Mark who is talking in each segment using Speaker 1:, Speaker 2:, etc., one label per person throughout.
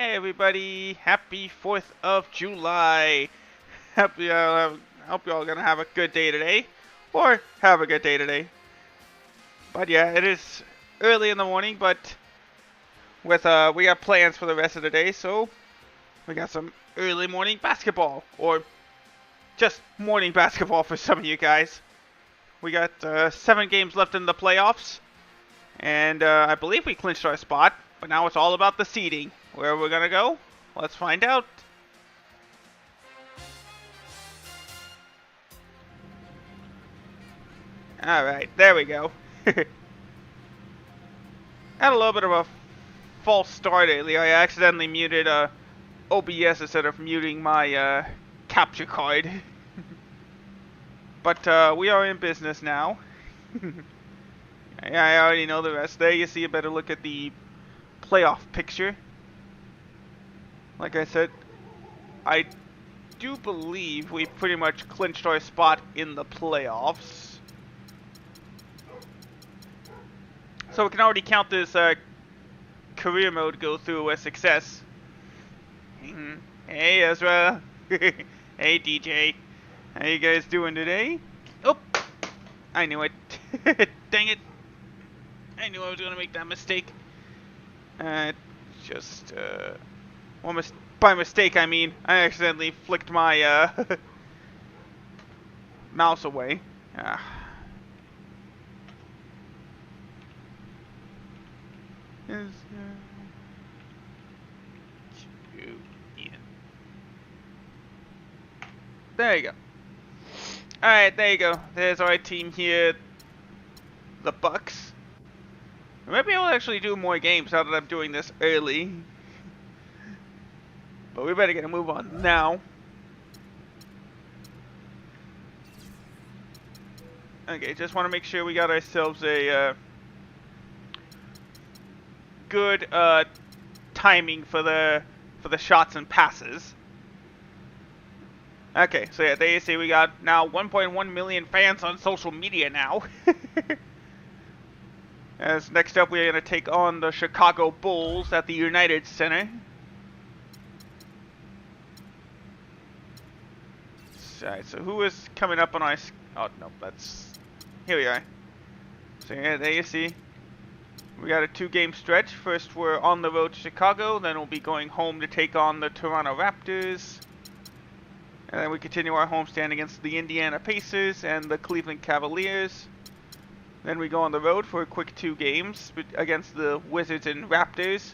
Speaker 1: Hey everybody, happy 4th of July. Hope you all gonna have a good day today, or have a good day today. But yeah, it is early in the morning, but with we got plans for the rest of the day, so we got some early morning basketball, or just morning basketball for some of you guys. We got 7 games left in the playoffs, and I believe we clinched our spot, but now it's all about the seeding. Where we're gonna go? Let's find out. Alright, there we go. Had a little bit of a false start earlier. I accidentally muted OBS instead of muting my capture card. But we are in business now. I already know the rest. There you see a better look at the playoff picture. Like I said, I do believe we pretty much clinched our spot in the playoffs. So we can already count this career mode go through a success. Hey Ezra. Hey DJ. How you guys doing today? Oh! I knew it. Dang it. I knew I was gonna make that mistake. Well, by mistake, I mean I accidentally flicked my mouse away. There you go. Alright, there you go. There's our team here. The Bucks. Maybe I'll actually do more games now that I'm doing this early. But we better get a move on now. Okay, just want to make sure we got ourselves a good timing for the shots and passes. Okay, so yeah, there you see we got now 1.1 million fans on social media now. As next up, we're gonna take on the Chicago Bulls at the United Center. Alright, so who is coming up on our... Oh, no, that's... Here we are. So yeah, there you see. We got a 2-game stretch. First, we're on the road to Chicago. Then we'll be going home to take on the Toronto Raptors. And then we continue our homestand against the Indiana Pacers and the Cleveland Cavaliers. Then we go on the road for a quick 2 games against the Wizards and Raptors.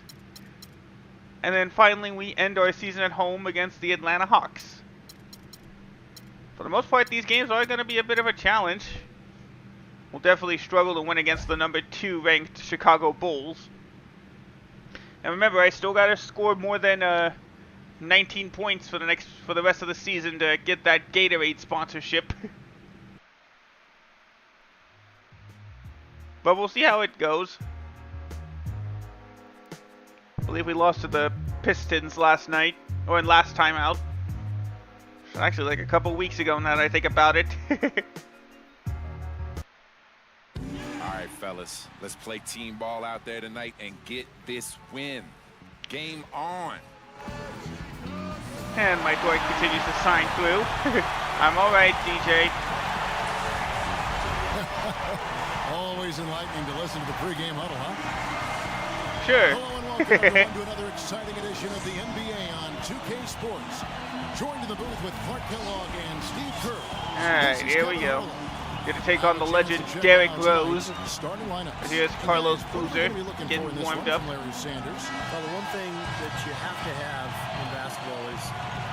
Speaker 1: And then finally, we end our season at home against the Atlanta Hawks. For the most part, these games are going to be a bit of a challenge. We'll definitely struggle to win against the number 2 ranked Chicago Bulls. And remember, I still got to score more than 19 points for the rest of the season to get that Gatorade sponsorship. But we'll see how it goes. I believe we lost to the Pistons last night, or last time out. Actually, like a couple weeks ago now that I think about it.
Speaker 2: Alright, fellas. Let's play team ball out there tonight and get this win. Game on.
Speaker 1: And my toy continues to sign through. I'm alright, DJ.
Speaker 3: Always enlightening to listen to the pregame huddle, huh?
Speaker 1: Sure.
Speaker 3: Hello and welcome everyone to another exciting edition of the NBA on 2K Sports. Joined in the booth with Clark Kellogg and Steve Kerr.
Speaker 1: Alright, here we go. Get to take on the legend Derrick Rose. Here's Carlos Boozer getting warmed up.
Speaker 4: Well, the one thing that you have to have in basketball is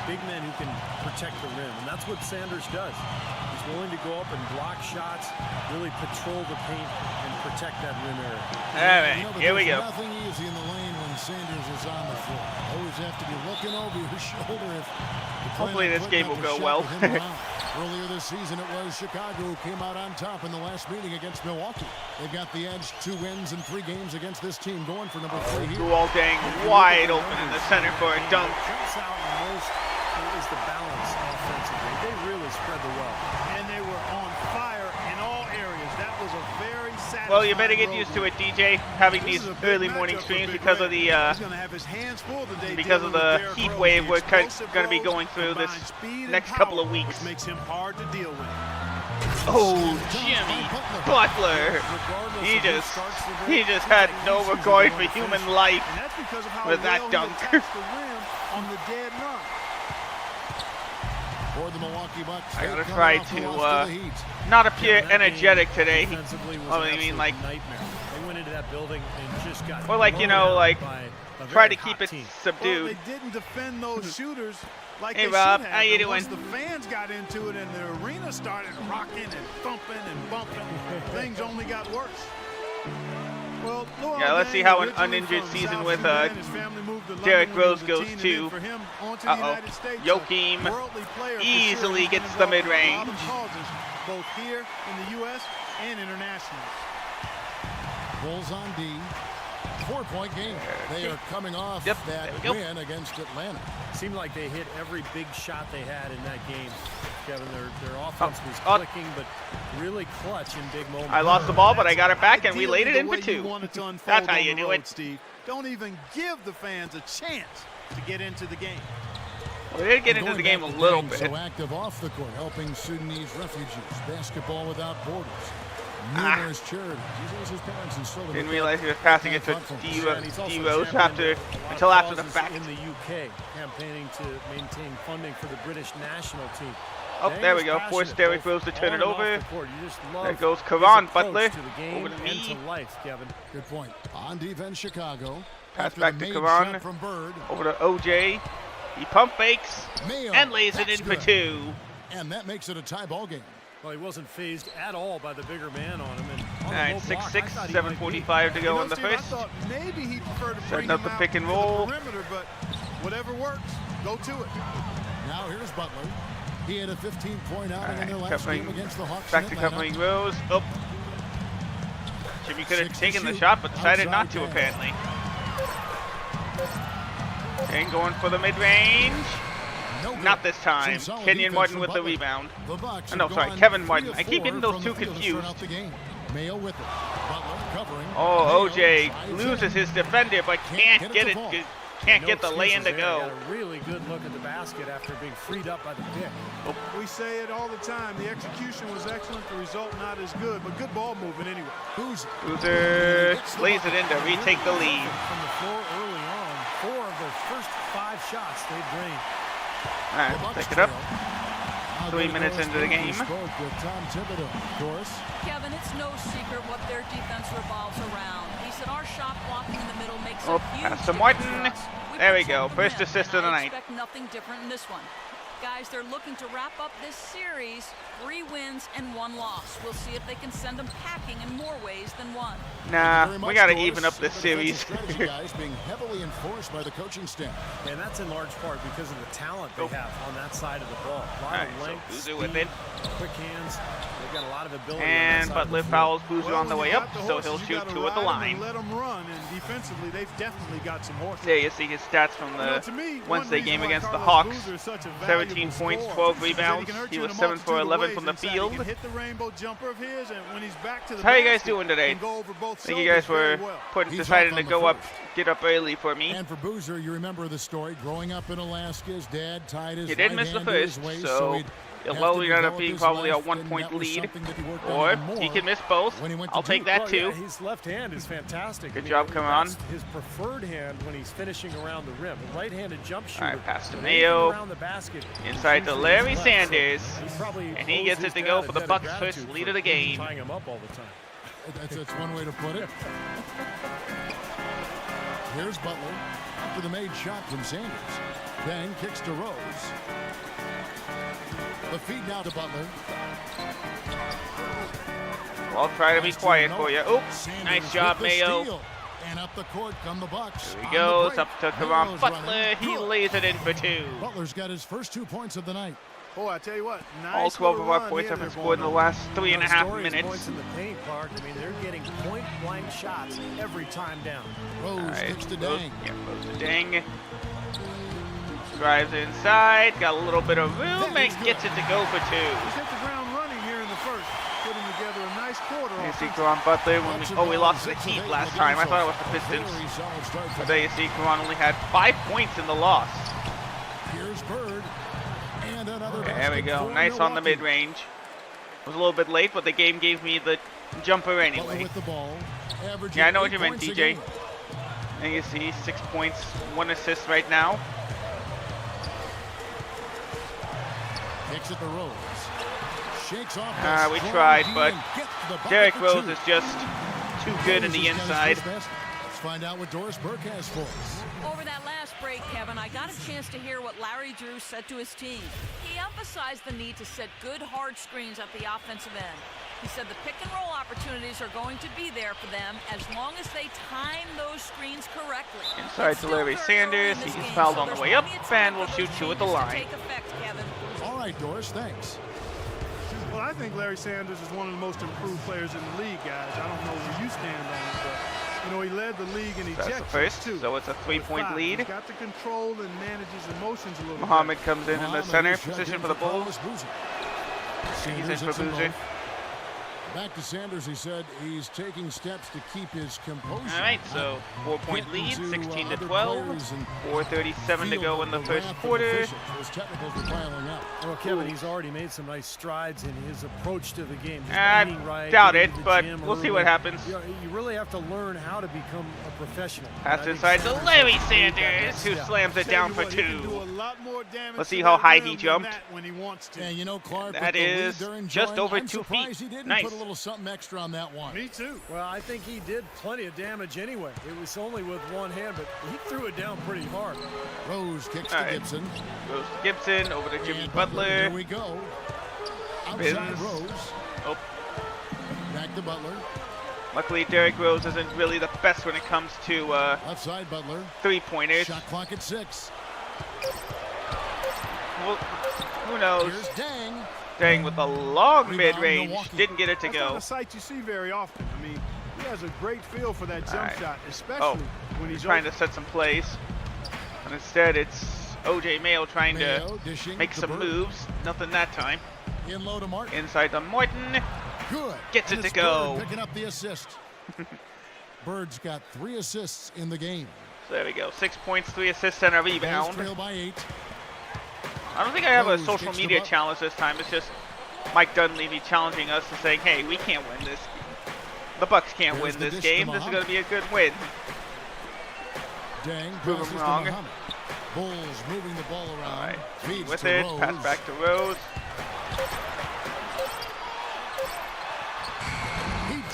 Speaker 4: big men who can protect the rim, and that's what Sanders does. He's willing to go up and block shots, really patrol the paint, and protect that rim area.
Speaker 1: Alright, here we go.
Speaker 3: Nothing easy in the lane when Sanders is on the floor. Always have to be looking over your shoulder if
Speaker 1: hopefully this game will go well.
Speaker 3: Earlier this season, it was Chicago who came out on top in the last meeting against Milwaukee. They've got the edge, 2 wins and 3 games against this team, going for number 3 here.
Speaker 1: All dang wide open in the center for a dunk.
Speaker 4: Jumps out most is the balance offensively. They really spread the wealth.
Speaker 5: And they were on fire in all areas. That was a very satisfying
Speaker 1: Well, you better get
Speaker 5: road
Speaker 1: used to
Speaker 5: win.
Speaker 1: it, DJ, having
Speaker 5: This
Speaker 1: these
Speaker 5: is a big
Speaker 1: early morning
Speaker 5: matchup for
Speaker 1: streams
Speaker 5: Big
Speaker 1: because of
Speaker 5: Red.
Speaker 1: the
Speaker 5: He's gonna have his hands full today
Speaker 1: because of
Speaker 5: dealing with
Speaker 1: the
Speaker 5: Derrick
Speaker 1: heat
Speaker 5: Rose,
Speaker 1: wave
Speaker 5: the
Speaker 1: we're
Speaker 5: explosive
Speaker 1: going to be
Speaker 5: Rose,
Speaker 1: going through this
Speaker 5: combined speed and
Speaker 1: next couple of
Speaker 5: power,
Speaker 1: weeks.
Speaker 5: which makes him hard to deal with.
Speaker 1: Oh, Jimmy Butler! He just had no regard for human life
Speaker 5: And that's because of how
Speaker 1: with that
Speaker 5: well
Speaker 1: dunk.
Speaker 5: he attacks the rim on the dead run.
Speaker 3: For the Milwaukee Bucks,
Speaker 1: I gotta
Speaker 3: they
Speaker 1: try
Speaker 3: come off the
Speaker 1: to
Speaker 3: loss the Heat.
Speaker 1: not appear
Speaker 4: That game
Speaker 1: energetic today.
Speaker 4: defensively was
Speaker 1: Well,
Speaker 4: an
Speaker 1: I mean,
Speaker 4: absolute
Speaker 1: like,
Speaker 4: nightmare. They went into that building and just got
Speaker 1: or like, you know,
Speaker 4: blown
Speaker 1: like,
Speaker 4: out by a
Speaker 1: try
Speaker 4: very
Speaker 1: to keep
Speaker 4: hot
Speaker 1: it
Speaker 4: team.
Speaker 5: Well,
Speaker 1: subdued.
Speaker 5: they didn't defend those shooters like
Speaker 1: Hey,
Speaker 5: they
Speaker 1: Rob,
Speaker 5: should have.
Speaker 1: how you
Speaker 5: And once
Speaker 1: doing?
Speaker 5: the fans got into it and the arena started rocking and thumping and bumping, things only got worse. Well,
Speaker 1: Yeah, let's see how an uninjured season with Derrick Rose goes too. Joakim easily gets the mid-range.
Speaker 5: Both here in the U.S. and internationally.
Speaker 3: Bulls on D. 4-point game. They are coming off
Speaker 1: Yep,
Speaker 3: that
Speaker 1: there we go.
Speaker 3: win against Atlanta.
Speaker 4: Seemed like they hit every big shot they had in that game. Kevin, their offense was
Speaker 1: Oh.
Speaker 4: clicking, but really clutch in big moments.
Speaker 1: I lost the ball, but I got it back, and we laid it
Speaker 5: Ideally,
Speaker 1: in
Speaker 5: the
Speaker 1: for
Speaker 5: way you
Speaker 1: 2.
Speaker 5: want it to unfold
Speaker 1: That's how
Speaker 5: on
Speaker 1: you
Speaker 5: the
Speaker 1: do
Speaker 5: road,
Speaker 1: it.
Speaker 5: Steve. Don't even give the fans a chance to get into the game.
Speaker 1: We did get into
Speaker 3: Going
Speaker 1: the game a
Speaker 3: back to
Speaker 1: little
Speaker 3: being
Speaker 1: bit.
Speaker 3: So active off the court, helping Sudanese refugees, basketball without borders,
Speaker 1: Ah.
Speaker 3: numerous charities. He says his parents instilled him
Speaker 1: Didn't
Speaker 3: with
Speaker 1: realize
Speaker 3: that-
Speaker 1: he was passing
Speaker 3: that
Speaker 1: it to
Speaker 3: thoughtfulness.
Speaker 1: D
Speaker 4: And he's also
Speaker 1: Rose
Speaker 4: championed
Speaker 1: until
Speaker 4: a lot
Speaker 1: after
Speaker 4: of
Speaker 1: the
Speaker 4: causes
Speaker 1: fact.
Speaker 4: in the UK, campaigning to maintain funding for the British national team.
Speaker 1: Oh,
Speaker 4: Dang,
Speaker 1: there we
Speaker 4: he's
Speaker 1: go.
Speaker 4: passionate,
Speaker 1: Forced Derrick
Speaker 4: both
Speaker 1: Rose to turn
Speaker 4: on
Speaker 1: it
Speaker 4: and off
Speaker 1: over.
Speaker 4: the court. You just love
Speaker 1: There goes
Speaker 4: his
Speaker 1: Karan
Speaker 4: approach
Speaker 1: Butler
Speaker 4: to the game
Speaker 1: over to
Speaker 4: and
Speaker 1: me.
Speaker 4: to life, Kevin.
Speaker 3: Good point. On defense, Chicago.
Speaker 1: Pass
Speaker 3: After
Speaker 1: back
Speaker 3: the
Speaker 1: to
Speaker 3: made
Speaker 1: Karan.
Speaker 3: shot from Bird,
Speaker 1: Over to OJ. He pump fakes
Speaker 3: Mayo,
Speaker 1: and lays it
Speaker 3: that's
Speaker 1: in for
Speaker 3: good.
Speaker 1: 2.
Speaker 3: And that makes it a tie ball game.
Speaker 4: Well, he wasn't phased at all by the bigger man on him. And on
Speaker 1: All
Speaker 4: the
Speaker 1: right,
Speaker 4: low block, I
Speaker 1: 6-6,
Speaker 4: thought he might be.
Speaker 1: 7:45 to go in the
Speaker 5: Steve, I
Speaker 1: first.
Speaker 5: thought maybe he preferred to
Speaker 1: Setting
Speaker 5: bring
Speaker 1: up
Speaker 5: him
Speaker 1: the
Speaker 5: out
Speaker 1: pick and
Speaker 5: to the
Speaker 1: roll.
Speaker 5: perimeter, but whatever works, go to it.
Speaker 3: Now here's Butler. He had a 15-point outing in
Speaker 1: Alright,
Speaker 3: their last
Speaker 1: covering-
Speaker 3: game against the Hawks
Speaker 1: Back
Speaker 3: in
Speaker 1: to
Speaker 3: Atlanta.
Speaker 1: covering Rose. Oh. Jimmy could have
Speaker 3: 6 to
Speaker 1: taken the
Speaker 3: shoot.
Speaker 1: shot, but decided not to,
Speaker 3: Outside
Speaker 1: apparently. And going for the mid-range.
Speaker 3: No good.
Speaker 1: Not this time.
Speaker 3: Some solid
Speaker 1: Kenyon
Speaker 3: defense
Speaker 1: Martin
Speaker 3: from
Speaker 1: with the
Speaker 3: Butler.
Speaker 1: rebound.
Speaker 3: The Bucks
Speaker 1: No,
Speaker 3: have
Speaker 1: sorry,
Speaker 3: gone
Speaker 1: Kevin
Speaker 3: 3
Speaker 1: Martin.
Speaker 3: of
Speaker 1: I keep
Speaker 3: 4
Speaker 1: getting those
Speaker 3: from
Speaker 1: two
Speaker 3: the field to start
Speaker 1: confused.
Speaker 3: out the game. Mayo with it. Butler covering.
Speaker 1: Oh,
Speaker 3: Mayo
Speaker 1: OJ
Speaker 3: drives
Speaker 1: loses
Speaker 3: in.
Speaker 1: his defender, but can't get it.
Speaker 3: fall.
Speaker 1: Can't
Speaker 4: No
Speaker 1: get the lay-in to
Speaker 4: excuses there.
Speaker 1: go.
Speaker 4: Got a really good look at the basket after being freed up by the pick.
Speaker 5: We say it all the time. The execution was excellent. The result not as good, but good ball movement anyway.
Speaker 1: Loser lays it in to retake the lead.
Speaker 4: From the floor early on, 4 of their first 5 shots they drained.
Speaker 1: All right, we'll take it up. 3 minutes into the game.
Speaker 3: Spoke with Tom Thibodeau, of course.
Speaker 6: Kevin, it's no secret what their defense revolves around. He said our shot blocking in the middle makes
Speaker 1: Oh,
Speaker 6: a huge
Speaker 1: pass to
Speaker 6: difference
Speaker 1: Martin.
Speaker 6: for us.
Speaker 1: There we
Speaker 6: protect
Speaker 1: go.
Speaker 6: the
Speaker 1: First
Speaker 6: rim,
Speaker 1: assist
Speaker 6: and
Speaker 1: of the
Speaker 6: I
Speaker 1: night.
Speaker 6: expect nothing different in this one. Guys, they're looking to wrap up this series, 3 wins and 1 loss. We'll see if they can send them packing in more ways than one.
Speaker 1: Nah,
Speaker 3: Very
Speaker 1: we
Speaker 3: much,
Speaker 1: got to
Speaker 3: Doris.
Speaker 1: even up this
Speaker 3: The
Speaker 1: series.
Speaker 3: defensive strategy, guys, being heavily enforced by the coaching staff.
Speaker 4: And that's in large part because of the talent they have on that side of the ball. A lot
Speaker 1: All right,
Speaker 4: of
Speaker 1: so
Speaker 4: length,
Speaker 1: Boozer
Speaker 4: speed,
Speaker 1: with it.
Speaker 4: quick hands. They've got a lot of ability. on that
Speaker 1: And
Speaker 4: side
Speaker 1: Butler
Speaker 4: of the floor.
Speaker 1: fouls Boozer on the
Speaker 5: when
Speaker 1: way
Speaker 5: you
Speaker 1: up,
Speaker 5: got the
Speaker 1: so
Speaker 5: horses,
Speaker 1: he'll
Speaker 5: you
Speaker 1: shoot
Speaker 5: gotta
Speaker 1: 2 at the
Speaker 5: ride 'em
Speaker 1: line.
Speaker 5: and let them run, and defensively, they've definitely got some horses.
Speaker 1: There you see his stats from
Speaker 5: You know,
Speaker 1: the
Speaker 5: to me, one
Speaker 1: Wednesday
Speaker 5: reason
Speaker 1: game
Speaker 5: why
Speaker 1: against the
Speaker 5: Carlos
Speaker 1: Hawks.
Speaker 5: Boozer is such a
Speaker 1: 17
Speaker 5: valuable
Speaker 1: points,
Speaker 5: scorer
Speaker 1: 12
Speaker 5: is that he
Speaker 1: rebounds.
Speaker 5: can hurt
Speaker 1: He
Speaker 5: you in
Speaker 1: was
Speaker 5: a
Speaker 1: 7 for
Speaker 5: multitude of
Speaker 1: 11
Speaker 5: ways
Speaker 1: from the
Speaker 5: inside. He
Speaker 1: field.
Speaker 5: can hit the rainbow jumper of his, and when he's back to the
Speaker 1: How you guys
Speaker 5: basket,
Speaker 1: doing today?
Speaker 5: can go over both
Speaker 1: Thank you guys
Speaker 5: shoulders
Speaker 1: for
Speaker 5: very well.
Speaker 3: He's
Speaker 1: deciding
Speaker 3: off
Speaker 1: to
Speaker 3: on
Speaker 1: go
Speaker 3: the
Speaker 1: up,
Speaker 3: first.
Speaker 1: get up early for me.
Speaker 3: And for Boozer, you remember the story. Growing up in Alaska, his dad tied his
Speaker 1: He did
Speaker 3: right
Speaker 1: miss the
Speaker 3: hand to his
Speaker 1: first,
Speaker 3: waist,
Speaker 1: so
Speaker 3: he'd
Speaker 1: it'll
Speaker 3: have
Speaker 1: probably
Speaker 3: to
Speaker 1: end up
Speaker 3: develop
Speaker 1: being
Speaker 3: his
Speaker 1: probably a
Speaker 3: left, and
Speaker 1: 1-point
Speaker 3: that was
Speaker 1: lead.
Speaker 3: something that he worked on
Speaker 1: Or
Speaker 3: even more
Speaker 1: he can miss both.
Speaker 3: when he went to
Speaker 1: I'll take
Speaker 3: Duke.
Speaker 1: that
Speaker 4: Well,
Speaker 1: too.
Speaker 4: yeah, his left hand is fantastic.
Speaker 1: Good job, come on.
Speaker 4: That's his preferred hand when he's finishing around the rim. A right-handed jump shooter.
Speaker 1: All right, pass to
Speaker 4: but
Speaker 1: Mayo.
Speaker 4: anything around the basket,
Speaker 1: Inside to
Speaker 4: usually
Speaker 1: Larry
Speaker 4: his left, so
Speaker 1: Sanders.
Speaker 4: he probably
Speaker 1: And he
Speaker 4: owes
Speaker 1: gets
Speaker 4: his
Speaker 1: it to
Speaker 4: dad
Speaker 1: go
Speaker 4: a
Speaker 1: for the
Speaker 4: debt of
Speaker 1: Bucks'
Speaker 4: gratitude
Speaker 1: first
Speaker 4: for
Speaker 1: lead of the game.
Speaker 4: tying him up all the time.
Speaker 3: That's one way to put it. Here's Butler after the made shot from Sanders. Then kicks to Rose. The feed now to Butler.
Speaker 1: I'll try to be quiet for you. Oh,
Speaker 3: Sanders
Speaker 1: nice job,
Speaker 3: with the
Speaker 1: Mayo.
Speaker 3: steal. And up the court come the Bucks.
Speaker 1: Here
Speaker 3: On
Speaker 1: he
Speaker 3: the
Speaker 1: goes,
Speaker 3: break,
Speaker 1: up to Karan
Speaker 3: Mayo's
Speaker 1: Butler.
Speaker 3: running.
Speaker 1: He
Speaker 3: Good.
Speaker 1: lays it in for 2.
Speaker 3: Butler's got his first 2 points of the night.
Speaker 5: Boy, I tell you what, nice
Speaker 1: All 12
Speaker 5: little
Speaker 1: of our
Speaker 5: run
Speaker 1: points
Speaker 5: here
Speaker 1: have been
Speaker 5: they're
Speaker 1: scored in the
Speaker 5: going
Speaker 1: last
Speaker 5: on.
Speaker 1: 3.5
Speaker 4: Story is
Speaker 1: minutes.
Speaker 4: points in the paint, Clark. I mean, they're getting point-blank shots every time down.
Speaker 3: Rose
Speaker 1: All right,
Speaker 3: kicks to
Speaker 1: goes,
Speaker 3: Dang.
Speaker 1: yeah, goes to Dang. Drives inside, got a little bit of room, and gets it to go for 2.
Speaker 5: He's hit the ground running here in the first, putting together a nice quarter
Speaker 1: You see Caron Butler when we lost to the Heat last time. I thought it was the Pistons. But there you see Caron only had 5 points in the loss.
Speaker 3: Here's Bird. And another
Speaker 1: There we go. Nice on the mid-range. Was a little bit late, but the game gave me the jumper anyway.
Speaker 3: With the ball,
Speaker 1: yeah, I know what you meant,
Speaker 3: points a
Speaker 1: DJ.
Speaker 3: game.
Speaker 1: And you see 6 points, 1 assist right now.
Speaker 3: Kicks it to Rose. Shakes off.
Speaker 1: We tried, but Derrick Rose is just too good in the inside.
Speaker 3: Let's find out what Doris Burke has for us.
Speaker 6: Over that last break, Kevin, I got a chance to hear what Larry Drew said to his team. He emphasized the need to set good, hard screens at the offensive end. He said the pick-and-roll opportunities are going to be there for them as long as they time those screens correctly.
Speaker 1: Inside to Larry Sanders. He's fouled on the way up, and will shoot 2 at the line.
Speaker 3: All right, Doris, thanks.
Speaker 5: Well, I think Larry Sanders is one of the most improved players in the league, guys. I don't know where you stand on it, but, you know, he led the league in ejections,
Speaker 1: That's the first,
Speaker 5: too.
Speaker 1: so it's a 3-point lead.
Speaker 5: He's got to control and manage his emotions a little
Speaker 1: Muhammad
Speaker 5: bit.
Speaker 1: comes in the center position for the Bulls. He's in for Boozer.
Speaker 3: Back to Sanders, he said he's taking steps to keep his composure.
Speaker 1: All right, so 4-point lead, 16 to 12, 4:37 to go in the first quarter.
Speaker 4: Well, Kevin, he's already made some nice strides in his approach to the game.
Speaker 1: I doubt it, but we'll see what happens.
Speaker 4: You really have to learn how to become a professional.
Speaker 1: Pass inside to Larry Sanders, who slams it down for 2. Let's see how high he jumped.
Speaker 3: And you know, Clark,
Speaker 1: that is just over 2 feet. Nice.
Speaker 3: Put a little something extra on that one.
Speaker 5: Me too.
Speaker 4: Well, I think he did plenty of damage anyway. It was only with one hand, but he threw it down pretty hard.
Speaker 3: Rose kicks to Gibson.
Speaker 1: Goes to Gibson, over to Jimmy
Speaker 3: And
Speaker 1: Butler.
Speaker 3: Here we go. Outside
Speaker 1: Bins.
Speaker 3: Rose.
Speaker 1: Oh.
Speaker 3: Back to Butler.
Speaker 1: Luckily, Derrick Rose isn't really the best when it comes to
Speaker 3: Left side Butler.
Speaker 1: 3-pointers.
Speaker 3: Shot clock at 6.
Speaker 1: Well, who knows?
Speaker 3: Here's Dang.
Speaker 1: Dang with a long
Speaker 3: Rebound,
Speaker 1: mid-range.
Speaker 3: Milwaukee.
Speaker 1: Didn't get it to
Speaker 5: That's not
Speaker 1: go.
Speaker 5: a sight you see very often. I mean, he has a great feel for that jump
Speaker 1: Alright.
Speaker 5: shot, especially when
Speaker 1: He's
Speaker 5: he's
Speaker 1: trying to set some plays. And instead, it's O.J. Mayo trying
Speaker 3: Mayo
Speaker 1: to
Speaker 3: dishing
Speaker 1: make
Speaker 3: to
Speaker 1: some
Speaker 3: Bird.
Speaker 1: moves. Nothing that time.
Speaker 3: In low to Martin.
Speaker 1: Inside to Morton.
Speaker 3: Good.
Speaker 1: Gets
Speaker 3: And
Speaker 1: it to
Speaker 3: it's
Speaker 1: go.
Speaker 3: Bird picking up the assist. Bird's got 3 assists in the game.
Speaker 1: So there we go. 6 points, 3 assists, and a
Speaker 3: Bulls
Speaker 1: rebound.
Speaker 3: trail by 8.
Speaker 1: I don't think I have a
Speaker 3: Rose
Speaker 1: social
Speaker 3: kicks the
Speaker 1: media
Speaker 3: butt.
Speaker 1: challenge this time. It's just Mike Dunleavy challenging us and saying, hey, we can't win this. The Bucks can't
Speaker 3: There's
Speaker 1: win
Speaker 3: the
Speaker 1: this
Speaker 3: dish
Speaker 1: game.
Speaker 3: to
Speaker 1: This is
Speaker 3: Muhammad.
Speaker 1: going to be a good win.
Speaker 3: Dang
Speaker 1: Prove him
Speaker 3: passes to
Speaker 1: wrong.
Speaker 3: Muhammad. Bulls moving the ball around.
Speaker 1: All right.
Speaker 3: Feeds
Speaker 1: With
Speaker 3: to
Speaker 1: it.
Speaker 3: Rose.
Speaker 1: Pass back to Rose.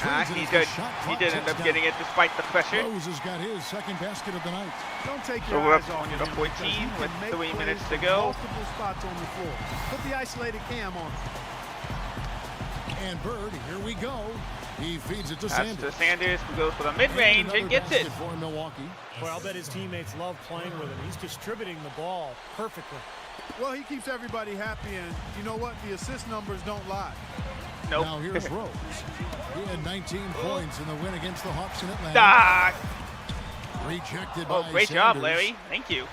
Speaker 1: He did end up getting it despite the pressure.
Speaker 3: Rose has got his second basket of the night.
Speaker 5: Don't take
Speaker 1: So
Speaker 5: your
Speaker 1: we're
Speaker 5: eyes
Speaker 1: up
Speaker 5: off him,
Speaker 1: 20 to 14
Speaker 5: because he can
Speaker 1: with
Speaker 5: make
Speaker 1: 3
Speaker 5: plays
Speaker 1: minutes to
Speaker 5: from
Speaker 1: go.
Speaker 5: Multiple spots on the floor. Put the isolated cam on.
Speaker 3: And Bird, here we go. He feeds it to
Speaker 1: Pass
Speaker 3: Sanders.
Speaker 1: to Sanders, who goes for the mid-range and gets it.
Speaker 3: For Milwaukee.
Speaker 4: Well, I'll bet his teammates love playing with him. He's distributing the ball perfectly.
Speaker 5: Well, he keeps everybody happy, and you know what? The assist numbers don't lie.
Speaker 1: Nope.
Speaker 3: Now here's Rose. He had 19 points in the win against the Hawks in Atlanta.
Speaker 1: Ah!
Speaker 3: Rejected
Speaker 1: Oh,
Speaker 3: by
Speaker 1: great job,
Speaker 3: Sanders.
Speaker 1: Larry. Thank you.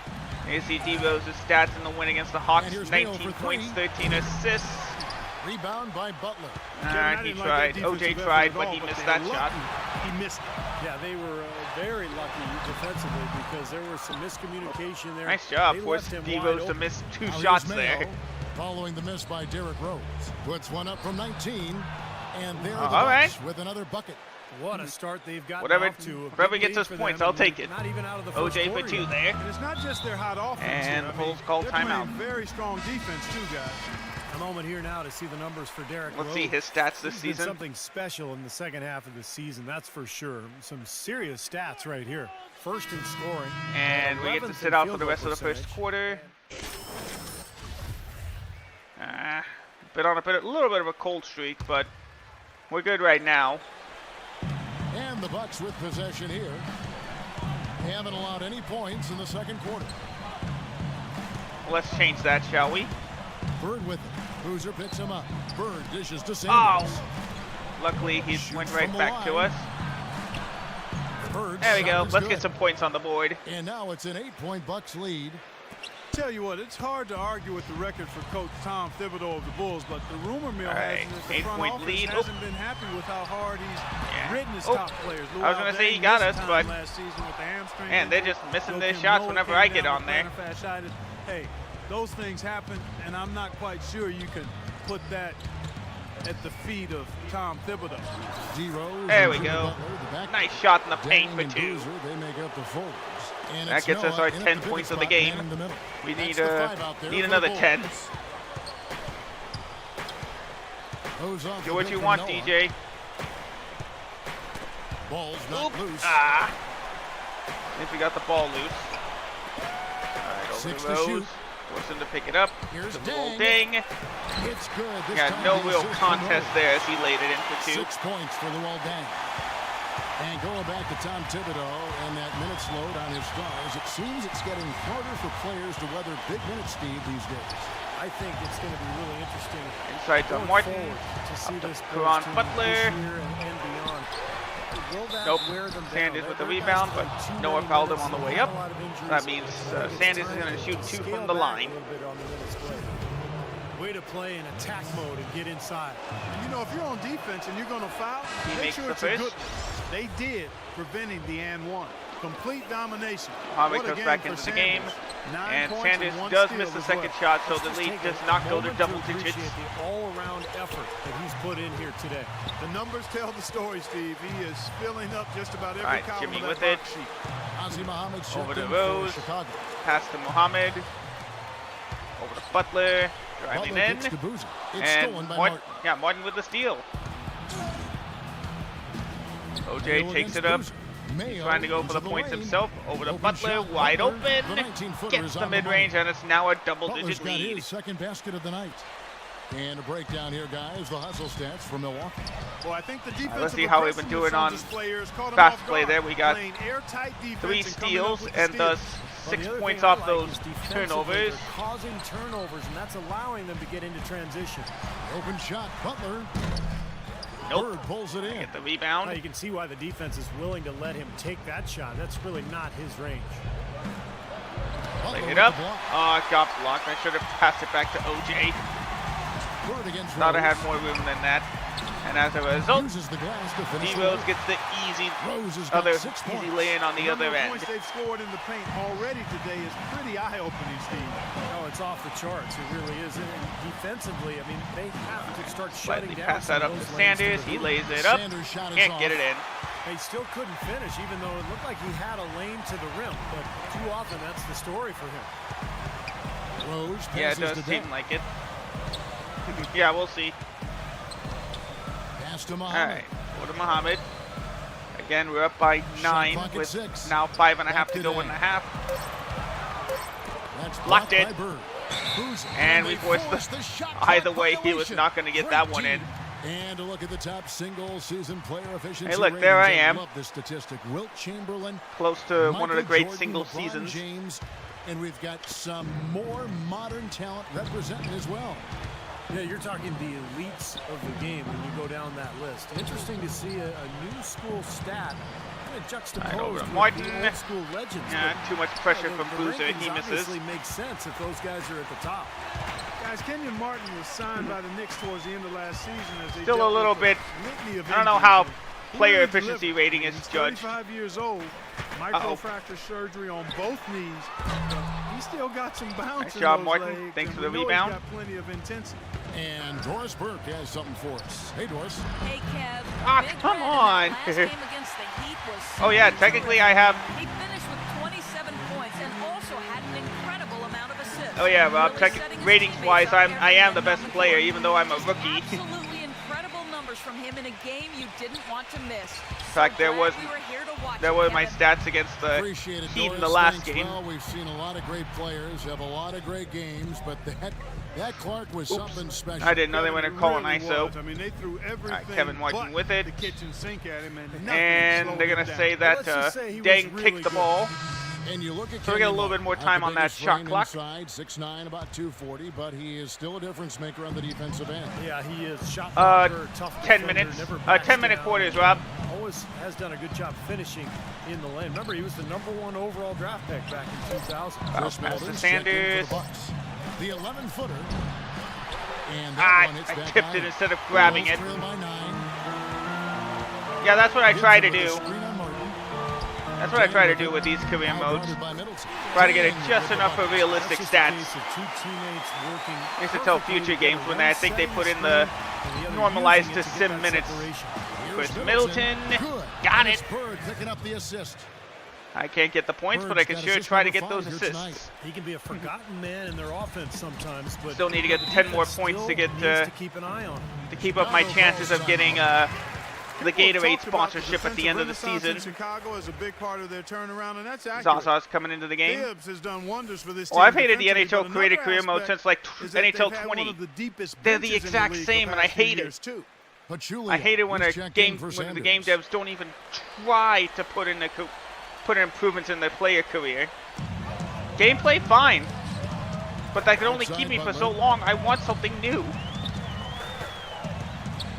Speaker 1: You see D Rose's stats in the win against the Hawks.
Speaker 3: And here's Mayo
Speaker 1: 19
Speaker 3: for
Speaker 1: points,
Speaker 3: 3.
Speaker 1: 13 assists.
Speaker 3: Rebound by Butler.
Speaker 1: He tried. OJ tried, but he missed that shot.
Speaker 5: He missed it.
Speaker 4: Yeah, they were very lucky defensively because there was some miscommunication there.
Speaker 1: Nice job.
Speaker 4: They
Speaker 1: Forced
Speaker 4: left him
Speaker 1: D
Speaker 4: wide
Speaker 1: Rose to
Speaker 4: open.
Speaker 1: miss 2
Speaker 3: Now here's
Speaker 1: shots
Speaker 3: Mayo,
Speaker 1: there.
Speaker 3: Following the miss by Derrick Rose. Puts one up from 19. And there are the
Speaker 1: All right.
Speaker 3: Bucks with another bucket.
Speaker 4: What a start they've got
Speaker 1: Whatever
Speaker 4: off to. A
Speaker 1: whoever
Speaker 4: big
Speaker 1: gets
Speaker 4: lead
Speaker 1: us
Speaker 4: for
Speaker 1: points,
Speaker 4: them,
Speaker 1: I'll
Speaker 4: and
Speaker 1: take it.
Speaker 4: Not even out of the first
Speaker 1: OJ for
Speaker 4: quarter
Speaker 1: 2
Speaker 4: yet.
Speaker 1: there.
Speaker 5: And it's not just their hot offense.
Speaker 1: And
Speaker 5: here.
Speaker 1: the Bulls call
Speaker 5: they're
Speaker 1: timeout.
Speaker 5: playing very strong defense too, guys.
Speaker 4: A moment here now to see the numbers for Derrick
Speaker 1: Let's
Speaker 4: Rose.
Speaker 1: see his stats this
Speaker 4: He's been
Speaker 1: season.
Speaker 4: something special in the second half of the season, that's for sure. Some serious stats right here. First in scoring.
Speaker 1: And we get to
Speaker 4: 11th
Speaker 1: sit
Speaker 4: in
Speaker 1: out for
Speaker 4: field
Speaker 1: the
Speaker 4: goal
Speaker 1: rest of the first
Speaker 4: percentage.
Speaker 1: quarter. Been on a little bit of a cold streak, but we're good right now.
Speaker 3: And the Bucks with possession here. They haven't allowed any points in the second quarter.
Speaker 1: Let's change that, shall we?
Speaker 3: Bird with it. Boozer picks him up. Bird dishes to
Speaker 1: Oh!
Speaker 3: Sanders.
Speaker 1: Luckily, he
Speaker 3: Shoots
Speaker 1: went right
Speaker 3: from the
Speaker 1: back to
Speaker 3: line.
Speaker 1: us.
Speaker 3: Bird's
Speaker 1: There we
Speaker 3: shot
Speaker 1: go.
Speaker 3: is
Speaker 1: Let's
Speaker 3: good.
Speaker 1: get some points on the board.
Speaker 3: And now it's an 8-point Bucks lead.
Speaker 5: Tell you what, it's hard to argue with the record for Coach Tom Thibodeau of the Bulls, but the rumor mill
Speaker 1: Right,
Speaker 5: has it that the front
Speaker 1: 8-point
Speaker 5: office
Speaker 1: lead.
Speaker 5: hasn't been happy with how hard he's ridden his
Speaker 1: Oh.
Speaker 5: top players.
Speaker 1: I was gonna say he got us, but
Speaker 5: last season with the hamstring
Speaker 1: man, they're
Speaker 5: injury.
Speaker 1: just missing
Speaker 5: Joakim
Speaker 1: their shots
Speaker 5: Noah
Speaker 1: whenever
Speaker 5: came
Speaker 1: I get
Speaker 5: down
Speaker 1: on
Speaker 5: with
Speaker 1: there.
Speaker 5: plantar fasciitis. Hey, those things happen, and I'm not quite sure you can put that at the feet of Tom Thibodeau.
Speaker 3: D-Rose
Speaker 1: There we
Speaker 3: and Jimmy
Speaker 1: go.
Speaker 3: Butler, the back
Speaker 1: Nice shot in the paint
Speaker 3: Dang
Speaker 1: for
Speaker 3: and
Speaker 1: 2.
Speaker 3: Boozer, they make up the forwards. And
Speaker 1: That
Speaker 3: it's
Speaker 1: gets us
Speaker 3: Noah
Speaker 1: our
Speaker 3: in at
Speaker 1: 10
Speaker 3: the pivot
Speaker 1: points of the
Speaker 3: spot,
Speaker 1: game.
Speaker 3: man in the middle.
Speaker 1: We
Speaker 3: That's
Speaker 1: need
Speaker 3: the 5 out there
Speaker 1: need
Speaker 3: for
Speaker 1: another
Speaker 3: the
Speaker 1: 10.
Speaker 3: Bulls. Goes off
Speaker 1: Do
Speaker 3: the
Speaker 1: what
Speaker 3: good
Speaker 1: you
Speaker 3: for
Speaker 1: want,
Speaker 3: Noah.
Speaker 1: DJ.
Speaker 3: Ball's not
Speaker 1: Oop.
Speaker 3: loose.
Speaker 1: Ah. I think we got the ball loose. Alright, over
Speaker 3: 6
Speaker 1: to
Speaker 3: to
Speaker 1: Rose.
Speaker 3: shoot.
Speaker 1: Force him to pick it up.
Speaker 3: Here's
Speaker 1: The little
Speaker 3: Deng.
Speaker 1: ding.
Speaker 3: It's good. This
Speaker 1: Got
Speaker 3: time
Speaker 1: no
Speaker 3: the
Speaker 1: real
Speaker 3: assist from
Speaker 1: contest
Speaker 3: Rose.
Speaker 1: there as he laid it in for 2.
Speaker 3: 6 points for Luol Deng. And going back to Tom Thibodeau and that minutes load on his stars, it seems it's getting harder for players to weather big minute speed these days.
Speaker 4: I think it's going to be really interesting
Speaker 1: Inside to
Speaker 4: going
Speaker 1: Martin.
Speaker 4: forward to see
Speaker 1: Up to
Speaker 4: this
Speaker 1: Caron
Speaker 4: Bulls team
Speaker 1: Butler.
Speaker 4: this year and beyond. Will that
Speaker 1: Nope.
Speaker 4: wear them down?
Speaker 1: Sanders with the
Speaker 4: Their guys
Speaker 1: rebound,
Speaker 4: play
Speaker 1: but
Speaker 4: too
Speaker 1: Noah
Speaker 4: many
Speaker 1: fouled him
Speaker 4: minutes
Speaker 1: on the
Speaker 4: and
Speaker 1: way
Speaker 4: have
Speaker 1: up.
Speaker 4: a lot of injuries.
Speaker 1: That means
Speaker 4: I think it's
Speaker 1: Sanders is
Speaker 4: time
Speaker 1: going to shoot 2
Speaker 4: scale
Speaker 1: from the
Speaker 4: back
Speaker 1: line.
Speaker 4: a little bit on the minutes played. Way to play in attack mode and get inside.
Speaker 5: And, you know, if you're on defense and you're going to foul,
Speaker 1: He
Speaker 5: make
Speaker 1: makes
Speaker 5: sure
Speaker 1: the
Speaker 5: it's a good
Speaker 1: first.
Speaker 5: one. They did, preventing the and one. Complete domination.
Speaker 1: Mohamed
Speaker 5: What a
Speaker 1: goes
Speaker 5: game
Speaker 1: back
Speaker 5: for
Speaker 1: into the
Speaker 5: Sanders.
Speaker 1: game.
Speaker 5: 9
Speaker 1: And
Speaker 5: points
Speaker 1: Sanders
Speaker 5: and 1
Speaker 1: does
Speaker 5: steal
Speaker 1: miss the
Speaker 5: as
Speaker 1: second
Speaker 5: well.
Speaker 1: shot, so
Speaker 4: Let's
Speaker 1: the
Speaker 4: just
Speaker 1: lead
Speaker 4: take
Speaker 1: does
Speaker 4: a
Speaker 1: not go to
Speaker 4: moment
Speaker 1: double
Speaker 4: appreciate
Speaker 1: digits.
Speaker 4: the all-around effort that he's put in here today.
Speaker 5: The numbers tell the story, Steve. He is filling up just about every
Speaker 1: Alright,
Speaker 5: column
Speaker 1: Jimmy
Speaker 5: of
Speaker 1: with
Speaker 5: that
Speaker 1: it.
Speaker 5: box sheet.
Speaker 3: Ozzie Muhammad
Speaker 1: Over to
Speaker 3: checked in
Speaker 1: Rose.
Speaker 3: for Chicago.
Speaker 1: Pass to Mohamed. Over to Butler. Driving
Speaker 3: Butler
Speaker 1: in.
Speaker 3: kicks to Boozer. It's stolen
Speaker 1: And
Speaker 3: by
Speaker 1: Martin,
Speaker 3: Martin.
Speaker 1: yeah, Martin with the steal. OJ
Speaker 3: Mayo
Speaker 1: takes
Speaker 3: against
Speaker 1: it up.
Speaker 3: Boozer.
Speaker 1: He's
Speaker 3: Mayo
Speaker 1: trying to go for
Speaker 3: into
Speaker 1: the points
Speaker 3: lane.
Speaker 1: himself. Over to
Speaker 3: Open
Speaker 1: Butler,
Speaker 3: shot.
Speaker 1: wide
Speaker 3: Butler,
Speaker 1: open.
Speaker 3: the 19-footer
Speaker 1: Gets
Speaker 3: is
Speaker 1: the
Speaker 3: on the
Speaker 1: mid-range,
Speaker 3: money.
Speaker 1: and it's now a
Speaker 3: Butler's
Speaker 1: double-digit
Speaker 3: got
Speaker 1: lead.
Speaker 3: his second basket of the night. And a breakdown here, guys. The hustle stats for Milwaukee.
Speaker 5: Well, I think the defensive
Speaker 1: let's see how we've been
Speaker 5: aggressiveness
Speaker 1: doing on
Speaker 5: display here has caught him
Speaker 1: fast
Speaker 5: off
Speaker 1: play
Speaker 5: guard.
Speaker 1: there. We got
Speaker 5: Playing airtight defense
Speaker 1: 3
Speaker 5: and coming up
Speaker 1: steals
Speaker 5: with the
Speaker 1: and
Speaker 5: steals.
Speaker 1: thus
Speaker 4: Well,
Speaker 1: 6
Speaker 4: the other
Speaker 1: points
Speaker 4: thing I
Speaker 1: off
Speaker 4: like
Speaker 1: those
Speaker 4: is defensively,
Speaker 1: turnovers.
Speaker 4: They're causing turnovers, and that's allowing them to get into transition.
Speaker 3: Open shot. Butler.
Speaker 1: Nope.
Speaker 3: Bird pulls it in.
Speaker 1: Get the
Speaker 4: Now
Speaker 1: rebound.
Speaker 4: you can see why the defense is willing to let him take that shot. That's really not his range.
Speaker 3: Butler
Speaker 1: Laid
Speaker 3: with
Speaker 1: it
Speaker 3: the
Speaker 1: up.
Speaker 3: block.
Speaker 1: Oh, it got blocked. I should have passed it back to OJ.
Speaker 3: Bird against
Speaker 1: Thought I
Speaker 3: Rose.
Speaker 1: had more room than that. And as a result,
Speaker 3: Uses the glass to finish the
Speaker 1: D-Rose
Speaker 3: work.
Speaker 1: gets the easy
Speaker 3: Rose has got
Speaker 1: other
Speaker 3: 6
Speaker 1: easy
Speaker 3: points.
Speaker 1: lay-in on the
Speaker 5: number
Speaker 1: other
Speaker 5: of
Speaker 1: end.
Speaker 5: points they've scored in the paint already today is pretty eye-opening, Steve.
Speaker 4: Oh, it's off the charts. It really is. And defensively, I mean, they have to start shutting
Speaker 1: Slightly
Speaker 4: down
Speaker 1: pass that
Speaker 4: some
Speaker 1: up
Speaker 4: of
Speaker 1: to
Speaker 4: those lanes
Speaker 1: Sanders.
Speaker 4: the
Speaker 1: He
Speaker 4: hoop.
Speaker 1: lays it up.
Speaker 3: Sanders' shot is
Speaker 1: Can't
Speaker 3: off.
Speaker 1: get it in.
Speaker 4: They still couldn't finish, even though it looked like he had a lane to the rim. But too often, that's the story for him.
Speaker 3: Rose
Speaker 1: Yeah, it
Speaker 3: passes
Speaker 1: does
Speaker 3: to
Speaker 1: seem
Speaker 3: Deng.
Speaker 1: like it. Yeah, we'll see.
Speaker 3: Pass to
Speaker 1: All
Speaker 3: Muhammad.
Speaker 1: right, go to Mohamed. Again, we're up by 9
Speaker 3: clock at
Speaker 1: with
Speaker 3: 6.
Speaker 1: now 5.5
Speaker 3: Back
Speaker 1: to
Speaker 3: to
Speaker 1: go
Speaker 3: Deng.
Speaker 1: in the half.
Speaker 3: That's
Speaker 1: Blocked
Speaker 3: blocked
Speaker 1: it.
Speaker 3: by Bird. Boozer.
Speaker 1: And we
Speaker 3: they
Speaker 1: forced the-
Speaker 3: the shot
Speaker 1: Either
Speaker 3: clock
Speaker 1: way, he was
Speaker 3: violation.
Speaker 1: not going to get that one in.
Speaker 3: And to look at the top single season player efficiency
Speaker 1: Hey, look, there I
Speaker 3: ratings,
Speaker 1: am.
Speaker 3: love this statistic. Wilt Chamberlain,
Speaker 1: Close to one of the
Speaker 3: Michael
Speaker 1: great
Speaker 3: Jordan,
Speaker 1: single
Speaker 3: LeBron
Speaker 1: seasons.
Speaker 3: James, and we've got some more modern talent representing as well.
Speaker 4: Yeah, you're talking the elites of the game when you go down that list. Interesting to see a new school stat kind of juxtaposed
Speaker 1: Right, over to
Speaker 4: with
Speaker 1: Martin.
Speaker 4: the old school legends.
Speaker 1: Yeah,
Speaker 4: But,
Speaker 1: too much pressure
Speaker 4: the
Speaker 1: from Boozer.
Speaker 4: rankings
Speaker 1: He misses.
Speaker 4: obviously makes sense if those guys are at the top.
Speaker 5: Guys, Kenyon Martin was signed by the Knicks towards the end of last season. As they
Speaker 1: Still a
Speaker 5: dealt
Speaker 1: little
Speaker 5: with
Speaker 1: bit.
Speaker 5: litany of
Speaker 1: I don't know
Speaker 5: injuries.
Speaker 1: how
Speaker 5: He
Speaker 1: player
Speaker 5: really
Speaker 1: efficiency
Speaker 5: delivered.
Speaker 1: rating is
Speaker 5: He's
Speaker 1: judged.
Speaker 5: 35 years old, microfracture surgery on both knees. But he still got some bounce
Speaker 1: Nice
Speaker 5: in
Speaker 1: job,
Speaker 5: those
Speaker 1: Martin.
Speaker 5: legs,
Speaker 1: Thanks
Speaker 5: and
Speaker 1: for the
Speaker 5: we know
Speaker 1: rebound.
Speaker 5: He's got plenty of intensity.
Speaker 3: And Doris Burke has something for us. Hey, Doris.
Speaker 6: Hey, Kev.
Speaker 1: Ah,
Speaker 6: Big
Speaker 1: come
Speaker 6: Red in
Speaker 1: on.
Speaker 6: that last game against the Heat was
Speaker 1: Oh yeah,
Speaker 6: super
Speaker 1: technically I have.
Speaker 6: He finished with 27 points and also had an incredible amount of assists.
Speaker 1: Oh yeah, Rob.
Speaker 6: Really setting his
Speaker 1: Ratings-wise,
Speaker 6: teammates up
Speaker 1: I am
Speaker 6: every
Speaker 1: the best
Speaker 6: minute on
Speaker 1: player,
Speaker 6: court.
Speaker 1: even though I'm a
Speaker 6: Just
Speaker 1: rookie.
Speaker 6: Absolutely incredible numbers from him in a game you didn't want to miss.
Speaker 1: In fact, there was
Speaker 6: There
Speaker 1: were my stats against the
Speaker 3: Appreciate it,
Speaker 1: Heat
Speaker 3: Doris.
Speaker 1: in the last
Speaker 3: Thanks.
Speaker 1: game.
Speaker 3: Well, we've seen a lot of great players, have a lot of great games, but that Clark was something special.
Speaker 1: I didn't know they were going to call an
Speaker 5: Really
Speaker 1: ISO.
Speaker 5: was. I mean, they threw everything
Speaker 1: Kevin Martin
Speaker 5: but
Speaker 1: with it.
Speaker 5: the kitchen sink at him, and nothing
Speaker 1: And
Speaker 5: slowed
Speaker 1: they're
Speaker 5: him
Speaker 1: going to
Speaker 5: down.
Speaker 1: say that
Speaker 4: Let's just say he was
Speaker 1: Deng
Speaker 4: really
Speaker 1: kicked the
Speaker 4: good.
Speaker 1: ball.
Speaker 3: And you look at
Speaker 1: So we get a
Speaker 3: Kenyon
Speaker 1: little bit
Speaker 3: Martin,
Speaker 1: more
Speaker 3: not
Speaker 1: time
Speaker 3: the
Speaker 1: on that
Speaker 3: biggest
Speaker 1: shot
Speaker 3: frame
Speaker 1: clock.
Speaker 3: Inside, 6'9", about 240, but he is still a difference maker on the defensive end.
Speaker 4: Yeah, he is. Shot blocker, tough
Speaker 1: 10
Speaker 4: defender,
Speaker 1: minutes.
Speaker 4: never backs
Speaker 1: 10-minute
Speaker 4: down.
Speaker 1: quarters, Rob.
Speaker 4: Always has done a good job finishing in the lane. Remember, he was the #1 overall draft pick back in 2000.
Speaker 1: Pass to Sanders.
Speaker 3: The 11-footer. And
Speaker 1: I
Speaker 3: that one hits back
Speaker 1: tipped
Speaker 3: high.
Speaker 1: it instead of grabbing
Speaker 3: Bulls
Speaker 1: it.
Speaker 3: trail by 9.
Speaker 1: Yeah, that's what I try to
Speaker 3: Gibbs with
Speaker 1: do.
Speaker 3: a screen on Martin.
Speaker 1: That's what I try to do with these career modes. Try to get it just enough for realistic stats. I used to tell future games when I think they put in the normalized to sim minutes. Chris Middleton, got it.
Speaker 3: Bird picking up the assist.
Speaker 1: I can't get the points, but I can sure try to get those assists.
Speaker 4: He can be a forgotten man in their offense sometimes, but
Speaker 1: Still need to get 10 more points to get
Speaker 4: to keep an eye on.
Speaker 1: to keep up my chances of getting the Gatorade sponsorship at the end of the season.
Speaker 5: Chicago is a big part of their turnaround, and that's accurate.
Speaker 1: Zaza's coming into the game.
Speaker 5: Gibbs has done wonders for this
Speaker 1: Oh, I've
Speaker 5: team
Speaker 1: hated the
Speaker 5: defensively,
Speaker 1: NHL
Speaker 5: but
Speaker 1: created
Speaker 5: another
Speaker 1: career mode
Speaker 5: aspect
Speaker 1: since like
Speaker 5: is that they've
Speaker 1: NHL
Speaker 5: had
Speaker 1: 20.
Speaker 5: one of the deepest
Speaker 1: They're the
Speaker 5: benches in
Speaker 1: exact
Speaker 5: league
Speaker 1: same,
Speaker 5: the
Speaker 1: and I
Speaker 5: past few
Speaker 1: hate it.
Speaker 5: years, too.
Speaker 3: Pachulia,
Speaker 1: I hate it when
Speaker 3: he's
Speaker 1: a
Speaker 3: checked
Speaker 1: game
Speaker 3: in for
Speaker 1: when the
Speaker 3: Sanders.
Speaker 1: game devs don't even try to put in improvements in their player career. Gameplay fine, but that can only keep me for so long. I want something new.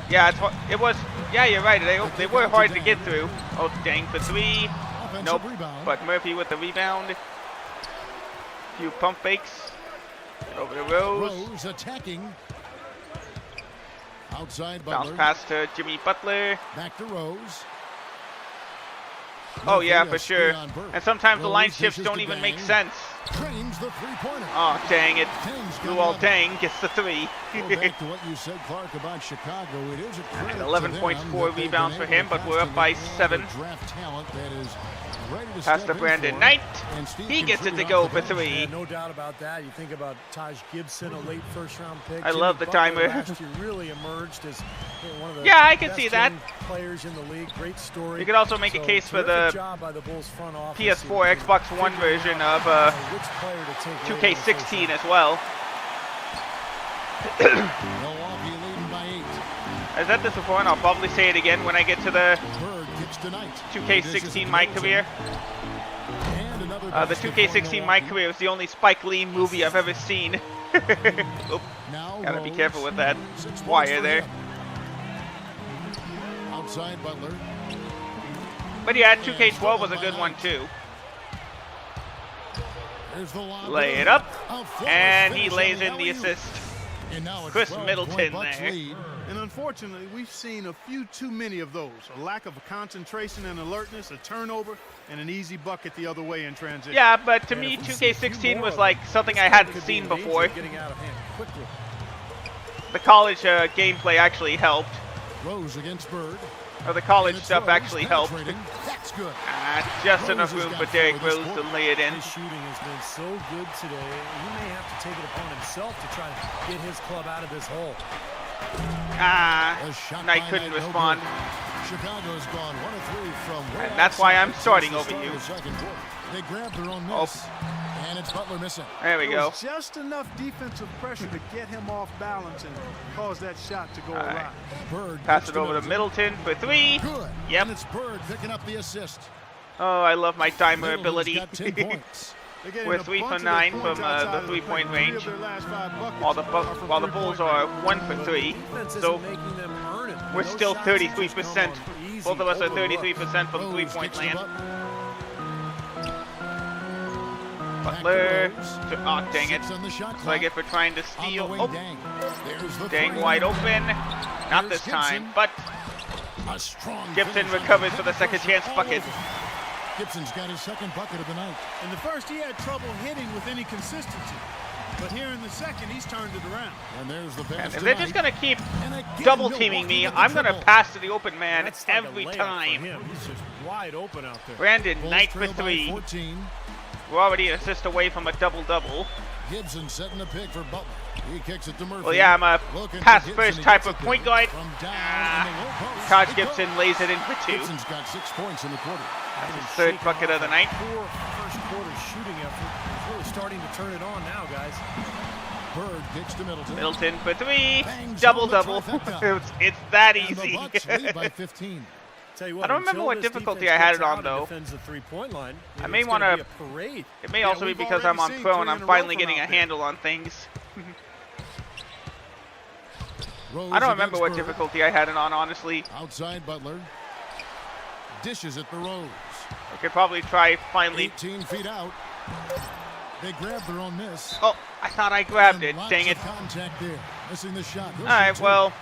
Speaker 1: Yeah, it was. Yeah, you're right. They were hard to get through. Oh, dang, for 3.
Speaker 3: Offensive
Speaker 1: Nope.
Speaker 3: rebound.
Speaker 1: But Murphy with the rebound. Few pump fakes. Over to Rose.
Speaker 3: Rose attacking. Outside
Speaker 1: Bounce
Speaker 3: Butler.
Speaker 1: pass to Jimmy Butler.
Speaker 3: Back to Rose.
Speaker 1: Oh yeah,
Speaker 3: Murphy,
Speaker 1: for
Speaker 3: a
Speaker 1: sure.
Speaker 3: screen on Burke.
Speaker 1: And sometimes the line
Speaker 3: Rose
Speaker 1: shifts
Speaker 3: dishes
Speaker 1: don't
Speaker 3: to
Speaker 1: even
Speaker 3: Dang.
Speaker 1: make sense.
Speaker 3: Drains the three-pointer.
Speaker 1: Oh, dang it.
Speaker 3: Dang's got
Speaker 1: Blue all
Speaker 3: 11.
Speaker 1: dang gets the 3.
Speaker 3: Go back to what you said, Clark, about Chicago. It is a credit
Speaker 1: And 11
Speaker 3: to
Speaker 1: points,
Speaker 3: them
Speaker 1: 4
Speaker 3: that they've
Speaker 1: rebounds
Speaker 3: been
Speaker 1: for
Speaker 3: able
Speaker 1: him,
Speaker 3: to
Speaker 1: but we're up by
Speaker 3: constantly
Speaker 1: 7.
Speaker 3: draft talent that is ready to
Speaker 1: Pass
Speaker 3: step
Speaker 1: to
Speaker 3: in
Speaker 1: Brandon
Speaker 3: for
Speaker 1: Knight.
Speaker 3: And Steve
Speaker 1: He
Speaker 3: can
Speaker 1: gets it
Speaker 3: shoot
Speaker 1: to
Speaker 3: off
Speaker 1: go
Speaker 3: the
Speaker 1: for
Speaker 3: bench.
Speaker 1: 3.
Speaker 4: Yeah, no doubt about that. You think about Taj Gibson, a late first-round pick.
Speaker 1: I
Speaker 4: Jimmy
Speaker 1: love the
Speaker 4: Butler
Speaker 1: timer.
Speaker 4: Last year really emerged as one of the
Speaker 1: Yeah, I can
Speaker 4: best
Speaker 1: see that.
Speaker 4: young players in the league. Great story.
Speaker 1: You could also make a case for
Speaker 4: terrific
Speaker 1: the
Speaker 4: job by the Bulls front office
Speaker 1: PS4,
Speaker 4: to
Speaker 1: Xbox One
Speaker 4: figure
Speaker 1: version
Speaker 4: out,
Speaker 1: of
Speaker 4: which player to take away in the first
Speaker 1: 2K16
Speaker 4: round.
Speaker 1: as well.
Speaker 3: Milwaukee leading by 8.
Speaker 1: I said this before, and I'll probably say it again when I get to the
Speaker 3: Bird kicks to Knight.
Speaker 1: 2K16 MyCareer.
Speaker 3: And another
Speaker 1: The
Speaker 3: basket for
Speaker 1: 2K16
Speaker 3: Milwaukee.
Speaker 1: MyCareer is the only Spike Lee movie I've ever seen. Oop,
Speaker 3: Now
Speaker 1: gotta be
Speaker 3: Rose,
Speaker 1: careful with that
Speaker 3: 6 points
Speaker 1: wire
Speaker 3: for
Speaker 1: there.
Speaker 3: him. Outside Butler.
Speaker 1: But yeah, 2K12 was a good one too.
Speaker 3: There's the lob.
Speaker 1: Lay it up,
Speaker 3: A flawless
Speaker 1: and he
Speaker 3: finish on
Speaker 1: lays in the
Speaker 3: alley-oop.
Speaker 1: assist.
Speaker 3: And now it's
Speaker 1: Chris
Speaker 3: 12-point
Speaker 1: Middleton
Speaker 3: Bucks
Speaker 1: there.
Speaker 3: lead.
Speaker 5: And unfortunately, we've seen a few too many of those. A lack of concentration and alertness, a turnover, and an easy bucket the other way in transition.
Speaker 1: Yeah, but to
Speaker 4: And
Speaker 1: me,
Speaker 4: if we see a few
Speaker 1: 2K16
Speaker 4: more
Speaker 1: was
Speaker 4: of
Speaker 1: like
Speaker 4: them,
Speaker 1: something
Speaker 4: this
Speaker 1: I
Speaker 4: game
Speaker 1: hadn't
Speaker 4: could be
Speaker 1: seen
Speaker 4: in danger
Speaker 1: before.
Speaker 4: of getting out of hand quickly.
Speaker 1: The college gameplay actually helped,
Speaker 3: Rose against Bird.
Speaker 1: or the college
Speaker 3: And it's
Speaker 1: stuff
Speaker 3: Rose
Speaker 1: actually helped.
Speaker 3: penetrating. That's good.
Speaker 1: Just
Speaker 3: Rose
Speaker 1: enough
Speaker 3: has
Speaker 1: room
Speaker 3: got
Speaker 1: for
Speaker 3: 4
Speaker 1: Derrick
Speaker 3: this
Speaker 1: Rose to
Speaker 3: quarter.
Speaker 1: lay it in.
Speaker 4: His shooting has been so good today. He may have to take it upon himself to try to get his club out of this hole.
Speaker 3: A shot
Speaker 1: Knight
Speaker 3: by
Speaker 1: couldn't
Speaker 3: Knight, no
Speaker 1: respond.
Speaker 3: good. Chicago's gone 1 of 3 from way
Speaker 1: And that's why
Speaker 3: outside
Speaker 1: I'm
Speaker 3: since
Speaker 1: starting
Speaker 3: the
Speaker 1: over
Speaker 3: start
Speaker 1: you.
Speaker 3: of the second quarter. They grabbed their own
Speaker 1: Oh.
Speaker 3: miss. And it's Butler missing.
Speaker 1: There we
Speaker 5: There
Speaker 1: go.
Speaker 5: was just enough defensive pressure to get him off balance and cause that shot to go
Speaker 1: All right.
Speaker 5: awry.
Speaker 3: Bird
Speaker 1: Pass
Speaker 3: gets
Speaker 1: it over to Middleton for 3.
Speaker 3: Good.
Speaker 1: Yep.
Speaker 3: And it's Bird picking up the assist.
Speaker 1: Oh, I love my timer
Speaker 3: Middleton's
Speaker 1: ability.
Speaker 3: got 10 points.
Speaker 5: They're getting
Speaker 1: We're
Speaker 5: a
Speaker 1: 3
Speaker 5: bunch
Speaker 1: for
Speaker 5: of their
Speaker 1: 9
Speaker 5: points
Speaker 1: from
Speaker 5: outside
Speaker 1: the
Speaker 5: of
Speaker 1: 3-point
Speaker 5: paint. 3
Speaker 1: range,
Speaker 5: of their last 5 buckets
Speaker 1: while the
Speaker 5: are from
Speaker 1: Bulls
Speaker 5: three-point
Speaker 1: are
Speaker 5: range.
Speaker 1: 1 for 3.
Speaker 4: Defense
Speaker 1: So
Speaker 4: isn't making them earn it.
Speaker 1: we're
Speaker 4: Those
Speaker 1: still
Speaker 4: shots have just
Speaker 1: 33%.
Speaker 4: come on easy,
Speaker 1: Both of us are
Speaker 4: overlooked.
Speaker 1: 33% from
Speaker 3: Rose
Speaker 1: 3-point
Speaker 3: kicks to
Speaker 1: land.
Speaker 3: Butler.
Speaker 1: Butler.
Speaker 3: Back to Rose.
Speaker 1: Oh, dang it.
Speaker 3: 6 on the shot
Speaker 1: So I
Speaker 3: clock.
Speaker 1: get for trying to
Speaker 3: On the
Speaker 1: steal.
Speaker 3: wing,
Speaker 1: Oh,
Speaker 3: Dang. There's the
Speaker 1: dang,
Speaker 3: three.
Speaker 1: wide open. Not
Speaker 3: Here's
Speaker 1: this time,
Speaker 3: Gibson.
Speaker 1: but
Speaker 3: A strong
Speaker 1: Gibson
Speaker 3: finish on
Speaker 1: recovers
Speaker 3: the
Speaker 1: for the second
Speaker 3: pressure
Speaker 1: chance
Speaker 3: all
Speaker 1: bucket.
Speaker 3: over. Gibson's got his second bucket of the night.
Speaker 5: In the first, he had trouble hitting with any consistency. But here in the second, he's turned it around.
Speaker 3: And there's the pass
Speaker 1: And if
Speaker 3: to
Speaker 1: they're just
Speaker 3: Knight.
Speaker 1: going to keep
Speaker 3: And again,
Speaker 1: double teaming me,
Speaker 3: Milwaukee with
Speaker 1: I'm
Speaker 3: the
Speaker 1: going to
Speaker 3: dribble.
Speaker 1: pass to the open man
Speaker 4: That's like a
Speaker 1: every
Speaker 4: layup for
Speaker 1: time.
Speaker 4: him. He's just wide open out there.
Speaker 1: Brandon
Speaker 3: Bulls
Speaker 1: Knight for
Speaker 3: trail by
Speaker 1: 3.
Speaker 3: 14.
Speaker 1: We're already an assist away from a double-double.
Speaker 3: Gibson setting the pick for Butler. He kicks it to Murphy.
Speaker 1: Well, yeah, I'm a
Speaker 3: Looking for
Speaker 1: pass
Speaker 3: Gibson.
Speaker 1: first
Speaker 3: He
Speaker 1: type
Speaker 3: gets
Speaker 1: of
Speaker 3: it
Speaker 1: point
Speaker 3: there.
Speaker 1: guard.
Speaker 3: From down in the low post.
Speaker 1: Taj
Speaker 3: It
Speaker 1: Gibson
Speaker 3: goes.
Speaker 1: lays it in for 2.
Speaker 3: Gibson's got 6 points in the quarter.
Speaker 1: That's his third bucket of the night.
Speaker 4: Poor first quarter shooting effort. He's really starting to turn it on now, guys.
Speaker 3: Bird kicks to Middleton.
Speaker 1: Middleton for 3.
Speaker 3: Bangs
Speaker 1: Double-double.
Speaker 3: on the trifecta.
Speaker 1: It's that
Speaker 3: And the
Speaker 1: easy.
Speaker 3: Bucks lead by 15.
Speaker 4: Tell you what,
Speaker 1: I don't remember
Speaker 4: until
Speaker 1: what
Speaker 4: this
Speaker 1: difficulty
Speaker 4: defense
Speaker 1: I had
Speaker 4: gets
Speaker 1: it on,
Speaker 4: out and
Speaker 1: though.
Speaker 4: defends the three-point line,
Speaker 1: I may
Speaker 4: it's gonna
Speaker 1: wanna-
Speaker 4: be a parade.
Speaker 1: It may
Speaker 5: Yeah,
Speaker 1: also be
Speaker 5: we've
Speaker 1: because I'm
Speaker 5: already
Speaker 1: on
Speaker 5: seen
Speaker 1: pro
Speaker 5: 3
Speaker 1: and
Speaker 5: in
Speaker 1: I'm
Speaker 5: a row
Speaker 1: finally
Speaker 5: from
Speaker 1: getting a
Speaker 5: out there.
Speaker 1: handle on things.
Speaker 3: Rose
Speaker 1: I don't remember
Speaker 3: against
Speaker 1: what
Speaker 3: Bird.
Speaker 1: difficulty I had it on, honestly.
Speaker 3: Outside Butler. dishes at the Rose.
Speaker 1: I could probably try finally.
Speaker 3: 18 feet out. They grabbed their own miss.
Speaker 1: Oh, I thought I grabbed it.
Speaker 3: And
Speaker 1: Dang
Speaker 3: lots
Speaker 1: it.
Speaker 3: of contact there. Missing the shot. He'll
Speaker 1: All right,
Speaker 3: shoot two.
Speaker 1: well,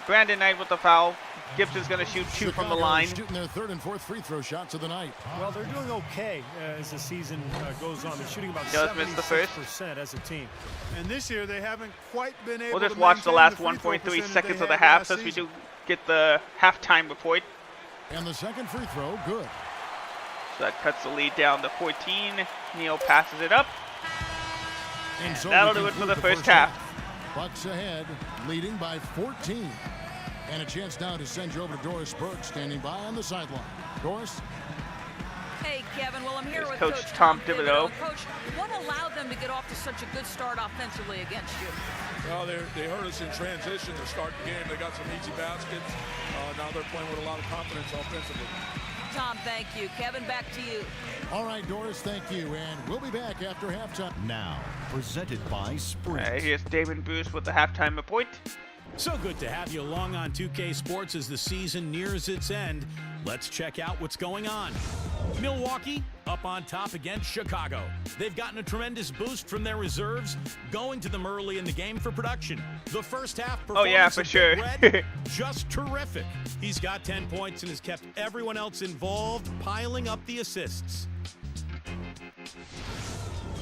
Speaker 1: Brandon Knight with the foul. Gibson's going to shoot 2 from the
Speaker 3: Chicago
Speaker 1: line.
Speaker 3: shooting their 3rd and 4th free throw shots of the night.
Speaker 4: Well, they're doing okay as the season goes on. They're shooting about
Speaker 1: Just missed the first.
Speaker 4: 76% as a team.
Speaker 5: And this year they haven't quite been able
Speaker 1: We'll just
Speaker 5: to
Speaker 1: watch the
Speaker 5: maintain
Speaker 1: last
Speaker 5: free throw
Speaker 1: 1.3
Speaker 5: percentage
Speaker 1: seconds
Speaker 5: they
Speaker 1: of the
Speaker 5: had
Speaker 1: half
Speaker 5: last
Speaker 1: since we
Speaker 5: season.
Speaker 1: do get the halftime report.
Speaker 3: And the second free throw, good.
Speaker 1: So that cuts the lead down to 14. Neal passes it up.
Speaker 3: And so
Speaker 1: that'll
Speaker 3: we
Speaker 1: do it for
Speaker 3: conclude
Speaker 1: the first half.
Speaker 3: Bucks ahead, leading by 14. And a chance now to send you over to Doris Burke, standing by on the sideline. Doris?
Speaker 6: Hey, Kevin. Well, I'm here
Speaker 1: Here's
Speaker 6: with
Speaker 1: Coach
Speaker 6: Coach
Speaker 1: Tom Thibodeau.
Speaker 6: Coach, what allowed them to get off to such a good start offensively against you?
Speaker 7: Well, they hurt us in transition to start the game. They got some easy baskets. Now they're playing with a lot of confidence offensively.
Speaker 6: Tom, thank you. Kevin, back to you.
Speaker 3: All right, Doris, thank you. And we'll be back after halftime.
Speaker 8: Now, presented by Sprint.
Speaker 1: Here's David Bruce with the halftime report.
Speaker 9: So good to have you along on 2K Sports as the season nears its end. Let's check out what's going on. Milwaukee up on top against Chicago. They've gotten a tremendous boost from their reserves, going to them early in the game for production. The first half performance
Speaker 1: yeah, for
Speaker 9: of
Speaker 1: sure.
Speaker 9: Big Red, just terrific. He's got 10 points and has kept everyone else involved, piling up the assists.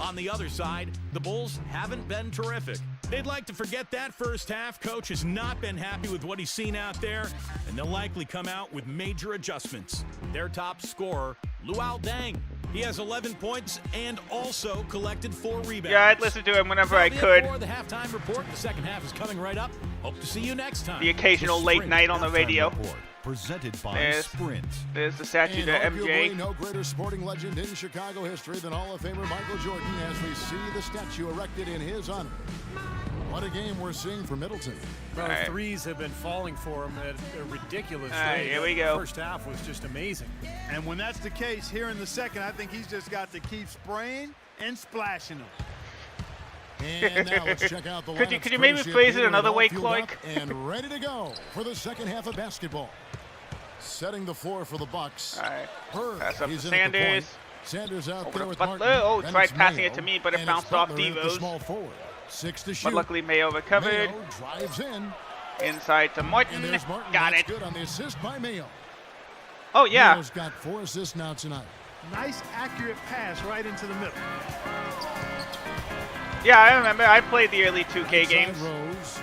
Speaker 9: On the other side, the Bulls haven't been terrific. They'd like to forget that first half. Coach has not been happy with what he's seen out there, and they'll likely come out with major adjustments. Their top scorer, Luol Deng. He has 11 points and also collected 4 rebounds.
Speaker 1: Yeah, I'd listen to him whenever I
Speaker 9: That'll be it
Speaker 1: could.
Speaker 9: for the halftime report. The second half is coming right up. Hope to see you next time.
Speaker 1: The occasional late
Speaker 8: Sprint
Speaker 1: night on the
Speaker 8: halftime
Speaker 1: radio.
Speaker 8: report, presented by
Speaker 1: There's-
Speaker 8: Sprint.
Speaker 1: There's the statue
Speaker 3: And
Speaker 1: to
Speaker 3: arguably
Speaker 1: MJ.
Speaker 3: no greater sporting legend in Chicago history than Hall of Famer Michael Jordan as we see the statue erected in his honor. What a game we're seeing for Middleton.
Speaker 4: Well,
Speaker 1: All right.
Speaker 4: threes have been falling for him at a ridiculous
Speaker 1: All right,
Speaker 4: rate.
Speaker 1: here we
Speaker 4: The
Speaker 1: go.
Speaker 4: first half was just amazing.
Speaker 5: And when that's the case, here in the second, I think he's just got to keep spraying and splashing them.
Speaker 3: And now let's check out the
Speaker 1: Could you
Speaker 3: lineups
Speaker 1: maybe
Speaker 3: courtesy of
Speaker 1: phrase it
Speaker 3: Gatorade,
Speaker 1: another
Speaker 3: all
Speaker 1: way,
Speaker 3: fueled
Speaker 1: Cloyd?
Speaker 3: up And ready to go for the second half of basketball. Setting the floor for the Bucks.
Speaker 1: All right.
Speaker 3: Bird,
Speaker 1: Pass up
Speaker 3: he's
Speaker 1: to
Speaker 3: in at the point.
Speaker 1: Sanders.
Speaker 3: Sanders out
Speaker 1: Over
Speaker 3: there
Speaker 1: to
Speaker 3: with
Speaker 1: Butler.
Speaker 3: Martin.
Speaker 1: Oh,
Speaker 3: Then
Speaker 1: tried
Speaker 3: it's
Speaker 1: passing
Speaker 3: Mayo.
Speaker 1: it to me, but it
Speaker 3: And
Speaker 1: bounced
Speaker 3: it's
Speaker 1: off
Speaker 3: Butler in at the
Speaker 1: Devos.
Speaker 3: small forward. 6 to
Speaker 1: But
Speaker 3: shoot.
Speaker 1: luckily Mayo recovered.
Speaker 3: Mayo drives in.
Speaker 1: Inside to
Speaker 3: And
Speaker 1: Martin.
Speaker 3: there's Martin.
Speaker 1: Got
Speaker 3: That's
Speaker 1: it.
Speaker 3: good on the assist by Mayo.
Speaker 1: Oh, yeah.
Speaker 3: Mayo's got 4 assists now tonight.
Speaker 5: Nice, accurate pass right into the middle.
Speaker 1: Yeah, I remember. I played the early 2K
Speaker 3: Inside
Speaker 1: games.
Speaker 3: Rose.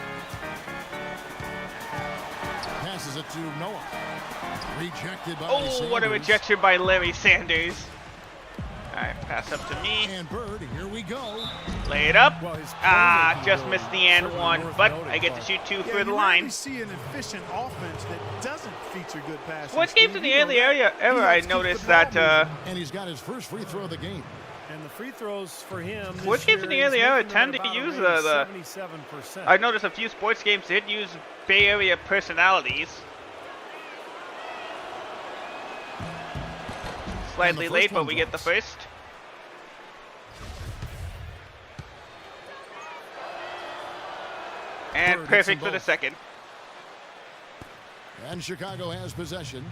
Speaker 3: Passes it to Noah. Rejected by
Speaker 1: Oh, what a
Speaker 3: Sanders.
Speaker 1: rejection by Larry Sanders. All right, pass up to me.
Speaker 3: And Bird, here we go.
Speaker 1: Lay it up.
Speaker 4: Well, his
Speaker 1: Ah,
Speaker 4: playmaking
Speaker 1: just
Speaker 4: ability
Speaker 1: missed the and
Speaker 4: certainly
Speaker 1: one,
Speaker 4: worth
Speaker 1: but
Speaker 4: noting,
Speaker 1: I get to
Speaker 4: but-
Speaker 1: shoot 2
Speaker 5: Yeah,
Speaker 1: through
Speaker 5: you
Speaker 1: the
Speaker 5: rarely
Speaker 1: line.
Speaker 5: see an efficient offense that doesn't feature good passing.
Speaker 1: Sports games in the early era, I
Speaker 5: likes to keep
Speaker 1: noticed
Speaker 5: the ball
Speaker 1: that
Speaker 3: And he's got his first free throw of the game.
Speaker 4: And the free throws for him. this
Speaker 1: Sports games in the
Speaker 4: year,
Speaker 1: early
Speaker 4: he's
Speaker 1: era
Speaker 4: making them
Speaker 1: tend
Speaker 4: at
Speaker 1: to
Speaker 4: about a
Speaker 1: use
Speaker 4: rate of
Speaker 1: the
Speaker 4: 77%.
Speaker 1: I noticed a few sports games did use Bay Area personalities. Slightly
Speaker 3: first
Speaker 1: late, but
Speaker 3: one
Speaker 1: we get the
Speaker 3: drops.
Speaker 1: first. And
Speaker 3: Bird hits them
Speaker 1: perfect for the
Speaker 3: both.
Speaker 1: second.
Speaker 3: And Chicago has possession.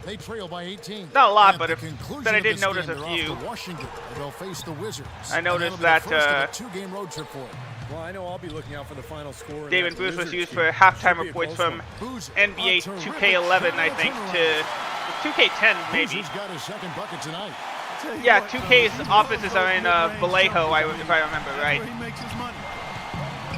Speaker 3: They trail by 18.
Speaker 1: Not a lot,
Speaker 3: At
Speaker 1: but
Speaker 3: the
Speaker 1: if-
Speaker 3: conclusion
Speaker 1: but I
Speaker 3: of
Speaker 1: did
Speaker 3: this
Speaker 1: notice
Speaker 3: game,
Speaker 1: a
Speaker 3: they're off
Speaker 1: few.
Speaker 3: to Washington. They'll face the Wizards.
Speaker 1: I
Speaker 3: And
Speaker 1: noticed
Speaker 3: that'll be the
Speaker 1: that,
Speaker 3: first of a 2-game road trip for him.
Speaker 4: Well, I know I'll be looking out for the final score. in
Speaker 1: David
Speaker 4: that
Speaker 1: Bruce was
Speaker 4: Wizards
Speaker 1: used
Speaker 4: game.
Speaker 1: for halftime
Speaker 4: Should be a
Speaker 1: reports
Speaker 4: close
Speaker 1: from
Speaker 4: one.
Speaker 3: Boozer,
Speaker 1: NBA
Speaker 3: a terrific
Speaker 1: 2K11, I think,
Speaker 3: turnaround.
Speaker 1: to 2K10 maybe.
Speaker 3: Boozer's got his second bucket tonight.
Speaker 5: Tell you
Speaker 1: Yeah,
Speaker 5: what,
Speaker 1: 2K's
Speaker 5: he's
Speaker 1: offices
Speaker 5: one of
Speaker 1: are in
Speaker 5: those mid-range
Speaker 1: Vallejo,
Speaker 5: jumpers.
Speaker 1: if I remember
Speaker 5: That's
Speaker 1: right.
Speaker 5: where he makes his money.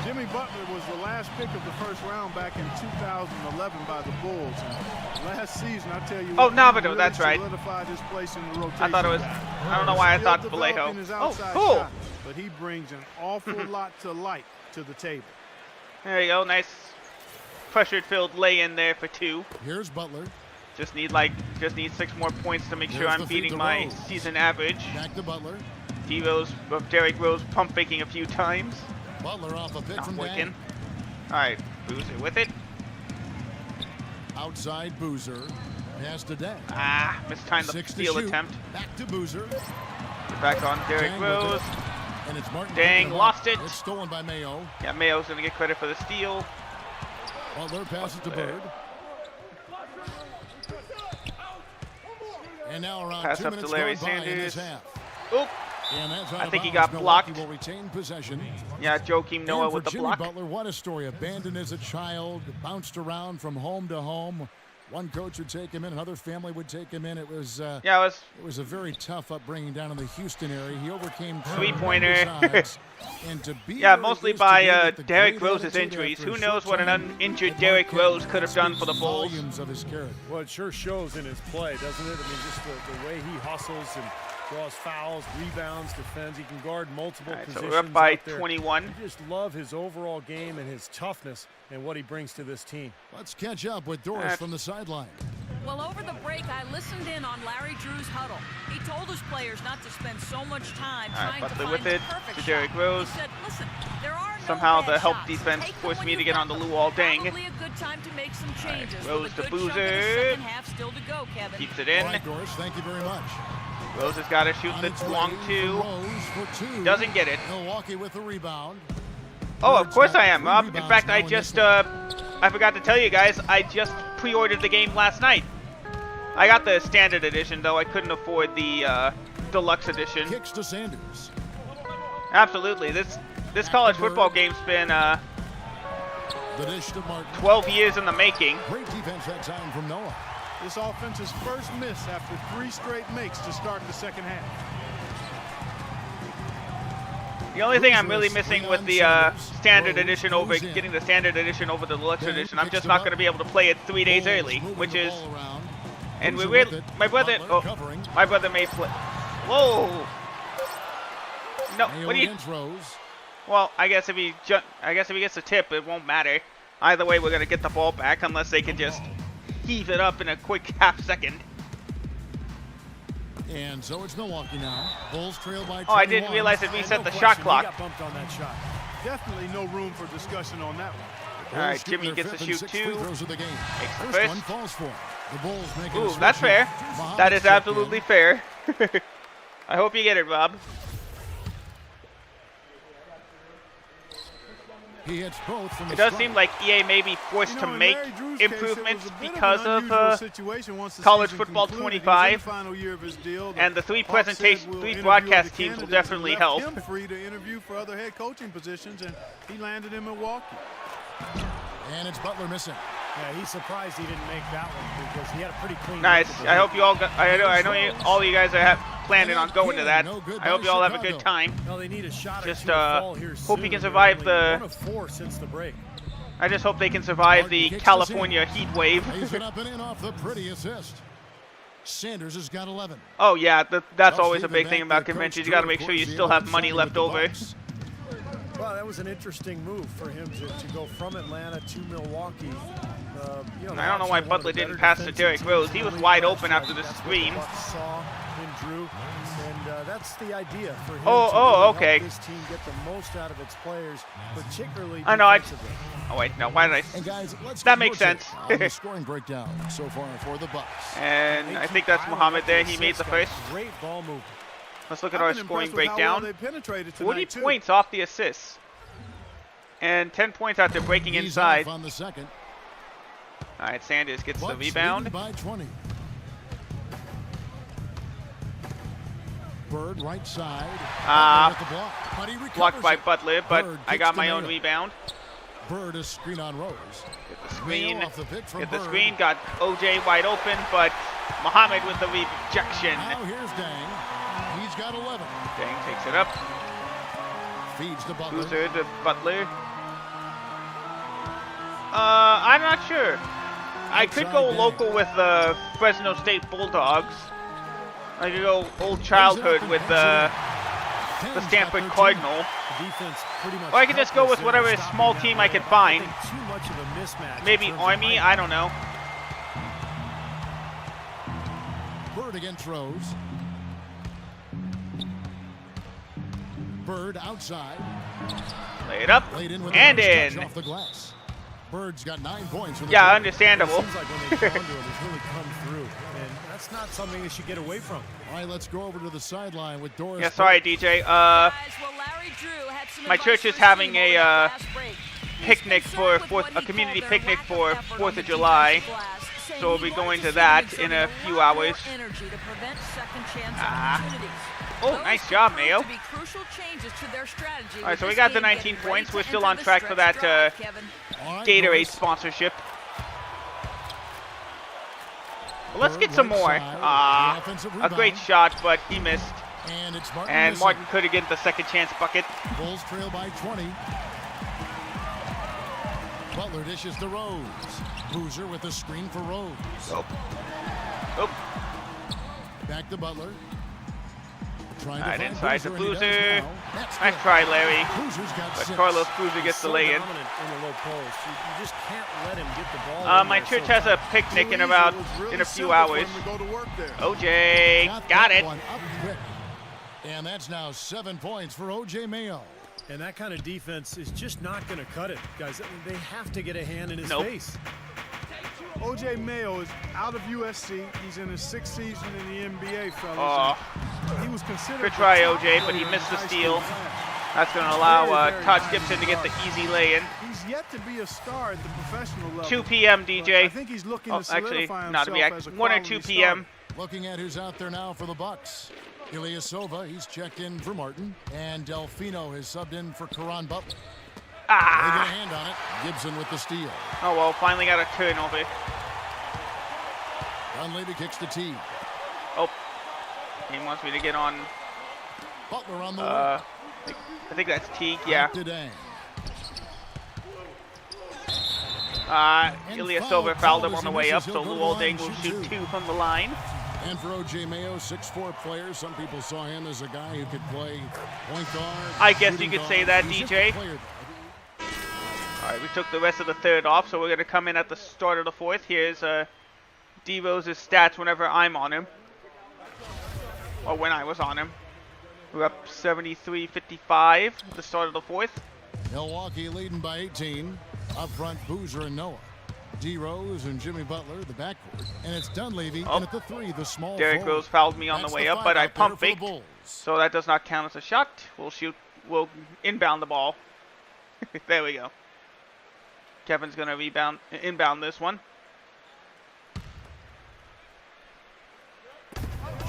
Speaker 5: Jimmy Butler was the last pick of the first round back in 2011 by the Bulls. And last season, I tell you
Speaker 1: Oh,
Speaker 5: what, he
Speaker 1: Navajo,
Speaker 5: really
Speaker 1: that's right.
Speaker 5: solidified his place in the rotation.
Speaker 1: I thought it was. I don't know why I
Speaker 5: Still
Speaker 1: thought
Speaker 5: developing
Speaker 1: Vallejo.
Speaker 5: his
Speaker 1: Oh,
Speaker 5: outside
Speaker 1: cool.
Speaker 5: shot, but he brings an awful lot to light to the table.
Speaker 1: There you go. Nice pressured-filled lay-in there for 2.
Speaker 3: Here's Butler.
Speaker 1: Just need 6 more points to make sure
Speaker 3: Here's
Speaker 1: I'm
Speaker 3: the feed
Speaker 1: beating
Speaker 3: to
Speaker 1: my
Speaker 3: Rose.
Speaker 1: season average.
Speaker 3: Back to Butler.
Speaker 1: Derrick Rose pump faking a few times.
Speaker 3: Butler off a pick
Speaker 1: Not
Speaker 3: from
Speaker 1: working.
Speaker 3: Dang.
Speaker 1: All right, Boozer with it.
Speaker 3: Outside Boozer. Pass to Dang.
Speaker 1: Ah, mistimed the
Speaker 3: 6 to
Speaker 1: steal
Speaker 3: shoot.
Speaker 1: attempt.
Speaker 3: Back to Boozer.
Speaker 1: Back on Derrick
Speaker 3: Dang with
Speaker 1: Rose.
Speaker 3: it. And it's Martin.
Speaker 1: Dang,
Speaker 3: picking him
Speaker 1: lost
Speaker 3: up.
Speaker 1: it.
Speaker 3: It's stolen by Mayo.
Speaker 1: Yeah, Mayo's gonna get credit for the steal.
Speaker 3: Butler passes to Bird. And now around
Speaker 1: Pass
Speaker 3: 2
Speaker 1: up to
Speaker 3: minutes
Speaker 1: Larry
Speaker 3: gone by in this
Speaker 1: Sanders.
Speaker 3: half.
Speaker 1: Oop.
Speaker 3: And that's out
Speaker 1: I
Speaker 3: of
Speaker 1: think he
Speaker 3: bounds.
Speaker 1: got blocked.
Speaker 3: Milwaukee will retain possession.
Speaker 1: Yeah, Joakim Noah
Speaker 3: And
Speaker 1: with
Speaker 3: for
Speaker 1: the
Speaker 3: Jimmy
Speaker 1: block.
Speaker 3: Butler, what a story. Abandoned as a child, bounced around from home to home. One coach would take him in, another family would take him in. It was
Speaker 1: Yeah, it
Speaker 3: was a very tough upbringing down in the Houston area. He overcame
Speaker 1: Three-pointer.
Speaker 3: tremendous odds. And to be
Speaker 1: Yeah,
Speaker 3: where he
Speaker 1: mostly
Speaker 3: is
Speaker 1: by
Speaker 3: today with the
Speaker 1: Derrick
Speaker 3: great
Speaker 1: Rose's
Speaker 3: attitude
Speaker 1: injuries.
Speaker 3: after
Speaker 1: Who
Speaker 3: a
Speaker 1: knows
Speaker 3: short
Speaker 1: what an
Speaker 3: time,
Speaker 1: uninjured
Speaker 3: it
Speaker 1: Derrick
Speaker 3: might
Speaker 1: Rose could have done for the
Speaker 3: speaks
Speaker 1: Bulls.
Speaker 3: volumes of his character.
Speaker 4: Well, it sure shows in his play, doesn't it? I mean, just the way he hustles and draws fouls, rebounds, defends. He can guard multiple
Speaker 1: All right, so
Speaker 4: positions.
Speaker 1: we're up by
Speaker 4: out there.
Speaker 1: 21.
Speaker 4: I just love his overall game and his toughness and what he brings to this team.
Speaker 3: Let's catch up with Doris from the sideline.
Speaker 6: Well, over the break, I listened in on Larry Drew's huddle. He told his players not to spend so much time trying to
Speaker 1: Butler
Speaker 6: find
Speaker 1: with
Speaker 6: the
Speaker 1: it
Speaker 6: perfect
Speaker 1: to Derrick
Speaker 6: shot.
Speaker 1: Rose.
Speaker 6: He said, listen, there are no
Speaker 1: Somehow
Speaker 6: bad
Speaker 1: the help
Speaker 6: shots.
Speaker 1: defense
Speaker 6: Take them
Speaker 1: forced
Speaker 6: when
Speaker 1: me to
Speaker 6: you've
Speaker 1: get
Speaker 6: got
Speaker 1: on the
Speaker 6: them.
Speaker 1: Luol Deng.
Speaker 6: Probably a good time to make some changes.
Speaker 1: Rose
Speaker 6: with
Speaker 1: the
Speaker 6: a good chunk of the
Speaker 1: boozer.
Speaker 6: second half still to go, Kevin.
Speaker 1: Keeps it
Speaker 3: All
Speaker 1: in.
Speaker 3: right, Doris, thank you very much.
Speaker 1: Rose has got to shoot
Speaker 3: On
Speaker 1: the
Speaker 3: its way
Speaker 1: long
Speaker 3: for
Speaker 1: two.
Speaker 3: Rose for two.
Speaker 1: Doesn't get it.
Speaker 3: Milwaukee with the rebound.
Speaker 1: Oh, of
Speaker 3: Bird's
Speaker 1: course
Speaker 3: got
Speaker 1: I am,
Speaker 3: 3
Speaker 1: Rob. In
Speaker 3: rebounds
Speaker 1: fact,
Speaker 3: now
Speaker 1: I
Speaker 3: in
Speaker 1: just,
Speaker 3: this one.
Speaker 1: I forgot to tell you guys, I just pre-ordered the game last night. I got the standard edition, though. I couldn't afford the deluxe edition.
Speaker 3: Kicks to Sanders.
Speaker 1: Absolutely. This college football game's been
Speaker 3: The dish to Martin.
Speaker 1: 12 years in the making.
Speaker 3: Great defense that time from Noah.
Speaker 5: This offense's first miss after 3 straight makes to start the second half.
Speaker 1: The only thing I'm really missing with the standard edition over getting the standard edition over the deluxe edition, I'm just not going to be able to play it 3 days early, which is, and we really, my brother may play. Whoa! No, what do you? Well, I guess if he gets a tip, it won't matter. Either way, we're going to get the ball back unless they can just heave it up in a quick half second.
Speaker 3: And so it's Milwaukee now. Bulls trail by 21.
Speaker 1: Oh, I didn't realize it reset the shot clock.
Speaker 4: He got bumped on that shot.
Speaker 5: Definitely no room for discussion on that one.
Speaker 1: All right, Jimmy gets to shoot 2.
Speaker 3: Throws of the game.
Speaker 1: Makes the
Speaker 3: First
Speaker 1: first.
Speaker 3: one falls for him. The Bulls make it.
Speaker 1: Ooh, that's fair. That is absolutely fair. I hope you get it, Rob.
Speaker 3: He hits both from the
Speaker 1: It does
Speaker 3: strike.
Speaker 1: seem like EA may be forced to
Speaker 5: in
Speaker 1: make
Speaker 5: Larry Drew's
Speaker 1: improvements
Speaker 5: case, it was a bit
Speaker 1: because
Speaker 5: an
Speaker 1: of
Speaker 5: unusual situation once the
Speaker 1: College
Speaker 5: season
Speaker 1: Football
Speaker 5: concluded.
Speaker 1: 25,
Speaker 5: He was in the final year of his deal.
Speaker 1: and the three
Speaker 5: Hawks said we'll
Speaker 1: three
Speaker 5: interview
Speaker 1: broadcast
Speaker 5: the
Speaker 1: teams will
Speaker 5: candidates
Speaker 1: definitely
Speaker 5: and
Speaker 1: help.
Speaker 5: left him free to interview for other head coaching positions, and he landed in Milwaukee.
Speaker 3: And it's Butler missing.
Speaker 4: Yeah, he's surprised he didn't make that one because he had a pretty clean.
Speaker 1: Nice.
Speaker 4: record.
Speaker 1: I hope you all got, I know all you guys are planning on going to that.
Speaker 3: No good
Speaker 1: I hope
Speaker 3: by
Speaker 1: you all have a
Speaker 3: Chicago.
Speaker 1: good time.
Speaker 4: Well, they need a shot or
Speaker 1: Just,
Speaker 4: two to fall here
Speaker 1: hope he
Speaker 4: soon.
Speaker 1: can
Speaker 4: They're
Speaker 1: survive
Speaker 4: only
Speaker 1: the-
Speaker 4: 1 of 4 since the break.
Speaker 1: I just hope they can survive the
Speaker 3: Martin kicks
Speaker 1: California heat wave.
Speaker 3: Lays it up and in off the pretty assist. Sanders has got 11.
Speaker 1: Oh yeah, that's
Speaker 3: Well,
Speaker 1: always a
Speaker 3: Stephen,
Speaker 1: big thing
Speaker 3: back
Speaker 1: about
Speaker 3: to Coach
Speaker 1: conventions. You
Speaker 3: Drew,
Speaker 1: got to make
Speaker 3: of
Speaker 1: sure you
Speaker 3: course,
Speaker 1: still
Speaker 3: the
Speaker 1: have
Speaker 3: other
Speaker 1: money
Speaker 3: side
Speaker 1: left
Speaker 3: with the
Speaker 1: over.
Speaker 3: Bucks.
Speaker 4: Well, that was an interesting move for him to go from Atlanta to Milwaukee. You know,
Speaker 1: I don't know why
Speaker 4: one of the
Speaker 1: Butler
Speaker 4: better
Speaker 1: didn't pass to
Speaker 4: defensive
Speaker 1: Derrick
Speaker 4: teams
Speaker 1: Rose.
Speaker 4: in
Speaker 1: He
Speaker 4: the
Speaker 1: was
Speaker 4: league
Speaker 1: wide
Speaker 4: last
Speaker 1: open
Speaker 4: night.
Speaker 1: after the
Speaker 4: That's what
Speaker 1: screen.
Speaker 4: the Bucks saw in Drew, and that's the idea for him.
Speaker 1: Oh,
Speaker 4: to
Speaker 1: oh,
Speaker 4: really
Speaker 1: okay.
Speaker 4: help this team get the most out of its players, particularly
Speaker 1: I know,
Speaker 4: defensively.
Speaker 1: Oh wait, no. Why did
Speaker 3: And guys, let's
Speaker 1: That
Speaker 3: get
Speaker 1: makes
Speaker 3: your take
Speaker 1: sense.
Speaker 3: on the scoring breakdown so far for the Bucks.
Speaker 1: And I
Speaker 4: They
Speaker 1: think
Speaker 4: keep
Speaker 1: that's
Speaker 4: piling
Speaker 1: Muhammad
Speaker 4: up
Speaker 1: there.
Speaker 4: the
Speaker 1: He made the
Speaker 4: assists,
Speaker 1: first.
Speaker 4: got Great ball movement.
Speaker 1: Let's look at
Speaker 5: I've
Speaker 1: our
Speaker 5: been
Speaker 1: scoring
Speaker 5: impressed with how well
Speaker 1: breakdown.
Speaker 5: they penetrated
Speaker 1: 40
Speaker 5: tonight, too.
Speaker 1: points off the assists. And 10 points after breaking
Speaker 3: He's
Speaker 1: inside.
Speaker 3: off on the second.
Speaker 1: All right, Sanders gets the
Speaker 3: Bucks
Speaker 1: rebound.
Speaker 3: leading by 20. Bird right side.
Speaker 1: Ah,
Speaker 3: Butler with the block. But he recovers
Speaker 1: Blocked by
Speaker 3: it.
Speaker 1: Butler, but
Speaker 3: Bird
Speaker 1: I
Speaker 3: kicks
Speaker 1: got
Speaker 3: to
Speaker 1: my own
Speaker 3: Mayo.
Speaker 1: rebound.
Speaker 3: Bird is screen on Rose.
Speaker 1: Get the screen.
Speaker 3: Mayo off the pick from
Speaker 1: Get the
Speaker 3: Bird.
Speaker 1: screen. Got OJ wide open, but Muhammad with the rejection.
Speaker 3: Now here's Dang. He's got 11.
Speaker 1: Dang takes it up.
Speaker 3: Feeds to Butler.
Speaker 1: Boozer to Butler. I'm not sure. I could go local with the Fresno State Bulldogs. I could go old childhood with the Stanford Cardinal.
Speaker 4: The defense pretty much
Speaker 1: Or I could just go with
Speaker 4: helpless there
Speaker 1: whatever
Speaker 4: stopping
Speaker 1: small
Speaker 4: that
Speaker 1: team I
Speaker 4: layup.
Speaker 1: could find.
Speaker 4: I think too much of a mismatch in
Speaker 1: Maybe
Speaker 4: terms of
Speaker 1: Army,
Speaker 4: height.
Speaker 1: I don't know.
Speaker 3: Bird against Rose. Bird outside.
Speaker 1: Lay it up
Speaker 3: Laid in with
Speaker 1: and
Speaker 3: the first touch
Speaker 1: in.
Speaker 3: off the glass. Bird's got 9 points. For the
Speaker 1: Yeah,
Speaker 3: Bulls.
Speaker 1: understandable.
Speaker 4: It seems like when they come to him, it's really come through, and that's not something they should get away from.
Speaker 3: All right, let's go over to the sideline with Doris.
Speaker 1: Yeah, sorry,
Speaker 3: Bird.
Speaker 1: DJ.
Speaker 6: Guys, well, Larry Drew had some
Speaker 1: My
Speaker 6: advice
Speaker 1: church
Speaker 6: for
Speaker 1: is
Speaker 6: his
Speaker 1: having
Speaker 6: team
Speaker 1: a,
Speaker 6: over this last break. He's
Speaker 1: picnic
Speaker 6: concerned
Speaker 1: for
Speaker 6: with what
Speaker 1: a
Speaker 6: he
Speaker 1: community
Speaker 6: called their
Speaker 1: picnic
Speaker 6: lack of
Speaker 1: for
Speaker 6: effort
Speaker 1: 4th
Speaker 6: on the
Speaker 1: of July.
Speaker 6: defensive glass.
Speaker 1: So we'll be going to that in a few hours.
Speaker 6: Energy to prevent second chance opportunities.
Speaker 1: Oh, nice job, Mayo.
Speaker 6: To be crucial changes to their strategy.
Speaker 1: All right, so we got the 19 points. We're still on track for that Gatorade sponsorship. Well, let's get some more. A great shot, but he missed. And Martin could have get the second chance bucket.
Speaker 3: Bulls trail by 20. Butler dishes to Rose. Boozer with a screen for Rose.
Speaker 1: Oh.
Speaker 3: Back to Butler.
Speaker 1: Alright, inside to Boozer. Nice try, Larry. But Carlos Boozer gets the lay-in. My church has a picnic in a few hours. OJ, got it.
Speaker 3: And that's now 7 points for OJ Mayo.
Speaker 4: And that kind of defense is just not going to cut it, guys. I mean, they have to get a hand in his face.
Speaker 5: OJ Mayo is out of USC. He's in his 6th season in the NBA, fellas. He was considered.
Speaker 1: Good try, OJ, but he missed the steal. That's going to allow Todd Gibson to get the easy lay-in.
Speaker 5: He's yet to be a star at the professional level.
Speaker 1: 2 p.m. DJ.
Speaker 5: I think he's looking to solidify
Speaker 1: not to be
Speaker 5: himself as a
Speaker 1: 1 or 2 p.m.
Speaker 3: Looking at who's out there now for the Bucks. Ilyasova, he's checked in for Martin. And Delfino has subbed in for Caron Butler. They get a hand on it. Gibson with the steal.
Speaker 1: Oh, well, finally got a turnover.
Speaker 3: Dunleavy kicks the tee.
Speaker 1: Oh, he wants me to get on.
Speaker 3: Butler on the way.
Speaker 1: I think that's Teague, yeah. Ilyasova fouled him on the way up, so Luolding will shoot 2 from the line.
Speaker 3: And for OJ Mayo, 6'4" player. Some people saw him as a guy who could play point guard.
Speaker 1: I guess you could say that, DJ. All right, we took the rest of the third off, so we're going to come in at the start of the fourth. Here's D-Rose's stats whenever I'm on him. Or when I was on him. We're up 73-55 at the start of the fourth.
Speaker 3: Milwaukee leading by 18. Up front, Boozer and Noah. D-Rose and Jimmy Butler, the backcourt. And it's Dunleavy in at the 3, the small
Speaker 1: Derrick
Speaker 3: forward.
Speaker 1: Rose fouled me on the way up, but I pump faked. So that does not count as a shot. We'll inbound the ball. There we go. Kevin's going to inbound this one.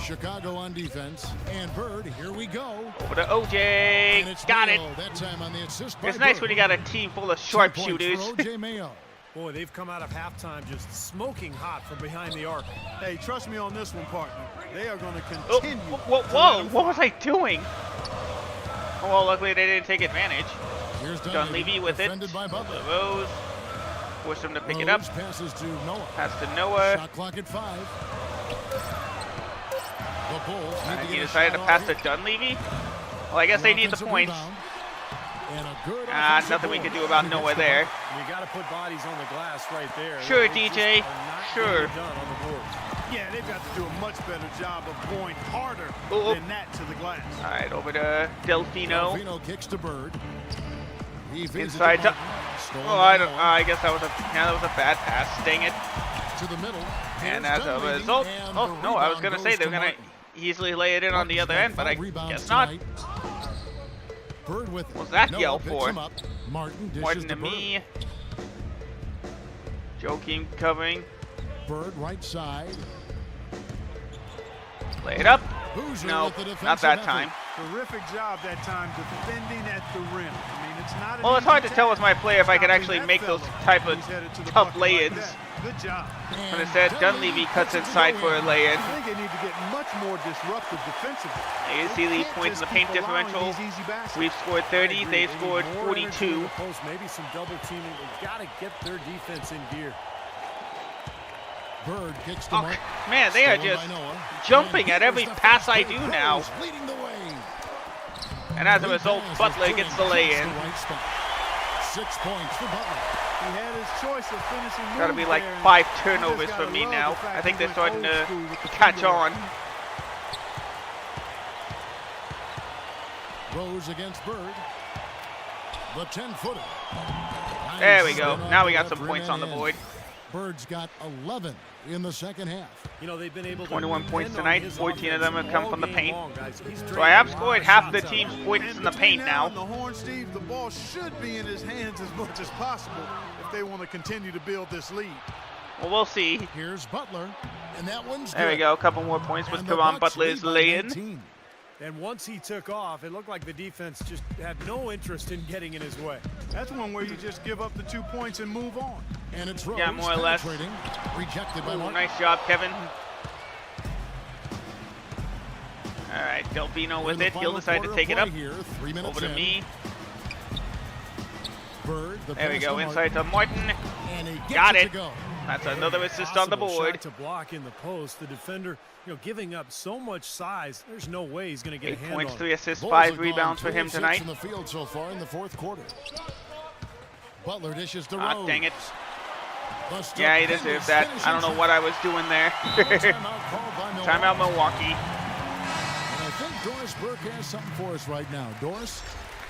Speaker 3: Chicago on defense. And Bird, here we go.
Speaker 1: Over to OJ. Got it.
Speaker 3: That time on the assist
Speaker 1: it's nice when you got a team full of sharpshooters.
Speaker 3: OJ Mayo.
Speaker 4: Boy, they've come out of halftime just smoking hot from behind the arc.
Speaker 5: Hey, trust me on this one, partner. They are going to continue.
Speaker 1: Whoa, what was I doing? Oh, well, luckily they didn't take advantage.
Speaker 3: Here's
Speaker 1: Dunleavy with it.
Speaker 3: By Butler.
Speaker 1: Rose. Force him to pick it up.
Speaker 3: Passes to Noah.
Speaker 1: Pass to Noah.
Speaker 3: Shot clock at 5. The Bulls
Speaker 1: he decided to pass to Dunleavy. Well, I guess they need the points. Nothing we can do about Noah there.
Speaker 4: You got to put bodies on the glass right there.
Speaker 1: Sure, DJ. Sure.
Speaker 5: Yeah, they've got to do a much better job of going harder than that to the glass.
Speaker 1: All right, over to Delfino.
Speaker 3: Delfino kicks to Bird.
Speaker 1: Inside to. Oh, I guess that was a bad pass. Dang it.
Speaker 3: To the middle.
Speaker 1: And as a result, oh no, I was gonna say they're gonna easily lay it in on the other end, but I guess not.
Speaker 3: Bird with
Speaker 1: What's that yell for?
Speaker 3: Martin
Speaker 1: to me. Joakim covering.
Speaker 3: Bird right side.
Speaker 1: Lay it up.
Speaker 3: Boozer
Speaker 1: no, not that time.
Speaker 5: Terrific job that time defending at the rim. I mean, it's not.
Speaker 1: Well, it's hard to tell with my player if I can actually make those type of tough lay-ins.
Speaker 5: Good job.
Speaker 1: And instead, Dunleavy cuts inside for a lay-in.
Speaker 5: I think they need to get much more disruptive defensively.
Speaker 1: You see the points in the paint differential. We've scored 30. They've scored 42.
Speaker 4: Maybe some double teaming. They've got to get their defense in gear.
Speaker 3: Bird kicks
Speaker 1: to man, they are just jumping at every pass I do now. And as a result, Butler gets the lay-in.
Speaker 3: 6 points for Butler.
Speaker 5: He had his choice of finishing.
Speaker 1: Got to be like 5 turnovers for me now. I think they're starting to catch on.
Speaker 3: Rose against Bird. The 10-footer.
Speaker 1: There we go. Now we got some points on the board.
Speaker 3: Bird's got 11 in the second half.
Speaker 4: You know, they've been able to
Speaker 1: 21 points tonight. 14 of them have come from the paint. So I have scored half the team's points in the paint now.
Speaker 5: The horn, Steve, the ball should be in his hands as much as possible if they want to continue to build this lead.
Speaker 1: Well, we'll see.
Speaker 3: Here's Butler, and that one's
Speaker 1: There
Speaker 3: good.
Speaker 1: we go. A couple more points with
Speaker 3: And the
Speaker 1: Caron
Speaker 3: Bucks
Speaker 1: Butler's
Speaker 3: lead by
Speaker 1: lay-in.
Speaker 3: 19.
Speaker 4: And once he took off, it looked like the defense just had no interest in getting in his way.
Speaker 5: That's one where you just give up the 2 points and move on.
Speaker 3: And it's Rose
Speaker 1: Yeah, more or less.
Speaker 3: penetrating. Rejected by
Speaker 1: Ooh,
Speaker 3: Martin.
Speaker 1: nice job, Kevin. All right, Delfino with it. He'll decide to take it up.
Speaker 3: Here, 3 minutes
Speaker 1: Over to
Speaker 3: in.
Speaker 1: me.
Speaker 3: Bird, the
Speaker 1: There we
Speaker 3: pass
Speaker 1: go.
Speaker 3: to
Speaker 1: Inside to Martin.
Speaker 3: And he gets
Speaker 1: Got
Speaker 3: it
Speaker 1: it.
Speaker 3: to go.
Speaker 1: That's another assist on the
Speaker 4: Impossible
Speaker 1: board.
Speaker 4: shot to block in the post. The defender, giving up so much size. There's no way he's going to get
Speaker 1: 8
Speaker 4: a hand
Speaker 1: points,
Speaker 4: on
Speaker 1: 3
Speaker 4: it.
Speaker 1: assists,
Speaker 3: Bulls
Speaker 1: 5
Speaker 3: have gone
Speaker 1: rebounds for
Speaker 3: 2
Speaker 1: him
Speaker 3: of 6
Speaker 1: tonight.
Speaker 3: in the field so far in the fourth quarter. Butler dishes to
Speaker 1: Ah,
Speaker 3: Rose.
Speaker 1: dang it.
Speaker 3: Busts
Speaker 1: Yeah,
Speaker 3: up
Speaker 1: he
Speaker 3: Henry's
Speaker 1: deserved that. I don't know
Speaker 3: finishing
Speaker 1: what I was doing there.
Speaker 3: Timeout called by Milwaukee.
Speaker 1: Timeout, Milwaukee.
Speaker 3: And I think Doris Burke has something for us right now. Doris?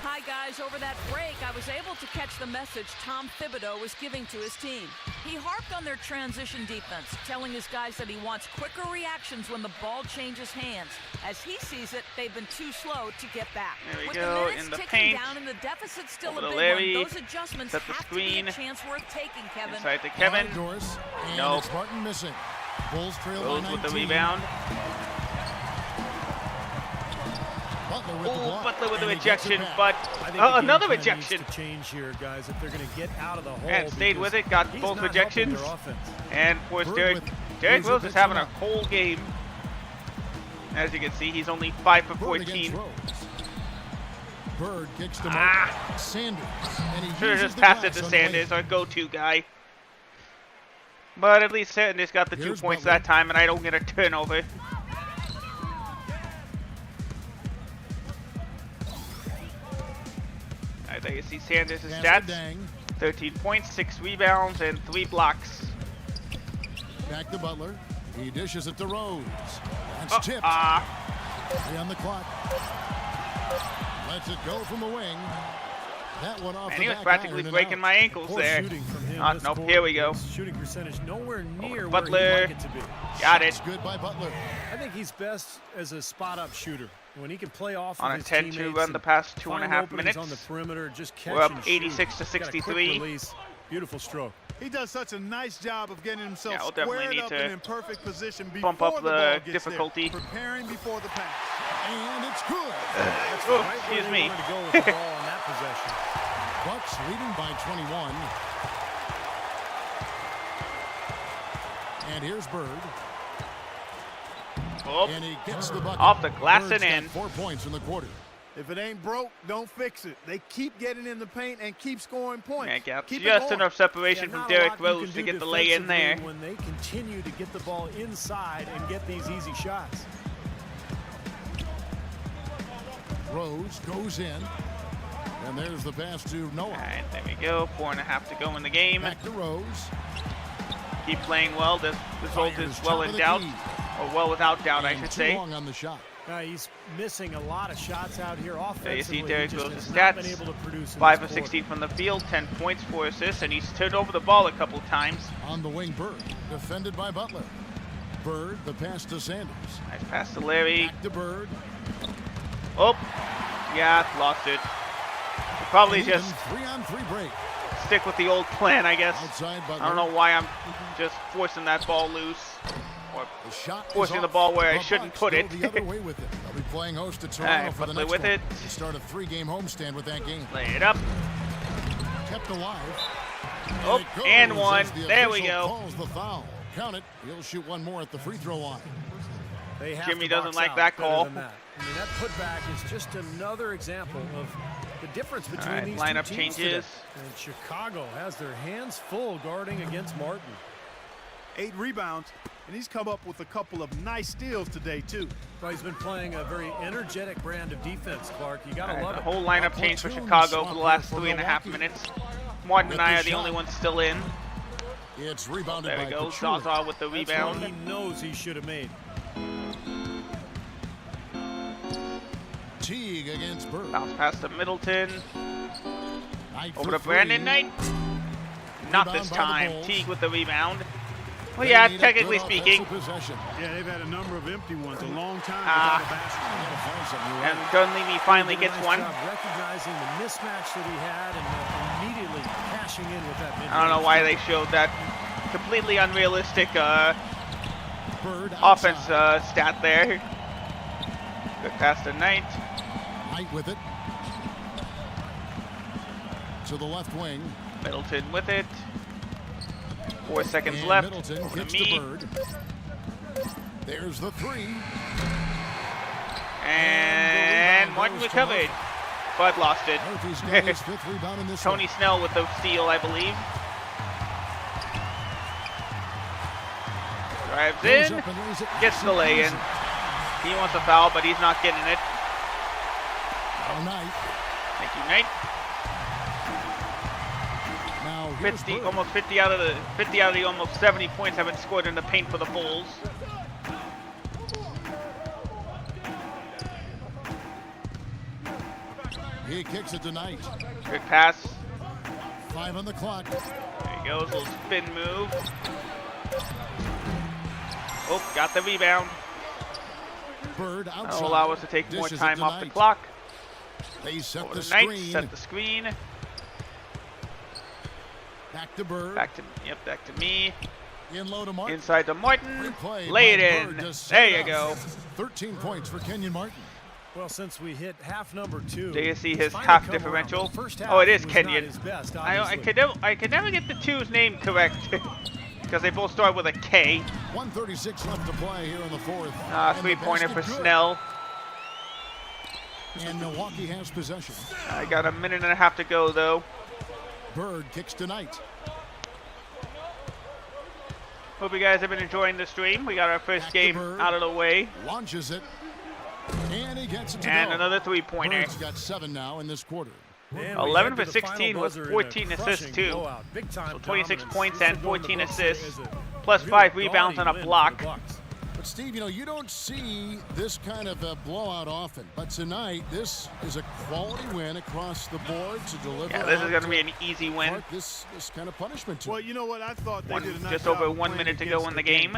Speaker 6: Hi, guys. Over that break, I was able to catch the message Tom Thibodeau was giving to his team. He harped on their transition defense, telling his guys that he wants quicker reactions when the ball changes hands. As he sees it, they've been too slow to get back.
Speaker 1: There we
Speaker 6: With
Speaker 1: go,
Speaker 6: the minutes
Speaker 1: in the
Speaker 6: ticking
Speaker 1: paint.
Speaker 6: down and the deficit still
Speaker 1: Over
Speaker 6: a
Speaker 1: to
Speaker 6: big
Speaker 1: Larry.
Speaker 6: one, those adjustments
Speaker 1: Set the
Speaker 6: have to
Speaker 1: screen.
Speaker 6: be a chance worth taking, Kevin.
Speaker 1: Inside to
Speaker 3: All
Speaker 1: Kevin.
Speaker 3: right, Doris. And
Speaker 1: Nope.
Speaker 3: it's Martin missing. Bulls trail
Speaker 1: Rose
Speaker 3: by
Speaker 1: with
Speaker 3: 19.
Speaker 1: the rebound.
Speaker 3: Butler with the
Speaker 1: Ooh,
Speaker 3: block.
Speaker 1: Butler with the
Speaker 3: And he gets it
Speaker 1: rejection,
Speaker 3: back.
Speaker 1: but
Speaker 4: I think the game
Speaker 1: another
Speaker 4: plan
Speaker 1: rejection.
Speaker 4: needs to change here, guys, if they're going to get out of the hole.
Speaker 1: And stayed with it, got
Speaker 4: he's
Speaker 1: both
Speaker 4: not helping
Speaker 1: rejections.
Speaker 4: their offense.
Speaker 1: And forced
Speaker 3: Bird
Speaker 1: Derrick
Speaker 3: with
Speaker 1: Rose is
Speaker 3: Rose
Speaker 1: having a
Speaker 3: up.
Speaker 1: whole game. As you can see, he's only 5 for
Speaker 3: Bird against
Speaker 1: 14.
Speaker 3: Rose. Bird kicks to
Speaker 1: Ah.
Speaker 3: Martin. Sanders. And he
Speaker 1: Should have
Speaker 3: uses
Speaker 1: just
Speaker 3: the
Speaker 1: passed it
Speaker 3: glass
Speaker 1: to
Speaker 3: on the way.
Speaker 1: Sanders, our go-to guy. But at least Sanders got the 2
Speaker 3: Here's
Speaker 1: points
Speaker 3: Butler.
Speaker 1: that time, and I don't get a turnover. Alright, there you see Sanders'
Speaker 3: Pass to
Speaker 1: stats.
Speaker 3: Dang.
Speaker 1: 13 points, 6 rebounds, and 3 blocks.
Speaker 3: Back to Butler. He dishes it to Rose. That's tipped. 3 on the clock. Lets it go from the wing. That one off
Speaker 1: And
Speaker 3: the
Speaker 1: he was
Speaker 3: back
Speaker 1: practically
Speaker 3: iron and
Speaker 1: breaking
Speaker 3: out.
Speaker 1: my ankles
Speaker 4: Poor
Speaker 1: there.
Speaker 4: shooting from him this
Speaker 1: Nope,
Speaker 4: quarter.
Speaker 1: here we go.
Speaker 4: His shooting percentage nowhere near
Speaker 1: Butler.
Speaker 4: where he'd like it to be.
Speaker 1: Got it.
Speaker 3: Shots good by Butler.
Speaker 4: I think he's best as a spot-up shooter. When he can play off
Speaker 1: On
Speaker 4: of
Speaker 1: a
Speaker 4: his
Speaker 1: 10-2
Speaker 4: teammates
Speaker 1: run the
Speaker 4: and
Speaker 1: past
Speaker 4: find
Speaker 1: 2.5
Speaker 4: openings
Speaker 1: minutes.
Speaker 4: on the perimeter, just catch
Speaker 1: We're up
Speaker 4: and shoot.
Speaker 1: 86 to
Speaker 4: Got a quick
Speaker 1: 63.
Speaker 4: release. Beautiful stroke.
Speaker 5: He does such a nice job of getting himself
Speaker 1: Yeah, we'll definitely
Speaker 5: squared
Speaker 1: need
Speaker 5: up
Speaker 1: to
Speaker 5: and in perfect position before
Speaker 1: bump up
Speaker 5: the
Speaker 1: the
Speaker 5: ball gets
Speaker 1: difficulty.
Speaker 5: there, preparing before the pass.
Speaker 3: And it's good.
Speaker 4: That's
Speaker 1: Oh,
Speaker 4: right where
Speaker 1: excuse
Speaker 4: they
Speaker 1: me.
Speaker 4: wanted to go with the ball on that possession.
Speaker 3: Bucks leading by 21. And here's Bird.
Speaker 1: Oh,
Speaker 3: And he gets the bucket.
Speaker 1: off the glass
Speaker 3: Bird's
Speaker 1: and
Speaker 3: got
Speaker 1: in.
Speaker 3: 4 points in the quarter.
Speaker 5: If it ain't broke, don't fix it. They keep getting in the paint and keep scoring points.
Speaker 1: Yeah, got
Speaker 5: Keep it
Speaker 1: just
Speaker 5: going.
Speaker 1: enough separation
Speaker 4: Yeah,
Speaker 1: from
Speaker 4: not a
Speaker 1: Derrick
Speaker 4: lot you
Speaker 1: Rose
Speaker 4: can
Speaker 1: to
Speaker 4: do
Speaker 1: get the lay in there.
Speaker 4: defensively when they continue to get the ball inside and get these easy shots.
Speaker 3: Rose goes in. And there's the pass to Noah.
Speaker 1: Alright, there we go. 4.5 to go in the game.
Speaker 3: Back to Rose.
Speaker 1: Keep playing well. The result
Speaker 3: Fires
Speaker 1: is well
Speaker 3: top
Speaker 1: in
Speaker 3: of the
Speaker 1: doubt.
Speaker 3: key.
Speaker 1: Or well without doubt, I
Speaker 3: And
Speaker 1: should
Speaker 3: too
Speaker 1: say.
Speaker 3: long on the shot.
Speaker 4: He's missing a lot of shots out here
Speaker 1: There you
Speaker 4: offensively.
Speaker 1: see Derrick
Speaker 4: He just
Speaker 1: Rose's
Speaker 4: has not been
Speaker 1: stats.
Speaker 4: able to produce in
Speaker 1: 5
Speaker 4: this
Speaker 1: of
Speaker 4: quarter.
Speaker 1: 16 from the field, 10 points, 4 assists, and he's turned over the ball a couple times.
Speaker 3: On the wing, Bird. Defended by Butler. Bird, the pass to Sanders.
Speaker 1: Nice pass to Larry.
Speaker 3: Back to Bird.
Speaker 1: Oh, yeah, lost it. Probably
Speaker 3: And even
Speaker 1: just
Speaker 3: 3-on-3 break.
Speaker 1: stick with the old plan, I guess.
Speaker 3: Outside Butler.
Speaker 1: I don't know why I'm just forcing that ball loose. Or
Speaker 3: The shot is
Speaker 1: forcing the
Speaker 3: off.
Speaker 1: ball where I
Speaker 3: The
Speaker 1: shouldn't
Speaker 3: Bucks
Speaker 1: put
Speaker 3: go
Speaker 1: it.
Speaker 3: the other way with it. They'll be playing host to Toronto
Speaker 1: Alright,
Speaker 3: for the
Speaker 1: Butler
Speaker 3: next
Speaker 1: with
Speaker 3: one.
Speaker 1: it.
Speaker 3: To start a 3-game homestand with that game.
Speaker 1: Lay it up.
Speaker 3: Kept alive.
Speaker 1: Oh,
Speaker 3: it goes
Speaker 1: and one.
Speaker 3: as the
Speaker 1: There we
Speaker 3: official
Speaker 1: go.
Speaker 3: Calls the foul. Count it. He'll shoot one more at the free throw line.
Speaker 4: They have
Speaker 1: Jimmy
Speaker 4: to
Speaker 1: doesn't
Speaker 4: box
Speaker 1: like
Speaker 4: out
Speaker 1: that
Speaker 4: better
Speaker 1: call.
Speaker 4: than that. I mean, that putback is just another example of the difference between
Speaker 1: Alright,
Speaker 4: these
Speaker 1: lineup
Speaker 4: two teams
Speaker 1: changes.
Speaker 4: today. And Chicago has their hands full guarding against Martin.
Speaker 5: 8 rebounds, and he's come up with a couple of nice steals today, too.
Speaker 4: Well, he's been playing a very energetic brand of defense, Clark. You got to
Speaker 1: Alright,
Speaker 4: love
Speaker 1: the
Speaker 4: it.
Speaker 1: whole lineup
Speaker 3: Up
Speaker 1: changed for
Speaker 3: platoon
Speaker 1: Chicago
Speaker 3: swap
Speaker 1: for the
Speaker 3: here
Speaker 1: last
Speaker 3: for
Speaker 1: 3.5
Speaker 3: Milwaukee.
Speaker 1: minutes. Martin
Speaker 3: With
Speaker 1: and I
Speaker 3: the
Speaker 1: are the only
Speaker 3: shot.
Speaker 1: ones still in.
Speaker 3: It's rebounded
Speaker 1: There we
Speaker 3: by
Speaker 1: go.
Speaker 3: Patriotic.
Speaker 1: Zaza with the
Speaker 4: That's
Speaker 1: rebound.
Speaker 4: one he knows he should have made.
Speaker 3: Teague against Bird.
Speaker 1: Bounce pass to Middleton.
Speaker 3: Knight
Speaker 1: Over
Speaker 3: for
Speaker 1: to Brandon
Speaker 3: three.
Speaker 1: Knight. Not
Speaker 3: Rebound
Speaker 1: this
Speaker 3: by the
Speaker 1: time.
Speaker 3: Bulls.
Speaker 1: Teague with the rebound. Well,
Speaker 3: They
Speaker 1: yeah,
Speaker 3: need a
Speaker 1: technically
Speaker 3: good
Speaker 1: speaking.
Speaker 3: offensive possession.
Speaker 5: Yeah, they've had a number of empty ones, a long time
Speaker 1: Ah.
Speaker 5: without a basket.
Speaker 3: Gotta find something, you're
Speaker 1: And
Speaker 3: right.
Speaker 1: Dunleavy finally
Speaker 4: Did a
Speaker 1: gets
Speaker 4: nice
Speaker 1: one.
Speaker 4: job recognizing the mismatch that he had and immediately cashing in with that mid-range.
Speaker 1: I don't know why they showed that completely unrealistic
Speaker 3: Bird
Speaker 1: offense
Speaker 3: outside.
Speaker 1: stat there. Good pass to Knight.
Speaker 3: Knight with it. To the left wing.
Speaker 1: Middleton with it. 4 seconds
Speaker 3: And
Speaker 1: left.
Speaker 3: Middleton
Speaker 1: Over to
Speaker 3: hits
Speaker 1: me.
Speaker 3: the Bird. There's the three.
Speaker 1: And Martin recovered. Bud lost it.
Speaker 3: Murphy's got his fifth rebound in this
Speaker 1: Tony
Speaker 3: one.
Speaker 1: Snell with the steal, I believe. Drives
Speaker 3: Goes
Speaker 1: in.
Speaker 3: up and lays it.
Speaker 1: Gets the lay in. He wants a foul, but he's not getting it.
Speaker 3: All night.
Speaker 1: Thank you, Knight.
Speaker 3: Now here's
Speaker 1: 50,
Speaker 3: Bird.
Speaker 1: almost 50 out of the almost 70 points have been scored in the paint for the Bulls.
Speaker 3: He kicks it to Knight.
Speaker 1: Good pass.
Speaker 3: 5 on the clock.
Speaker 1: There he goes, little spin move. Oh, got the rebound.
Speaker 3: Bird outside.
Speaker 1: That'll allow us to take more
Speaker 3: Dishes it
Speaker 1: time
Speaker 3: to
Speaker 1: off the
Speaker 3: Knight.
Speaker 1: clock.
Speaker 3: They set
Speaker 1: Over
Speaker 3: the
Speaker 1: to Knight,
Speaker 3: screen.
Speaker 1: set the screen.
Speaker 3: Back to Bird.
Speaker 1: Back to me.
Speaker 3: In low to Martin.
Speaker 1: Inside to Martin.
Speaker 3: Great play
Speaker 1: Lay it
Speaker 3: by Bird
Speaker 1: in.
Speaker 3: to set
Speaker 1: There
Speaker 3: it
Speaker 1: you
Speaker 3: up.
Speaker 1: go.
Speaker 3: 13 points for Kenyon Martin.
Speaker 4: Well, since we hit half number 2,
Speaker 1: Do you see
Speaker 4: he's
Speaker 1: his
Speaker 4: finally
Speaker 1: half
Speaker 4: come
Speaker 1: differential?
Speaker 4: around. First half
Speaker 1: Oh, it is
Speaker 4: was not
Speaker 1: Kenyon.
Speaker 4: his best,
Speaker 1: I
Speaker 4: obviously.
Speaker 1: could never get the two's name correct because they both start with a K.
Speaker 3: 1:36 left to play here in the fourth. And the
Speaker 1: Three-pointer for
Speaker 3: basket good.
Speaker 1: Snell.
Speaker 3: And Milwaukee has possession.
Speaker 1: I got a minute and a half to go though.
Speaker 3: Bird kicks to Knight.
Speaker 1: Hope you guys have been enjoying the stream. We got our first
Speaker 3: Back to
Speaker 1: game
Speaker 3: Bird.
Speaker 1: out of the way.
Speaker 3: Launches it. And he gets it to
Speaker 1: And
Speaker 3: go.
Speaker 1: another three-pointer.
Speaker 3: Bird's got 7 now in this quarter.
Speaker 4: And we
Speaker 1: 11
Speaker 4: head
Speaker 1: for
Speaker 4: to the final
Speaker 1: 16 with
Speaker 4: buzzer in a
Speaker 1: 14 assists
Speaker 4: crushing
Speaker 1: too.
Speaker 4: blowout. Big time
Speaker 1: So 26
Speaker 4: dominance.
Speaker 1: points
Speaker 4: This
Speaker 1: and
Speaker 4: will go in the
Speaker 1: 14
Speaker 4: books
Speaker 1: assists,
Speaker 4: as a
Speaker 1: plus
Speaker 4: really
Speaker 1: 5 rebounds
Speaker 4: gaudy
Speaker 1: and a
Speaker 4: win for
Speaker 1: block.
Speaker 4: the Bucks.
Speaker 3: But Steve, you know, you don't see this kind of a blowout often. But tonight, this is a quality win across the board to deliver.
Speaker 1: Yeah, this is
Speaker 3: out
Speaker 1: going to be an easy win.
Speaker 3: Clark this kind of punishment to
Speaker 5: Well, you know what? I thought they did a nice
Speaker 1: Just
Speaker 5: job
Speaker 1: over
Speaker 5: of
Speaker 1: 1
Speaker 5: playing
Speaker 1: minute to go
Speaker 5: against
Speaker 1: in the game.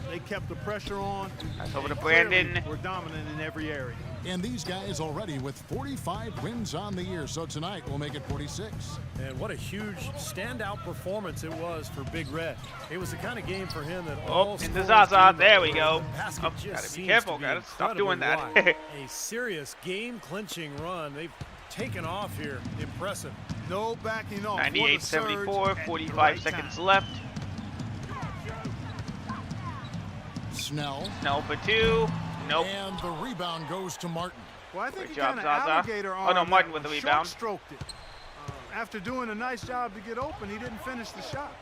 Speaker 5: They kept the pressure on.
Speaker 1: That's over to
Speaker 5: and clearly
Speaker 1: Brandon.
Speaker 5: We're dominant in every area.
Speaker 3: And these guys already with 45 wins on the year. So tonight we'll make it 46.
Speaker 4: And what a huge standout performance it was for Big Red. It was the kind of game for him that
Speaker 1: Oh,
Speaker 4: all
Speaker 1: into
Speaker 4: scorers
Speaker 1: Zaza.
Speaker 4: dream
Speaker 1: There
Speaker 4: of.
Speaker 1: we go.
Speaker 4: The basket
Speaker 1: Oh,
Speaker 4: just
Speaker 1: gotta be
Speaker 4: seems
Speaker 1: careful,
Speaker 4: to be
Speaker 1: gotta stop
Speaker 4: incredibly
Speaker 1: doing that.
Speaker 4: wide. A serious game-clinching run. They've taken off here. Impressive.
Speaker 5: No backing off.
Speaker 1: 98-74, 45 seconds left.
Speaker 3: Snell.
Speaker 1: Snell for 2. Nope.
Speaker 3: And the rebound goes to Martin.
Speaker 5: Well, I think
Speaker 1: Good
Speaker 5: he
Speaker 1: job,
Speaker 5: kind of
Speaker 1: Zaza.
Speaker 5: alligator
Speaker 1: Oh, no,
Speaker 5: armed
Speaker 1: Martin
Speaker 5: that
Speaker 1: with the
Speaker 5: one.
Speaker 1: rebound.
Speaker 5: Short-stroked it. After doing a nice job to get open, he didn't finish the shot.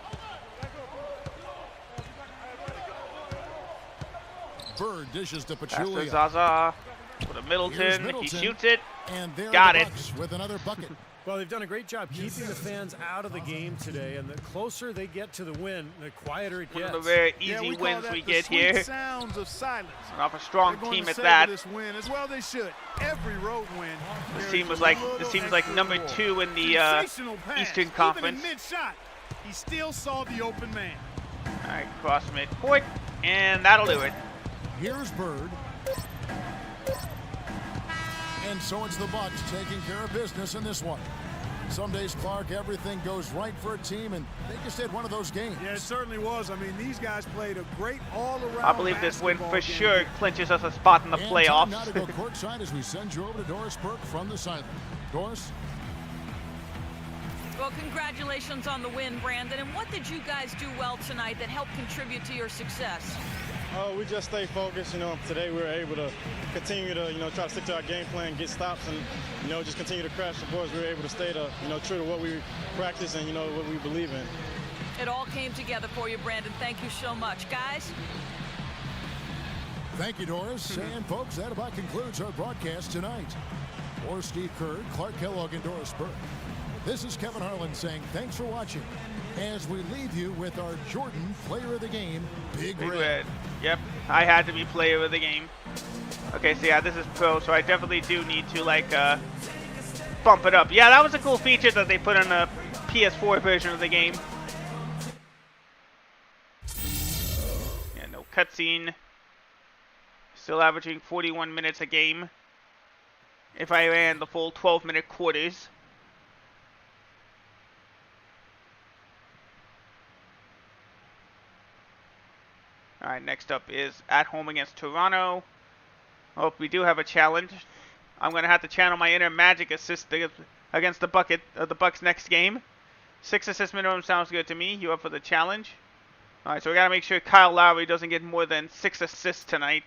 Speaker 3: Bird dishes to
Speaker 1: Pass to
Speaker 3: Pachulia.
Speaker 1: Zaza. With a
Speaker 3: Here's
Speaker 1: Middleton. He
Speaker 3: Middleton.
Speaker 1: shoots it.
Speaker 3: And there
Speaker 1: Got
Speaker 3: are the
Speaker 1: it.
Speaker 3: Bucks with another bucket.
Speaker 4: Well, they've done a great job keeping the fans out of the game today, and the closer they get to the win, the quieter it
Speaker 1: One
Speaker 4: gets.
Speaker 1: of the very
Speaker 5: Yeah,
Speaker 1: easy
Speaker 5: we call
Speaker 1: wins
Speaker 5: that
Speaker 1: we
Speaker 5: the
Speaker 1: get
Speaker 5: sweet
Speaker 1: here.
Speaker 5: sounds of silence.
Speaker 1: And off a strong
Speaker 5: They're going
Speaker 1: team
Speaker 5: to
Speaker 1: at
Speaker 5: savor
Speaker 1: that.
Speaker 5: this win as well they should. Every road win.
Speaker 1: This
Speaker 5: carries
Speaker 1: team was
Speaker 5: a
Speaker 1: like
Speaker 5: little extra
Speaker 1: number
Speaker 5: reward.
Speaker 1: 2 in the
Speaker 5: Sensational pass.
Speaker 1: Eastern
Speaker 5: Even
Speaker 1: Conference.
Speaker 5: in mid-shot, he still saw the open man.
Speaker 1: All right, cross midcourt, and that'll do it.
Speaker 3: Here's Bird. And so it's the Bucks taking care of business in this one. Some days, Clark, everything goes right for a team, and they just had one of those games.
Speaker 5: Yeah, it certainly was. I mean, these guys played a great all-around
Speaker 1: I believe this win
Speaker 5: basketball
Speaker 1: for
Speaker 5: game.
Speaker 1: sure clinches us a spot in the
Speaker 3: And time now to go
Speaker 1: playoffs.
Speaker 3: courtside as we send you over to Doris Burke from the sideline. Doris?
Speaker 6: Well, congratulations on the win, Brandon. And what did you guys do well tonight that helped contribute to your success?
Speaker 10: We just stay focused. Today we were able to continue to, try to stick to our game plan, get stops, and, just continue to crash the boards. We were able to stay to, true to what we practice and, what we believe in.
Speaker 6: It all came together for you, Brandon. Thank you so much. Guys?
Speaker 3: Thank you, Doris. And, folks, that about concludes our broadcast tonight. For Steve Kerr, Clark Kellogg, and Doris Burke, this is Kevin Harlan saying thanks for watching as we leave you with our Jordan Player of the Game, Big
Speaker 1: Big
Speaker 3: Red.
Speaker 1: Red. Yep, I had to be player of the game. Okay, so yeah, this is pro, so I definitely do need to bump it up. Yeah, that was a cool feature that they put in the PS4 version of the game. Yeah, no cutscene. Still averaging 41 minutes a game. If I ran the full 12-minute quarters. All right, next up is at home against Toronto. Hope we do have a challenge. I'm gonna have to channel my inner magic assist against the Bucks next game. 6 assist minimum sounds good to me. You up for the challenge? All right, so we gotta make sure Kyle Lowry doesn't get more than 6 assists tonight.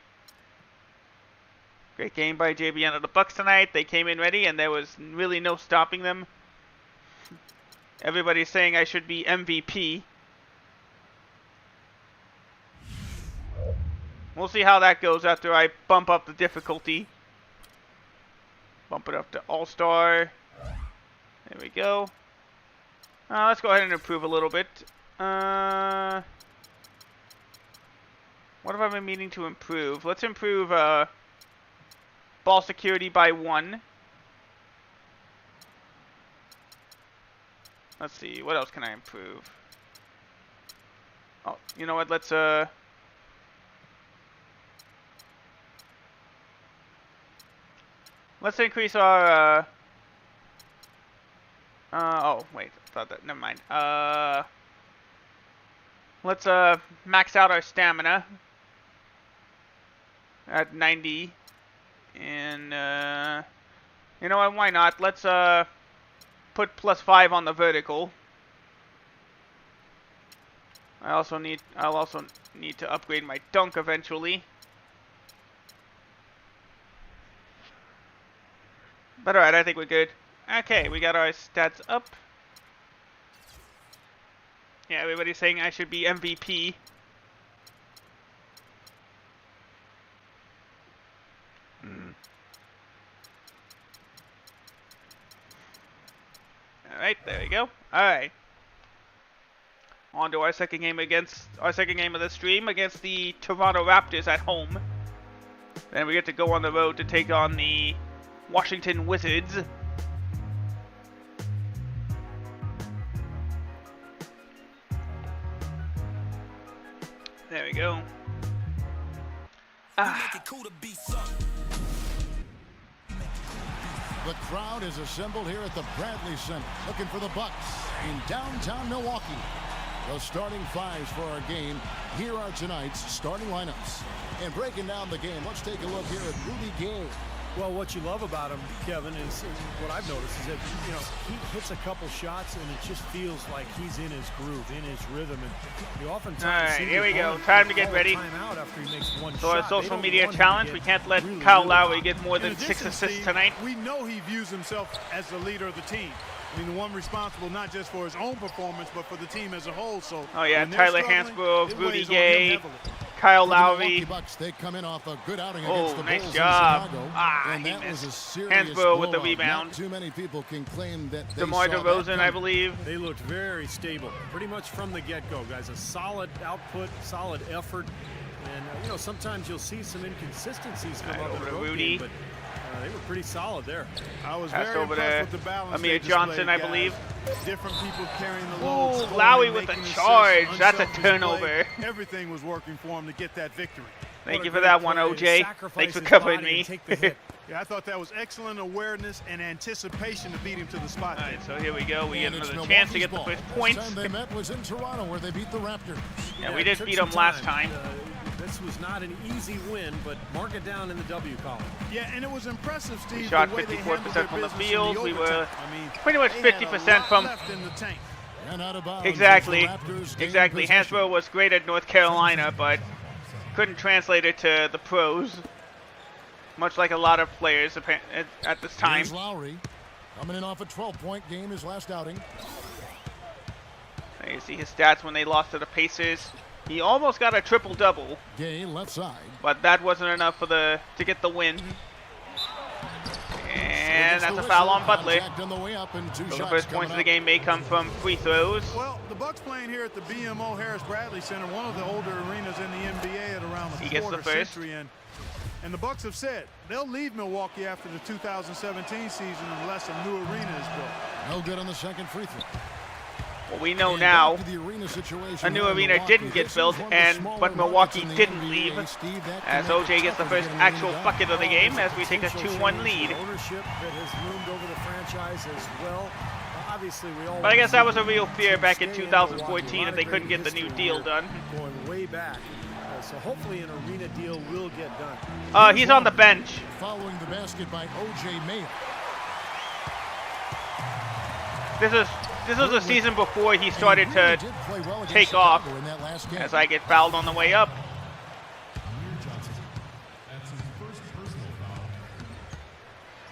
Speaker 1: Great game by JBN of the Bucks tonight. They came in ready, and there was really no stopping them. Everybody's saying I should be MVP. We'll see how that goes after I bump up the difficulty. Bump it up to All-Star. There we go. Let's go ahead and improve a little bit. What have I been meaning to improve? Let's improve ball security by 1. Let's see, what else can I improve? Oh, you know what, let's increase our oh wait, I thought that, never mind. Let's max out our stamina at 90. And you know what, why not? Let's put +5 on the vertical. I'll also need to upgrade my dunk eventually. But alright, I think we're good. Okay, we got our stats up. Yeah, everybody's saying I should be MVP. Alright, there we go. Alright. On to our second game of the stream against the Toronto Raptors at home. Then we get to go on the road to take on the Washington Wizards. There we go.
Speaker 3: The crowd is assembled here at the Bradley Center, looking for the Bucks in downtown Milwaukee. The starting 5s for our game. Here are tonight's starting lineups. And breaking down the game, let's take a look here at Rudy Gay.
Speaker 4: Well, what you love about him, Kevin, is what I've noticed is that, you know, he hits a couple shots and it just feels like he's in his groove, in his rhythm, and you oftentimes.
Speaker 1: All right, here we go. Time to get ready. So our social media challenge. We can't let Kyle Lowry get more than 6 assists tonight.
Speaker 5: We know he views himself as the leader of the team. I mean, the one responsible not just for his own performance, but for the team as a whole. So.
Speaker 1: Oh yeah, Tyler Hansbrough, Rudy Gay, Kyle Lowry.
Speaker 3: They come in off a good outing
Speaker 1: oh,
Speaker 3: against the
Speaker 1: nice
Speaker 3: Bulls
Speaker 1: job.
Speaker 3: And that was a serious
Speaker 1: Hansbrough with the rebound.
Speaker 3: Not too many people can claim that they
Speaker 1: DeMar DeRozan, I believe.
Speaker 4: They looked very stable, pretty much from the get-go, guys. A solid output, solid effort. And, you know, sometimes you'll see some inconsistencies come up in the
Speaker 1: Rudy.
Speaker 4: game, but they were pretty solid there.
Speaker 5: I was
Speaker 1: Passed
Speaker 5: very
Speaker 1: over
Speaker 5: impressed
Speaker 1: to
Speaker 5: with the balance
Speaker 1: Amir Johnson, I believe.
Speaker 5: Different people carrying the load.
Speaker 1: Ooh, Lowry with a charge. That's a turnover.
Speaker 5: Everything was working for him to get that victory.
Speaker 1: Thank you for that one, OJ. Thanks for covering me.
Speaker 5: Yeah, I thought that was excellent awareness and anticipation to beat him to the spot.
Speaker 1: All right, so here we go. We get another chance to get the first points.
Speaker 3: Last time they met was in Toronto, where they beat the Raptors.
Speaker 1: Yeah, we did beat them last time.
Speaker 4: This was not an easy win, but mark it down in the W column.
Speaker 5: Yeah, and it was impressive, Steve.
Speaker 1: We shot 54% from the field. We were pretty much 50% from. Exactly. Exactly. Hansbrough was great at North Carolina, but couldn't translate it to the pros. Much like a lot of players at this time.
Speaker 3: Here's Lowry coming in off a 12-point game his last outing.
Speaker 1: There you see his stats when they lost to the Pacers. He almost got a triple-double.
Speaker 3: Gay left side.
Speaker 1: But that wasn't enough for to get the win. And that's a foul on Butler. So the first points of the game may come from free throws.
Speaker 5: Well, the Bucks playing here at the BMO Harris Bradley Center, one of the older arenas in the NBA at around the quarter century. And the Bucks have said they'll leave Milwaukee after the 2017 season unless a new arena is built.
Speaker 3: No good on the second free throw.
Speaker 1: Well, we know now a new arena didn't get built, but Milwaukee didn't leave, as OJ gets the first actual bucket of the game as we take a 2-1 lead.
Speaker 4: Ownership that has loomed over the franchise as well. Obviously, we all.
Speaker 1: But I guess that was a real fear back in 2014 if they couldn't get the new deal done.
Speaker 4: Going way back. So hopefully an arena deal will get done.
Speaker 1: He's on the bench.
Speaker 3: Following the basket by O.J. Mayo.
Speaker 1: This was a season before he started to take off, as I get fouled on the way up.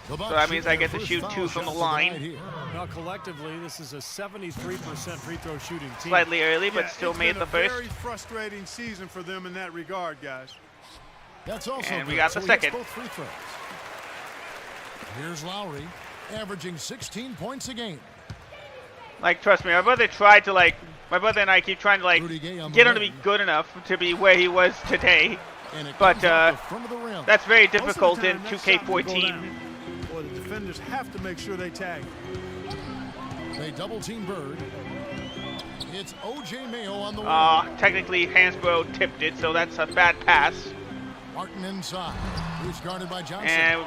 Speaker 1: So that means I get to shoot 2 from the line.
Speaker 4: Now collectively, this is a 73% free throw shooting team.
Speaker 1: Slightly early, but still made the first.
Speaker 5: Very frustrating season for them in that regard, guys.
Speaker 3: That's also
Speaker 1: and we got the second.
Speaker 3: Both free throws. Here's Lowry, averaging 16 points a game.
Speaker 1: Like, trust me, my brother and I keep trying to get him to be good enough to be where he was today. But that's very difficult in 2K14.
Speaker 5: Well, the defenders have to make sure they tag.
Speaker 3: They double team Bird. It's O.J. Mayo on the wing.
Speaker 1: Technically, Hansbrough tipped it, so that's a bad pass.
Speaker 3: Martin inside. He's guarded by Johnson.
Speaker 1: And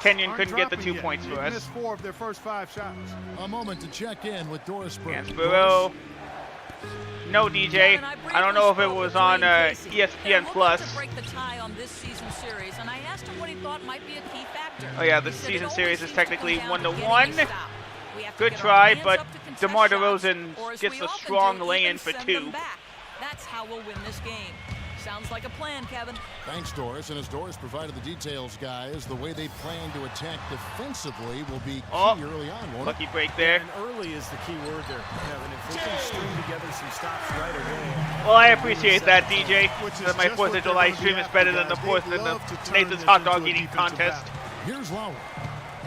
Speaker 1: Kenyon couldn't get the 2 points for us.
Speaker 5: Missed 4 of their first 5 shots.
Speaker 3: A moment to check in with Doris Bird.
Speaker 1: Hansbrough. No, DJ. I don't know if it was on ESPN Plus.
Speaker 6: Break the tie on this season series, and I asked him what he thought might be a key factor.
Speaker 1: Oh yeah, the season series is technically 1-1. Good try, but DeMar DeRozan gets a strong lay-in for 2.
Speaker 6: That's how we'll win this game. Sounds like a plan, Kevin.
Speaker 3: Thanks, Doris. And as Doris provided the details, guys, the way they plan to attack defensively will be key early on, won't it?
Speaker 1: Lucky break there.
Speaker 4: And early is the key word there, Kevin. If they can string together some stops right away.
Speaker 1: Well, I appreciate that, DJ. That my 4th of July stream is better than the Nathan's hot dog eating contest.
Speaker 3: Here's Lowry.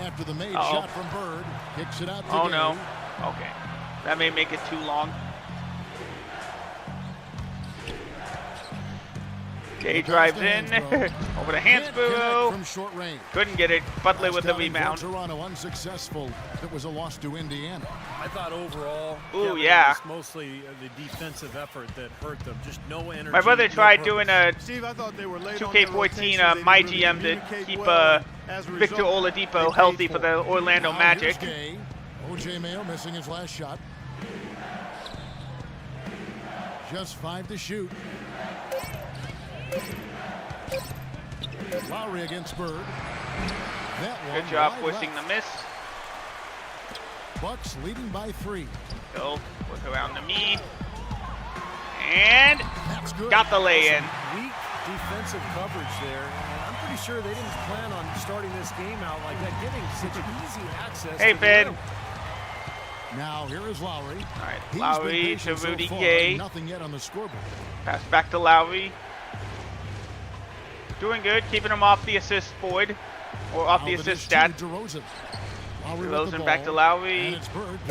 Speaker 3: After the made shot from Bird, kicks it out to
Speaker 1: Oh, no. Okay. That may make it too long. Jay drives in, over to Hansbrough.
Speaker 3: From short range.
Speaker 1: Couldn't get it. Butler with the rebound.
Speaker 3: Toronto unsuccessful. It was a loss to Indiana.
Speaker 4: I thought overall,
Speaker 1: ooh, yeah,
Speaker 4: it was mostly the defensive effort that hurt them. Just no energy.
Speaker 1: My brother tried doing a
Speaker 5: Steve, I thought they were late
Speaker 1: 2K14 My GM to keep Victor Oladipo healthy for the Orlando Magic.
Speaker 3: O.J. Mayo missing his last shot. Just 5 to shoot. Lowry against Bird.
Speaker 1: Good job forcing the miss.
Speaker 3: Bucks leading by 3.
Speaker 1: Go look around to me. And got the lay-in.
Speaker 4: Weak defensive coverage there. And I'm pretty sure they didn't plan on starting this game out like that, getting such easy access.
Speaker 1: Hey, Finn.
Speaker 3: Now here is Lowry.
Speaker 1: All right, Lowry to Rudy Gay.
Speaker 3: Nothing yet on the scoreboard.
Speaker 1: Pass back to Lowry. Doing good, keeping him off the assist board, or off the assist stat. DeRozan back to Lowry.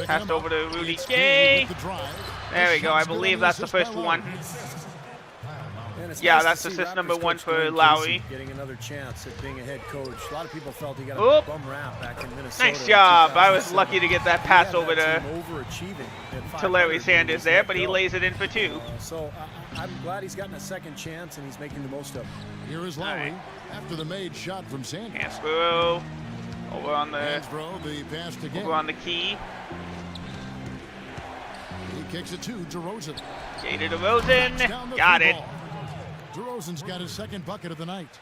Speaker 1: Passed over to Rudy Gay. There we go. I believe that's the first one. Yeah, that's assist number 1 for Lowry.
Speaker 4: Getting another chance at being a head coach. A lot of people felt he got a bum rap back in Minnesota.
Speaker 1: Nice job. I was lucky to get that pass over to Larry Sanders there, but he lays it in for 2.
Speaker 4: So I'm glad he's gotten a second chance and he's making the most of it.
Speaker 3: Here is Lowry after the made shot from Sanders.
Speaker 1: Hansbrough over on the
Speaker 3: pass to
Speaker 1: over on the key.
Speaker 3: He kicks it to DeRozan.
Speaker 1: Jay to DeRozan. Got it.
Speaker 3: DeRozan's got his second bucket of the night.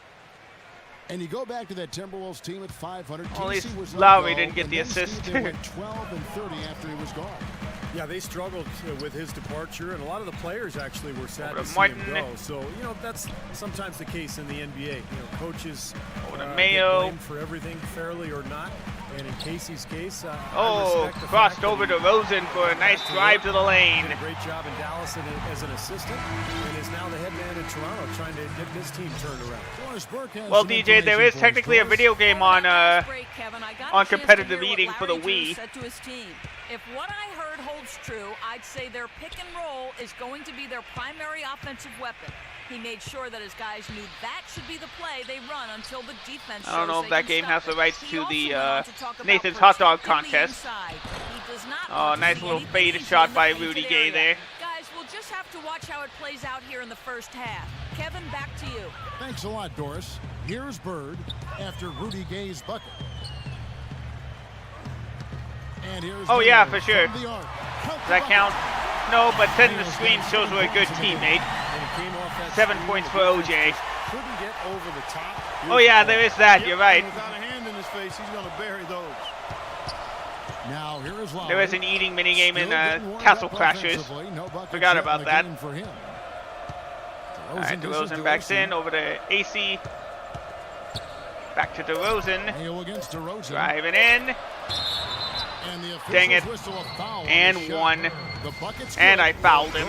Speaker 3: And you go back to that Timberwolves team at 500.
Speaker 1: At least Lowry didn't get the assist.
Speaker 3: They went 12 and 30 after he was gone.
Speaker 4: Yeah, they struggled with his departure, and a lot of the players actually were sad to see
Speaker 1: Martin.
Speaker 4: him go. So, you know, that's sometimes the case in the NBA. You know, coaches get
Speaker 1: Mayo
Speaker 4: blamed for everything, fairly or not. And in Casey's case,
Speaker 1: crossed over to DeRozan for a nice drive to the lane.
Speaker 4: Did a great job in Dallas as an assistant, and is now the head man in Toronto trying to get this team turned around.
Speaker 1: Well, DJ, there is technically a video game on competitive eating for the Wii.
Speaker 6: If what I heard holds true, I'd say their pick and roll is going to be their primary offensive weapon. He made sure that his guys knew that should be the play they run until the defense.
Speaker 1: I don't know if that game has the rights to the Nathan's hot dog contest. Oh, nice little fade shot by Rudy Gay there.
Speaker 6: Guys, we'll just have to watch how it plays out here in the first half. Kevin, back to you.
Speaker 3: Thanks a lot, Doris. Here's Bird after Rudy Gay's bucket. And here's
Speaker 1: yeah, for sure. Does that count? no, but then the screen shows we're a good teammate. 7 points for OJ.
Speaker 4: Couldn't get over the top.
Speaker 1: Oh yeah, there is that. You're right.
Speaker 5: Without a hand in his face, he's going to bury those.
Speaker 3: Now here is Lowry.
Speaker 1: There is an eating minigame in Castle Crashers. Forgot about that. Alright, DeRozan backs in over to AC. Back to DeRozan. Driving in. Dang it. And one. And I fouled him.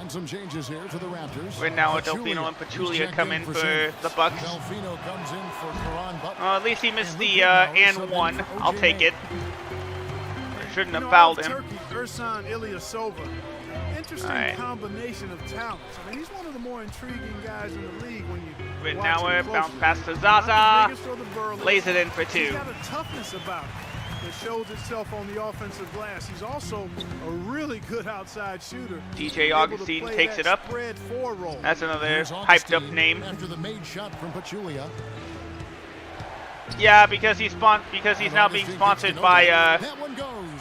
Speaker 3: Some changes here for the Raptors.
Speaker 1: Right now, Delfino and Pachulia come in for the Bucks.
Speaker 3: Delfino comes in for Caron Butler.
Speaker 1: At least he missed the and one. I'll take it. Shouldn't have fouled him.
Speaker 5: Turkey, Ersan Ilyasova. Interesting combination of talents. I mean, he's one of the more intriguing guys in the league when you
Speaker 1: Rittenauer bounce pass to Zaza. Lays it in for two.
Speaker 5: He's got a toughness about him that shows itself on the offensive glass. He's also a really good outside shooter.
Speaker 1: DJ Augustine takes it up. That's another hyped up name.
Speaker 3: After the made shot from Pachulia.
Speaker 1: Yeah, because he's now being sponsored by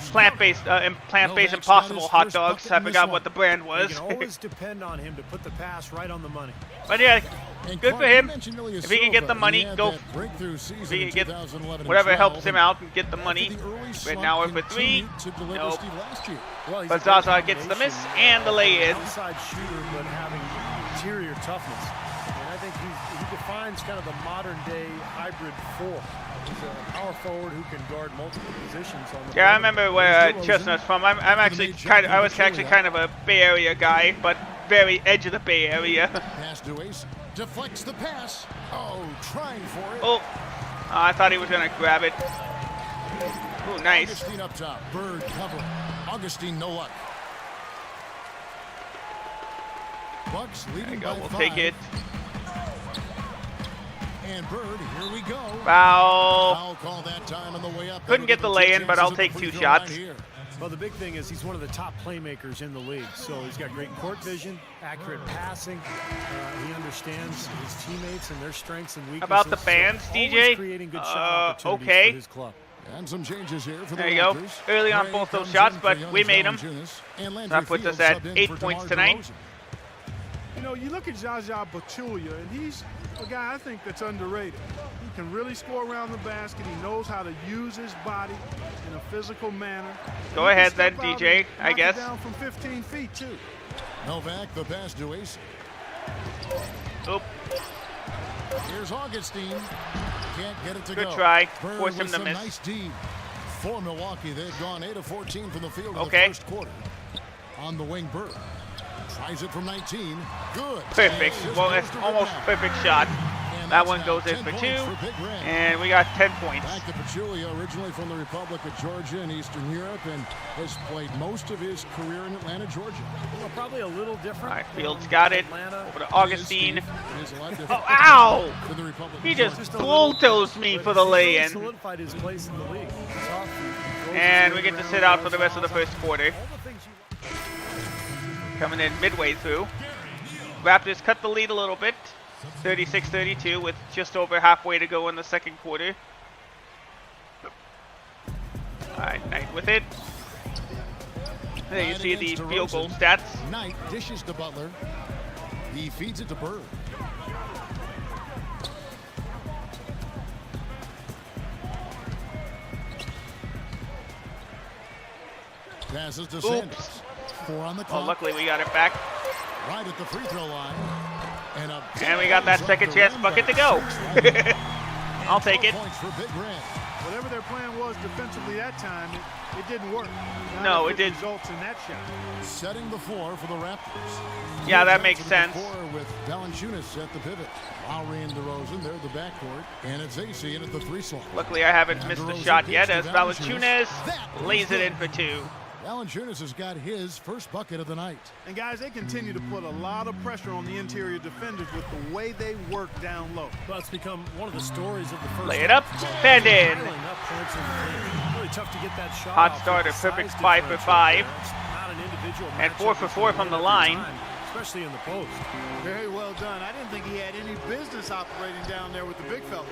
Speaker 1: plant-based Impossible hot dogs. I forgot what the brand was.
Speaker 4: You can always depend on him to put the pass right on the money.
Speaker 1: But yeah, good for him. If he can get the money, go. If he can get whatever helps him out and get the money. Right now we're for three. Nope. But Zaza gets the miss and the lay-in.
Speaker 4: Inside shooter, but having interior toughness. And I think he defines kind of the modern-day hybrid four. He's a power forward who can guard multiple positions on the
Speaker 1: Yeah, I remember where Chestnut's from. I was actually kind of a Bay Area guy, but very edge of the Bay Area.
Speaker 3: Pass to Ace. Deflects the pass. Oh, trying for it.
Speaker 1: Oh, I thought he was gonna grab it. Oh, nice.
Speaker 3: Augustine up top. Bird cover. Augustine no luck. Bucks leading by 5.
Speaker 1: We'll take it.
Speaker 3: And Bird, here we go.
Speaker 1: Foul.
Speaker 3: Foul call that time on the way up.
Speaker 1: Couldn't get the lay-in, but I'll take 2 shots.
Speaker 4: Well, the big thing is he's one of the top playmakers in the league. So he's got great court vision, accurate passing. He understands his teammates and their strengths and weaknesses.
Speaker 1: About the fans,
Speaker 4: so
Speaker 1: DJ?
Speaker 4: Creating good shot opportunities
Speaker 1: okay.
Speaker 4: for his club.
Speaker 3: And some changes here for
Speaker 1: there you go. Early on both those shots, but we made them. That puts us at 8 points tonight.
Speaker 5: You know, you look at Zaza Pachulia, and he's a guy I think that's underrated. He can really score around the basket. He knows how to use his body in a physical manner.
Speaker 1: Go ahead then, DJ, I guess.
Speaker 5: Down from 15 feet, too.
Speaker 3: Novak, the pass to Ace.
Speaker 1: Oop.
Speaker 3: Here's Augustine. Can't get it to
Speaker 1: go.
Speaker 3: Good
Speaker 1: try.
Speaker 3: Bird
Speaker 1: Force him to miss.
Speaker 3: Nice D. For Milwaukee, they've gone 8 of 14 from the field in the first quarter. On the wing, Bird. Tries it from 19. Good.
Speaker 1: Perfect. Well, that's almost perfect shot. That one goes in for 2, and we got 10 points.
Speaker 3: Back to Pachulia, originally from the Republic of Georgia in Eastern Europe, and has played most of his career in Atlanta, Georgia.
Speaker 4: Well, probably a little different.
Speaker 1: All right, Fields got it. Over to Augustine. Oh, ow! He just bulldozed me for the lay-in.
Speaker 4: Solidified his place in the league.
Speaker 1: And we get to sit out for the rest of the first quarter. Coming in midway through. Raptors cut the lead a little bit. 36-32 with just over halfway to go in the second quarter. Alright, Knight with it. There you see the field goal stats.
Speaker 3: Knight dishes to Butler. He feeds it to Bird. Passes to Sanders. 4 on the clock.
Speaker 1: Well, luckily we got it back.
Speaker 3: Right at the free throw line.
Speaker 1: And we got that second chance bucket to go. I'll take it.
Speaker 5: Whatever their plan was defensively that time, it didn't work.
Speaker 1: No, it didn't.
Speaker 5: Results in that shot.
Speaker 3: Setting the floor for the Raptors.
Speaker 1: Yeah, that makes sense.
Speaker 3: With Valanciunas at the pivot. Lowry and DeRozan, they're the backcourt. And it's AC in at the 3 slot.
Speaker 1: Luckily, I haven't missed the shot yet as Valanciunas lays it in for 2.
Speaker 3: Valanciunas has got his first bucket of the night.
Speaker 5: And guys, they continue to put a lot of pressure on the interior defenders with the way they work down low.
Speaker 4: Well, it's become one of the stories of the first.
Speaker 1: Lay it up, and in.
Speaker 4: Really tough to get that shot.
Speaker 1: Hot starter, perfect 5 for 5. And 4 for 4 from the line.
Speaker 4: especially in the post.
Speaker 5: Very well done. I didn't think he had any business operating down there with the big fellas.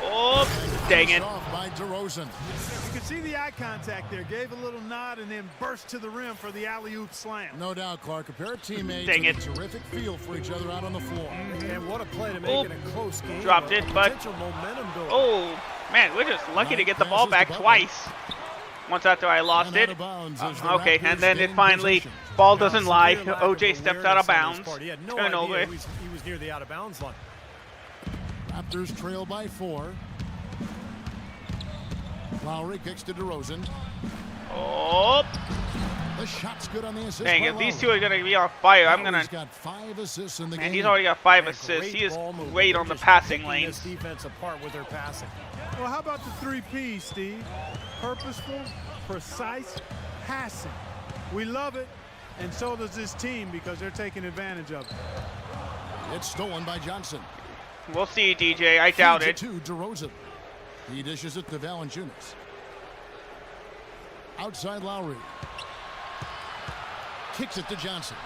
Speaker 1: Oh, dang it.
Speaker 3: Off by DeRozan.
Speaker 5: You could see the eye contact there. Gave a little nod and then burst to the rim for the alley-oop slam.
Speaker 3: No doubt, Clark. A pair of teammates
Speaker 1: Dang
Speaker 3: with
Speaker 1: it.
Speaker 3: a terrific feel for each other out on the floor.
Speaker 4: And what a play to make it a close game.
Speaker 1: Dropped it, but
Speaker 4: momentum builder.
Speaker 1: oh man, we're just lucky to get the ball back twice. Once after I lost it. Okay, and then it finally, ball doesn't lie. OJ steps out of bounds.
Speaker 4: He had no
Speaker 1: Turnover.
Speaker 4: idea he was near the out of bounds line.
Speaker 3: Raptors trail by 4. Lowry kicks to DeRozan.
Speaker 1: Oh,
Speaker 3: The shot's good on the assist.
Speaker 1: dang,
Speaker 3: by
Speaker 1: if these
Speaker 3: Lowry.
Speaker 1: two are going to be on fire, I'm going
Speaker 3: Lowry's
Speaker 1: to...
Speaker 3: got 5 assists in the
Speaker 1: Man,
Speaker 3: game.
Speaker 1: he's already got 5
Speaker 4: Yeah,
Speaker 1: assists. He is
Speaker 4: ball movement.
Speaker 1: great
Speaker 4: They're
Speaker 1: on the
Speaker 4: just
Speaker 1: passing
Speaker 4: picking
Speaker 1: lanes.
Speaker 4: this defense apart with their passing.
Speaker 5: Well, how about the 3 P's, Steve? Purposeful, precise, passing. We love it, and so does this team because they're taking advantage of it.
Speaker 3: It's stolen by Johnson.
Speaker 1: We'll see, DJ. I doubt
Speaker 3: Feeds
Speaker 1: it.
Speaker 3: to DeRozan. He dishes it to Valanciunas. Outside Lowry. Kicks it to Johnson.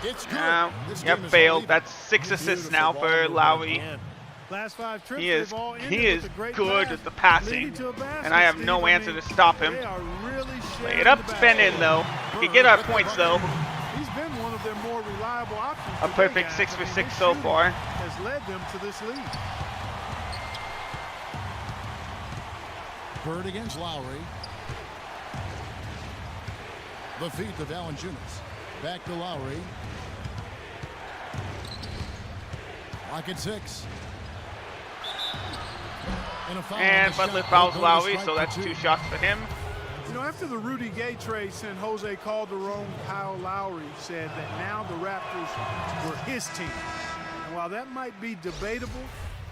Speaker 3: It's good. This
Speaker 1: Yep,
Speaker 3: game is
Speaker 1: failed.
Speaker 3: all even.
Speaker 1: That's 6 assists now
Speaker 4: Beautiful ball
Speaker 1: for
Speaker 4: movement
Speaker 1: Lowry.
Speaker 4: again.
Speaker 5: Last 5 trips,
Speaker 1: He is
Speaker 5: they've all ended
Speaker 1: he
Speaker 5: with
Speaker 1: is
Speaker 5: a great
Speaker 1: good
Speaker 5: pass,
Speaker 1: at the passing,
Speaker 5: leading to a basket,
Speaker 1: and I have
Speaker 5: Steve.
Speaker 1: no answer to stop him.
Speaker 5: They are really
Speaker 1: Play
Speaker 5: sharing
Speaker 1: it up,
Speaker 5: the
Speaker 1: spin in
Speaker 5: basket.
Speaker 1: though. He get our points though.
Speaker 5: He's been one of their more reliable options.
Speaker 1: A
Speaker 5: today,
Speaker 1: perfect
Speaker 5: guys.
Speaker 1: 6
Speaker 5: I
Speaker 1: for
Speaker 5: mean,
Speaker 1: 6
Speaker 5: his
Speaker 1: so
Speaker 5: shooting
Speaker 1: far.
Speaker 5: has led them to this lead.
Speaker 3: Bird against Lowry. The feed to Valanciunas. Back to Lowry. Lock at 6. And, a foul on
Speaker 1: And
Speaker 3: the
Speaker 1: Butler
Speaker 3: shot.
Speaker 1: fouls
Speaker 3: They'll go to
Speaker 1: Lowry,
Speaker 3: strike
Speaker 1: so
Speaker 3: for
Speaker 1: that's
Speaker 3: 2.
Speaker 1: 2 shots for him.
Speaker 5: You know, after the Rudy Gay trade sent Jose Calderon, Kyle Lowry said that now the Raptors were his team. And while that might be debatable,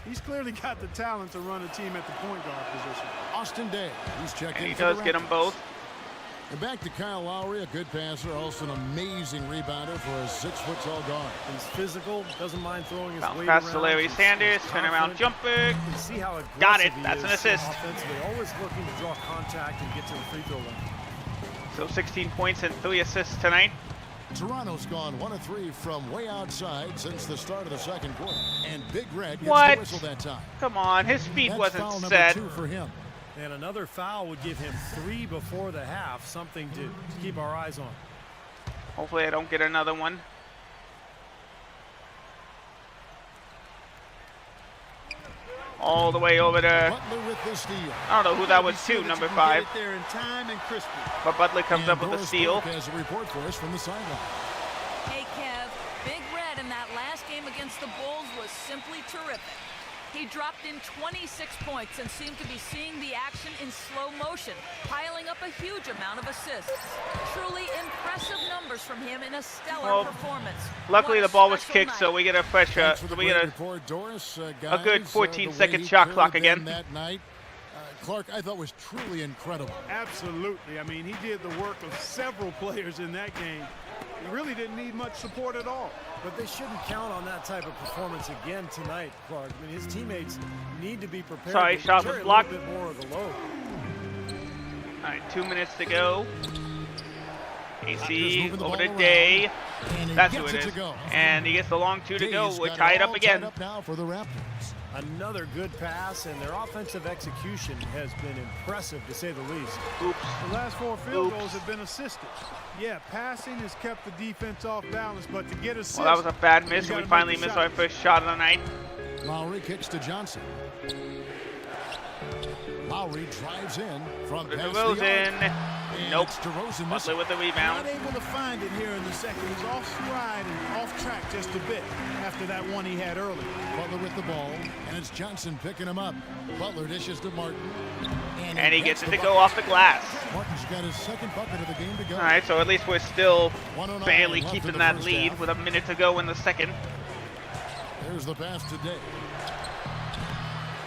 Speaker 5: he's clearly got the talent to run a team at the point guard position.
Speaker 3: Austin Day. He's checked
Speaker 1: And
Speaker 3: in
Speaker 1: he
Speaker 3: for
Speaker 1: does
Speaker 3: the
Speaker 1: get them
Speaker 3: Raptors.
Speaker 1: both.
Speaker 3: And back to Kyle Lowry, a good passer, also an amazing rebounder for a 6-foot-tall guard.
Speaker 4: He's physical, doesn't mind throwing his
Speaker 1: Bounce
Speaker 4: weight
Speaker 1: pass
Speaker 4: around.
Speaker 1: to Larry
Speaker 4: He's
Speaker 1: Sanders, turnaround
Speaker 4: confident.
Speaker 1: jumper.
Speaker 4: You can see how aggressive
Speaker 1: Got it.
Speaker 4: he
Speaker 1: That's an
Speaker 4: is
Speaker 1: assist.
Speaker 4: offensively, always looking to draw contact and get to the free throw line.
Speaker 1: So 16 points and 3 assists tonight.
Speaker 3: Toronto's gone 1 of 3 from way outside since the start of the second quarter. And Big Red gets
Speaker 1: What?
Speaker 3: the whistle that time.
Speaker 1: Come on, his feet
Speaker 3: That's
Speaker 1: wasn't
Speaker 3: foul number
Speaker 1: set.
Speaker 3: 2 for him.
Speaker 4: And another foul would give him 3 before the half, something to keep our eyes on.
Speaker 1: Hopefully I don't get another one. All the way over to,
Speaker 3: Butler with the steal.
Speaker 1: I don't know who that was too, number 5.
Speaker 5: Get it there in time and crisply.
Speaker 1: But Butler comes
Speaker 3: And
Speaker 1: up with a
Speaker 3: Doris
Speaker 1: steal.
Speaker 3: Burke has a report for us from the sideline.
Speaker 6: Hey, Kev, Big Red in that last game against the Bulls was simply terrific. He dropped in 26 points and seemed to be seeing the action in slow motion, piling up a huge amount of assists. Truly impressive numbers from him in a stellar performance.
Speaker 1: Luckily
Speaker 6: What a
Speaker 1: the ball was
Speaker 6: special
Speaker 1: kicked, so
Speaker 6: night.
Speaker 1: we get a fresh,
Speaker 3: Thanks for the
Speaker 1: we
Speaker 3: great
Speaker 1: get a
Speaker 3: report, Doris.
Speaker 1: a
Speaker 3: Guys,
Speaker 1: good
Speaker 3: the
Speaker 1: 14-second
Speaker 3: way
Speaker 1: shot
Speaker 3: he
Speaker 1: clock
Speaker 3: carried
Speaker 1: again.
Speaker 3: them that night, Clark, I thought was truly incredible.
Speaker 5: Absolutely. I mean, he did the work of several players in that game. He really didn't need much support at all.
Speaker 4: But they shouldn't count on that type of performance again tonight, Clark. I mean, his teammates need to be prepared
Speaker 1: Sorry,
Speaker 4: to
Speaker 1: shot was
Speaker 4: carry a
Speaker 1: blocked.
Speaker 4: little bit more of the load.
Speaker 1: All right, 2 minutes to go. AC
Speaker 3: moving the
Speaker 1: over
Speaker 3: ball
Speaker 1: to
Speaker 3: around.
Speaker 1: Day.
Speaker 3: And he
Speaker 1: That's
Speaker 3: gets
Speaker 1: who it
Speaker 3: it
Speaker 1: is.
Speaker 3: to go.
Speaker 1: And he gets the long 2 to go.
Speaker 3: Day's
Speaker 1: We're
Speaker 3: got it
Speaker 1: tied
Speaker 3: all
Speaker 1: up again.
Speaker 3: Tied up now for the Raptors.
Speaker 4: Another good pass, and their offensive execution has been impressive, to say the least.
Speaker 1: Oops.
Speaker 5: The last 4 field goals have been assisted. Yeah, passing has kept the defense off balance, but to get assists.
Speaker 1: Well, that was a bad miss,
Speaker 5: you
Speaker 1: and we
Speaker 5: gotta
Speaker 1: finally
Speaker 5: make the
Speaker 1: missed our
Speaker 5: shot.
Speaker 1: first shot of the night.
Speaker 3: Lowry kicks to Johnson. Lowry drives in from past the arc.
Speaker 1: DeRozan.
Speaker 3: And
Speaker 1: Nope.
Speaker 3: it's DeRozan
Speaker 1: Butler
Speaker 3: missing.
Speaker 1: with the rebound.
Speaker 5: Not able to find it here in the second. He's off stride and off track just a bit after that one he had earlier.
Speaker 3: Butler with the ball, and it's Johnson picking him up. Butler dishes to Martin.
Speaker 1: And he gets it
Speaker 3: the
Speaker 1: to go
Speaker 3: bucket.
Speaker 1: off the glass.
Speaker 3: Martin's got his second bucket of the game to go.
Speaker 1: All right, so at least we're still
Speaker 3: 109
Speaker 1: barely
Speaker 3: left in
Speaker 1: keeping
Speaker 3: the
Speaker 1: that
Speaker 3: first
Speaker 1: lead
Speaker 3: half.
Speaker 1: with a minute to go in the second.
Speaker 3: There's the pass today.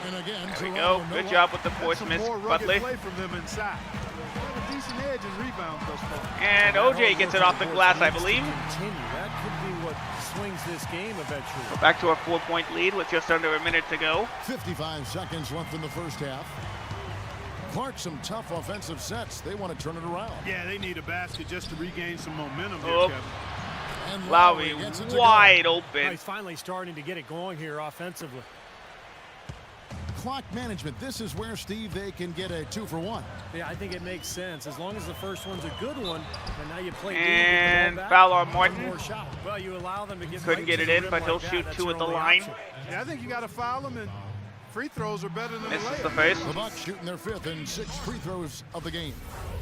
Speaker 3: And again,
Speaker 1: There we
Speaker 3: Toronto,
Speaker 1: go. Good
Speaker 3: no
Speaker 1: job with the force
Speaker 5: Some
Speaker 1: miss,
Speaker 5: more rugged
Speaker 1: Butler.
Speaker 5: play from them inside. They have a decent edge in rebounds thus far.
Speaker 1: And OJ gets it off the glass, I believe.
Speaker 4: Continue. That could be what swings this game eventually.
Speaker 1: Back to a 4-point lead with just under a minute to go.
Speaker 3: 55 seconds left in the first half. Clark, some tough offensive sets. They want to turn it around.
Speaker 5: Yeah, they need a basket just to regain some momentum here,
Speaker 1: Oh.
Speaker 5: Kevin.
Speaker 1: Lowry wide open.
Speaker 4: He's finally starting to get it going here offensively.
Speaker 3: Clock management. This is where, Steve, they can get a 2-for-1.
Speaker 4: Yeah, I think it makes sense. As long as the first one's a good one, and now you play
Speaker 1: and foul on Martin.
Speaker 4: Well, you allow them to get
Speaker 1: couldn't get it in, but he'll shoot 2 at the line.
Speaker 5: Yeah, I think you got to foul him, and free throws are better than
Speaker 1: this
Speaker 5: the
Speaker 1: is the first.
Speaker 3: The Bucks shooting their 5th and 6th free throws of the game.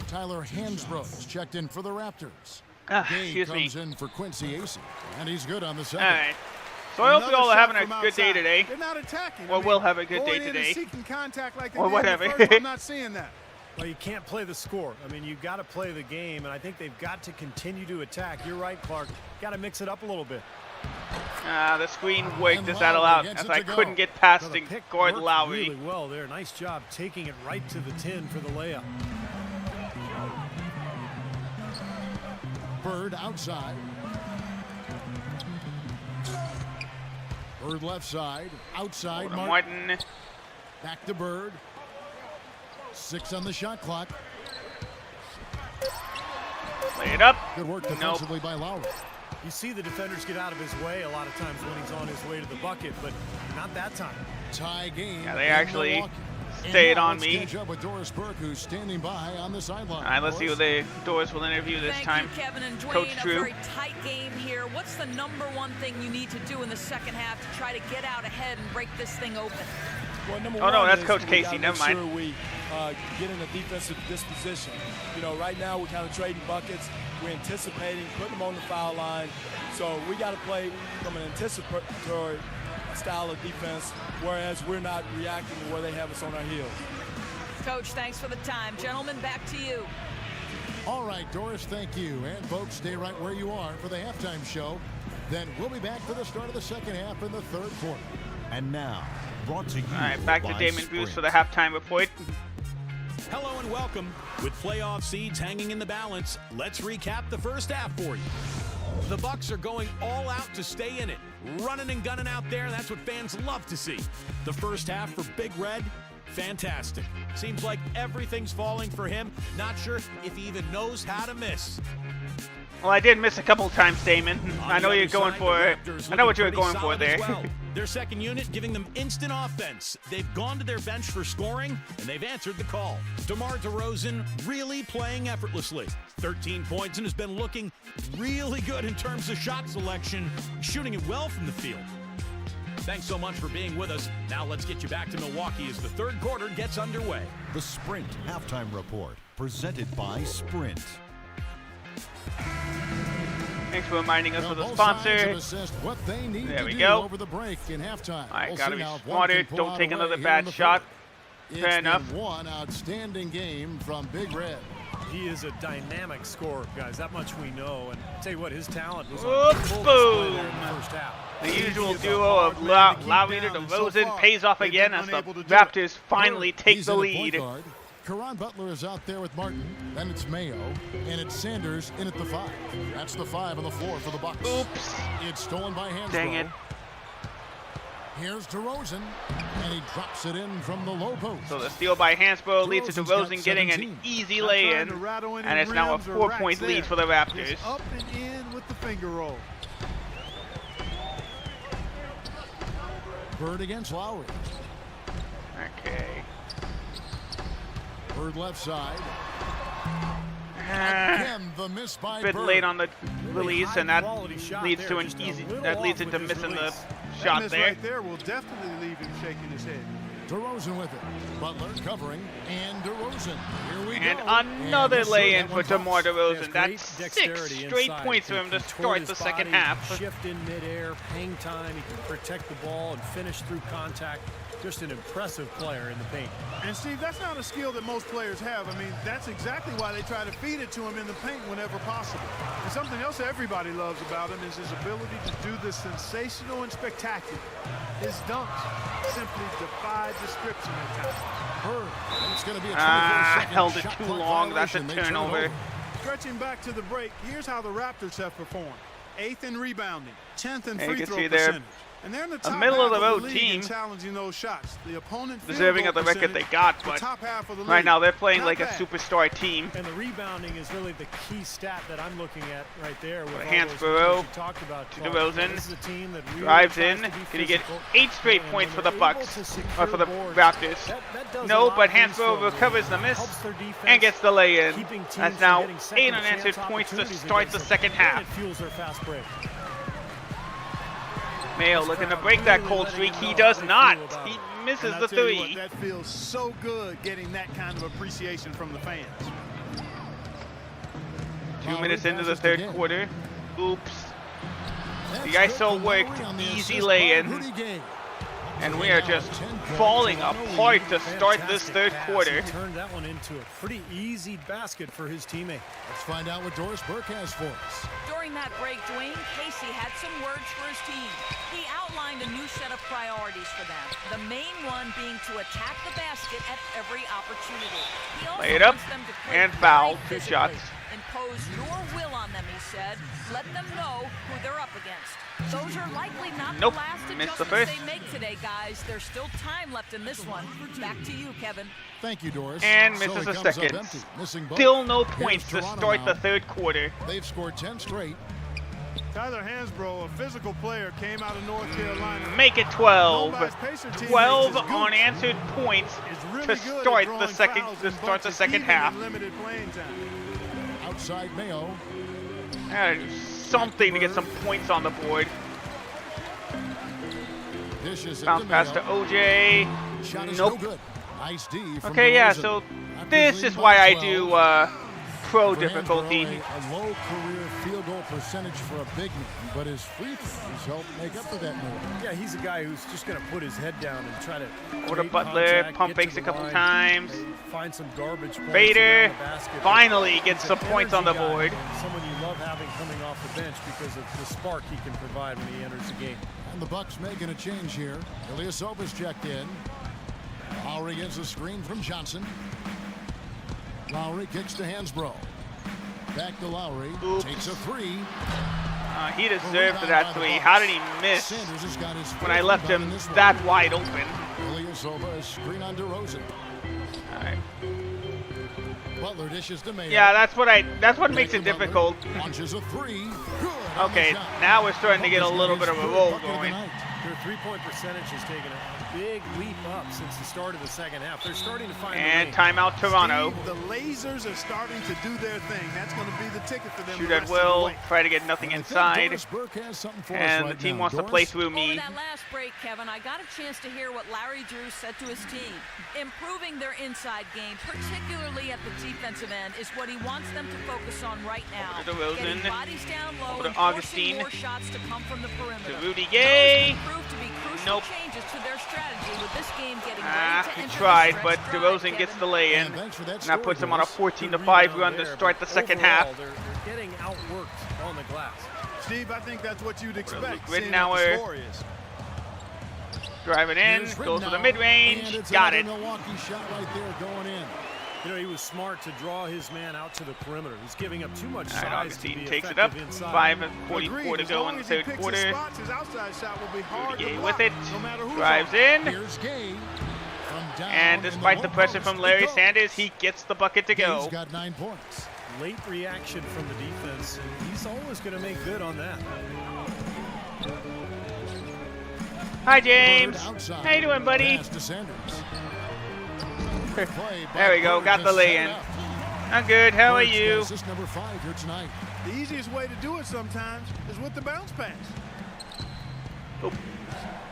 Speaker 3: Tyler Hansbrough is checked in for the Raptors. Gay comes in for Quincy Acey, and he's good on the second.
Speaker 1: All right. So I hope you all are having a good day today.
Speaker 5: They're not attacking.
Speaker 1: Or will have a good day today.
Speaker 5: Seeking contact like they
Speaker 1: or
Speaker 5: did
Speaker 1: whatever.
Speaker 5: In the first, I'm not seeing that.
Speaker 4: Well, you can't play the score. I mean, you've got to play the game, and I think they've got to continue to attack. You're right, Clark. Got to mix it up a little bit.
Speaker 1: The screen worked this battle out as I couldn't get past the guard Lowry.
Speaker 4: Really well there. Nice job taking it right to the 10 for the layup.
Speaker 3: Bird outside. Bird left side. Outside.
Speaker 1: Martin.
Speaker 3: Back to Bird. 6 on the shot clock.
Speaker 1: Lay it up.
Speaker 3: Good work defensively by Lowry.
Speaker 4: You see the defenders get out of his way a lot of times when he's on his way to the bucket, but not that time.
Speaker 3: Tie game.
Speaker 1: Yeah, they actually stayed on me.
Speaker 3: Catch up with Doris Burke, who's standing by on the sideline.
Speaker 1: All right, let's see who Doris will interview this time.
Speaker 6: Thank you, Kevin and Dwayne.
Speaker 1: Coach Drew.
Speaker 6: A very tight game here. What's the #1 thing you need to do in the second half to try to get out ahead and break this thing open?
Speaker 11: Well,
Speaker 1: oh no, that's Coach Casey. Never mind.
Speaker 11: Sure we get in a defensive disposition. You know, right now we're kind of trading buckets. We're anticipating, putting them on the foul line. So we got to play from an anticipatory style of defense, whereas we're not reacting to where they have us on our heels.
Speaker 6: Coach, thanks for the time. Gentlemen, back to you.
Speaker 3: All right, Doris, thank you. And folks, stay right where you are for the halftime show. Then we'll be back for the start of the second half in the 3rd quarter.
Speaker 8: And now, brought to you
Speaker 1: all right, back to Damon
Speaker 8: Sprint.
Speaker 1: Bruce for the halftime report.
Speaker 9: Hello and welcome. With playoff seeds hanging in the balance, let's recap the first half for you. The Bucks are going all out to stay in it. Running and gunning out there, that's what fans love to see. The first half for Big Red, fantastic. Seems like everything's falling for him. Not sure if he even knows how to miss.
Speaker 1: Well, I did miss a couple times, Damon. I know you're going for it. I know what you're going for there.
Speaker 9: Well. Their second unit giving them instant offense. They've gone to their bench for scoring, and they've answered the call. DeMar DeRozan really playing effortlessly. 13 points and has been looking really good in terms of shot selection, shooting it well from the field. Thanks so much for being with us. Now let's get you back to Milwaukee as the 3rd quarter gets underway.
Speaker 8: The Sprint Halftime Report, presented by Sprint.
Speaker 1: Thanks for reminding us of the sponsor.
Speaker 3: What they need
Speaker 1: there we
Speaker 3: to
Speaker 1: go.
Speaker 3: Over the break in halftime.
Speaker 1: All right, gotta be smarter. Don't take another bad shot. Fair enough.
Speaker 3: One outstanding game from Big Red.
Speaker 4: He is a dynamic scorer, guys. That much we know. And I'll tell you what, his talent was
Speaker 1: on
Speaker 4: full
Speaker 1: boom.
Speaker 4: Display there in the first half.
Speaker 1: The usual duo of Lowry to DeRozan pays off again as the Raptors finally take the lead.
Speaker 3: Caron Butler is out there with Martin. Then it's Mayo. And it's Sanders in at the 5. That's the 5 on the floor for the Bucks.
Speaker 1: Oops.
Speaker 3: It's stolen by Hansbrough.
Speaker 1: Dang it.
Speaker 3: Here's DeRozan. And he drops it in from the low post.
Speaker 1: So the steal by Hansbrough leads to DeRozan getting an easy lay-in. And it's now a 4-point lead for the Raptors.
Speaker 5: It's up and in with the finger roll.
Speaker 3: Bird against Lowry.
Speaker 1: Okay.
Speaker 3: Bird left side. Again, the miss by
Speaker 1: bit
Speaker 3: Bird.
Speaker 1: late on the release, and that leads to an easy. That leads into missing the shot
Speaker 5: miss
Speaker 1: there.
Speaker 5: Right there will definitely leave him shaking his head.
Speaker 3: DeRozan with it. Butler covering, and DeRozan. Here we
Speaker 1: and
Speaker 3: go.
Speaker 1: Another lay-in for DeMar DeRozan.
Speaker 4: Great
Speaker 1: That's 6
Speaker 4: dexterity
Speaker 1: straight
Speaker 4: inside.
Speaker 1: points for him to start the second half.
Speaker 4: Shift in midair, hang time. He can protect the ball and finish through contact. Just an impressive player in the paint.
Speaker 5: And Steve, that's not a skill that most players have. I mean, that's exactly why they try to feed it to him in the paint whenever possible. And something else everybody loves about him is his ability to do the sensational and spectacular. His dunks simply defy description at times.
Speaker 3: Bird. And it's going to be a 24-second
Speaker 1: held it
Speaker 3: shot
Speaker 1: too
Speaker 3: clock
Speaker 1: long. That's a
Speaker 3: violation. They turn it
Speaker 1: turnover.
Speaker 3: over.
Speaker 5: Stretching back to the break, here's how the Raptors have performed. 8th in rebounding, 10th in
Speaker 1: And you
Speaker 5: free
Speaker 1: can
Speaker 5: throw
Speaker 1: see there,
Speaker 5: percentage. And they're in the
Speaker 1: a middle-of-the-road
Speaker 5: league
Speaker 1: team,
Speaker 5: challenging those shots. The opponent
Speaker 1: deserving of the record they got, but right now they're playing like a superstar team.
Speaker 4: And the rebounding is really the key stat that I'm looking at right there. With
Speaker 1: Hansborough to DeRozan, drives in. Can he get 8 straight points for the Bucks, or for the Raptors? No, but Hansborough recovers the miss and gets the lay-in. That's now 8 unanswered points to start the second half. Mayo looking to break that cold streak. He does not. He misses the three.
Speaker 5: That feels so good getting that kind of appreciation from the fans.
Speaker 1: 2 minutes into the third quarter. Oops. The ISO worked. Easy lay-in. And we are just falling apart to start this third quarter.
Speaker 4: Turned that one into a pretty easy basket for his teammate.
Speaker 3: Let's find out what Doris Burke has for us.
Speaker 6: During that break, Dwayne Casey had some words for his team. He outlined a new set of priorities for them. The main one being to attack the basket at every opportunity. He also
Speaker 1: lay it up
Speaker 6: wants them to play
Speaker 1: and foul. 2 shots.
Speaker 6: Impose your will on them, he said. Let them know who they're up against. Those are likely not the last adjustments they make today, guys. There's still time left in this one. Back to you, Kevin.
Speaker 3: Thank you, Doris.
Speaker 1: And misses a second. Still no points to start the third quarter.
Speaker 3: They've scored 10 straight.
Speaker 5: Tyler Hansborough, a physical player, came out of North Carolina.
Speaker 1: Make it 12. 12 unanswered points to start the second half.
Speaker 3: Outside Mayo.
Speaker 1: Something to get some points on the board. Bounce pass to OJ. Nope.
Speaker 3: Nice D from
Speaker 1: okay, yeah,
Speaker 3: DeRozan.
Speaker 1: so this is why I do pro difficulty.
Speaker 3: A low career field goal percentage for a big man, but his free throws help make up for that more.
Speaker 4: Yeah, he's a guy who's just going to put his head down and try to
Speaker 1: Over to Butler, pump fakes a couple times.
Speaker 4: Find some garbage points.
Speaker 1: Vader finally gets some points on the board.
Speaker 4: Someone you love having coming off the bench because of the spark he can provide when he enters the game.
Speaker 3: And the Bucks making a change here. Ilyasova's checked in. Lowry gets a screen from Johnson. Lowry kicks to Hansborough. Back to Lowry.
Speaker 1: Oops.
Speaker 3: Takes a three.
Speaker 1: He deserved that three. How did he miss when I left him that wide open?
Speaker 3: Ilyasova, a screen on DeRozan.
Speaker 1: All right.
Speaker 3: Butler dishes to Mayo.
Speaker 1: Yeah, that's what makes it difficult.
Speaker 3: Launches a three.
Speaker 1: Okay, now we're starting to get a little bit of a roll going.
Speaker 4: Their three-point percentage has taken a big leap up since the start of the second half. They're starting to find
Speaker 1: and timeout Toronto.
Speaker 5: Steve, the lasers are starting to do their thing. That's going to be the ticket for them.
Speaker 1: Shoot at will, try to get nothing inside. And the team wants to play through me.
Speaker 6: Over that last break, Kevin, I got a chance to hear what Larry Drew said to his team. Improving their inside game, particularly at the defensive end, is what he wants them to focus on right now.
Speaker 1: Over to DeRozan.
Speaker 6: Getting bodies down low
Speaker 1: Over to
Speaker 6: and
Speaker 1: Augustine.
Speaker 6: forcing more shots to come from the perimeter.
Speaker 1: To Rudy Gay.
Speaker 6: Proved to be crucial
Speaker 1: Nope.
Speaker 6: changes to their strategy with this game getting ready to
Speaker 1: He
Speaker 6: enter
Speaker 1: tried,
Speaker 6: the
Speaker 1: but
Speaker 6: stretch
Speaker 1: DeRozan
Speaker 6: drive,
Speaker 1: gets
Speaker 6: Kevin.
Speaker 1: the lay-in. And that puts him on a 14-5 run to start the second half.
Speaker 4: They're getting outworked on the glass.
Speaker 5: Steve, I think that's what you'd expect.
Speaker 1: Rittenauer driving in, goes to the mid-range, got it.
Speaker 3: Milwaukee shot right there going in.
Speaker 4: You know, he was smart to draw his man out to the perimeter. He's giving up too much
Speaker 1: All right,
Speaker 4: size to
Speaker 1: Augustine
Speaker 4: be
Speaker 1: takes it up.
Speaker 4: effective inside.
Speaker 1: 5:44 to go in the third quarter.
Speaker 5: His outside shot will be hard
Speaker 1: Rudy
Speaker 5: to
Speaker 1: Gay
Speaker 5: block,
Speaker 1: with it,
Speaker 5: no matter who's
Speaker 1: drives
Speaker 5: on.
Speaker 1: in.
Speaker 3: Here's Gay from down
Speaker 1: And
Speaker 3: in
Speaker 1: despite the
Speaker 3: low
Speaker 1: pressure
Speaker 3: post,
Speaker 1: from Larry
Speaker 3: he goes.
Speaker 1: Sanders, he gets the bucket to
Speaker 3: Gay's
Speaker 1: go.
Speaker 3: got 9 points.
Speaker 4: Late reaction from the defense, and he's always going to make good on that.
Speaker 1: Hi, James. How you doing, buddy?
Speaker 3: Pass to Sanders.
Speaker 1: There we go, got the lay-in. I'm good, how are you?
Speaker 3: Assist number 5 here tonight.
Speaker 5: The easiest way to do it sometimes is with the bounce pass.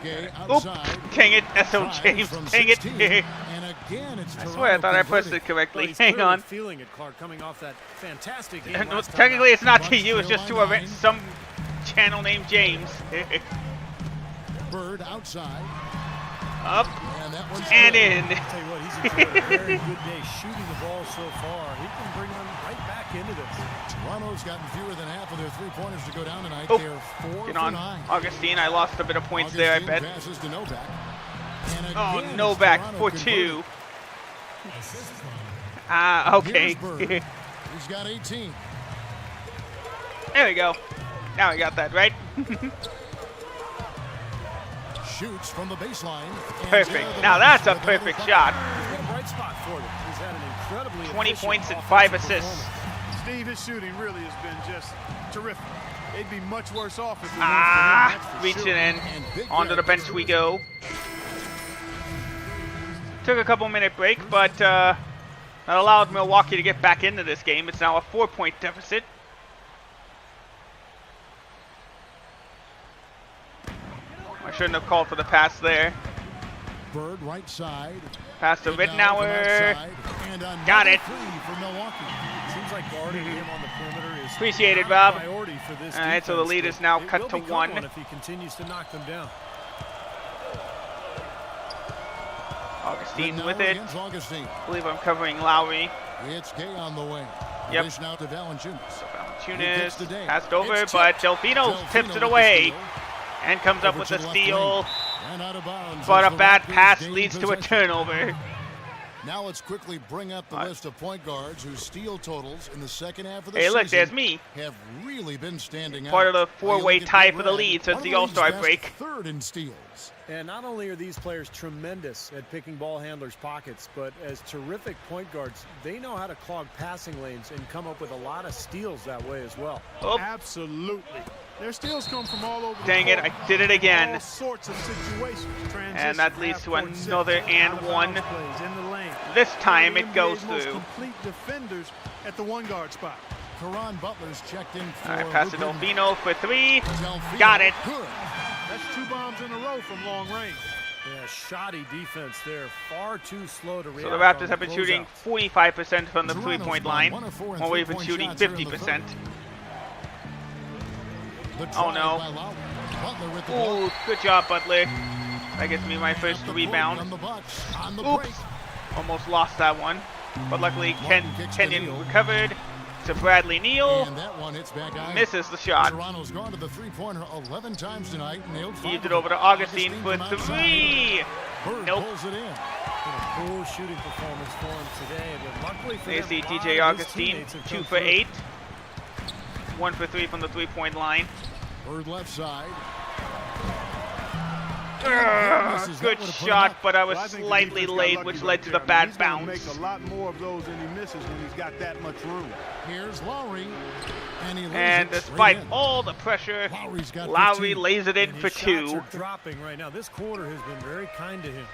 Speaker 3: Gay
Speaker 1: Oop,
Speaker 3: outside.
Speaker 1: dang it, SO James,
Speaker 3: From
Speaker 1: dang it.
Speaker 3: 16. And again, it's
Speaker 1: I swear I thought I pressed it correctly.
Speaker 4: He's
Speaker 1: Hang
Speaker 4: clearly
Speaker 1: on.
Speaker 4: feeling it, Clark, coming off that fantastic game.
Speaker 1: No,
Speaker 4: last time
Speaker 1: technically,
Speaker 4: out.
Speaker 1: it's not to you, it's just to some channel named James.
Speaker 3: Bird outside.
Speaker 1: Up
Speaker 3: And that one's
Speaker 1: and
Speaker 3: good.
Speaker 1: in.
Speaker 4: I'll tell you what, he's enjoyed a very good day shooting the ball so far. He can bring them right back into this.
Speaker 3: Toronto's gotten fewer than half of their three-pointers to go down tonight.
Speaker 1: Oh,
Speaker 3: They're 4
Speaker 1: Get
Speaker 3: for
Speaker 1: on
Speaker 3: 9.
Speaker 1: Augustine, I lost a bit of points there, I bet.
Speaker 3: Passes to Novak. And
Speaker 1: Oh,
Speaker 3: again,
Speaker 1: Novak
Speaker 3: Toronto
Speaker 1: for
Speaker 3: converted.
Speaker 1: 2. Okay.
Speaker 3: Here's Bird. He's got 18.
Speaker 1: There we go. Now we got that, right?
Speaker 3: shoots from the baseline.
Speaker 1: Perfect. Now that's a perfect shot.
Speaker 4: Bright spot for them. He's had an incredibly
Speaker 1: 20 points and 5 assists.
Speaker 5: Steve, his shooting really has been just terrific. They'd be much worse off if it weren't for him.
Speaker 1: Reaching in. Onto the bench we go. Took a couple-minute break, but that allowed Milwaukee to get back into this game. It's now a 4-point deficit. I shouldn't have called for the pass there.
Speaker 3: Bird right side.
Speaker 1: Pass to Rittenauer. Got it.
Speaker 4: Seems like guarding him on the perimeter is
Speaker 1: appreciated, Rob.
Speaker 4: Priority for this
Speaker 1: All right, so the lead is now cut to 1.
Speaker 4: If he continues to knock them down.
Speaker 1: Augustine with it. I believe I'm covering Lowry.
Speaker 3: It's Gay on the way.
Speaker 1: Yep.
Speaker 3: Dish now to Valanciunas.
Speaker 1: Valanciunas passed over, but Delfino tips it away and comes up with a steal. But a bad pass leads to a turnover.
Speaker 3: Now let's quickly bring up the list of point guards whose steal totals in the second half of the
Speaker 1: season. Hey, look, there's me.
Speaker 3: Have really been standing out.
Speaker 1: Part of the 4-way tie for the lead since the All-Star break.
Speaker 3: Third in steals.
Speaker 4: And not only are these players tremendous at picking ball handlers' pockets, but as terrific point guards, they know how to clog passing lanes and come up with a lot of steals that way as well.
Speaker 1: Oh.
Speaker 5: Absolutely. Their steals come from all over.
Speaker 1: Dang it, I did it again.
Speaker 5: All sorts of situations.
Speaker 1: And that leads to another and one. This time it goes through.
Speaker 5: Complete defenders at the 1-guard spot.
Speaker 3: Karan Butler's checked in for.
Speaker 1: All right, pass to Delfino for 3. Got it.
Speaker 5: Good. That's 2 bombs in a row from long range.
Speaker 4: Yeah, shoddy defense there. Far too slow to react.
Speaker 1: So the Raptors have been shooting 45% from the 3-point line, while we've been shooting 50%. Oh no. Ooh, good job, Butler. That gets me my first rebound. Oops. Almost lost that one. But luckily Kenyon recovered to Bradley Neal. Misses the shot.
Speaker 3: Toronto's gone to the 3-pointer 11 times tonight.
Speaker 1: Heaved it over to Augustine for 3. Nope.
Speaker 4: A poor shooting performance for him today, but luckily for
Speaker 1: they see DJ Augustine 2 for 8. 1 for 3 from the 3-point line.
Speaker 3: Bird left side.
Speaker 1: Good shot, but I was slightly late, which led to the bad bounce.
Speaker 5: He's gonna make a lot more of those than he misses when he's got that much room.
Speaker 3: Here's Lowry.
Speaker 1: And despite all the pressure, Lowry lays it in for 2.
Speaker 4: Shots are dropping right now. This quarter has been very kind to him.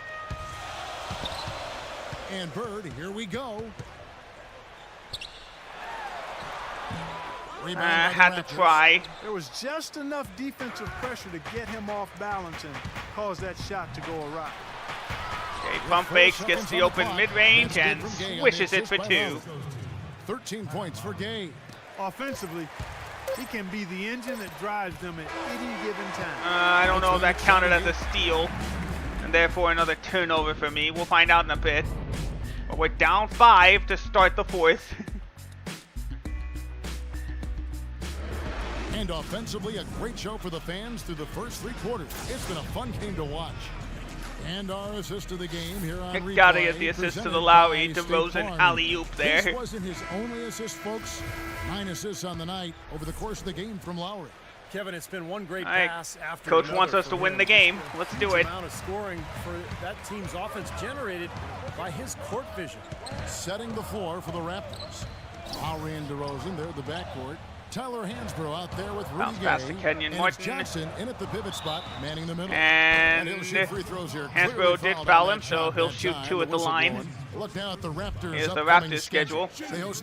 Speaker 3: And Bird, here we go.
Speaker 1: Had to try.
Speaker 5: There was just enough defensive pressure to get him off balance and cause that shot to go awry.
Speaker 1: Okay, pump fakes, gets the open mid-range and swishes it for 2.
Speaker 3: 13 points for Gay.
Speaker 5: Offensively, he can be the engine that drives them at any given time.
Speaker 1: I don't know if that counted as a steal, and therefore another turnover for me. We'll find out in a bit. But we're down 5 to start the 4th.
Speaker 3: And offensively, a great show for the fans through the first 3 quarters. It's been a fun game to watch. And our assist to the game here on replay.
Speaker 1: Gotta get the assist to the Lowry. DeRozan alley-oop there.
Speaker 3: This wasn't his only assist, folks. 9 assists on the night over the course of the game from Lowry.
Speaker 4: Kevin, it's been one great pass after
Speaker 1: Coach wants us to win the game. Let's do it.
Speaker 4: The amount of scoring for that team's offense generated by his court vision.
Speaker 3: Setting the floor for the Raptors. Lowry and DeRozan, they're the backcourt. Tyler Hansbrough out there with Rudy Gay.
Speaker 1: Pass to Kenyon Martin.
Speaker 3: Johnson in at the pivot spot, manning the middle.
Speaker 1: And
Speaker 3: he'll shoot free throws here.
Speaker 1: Hansbrough did foul him, so he'll shoot 2 at the line.
Speaker 3: Look now at the Raptors.
Speaker 1: Here's the Raptors schedule.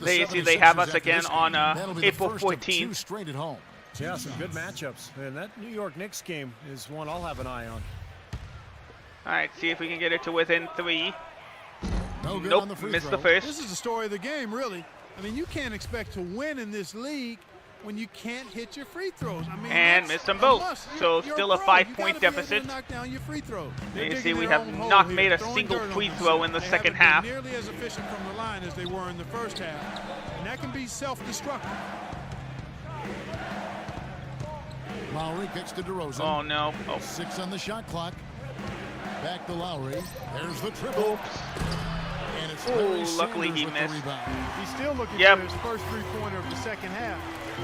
Speaker 1: They have us again on April 14th.
Speaker 3: Straight at home.
Speaker 4: Yeah, some good matchups. And that New York Knicks game is one I'll have an eye on.
Speaker 1: All right, see if we can get it to within 3.
Speaker 3: No good
Speaker 1: nope,
Speaker 3: on the free
Speaker 1: missed
Speaker 3: throw.
Speaker 1: the first.
Speaker 5: This is the story of the game, really. I mean, you can't expect to win in this league when you can't hit your free throws. I mean,
Speaker 1: and missed them both. So still a 5-point deficit.
Speaker 5: Knock down your free throws.
Speaker 1: You see, we have not made a single free throw in the second half.
Speaker 5: Nearly as efficient from the line as they were in the first half, and that can be self-destructive.
Speaker 3: Lowry kicks to DeRozan.
Speaker 1: Oh no!
Speaker 3: 6 on the shot clock. Back to Lowry. There's the triple.
Speaker 1: Oops.
Speaker 3: And it's
Speaker 1: luckily he missed.
Speaker 5: He's still looking for his first 3-pointer of the second half.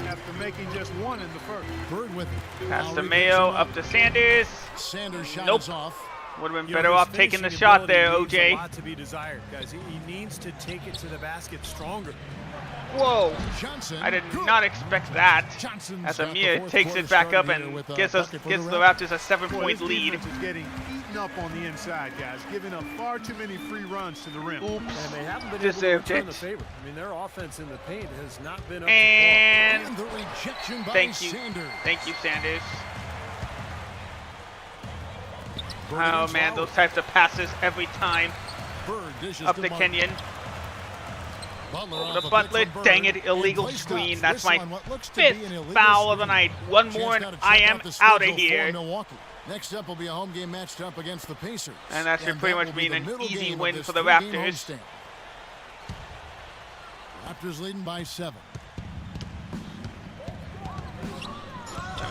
Speaker 5: after making just one in the first.
Speaker 3: Bird with it.
Speaker 1: Pass to Mayo, up to Sanders.
Speaker 3: Sanders shot
Speaker 1: Nope.
Speaker 3: is off.
Speaker 1: Would have been better off taking the shot there, OJ.
Speaker 4: A lot to be desired, guys. He needs to take it to the basket stronger.
Speaker 1: Whoa!
Speaker 3: Johnson,
Speaker 1: I did not expect that.
Speaker 3: Johnson's
Speaker 1: As
Speaker 3: got the
Speaker 1: Amir
Speaker 3: fourth
Speaker 1: takes
Speaker 3: quarter
Speaker 1: it back up
Speaker 3: started
Speaker 1: and
Speaker 3: here with,
Speaker 1: gets
Speaker 3: bucket for
Speaker 1: the
Speaker 3: Raptors.
Speaker 1: Raptors a
Speaker 5: Boy,
Speaker 1: 7-point
Speaker 5: this
Speaker 1: lead.
Speaker 5: defense is getting eaten up on the inside, guys, giving up far too many free runs to the rim.
Speaker 1: Oops.
Speaker 4: And they haven't been able to
Speaker 1: Deserved
Speaker 4: return
Speaker 1: it.
Speaker 4: the favor. I mean, their offense in the paint has not been up
Speaker 1: And
Speaker 3: And the rejection by
Speaker 1: thank you,
Speaker 3: Sanders.
Speaker 1: thank you, Sanders.
Speaker 3: Bird
Speaker 1: Oh
Speaker 3: against
Speaker 1: man,
Speaker 3: Lowry.
Speaker 1: those types of passes every time.
Speaker 3: Bird dishes
Speaker 1: Up to
Speaker 3: Martin.
Speaker 1: Kenyon.
Speaker 3: Butler
Speaker 1: Over
Speaker 3: off
Speaker 1: to
Speaker 3: a pick
Speaker 1: Butler.
Speaker 3: from Bird.
Speaker 1: Dang it,
Speaker 3: And
Speaker 1: illegal
Speaker 3: play
Speaker 1: screen.
Speaker 3: stops.
Speaker 1: That's my
Speaker 3: Whistle on what looks to be an
Speaker 1: 5th
Speaker 3: illegal
Speaker 1: foul of the
Speaker 3: screen.
Speaker 1: night. One
Speaker 3: Chance
Speaker 1: more
Speaker 3: got
Speaker 1: and
Speaker 3: to
Speaker 1: I
Speaker 3: check
Speaker 1: am
Speaker 3: out the
Speaker 1: out of
Speaker 3: schedule for
Speaker 1: here.
Speaker 3: Milwaukee. Next up will be a home game matched up against the Pacers.
Speaker 1: And that should pretty
Speaker 3: will
Speaker 1: much
Speaker 3: be
Speaker 1: mean
Speaker 3: the
Speaker 1: an
Speaker 3: middle
Speaker 1: easy
Speaker 3: game of
Speaker 1: win
Speaker 3: this
Speaker 1: for the
Speaker 3: three-game
Speaker 1: Raptors.
Speaker 3: homestand. Raptors leading by 7.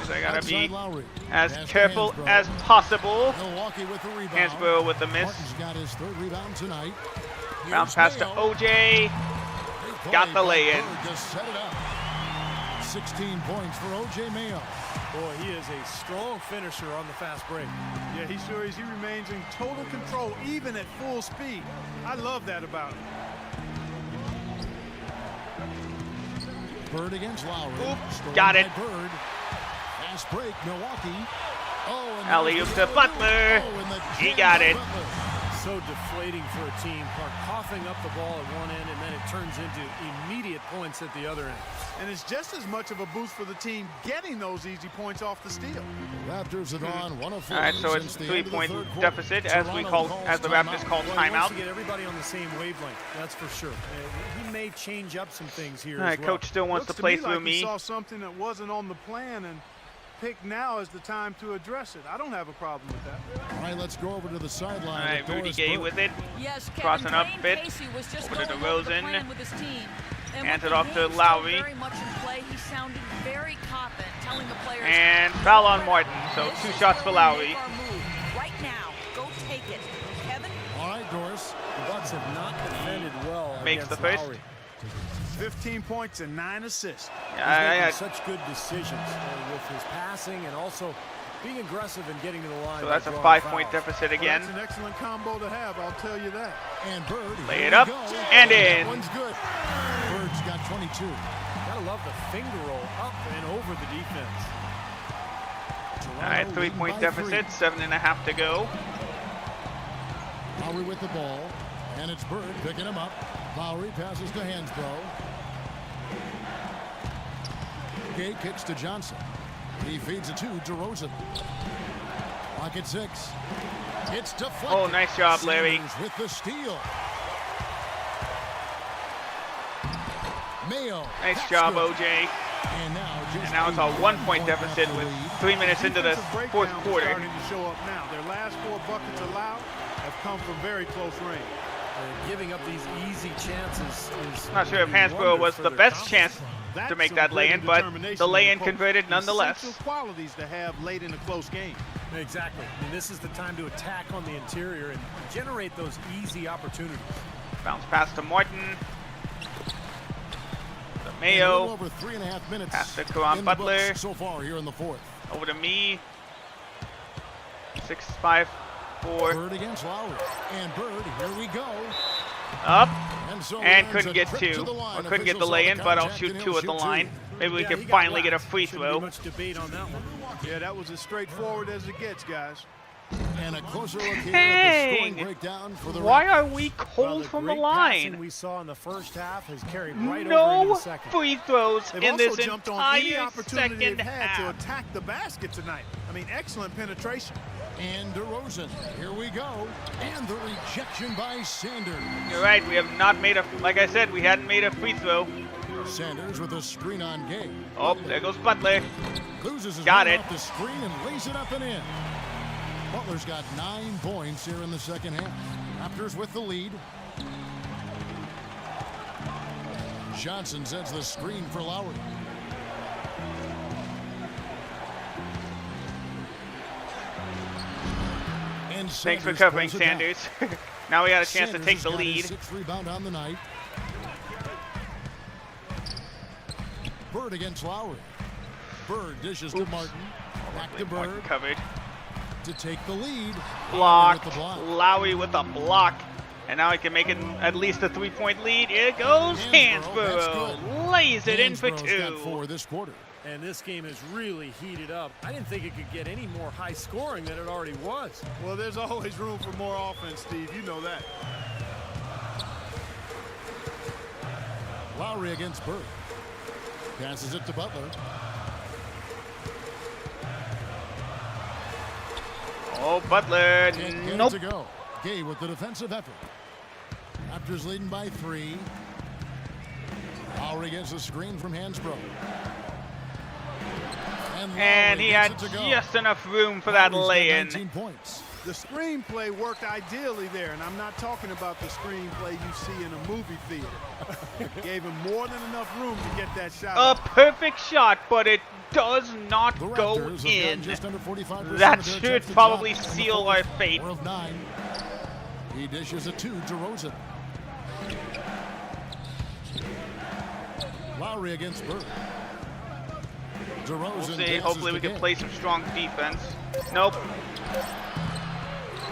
Speaker 1: I gotta
Speaker 3: Outside
Speaker 1: be
Speaker 3: Lowry.
Speaker 1: as
Speaker 3: Pass to
Speaker 1: careful
Speaker 3: Hansbrough.
Speaker 1: as possible.
Speaker 3: Milwaukee with the rebound.
Speaker 1: Hansborough with the miss.
Speaker 3: Martin's got his 3rd rebound tonight.
Speaker 1: Bounce
Speaker 3: Here's
Speaker 1: pass to
Speaker 3: Mayo.
Speaker 1: OJ.
Speaker 3: Big
Speaker 1: Got
Speaker 3: play
Speaker 1: the
Speaker 3: by
Speaker 1: lay-in.
Speaker 3: Bird to set it up. 16 points for OJ Mayo.
Speaker 4: Boy, he is a strong finisher on the fast break.
Speaker 5: Yeah, he sure is. He remains in total control, even at full speed. I love that about him.
Speaker 3: Bird against Lowry.
Speaker 1: Oops,
Speaker 3: Scored
Speaker 1: got
Speaker 3: by
Speaker 1: it.
Speaker 3: Bird. Fast break, Milwaukee. Oh, and
Speaker 1: Alley-oop
Speaker 3: there's
Speaker 1: to
Speaker 3: the
Speaker 1: Butler.
Speaker 3: and the
Speaker 1: He
Speaker 3: jam
Speaker 1: got
Speaker 3: by
Speaker 1: it.
Speaker 3: Butler.
Speaker 4: So deflating for a team. Clark coughing up the ball at one end, and then it turns into immediate points at the other end.
Speaker 5: And it's just as much of a boost for the team getting those easy points off the steal.
Speaker 3: The Raptors have gone 104.
Speaker 1: All right, so it's
Speaker 3: since the end of the
Speaker 1: 3-point
Speaker 3: third quarter.
Speaker 1: deficit as
Speaker 3: Toronto
Speaker 1: the
Speaker 3: calls
Speaker 1: Raptors call
Speaker 4: Well, he wants
Speaker 1: timeout.
Speaker 4: to get everybody on the same wavelength. That's for sure. He may change up some things here.
Speaker 1: All right,
Speaker 4: as well.
Speaker 1: coach still wants
Speaker 5: Looks
Speaker 1: to play
Speaker 5: me
Speaker 1: through
Speaker 5: like
Speaker 1: me.
Speaker 5: He saw something that wasn't on the plan and picked now as the time to address it. I don't have a problem with that.
Speaker 3: All right, let's go over to the sideline.
Speaker 1: All right,
Speaker 3: with
Speaker 1: Rudy
Speaker 3: Doris
Speaker 1: Gay
Speaker 3: Bird.
Speaker 1: with it.
Speaker 6: Yes, Kevin,
Speaker 1: Crossing up
Speaker 6: Dwayne
Speaker 1: bit.
Speaker 6: Casey was just
Speaker 1: Over to
Speaker 6: going over the
Speaker 1: DeRozan.
Speaker 6: plan with his team. And
Speaker 1: Hands
Speaker 6: with
Speaker 1: it
Speaker 6: the
Speaker 1: off to
Speaker 6: game still
Speaker 1: Lowry.
Speaker 6: very much in play, he sounded very confident, telling the players.
Speaker 1: And foul on Martin, so
Speaker 6: This
Speaker 1: 2
Speaker 6: is
Speaker 1: shots for
Speaker 6: where we
Speaker 1: Lowry.
Speaker 6: make our move. Right now, go take it. Kevin?
Speaker 3: All right, Doris.
Speaker 4: The Bucks have not defended well
Speaker 1: Makes
Speaker 4: against
Speaker 1: the first.
Speaker 4: Lowry.
Speaker 5: 15 points and 9 assists.
Speaker 4: He's
Speaker 1: Yeah,
Speaker 4: making
Speaker 1: yeah.
Speaker 4: such good decisions with his passing and also being aggressive and getting to the line.
Speaker 1: So
Speaker 4: by
Speaker 1: that's a
Speaker 4: drawing
Speaker 1: 5-point
Speaker 4: fouls.
Speaker 1: deficit
Speaker 5: Well,
Speaker 1: again.
Speaker 5: that's an excellent combo to have, I'll tell you that.
Speaker 3: And Bird.
Speaker 1: Lay
Speaker 3: here
Speaker 1: it
Speaker 3: we
Speaker 1: up
Speaker 3: go.
Speaker 1: and
Speaker 3: That
Speaker 1: in.
Speaker 3: one's good. Bird's got 22.
Speaker 4: Gotta love the finger roll up and over the defense.
Speaker 1: All right, 3-point deficit, 7.5 to go.
Speaker 3: Lowry with the ball, and it's Bird picking him up. Lowry passes to Hansbrough. Gay kicks to Johnson. He feeds it to DeRozan. Clock at 6. It's deflected.
Speaker 1: Oh, nice job, Larry.
Speaker 3: Sanders with the steal. Mayo.
Speaker 1: Nice
Speaker 3: That's
Speaker 1: job,
Speaker 3: good.
Speaker 1: OJ.
Speaker 3: And now
Speaker 1: it's a 1-point deficit with 3 minutes into the
Speaker 5: Defensive
Speaker 1: fourth
Speaker 5: breakdowns are
Speaker 1: quarter.
Speaker 5: starting to show up now. Their last 4 buckets allowed have come from very close range.
Speaker 4: Giving up these easy chances is.
Speaker 1: Not sure if Hansborough was the best chance to make that lay-in, but the lay-in converted nonetheless.
Speaker 5: Essential qualities to have late in a close game.
Speaker 4: Exactly. I mean, this is the time to attack on the interior and generate those easy opportunities.
Speaker 1: Bounce pass to Martin. To
Speaker 3: A
Speaker 1: Mayo.
Speaker 3: little over 3.5 minutes.
Speaker 1: Pass to Karan
Speaker 3: in the
Speaker 1: Butler.
Speaker 3: books so far here in the fourth.
Speaker 1: Over to me. 6-5-4.
Speaker 3: Bird against Lowry. And Bird, here we go.
Speaker 1: Up.
Speaker 3: So
Speaker 1: And
Speaker 3: he
Speaker 1: couldn't
Speaker 3: earns
Speaker 1: get
Speaker 3: a trip to
Speaker 1: 2.
Speaker 3: the line.
Speaker 1: Or couldn't get the
Speaker 3: Officials
Speaker 1: lay-in,
Speaker 3: saw
Speaker 1: but I'll
Speaker 3: contact
Speaker 1: shoot
Speaker 3: and
Speaker 1: 2
Speaker 3: he'll
Speaker 1: at the
Speaker 3: shoot 2.
Speaker 1: line. Maybe we
Speaker 4: Yeah,
Speaker 1: can
Speaker 4: he got
Speaker 1: finally get a
Speaker 4: whacked.
Speaker 1: free
Speaker 4: Shouldn't be
Speaker 1: throw.
Speaker 4: much debate on that one.
Speaker 5: Yeah, that was as straightforward as it gets, guys.
Speaker 3: And a closer look here at the scoring
Speaker 1: Dang!
Speaker 3: breakdown for the
Speaker 1: Why
Speaker 3: Raptors.
Speaker 1: are we
Speaker 4: Well,
Speaker 1: cold
Speaker 4: the
Speaker 1: from the
Speaker 4: great passing
Speaker 1: line?
Speaker 4: we saw in the first half has carried right over into
Speaker 1: No
Speaker 4: the second.
Speaker 1: free throws
Speaker 5: They've
Speaker 1: in
Speaker 5: also
Speaker 1: this
Speaker 5: jumped on any
Speaker 1: entire
Speaker 5: opportunity
Speaker 1: second
Speaker 5: they've had to
Speaker 1: half.
Speaker 5: attack the basket tonight. I mean, excellent penetration.
Speaker 3: And DeRozan, here we go. And the rejection by Sanders.
Speaker 1: You're right, we have not made a, like I said, we hadn't made a free throw.
Speaker 3: Sanders with a screen on Gay.
Speaker 1: Oh, there goes Butler.
Speaker 3: Loses his
Speaker 1: Got
Speaker 3: man
Speaker 1: it.
Speaker 3: off the screen and lays it up and in. Butler's got 9 points here in the second half. Raptors with the lead. Johnson sends the screen for Lowry. And
Speaker 1: Thanks for
Speaker 3: Sanders
Speaker 1: covering,
Speaker 3: pulls it down.
Speaker 1: Sanders. Now we got a chance to
Speaker 3: Sanders
Speaker 1: take
Speaker 3: has
Speaker 1: the
Speaker 3: got his
Speaker 1: lead.
Speaker 3: 6th rebound on the night. Bird Bird against Lowry. Bird dishes to Martin. Back to Bird.
Speaker 1: Covered.
Speaker 3: To take the lead.
Speaker 1: Blocked. Lowry with a block. And now he can make it at least a 3-point lead. Here goes Hansborough. Lays it in for 2.
Speaker 3: Got 4 this quarter.
Speaker 4: And this game is really heated up. I didn't think it could get any more high scoring than it already was.
Speaker 5: Well, there's always room for more offense, Steve. You know that.
Speaker 3: Lowry against Bird. Passes it to Butler.
Speaker 1: Oh, Butler. Nope.
Speaker 3: To go. Gay with the defensive effort. Raptors leading by 3. Lowry gets a screen from Hansbrough.
Speaker 1: And he had just enough room for that lay-in.
Speaker 5: The screenplay worked ideally there, and I'm not talking about the screenplay you see in a movie theater. Gave him more than enough room to get that shot.
Speaker 1: A perfect shot, but it does not go in. That should probably seal our fate.
Speaker 3: He dishes a 2 to Rosen. Lowry against Bird.
Speaker 1: We'll see. Hopefully we can play some strong defense. Nope.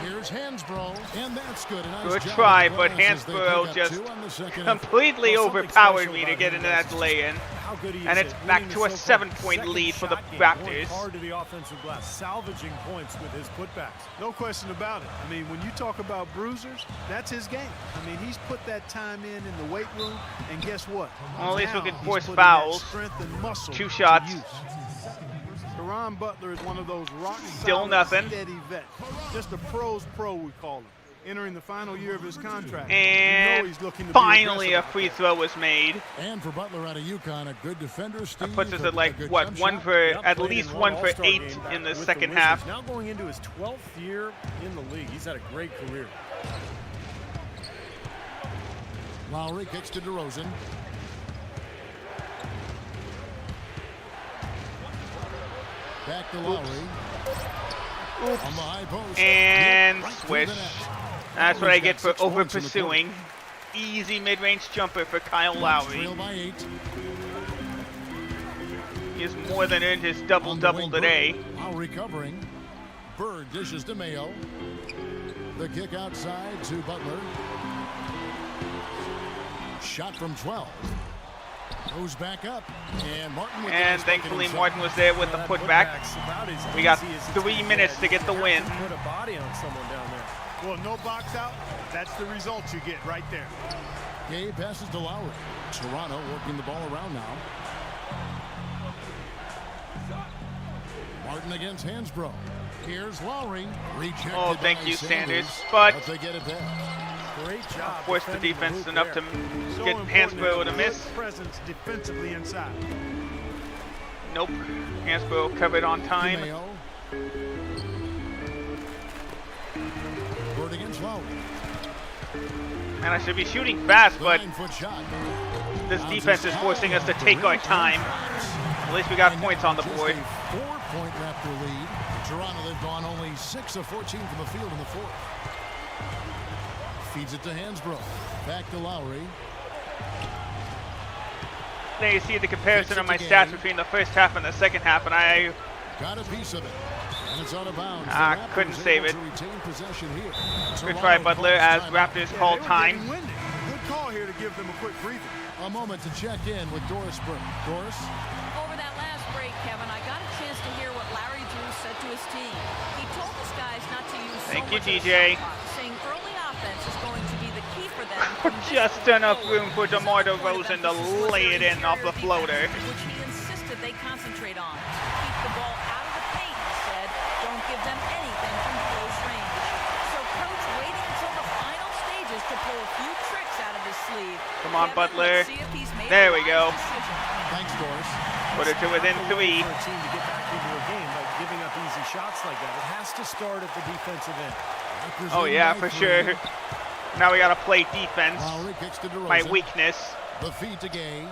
Speaker 3: Here's Hansbrough, and that's good.
Speaker 1: Good try, but Hansbrough just completely overpowered me to get into that lay-in. And it's back to a 7-point lead for the Raptors.
Speaker 4: Hard to the offensive glass, salvaging points with his putbacks.
Speaker 5: No question about it. I mean, when you talk about bruisers, that's his game. I mean, he's put that time in the weight room, and guess what?
Speaker 1: Well, at least we can force fouls. 2 shots.
Speaker 5: Caron Butler is one of those rock
Speaker 1: Still nothing.
Speaker 5: Steady vet. Just a pro's pro, we call him. Entering the final year of his contract.
Speaker 1: And
Speaker 5: he's looking to
Speaker 1: finally a free throw was made.
Speaker 3: And for Butler out of UConn, a good defender. Steve,
Speaker 1: that puts us at like, what, at least one for 8 in the second half.
Speaker 4: Now going into his 12th year in the league. He's had a great career.
Speaker 3: Lowry kicks to DeRozan. Back to Lowry. On the high post.
Speaker 1: And swish. That's what I get for over pursuing. Easy mid-range jumper for Kyle Lowry. He has more than earned his double-double today.
Speaker 3: Lowry covering. Bird dishes to Mayo. The kick outside to Butler. Shot from 12. Goes back up.
Speaker 1: And thankfully Martin was there with the putback. We got 3 minutes to get the win.
Speaker 4: Put a body on someone down there.
Speaker 5: Well, no box out. That's the result you get right there.
Speaker 3: Gay passes to Lowry. Toronto working the ball around now. Martin against Hansbrough. Here's Lowry. Rejected.
Speaker 1: Oh, thank you, Sanders. But
Speaker 3: they get it back.
Speaker 5: Great job.
Speaker 1: Forced the defense enough to get Hansbrough to miss.
Speaker 5: Presence defensively inside.
Speaker 1: Nope. Hansbrough covered on time.
Speaker 3: Bird against Lowry.
Speaker 1: And I should be shooting fast, but this defense is forcing us to take our time. At least we got points on the board.
Speaker 3: 4-point Raptor lead. Toronto, they've gone only 6 of 14 from the field in the fourth. Feeds it to Hansbrough. Back to Lowry.
Speaker 1: There you see the comparison of my stats between the first half and the second half, and I
Speaker 3: got a piece of it. And it's out of bounds.
Speaker 1: Couldn't save it. Good try, Butler, as Raptors call time.
Speaker 5: Good call here to give them a quick breather.
Speaker 3: A moment to check in with Doris Burke. Doris?
Speaker 6: Over that last break, Kevin, I got a chance to hear what Larry Drew said to his team. He told his guys not to use
Speaker 1: Thank you, DJ.
Speaker 6: Saying early offense is going to be the key for them.
Speaker 1: Just enough room for DeMar DeRozan to lay it in off the floater.
Speaker 6: Which he insisted they concentrate on. Keep the ball out of the paint, he said. Don't give them anything from close range. So Coach waiting until the final stages to pull a few tricks out of his sleeve.
Speaker 1: Come on, Butler. There we go.
Speaker 3: Thanks, Doris.
Speaker 1: Put it to within 3.
Speaker 4: For a team to get back into a game by giving up easy shots like that, it has to start at the defensive end.
Speaker 1: Oh yeah, for sure. Now we gotta play defense. My weakness.
Speaker 3: The feed to Gay.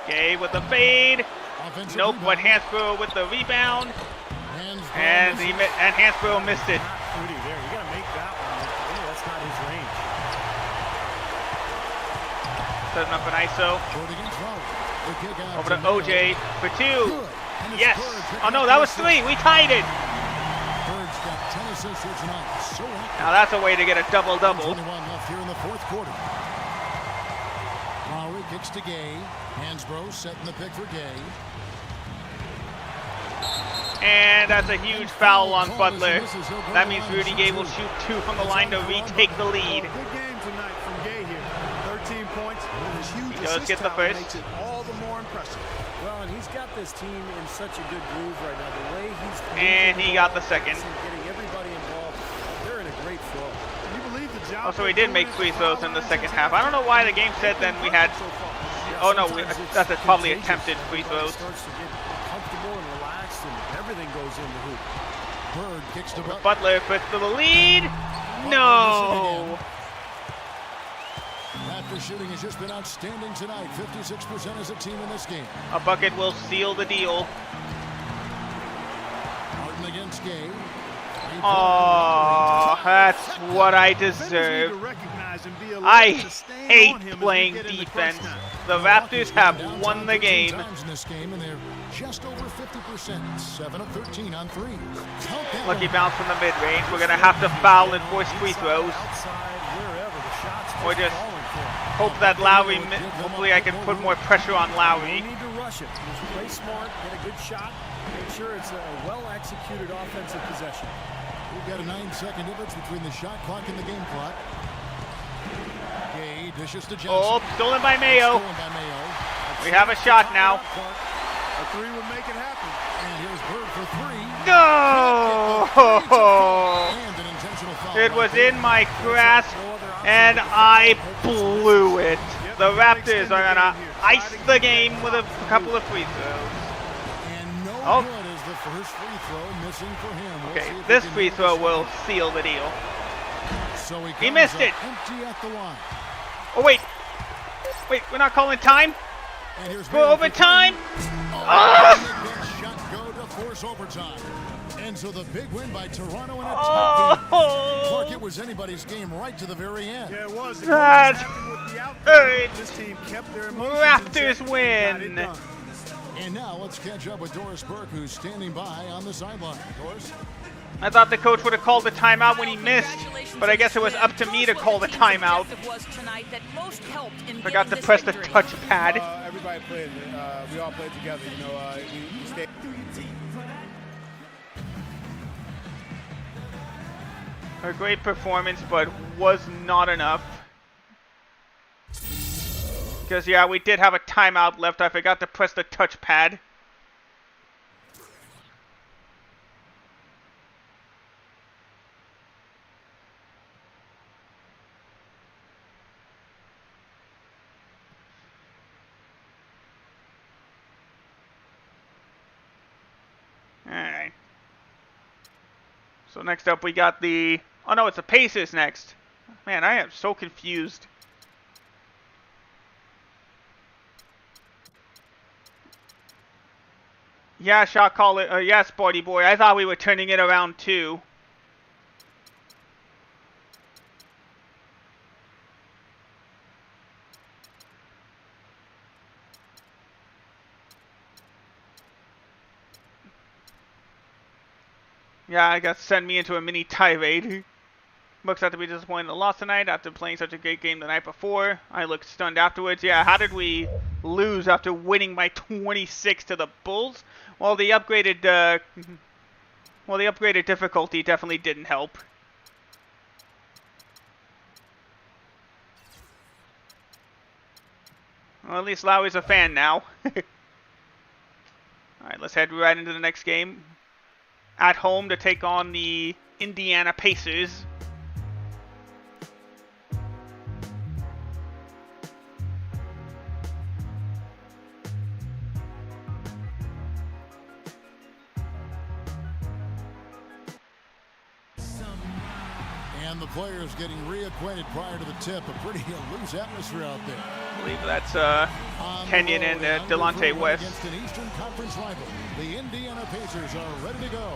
Speaker 1: Gay with the fade. Nope, but Hansbrough with the rebound. And Hansbrough missed it.
Speaker 4: There, you gotta make that one. That's not his range.
Speaker 1: setting up an ISO. Over to OJ for 2. Yes. Oh no, that was 3. We tied it. Now that's a way to get a double-double.
Speaker 3: 21 left here in the fourth quarter. Lowry kicks to Gay. Hansbrough setting the pick for Gay.
Speaker 1: And that's a huge foul on Butler. That means Rudy Gay will shoot 2 from the line to retake the lead.
Speaker 5: Good game tonight from Gay here. 13 points.
Speaker 1: He does get the first.
Speaker 5: Makes it all the more impressive.
Speaker 4: Well, and he's got this team in such a good groove right now. The way he's
Speaker 1: and he got the second.
Speaker 4: Getting everybody involved. They're in a great flow.
Speaker 5: You believe the job?
Speaker 1: Oh, so we did make free throws in the second half. I don't know why the game said then we had. Oh no, that's probably attempted free throws.
Speaker 4: Starts to get comfortable and relaxed, and everything goes in the hoop.
Speaker 3: Bird kicks to
Speaker 1: Butler puts to the lead. No.
Speaker 3: After shooting has just been outstanding tonight. 56% as a team in this game.
Speaker 1: A bucket will seal the deal.
Speaker 3: Martin against Gay.
Speaker 1: Oh, that's what I deserve. I hate playing defense. The Raptors have won the game.
Speaker 3: Just over 50%, 7 of 13 on threes.
Speaker 1: Lucky bounce from the mid-range. We're going to have to foul and force free throws. Or just hope that Lowry, hopefully I can put more pressure on Lowry.
Speaker 4: No need to rush it. Just play smart, get a good shot, make sure it's a well-executed offensive possession.
Speaker 3: We've got a 9-second difference between the shot clock and the game clock. Gay dishes to Johnson.
Speaker 1: Oh, stolen by Mayo. We have a shot now.
Speaker 5: A 3 would make it happen.
Speaker 3: And here's Bird for 3.
Speaker 1: No! It was in my grasp, and I blew it. The Raptors are gonna ice the game with a couple of free throws.
Speaker 3: And no good is the first free throw missing for him.
Speaker 1: Okay, this free throw will seal the deal.
Speaker 3: So
Speaker 1: he missed it.
Speaker 3: Empty at the line.
Speaker 1: Oh wait, we're not calling time. For overtime.
Speaker 3: Shot go to force overtime. And so the big win by Toronto in a tough game. Clark, it was anybody's game right to the very end.
Speaker 5: Yeah, it was.
Speaker 1: That's hurt.
Speaker 5: This team kept their
Speaker 1: Raptors win.
Speaker 3: And now let's catch up with Doris Burke, who's standing by on the sideline. Doris?
Speaker 1: I thought the coach would have called the timeout when he missed, but I guess it was up to me to call the timeout. Forgot to press the touchpad.
Speaker 10: Everybody played. We all played together. You know, we stayed.
Speaker 1: A great performance, but was not enough. Because, yeah, we did have a timeout left. I forgot to press the touchpad. Alright. So next up we got the... Oh no, it's the Pacers next. Man, I am so confused. Yeah, shot caller. Yeah, Sporty Boy. I thought we were turning it around too. Yeah, I got sent me into a mini tirade. Bucks have to be disappointed in the loss tonight after playing such a great game the night before. I looked stunned afterwards. Yeah, how did we lose after winning by 26 to the Bulls? Well, the upgraded difficulty definitely didn't help. Well, at least Lowry's a fan now. Alright, let's head right into the next game. At home to take on the Indiana Pacers.
Speaker 3: And the players getting reacquainted prior to the tip. A pretty loose atmosphere out there.
Speaker 1: I believe that's Kenyon and Delonte West.
Speaker 3: Against an Eastern Conference rival, the Indiana Pacers are ready to go.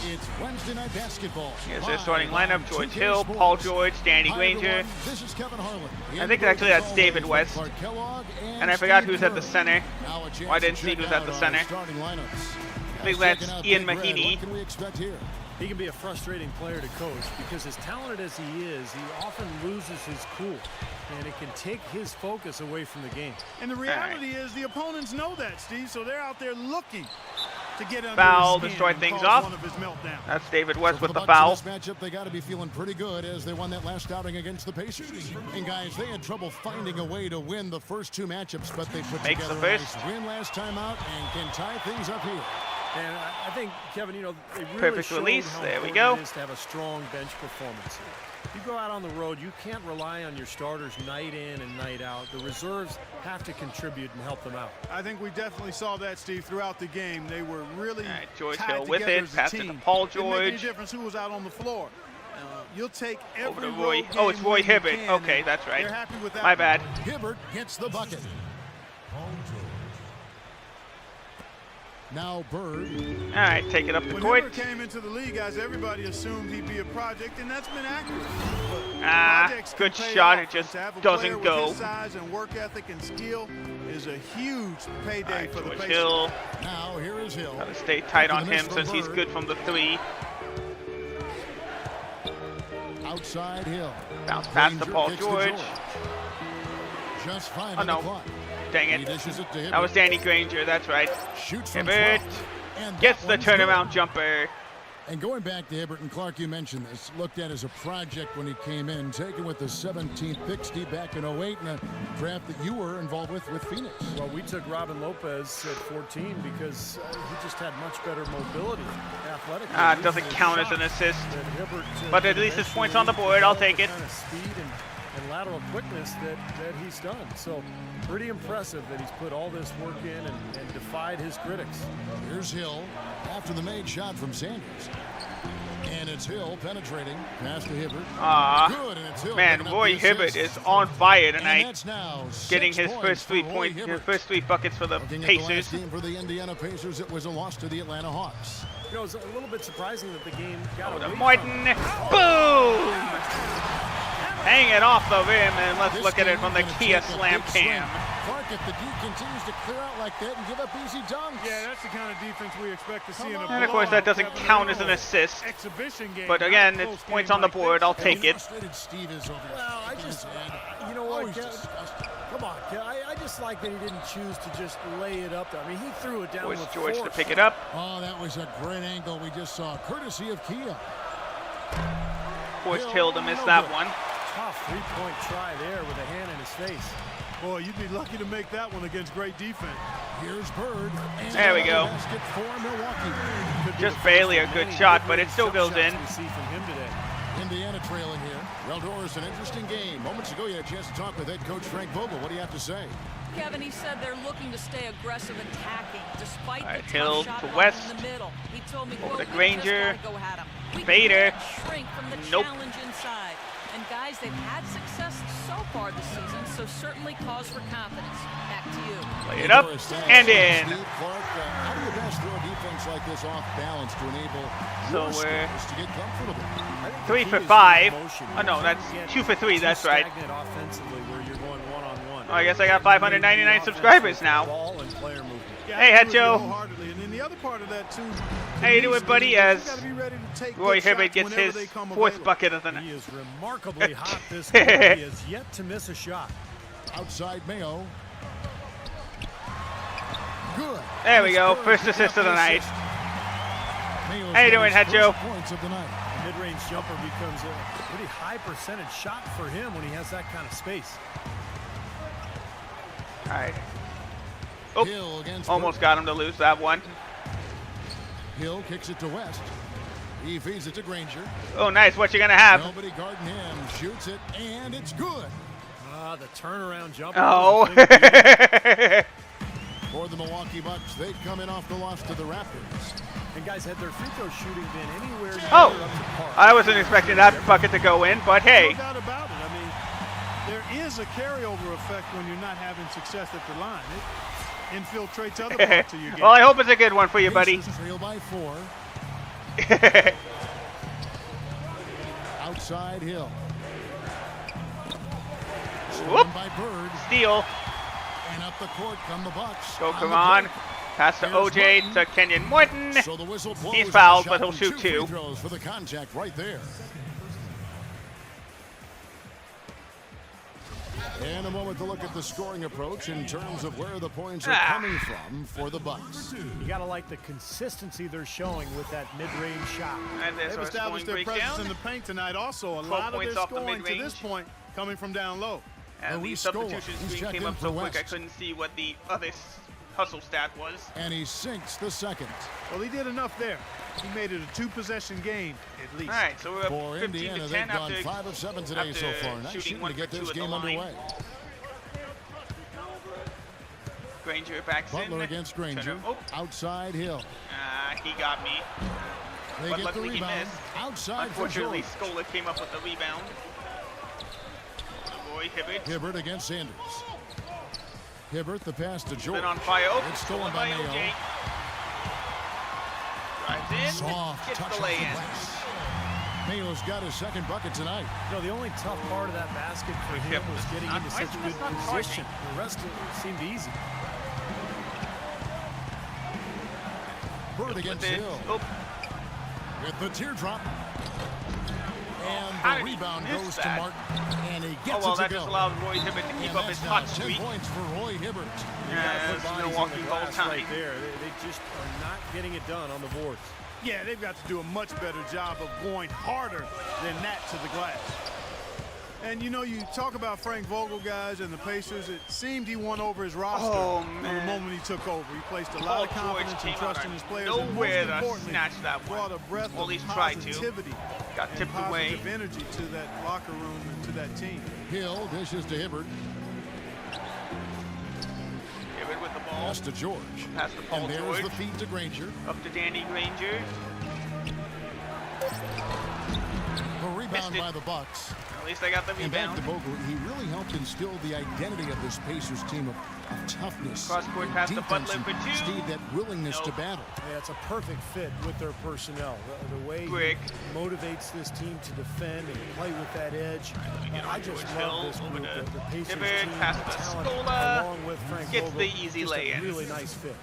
Speaker 3: It's Wednesday night basketball.
Speaker 1: Here's their starting lineup: George Hill, Paul George, Danny Granger.
Speaker 3: This is Kevin Harlan.
Speaker 1: I think actually that's David West. And I forgot who's at the center. Oh, I didn't see who's at the center. I think that's Ian Mahiney.
Speaker 3: What can we expect here?
Speaker 4: He can be a frustrating player to coach because as talented as he is, he often loses his cool. And it can take his focus away from the game.
Speaker 5: And the reality is the opponents know that, Steve, so they're out there looking to get under
Speaker 1: Foul,
Speaker 5: his skin
Speaker 1: destroy
Speaker 5: and
Speaker 1: things
Speaker 5: cause
Speaker 1: off.
Speaker 5: one of his meltdowns.
Speaker 1: That's David West with the
Speaker 3: Bucks
Speaker 1: foul.
Speaker 3: in this matchup, they got to be feeling pretty good as they won that last outing against the Pacers. And guys, they had trouble finding a way to win the first two matchups, but they put
Speaker 1: Makes
Speaker 3: together
Speaker 1: the
Speaker 3: a
Speaker 1: first.
Speaker 3: nice win last time out and can tie things up here.
Speaker 4: And I think, Kevin, you know, they really
Speaker 1: Perfect
Speaker 4: showed
Speaker 1: release.
Speaker 4: how
Speaker 1: There we
Speaker 4: important
Speaker 1: go.
Speaker 4: it is to have a strong bench performance. You go out on the road, you can't rely on your starters night in and night out. The reserves have to contribute and help them out.
Speaker 5: I think we definitely saw that, Steve, throughout the game. They were really
Speaker 1: George
Speaker 5: tied
Speaker 1: Hill with
Speaker 5: together
Speaker 1: it,
Speaker 5: as a
Speaker 1: pass it
Speaker 5: team.
Speaker 1: to Paul
Speaker 5: Didn't make any
Speaker 1: George.
Speaker 5: difference who was out on the floor. You'll take
Speaker 1: Over
Speaker 5: every
Speaker 1: to Roy.
Speaker 5: road
Speaker 1: Oh, it's
Speaker 5: game
Speaker 1: Roy
Speaker 5: when you
Speaker 1: Hibbert.
Speaker 5: can,
Speaker 1: Okay,
Speaker 5: and
Speaker 1: that's right.
Speaker 5: they're happy with that
Speaker 1: My
Speaker 5: one.
Speaker 1: bad.
Speaker 3: Hibbert gets the bucket. Now Bird.
Speaker 1: All right, take it up the
Speaker 5: When
Speaker 1: court.
Speaker 5: Hibbert came into the league, guys, everybody assumed he'd be a project, and that's been accurate. Projects can
Speaker 1: Good
Speaker 5: pay
Speaker 1: shot.
Speaker 5: off,
Speaker 1: It just
Speaker 5: but to have a
Speaker 1: doesn't
Speaker 5: player with
Speaker 1: go.
Speaker 5: his size and work ethic and skill is a huge payday for the
Speaker 1: George
Speaker 5: Pacers.
Speaker 1: Hill.
Speaker 3: Now here is Hill.
Speaker 1: Gotta stay tight on
Speaker 3: After the
Speaker 1: him
Speaker 3: miss
Speaker 1: since
Speaker 3: from
Speaker 1: he's
Speaker 3: Bird.
Speaker 1: good from the three.
Speaker 3: Outside Hill.
Speaker 1: Bounce pass to
Speaker 3: Granger
Speaker 1: Paul
Speaker 3: kicks to
Speaker 1: George.
Speaker 3: Just 5
Speaker 1: Oh,
Speaker 3: on
Speaker 1: no.
Speaker 3: the clock.
Speaker 1: Dang
Speaker 3: He
Speaker 1: it.
Speaker 3: dishes it to Hibbert.
Speaker 1: That was Danny Granger. That's right.
Speaker 3: Shoots from
Speaker 1: Hibbert
Speaker 3: 12. And
Speaker 1: gets
Speaker 3: that
Speaker 1: the
Speaker 3: one's
Speaker 1: turnaround
Speaker 3: good.
Speaker 1: jumper.
Speaker 3: And going back to Hibbert and Clark, you mentioned this, looked at as a project when he came in, taken with the 17th pick, Steve, back in 08, in a draft that you were involved with Phoenix.
Speaker 4: Well, we took Robin Lopez at 14 because he just had much better mobility, athletic.
Speaker 1: It doesn't count as an assist. But at least his points on the board. I'll take it.
Speaker 4: Kind of speed and lateral quickness that he's done. So pretty impressive that he's put all this work in and defied his critics.
Speaker 3: Here's Hill after the made shot from Sanders. And it's Hill penetrating. Pass to Hibbert. Good, and it's Hill
Speaker 1: Man,
Speaker 3: picking up
Speaker 1: Roy
Speaker 3: the
Speaker 1: Hibbert
Speaker 3: assist.
Speaker 1: is on fire
Speaker 3: And
Speaker 1: tonight.
Speaker 3: that's now 6
Speaker 1: Getting his
Speaker 3: points
Speaker 1: first
Speaker 3: for
Speaker 1: 3
Speaker 3: Roy
Speaker 1: points, his
Speaker 3: Hibbert.
Speaker 1: first 3 buckets for the
Speaker 3: Looking at the
Speaker 1: Pacers.
Speaker 3: last game for the Indiana Pacers, it was a loss to the Atlanta Hawks.
Speaker 4: You know, it's a little bit surprising that the game got away from
Speaker 1: Martin, boom! Hang it off the rim, and let's look at it from the Kia Slam cam.
Speaker 3: Clark, if the D continues to clear out like that and give up easy dunks.
Speaker 5: Yeah, that's the kind of defense we expect to see in a
Speaker 1: And of course, that doesn't
Speaker 5: blowout,
Speaker 1: count as an assist.
Speaker 5: exhibition game.
Speaker 1: But again, it's points on the board. I'll take it.
Speaker 3: Frustrated Steve is over here.
Speaker 4: Well, I just, you know
Speaker 3: Oh,
Speaker 4: what,
Speaker 3: he's
Speaker 4: Kev,
Speaker 3: disgusting.
Speaker 4: come on, Kev, I just like that he didn't choose to just lay it up there. I mean, he threw it down
Speaker 1: Force
Speaker 4: with
Speaker 1: George to
Speaker 4: force.
Speaker 1: pick it up.
Speaker 3: Oh, that was a great angle we just saw, courtesy of Kia.
Speaker 1: Forced Hill to miss that one.
Speaker 4: Tough three-point try there with a hand in his face.
Speaker 5: Boy, you'd be lucky to make that one against great defense.
Speaker 3: Here's Bird. And
Speaker 1: There we go.
Speaker 3: basket for Milwaukee.
Speaker 1: Just barely a good shot, but it still goes in.
Speaker 4: We see from him today.
Speaker 3: Indiana trailing here. Well, Doris, an interesting game. Moments ago, you had a chance to talk with head coach Frank Vogel. What do you have to say?
Speaker 6: Kevin, he said they're looking to stay aggressive attacking despite
Speaker 1: All right,
Speaker 6: the
Speaker 1: Hill
Speaker 6: tough shot
Speaker 1: to
Speaker 6: blocking
Speaker 1: West.
Speaker 6: in the middle. He told me,
Speaker 1: Over
Speaker 6: quote,
Speaker 1: to
Speaker 6: "We
Speaker 1: Granger.
Speaker 6: just gotta go at 'em. We
Speaker 1: Bader.
Speaker 6: can't shrink from the
Speaker 1: Nope.
Speaker 6: challenge inside." And guys, they've had success so far this season, so certainly cause for confidence. Back to you.
Speaker 1: Play it up
Speaker 3: Doris,
Speaker 1: and in.
Speaker 3: Steve Clark, how do you best throw a defense like this off balance to enable
Speaker 1: So
Speaker 3: your
Speaker 1: we're
Speaker 3: scores to get comfortable?
Speaker 1: 3 for 5. Oh no, that's 2 for 3. That's right.
Speaker 4: Stagnant offensively where you're going one-on-one.
Speaker 1: Oh, I guess I got 599 subscribers now.
Speaker 4: Ball and player movement.
Speaker 5: Yeah,
Speaker 1: Hey,
Speaker 5: I agree with you
Speaker 1: Hetcho.
Speaker 5: wholeheartedly. And then the other part of that too.
Speaker 1: How you doing, buddy?
Speaker 5: You
Speaker 1: As
Speaker 5: gotta be ready to take
Speaker 1: Roy
Speaker 5: good
Speaker 1: Hibbert
Speaker 5: shots
Speaker 1: gets
Speaker 5: whenever
Speaker 1: his
Speaker 5: they come
Speaker 1: 4th
Speaker 5: available.
Speaker 1: bucket of the
Speaker 4: He
Speaker 1: night.
Speaker 4: is remarkably hot this quarter. He has yet to miss a shot.
Speaker 3: Outside Mayo. Good.
Speaker 1: There we go.
Speaker 3: Bird
Speaker 1: First
Speaker 3: picking
Speaker 1: assist
Speaker 3: up
Speaker 1: of the night.
Speaker 3: assist. Mayo's
Speaker 1: How you
Speaker 3: got
Speaker 1: doing,
Speaker 3: his
Speaker 1: Hetcho?
Speaker 3: first points of the night.
Speaker 4: The mid-range jumper becomes a pretty high percentage shot for him when he has that kind of space.
Speaker 1: All right. Oh,
Speaker 3: Hill against
Speaker 1: almost got him to lose that one.
Speaker 3: Hill kicks it to West. He feeds it to Granger.
Speaker 1: Oh, nice. What you gonna have?
Speaker 3: Nobody guarding him. Shoots it, and it's good.
Speaker 4: Ah, the turnaround jumper.
Speaker 1: Oh.
Speaker 3: For the Milwaukee Bucks, they come in off the loss to the Raptors.
Speaker 4: And guys, had their free throw shooting been anywhere near
Speaker 1: Oh,
Speaker 4: up to par,
Speaker 1: I wasn't expecting that bucket to go in, but hey.
Speaker 5: No doubt about it. I mean, they're is a carryover effect when you're not having success at the line. It infiltrates other parts of your game.
Speaker 1: Well, I hope it's a good one for you, buddy.
Speaker 3: Trail by 4. Outside Hill.
Speaker 1: Whoop.
Speaker 3: By Bird.
Speaker 1: Steal.
Speaker 3: And up the court come the Bucks.
Speaker 1: Go, come on. Pass to OJ to Kenyon Morton.
Speaker 3: So the whistle blows.
Speaker 1: He's fouled, but he'll shoot 2.
Speaker 3: Free throws for the contact right there. And a moment to look at the scoring approach in terms of where the points are coming from for the Bucks.
Speaker 4: You got to like the consistency they're showing with that mid-range shot.
Speaker 1: And
Speaker 5: They've established their presence in the paint tonight. Also, a lot of their scoring to this point coming from down low.
Speaker 1: And the substitution screen came up so quick I couldn't see what the other hustle stat was.
Speaker 3: And he sinks the second.
Speaker 5: Well, he did enough there. He made it a 2-possession game at least.
Speaker 1: All right, so we're up
Speaker 3: for
Speaker 1: 15
Speaker 3: Indiana,
Speaker 1: to 10
Speaker 3: they've gone
Speaker 1: after
Speaker 3: 5 of 7 today so far. Nice shooting to get this game underway.
Speaker 1: Granger backs
Speaker 3: Butler
Speaker 1: in.
Speaker 3: against Granger. Outside Hill.
Speaker 1: He got me.
Speaker 3: They
Speaker 1: but
Speaker 3: get the
Speaker 1: luckily he
Speaker 3: rebound.
Speaker 1: missed.
Speaker 3: Outside
Speaker 1: Unfortunately,
Speaker 3: for
Speaker 1: Scola came up with the rebound. Roy Hibbert.
Speaker 3: Hibbert against Sanders. Hibbert, the pass to George.
Speaker 1: Been on fire.
Speaker 3: It's stolen by Mayo.
Speaker 1: Drives in.
Speaker 3: Soft
Speaker 1: gets
Speaker 3: touch
Speaker 1: the lay-in.
Speaker 3: Mayo's got his second bucket tonight.
Speaker 4: You know, the only tough part of that basket for him was getting into such good position. The rest of it seemed easy.
Speaker 3: Bird against Hill. With the teardrop. And the rebound goes to Martin. And he gets it to
Speaker 1: that
Speaker 3: go.
Speaker 1: just allowed Roy Hibbert to keep up his hot
Speaker 3: 10
Speaker 1: streak.
Speaker 3: points for Roy Hibbert.
Speaker 1: Yeah, Milwaukee all time.
Speaker 4: Right there. They just are not getting it done on the boards.
Speaker 5: Yeah, they've got to do a much better job of going harder than that to the glass. And, you know, you talk about Frank Vogel, guys, and the Pacers. It seemed he won over his roster from the moment he took over. He placed a lot of confidence and trust in his players.
Speaker 1: Nowhere
Speaker 5: and most
Speaker 1: to
Speaker 5: importantly,
Speaker 1: snatch that one.
Speaker 5: brought a breath
Speaker 1: Well,
Speaker 5: of
Speaker 1: he's tried to.
Speaker 5: positivity
Speaker 1: Got
Speaker 5: and
Speaker 1: tipped
Speaker 5: positive
Speaker 1: away.
Speaker 5: energy to that locker room and to that team.
Speaker 3: Hill dishes to Hibbert.
Speaker 1: Hibbert with the ball.
Speaker 3: Pass to George.
Speaker 1: Pass to Paul
Speaker 3: And there's
Speaker 1: George.
Speaker 3: the feed to Granger.
Speaker 1: Up to Danny Granger.
Speaker 3: The rebound by the Bucks.
Speaker 1: At least I got the
Speaker 3: And back
Speaker 1: rebound.
Speaker 3: to Vogel, he really helped instill the identity of this Pacers team of toughness.
Speaker 1: Cross-court
Speaker 3: and
Speaker 1: pass to
Speaker 3: defense,
Speaker 1: Butler
Speaker 3: and
Speaker 1: for 2.
Speaker 3: Steve, that willingness to battle.
Speaker 4: Yeah, it's a perfect fit with their personnel. The way he motivates this team to defend and play with that edge. I just love this group. The Pacers team, talent, along with Frank
Speaker 1: gets
Speaker 4: Vogel,
Speaker 1: the easy
Speaker 4: just
Speaker 1: lay-in.
Speaker 4: a really nice fit.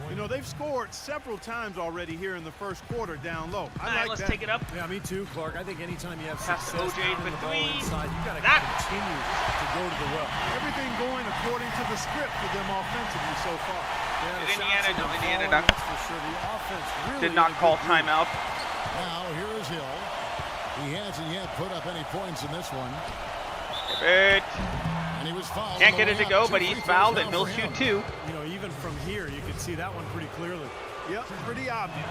Speaker 5: You know, they've scored several times already here in the first quarter down low. I like
Speaker 1: let's
Speaker 5: that.
Speaker 1: take it up.
Speaker 4: Yeah, me too, Clark. I think anytime you have
Speaker 1: Pass to
Speaker 4: success
Speaker 1: OJ
Speaker 4: getting
Speaker 1: for
Speaker 4: the ball
Speaker 1: 3.
Speaker 4: inside, you got to continue to go to the well.
Speaker 5: Everything going according to the script for them offensively so far.
Speaker 4: Yeah,
Speaker 1: Did Indiana
Speaker 4: that's for sure. The offense really
Speaker 1: did not call timeout.
Speaker 3: Now, here is Hill. He hasn't yet put up any points in this one.
Speaker 1: Hibbert.
Speaker 3: And he was fouled.
Speaker 1: Can't get it to go, but he's fouled and he'll shoot 2.
Speaker 4: You know, even from here, you can see that one pretty clearly.
Speaker 5: Yep, pretty obvious.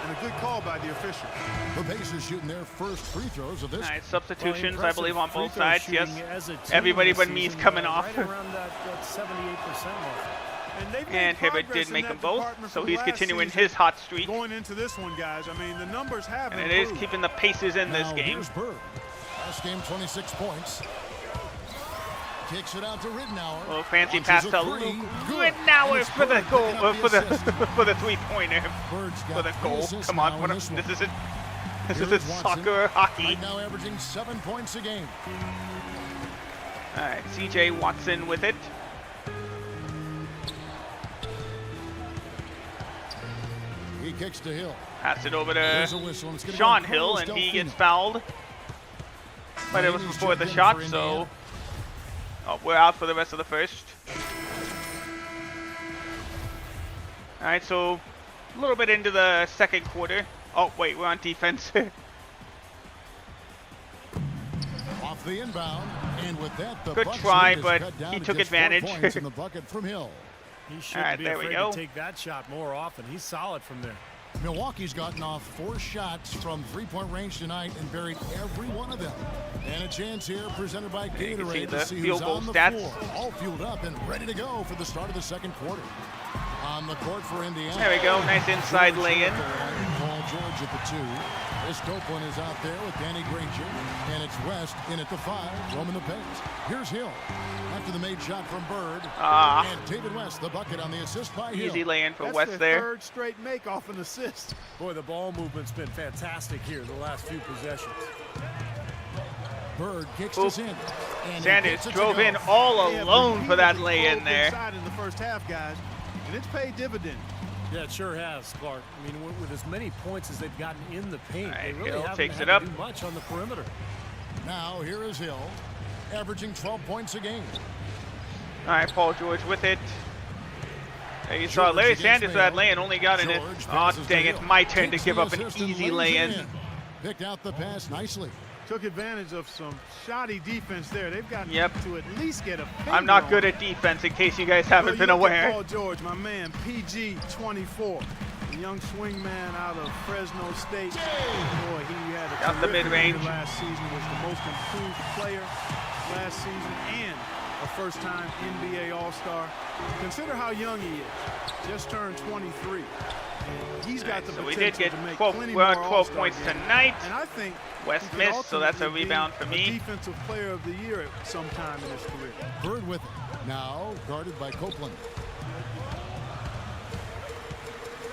Speaker 5: And a good call by the official.
Speaker 3: The Pacers shooting their first free throws of this.
Speaker 1: All right, substitutions,
Speaker 4: Well,
Speaker 1: I believe, on both
Speaker 4: free throw
Speaker 1: sides. Yes,
Speaker 4: shooting as a team
Speaker 1: everybody
Speaker 4: this
Speaker 1: but me is
Speaker 4: season,
Speaker 1: coming off.
Speaker 4: Right around that 78% mark.
Speaker 1: And Hibbert did make them both, so he's continuing his hot streak.
Speaker 5: Going into this one, guys, I mean, the numbers have
Speaker 1: And it is keeping the Pacers in this
Speaker 3: Now,
Speaker 1: game.
Speaker 3: here's Bird. Last game, 26 points. Kicks it out to Rittenauer.
Speaker 1: Little fancy
Speaker 3: Launches
Speaker 1: pass
Speaker 3: a
Speaker 1: to
Speaker 3: three.
Speaker 1: Luke
Speaker 3: Good.
Speaker 1: Rittenauer for the
Speaker 3: Bird
Speaker 1: goal,
Speaker 3: picking up
Speaker 1: for
Speaker 3: the assist.
Speaker 1: the 3-pointer,
Speaker 3: Bird's got
Speaker 1: for the
Speaker 3: 3
Speaker 1: goal.
Speaker 3: assists
Speaker 1: Come on,
Speaker 3: now
Speaker 1: what
Speaker 3: in
Speaker 1: a,
Speaker 3: this one.
Speaker 1: this isn't
Speaker 3: Here's Watson,
Speaker 1: soccer, hockey.
Speaker 3: right now averaging 7 points a game.
Speaker 1: All right, C.J. Watson with it.
Speaker 3: He kicks to Hill.
Speaker 1: Pass it over
Speaker 3: There's
Speaker 1: to
Speaker 3: a whistle, and it's gonna go
Speaker 1: Sean
Speaker 3: on
Speaker 1: Hill,
Speaker 3: Carlos
Speaker 1: and he
Speaker 3: Delfino.
Speaker 1: gets fouled. But it was
Speaker 3: Miami's
Speaker 1: before the
Speaker 3: checked in
Speaker 1: shot,
Speaker 3: for
Speaker 1: so
Speaker 3: Indiana.
Speaker 1: we're out for the rest of the first. All right, so a little bit into the second quarter. Oh, wait, we're on defense.
Speaker 3: Off the inbound, and with that, the
Speaker 1: Good
Speaker 3: Bucks
Speaker 1: try,
Speaker 3: lead is
Speaker 1: but
Speaker 3: cut down
Speaker 1: he
Speaker 3: to
Speaker 1: took
Speaker 3: just 4
Speaker 1: advantage.
Speaker 3: points in the bucket from Hill.
Speaker 4: He shouldn't
Speaker 1: All right,
Speaker 4: be
Speaker 1: there we
Speaker 4: afraid
Speaker 1: go.
Speaker 4: to take that shot more often. He's solid from there.
Speaker 3: Milwaukee's gotten off 4 shots from 3-point range tonight and buried every one of them. And a chance here presented by
Speaker 1: you can see
Speaker 3: Gatorade
Speaker 1: the
Speaker 3: to see who's
Speaker 1: field goal
Speaker 3: on the
Speaker 1: stats.
Speaker 3: floor. All fueled up and ready to go for the start of the second quarter. On the court for Indiana.
Speaker 1: There we go, nice inside
Speaker 3: George
Speaker 1: lay-in.
Speaker 3: at the line, Paul George at the 2. As Copeland is out there with Danny Granger, and it's West in at the 5, roaming the paint. Here's Hill after the made shot from Bird. And David West, the bucket on the assist by Hill.
Speaker 1: Easy lay-in for
Speaker 5: That's
Speaker 1: West
Speaker 5: their
Speaker 1: there.
Speaker 5: Third straight make off an assist.
Speaker 4: Boy, the ball movement's been fantastic here the last few possessions.
Speaker 3: Bird kicks us in. And
Speaker 1: Sanders drove in all alone for that lay-in there.
Speaker 5: Inside in the first half, guys, and it's paid dividend.
Speaker 4: Yeah, it sure has, Clark. I mean, with as many points as they've gotten in the paint,
Speaker 1: Right,
Speaker 4: they really
Speaker 1: Hill
Speaker 4: haven't
Speaker 1: takes
Speaker 4: had
Speaker 1: it up.
Speaker 4: to do much on the perimeter.
Speaker 3: Now here is Hill, averaging 12 points a game.
Speaker 1: All right, Paul George with it. There you saw Larry Sanders for that lay-in, only got in it. Oh, dang, it's my turn to give up an easy lay-in.
Speaker 3: Picked out the pass nicely.
Speaker 5: Took advantage of some shoddy defense there. They've got to at least get a finger
Speaker 1: I'm not
Speaker 5: on
Speaker 1: good
Speaker 5: it.
Speaker 1: at defense, in case you guys haven't been
Speaker 5: Look at
Speaker 1: aware.
Speaker 5: Paul George, my man, PG 24. The young swingman out of Fresno State. Boy, he had a
Speaker 1: Got the
Speaker 5: terrific
Speaker 1: mid-range.
Speaker 5: year last season. Was the most improved player last season and a first-time NBA All-Star. Consider how young he is. Just turned 23. And he's got the
Speaker 1: So
Speaker 5: potential
Speaker 1: we did get
Speaker 5: to make
Speaker 1: 12,
Speaker 5: plenty
Speaker 1: we're
Speaker 5: more
Speaker 1: on 12
Speaker 5: All-Star
Speaker 1: points
Speaker 5: games.
Speaker 1: tonight.
Speaker 5: And I think
Speaker 1: West
Speaker 5: he could
Speaker 1: missed, so that's a
Speaker 5: ultimately be
Speaker 1: rebound for
Speaker 5: a
Speaker 1: me.
Speaker 5: Defensive Player of the Year at some time in his career.
Speaker 3: Bird with it. Now guarded by Copeland.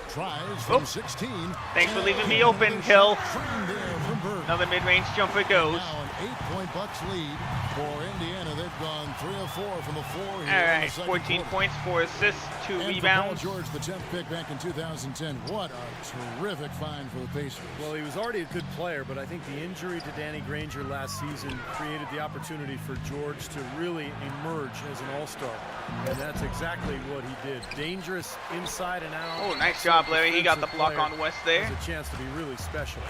Speaker 3: Tries from 16.
Speaker 1: Thanks for leaving me open, Hill.
Speaker 3: There from Bird.
Speaker 1: Another mid-range jumper goes.
Speaker 3: Now an 8-point Bucks lead for Indiana. They've gone 3 of 4 from the floor here.
Speaker 1: All
Speaker 3: in the
Speaker 1: right,
Speaker 3: second
Speaker 1: 14
Speaker 3: quarter.
Speaker 1: points, 4 assists, 2
Speaker 3: And for Paul
Speaker 1: rebounds.
Speaker 3: George, the 10th pick back in 2010. What a terrific find for the Pacers.
Speaker 4: Well, he was already a good player, but I think the injury to Danny Granger last season created the opportunity for George to really emerge as an all-star. And that's exactly what he did. Dangerous inside and out.
Speaker 1: Oh, nice job, Larry. He got the block on West there.
Speaker 4: Has a chance to be really special.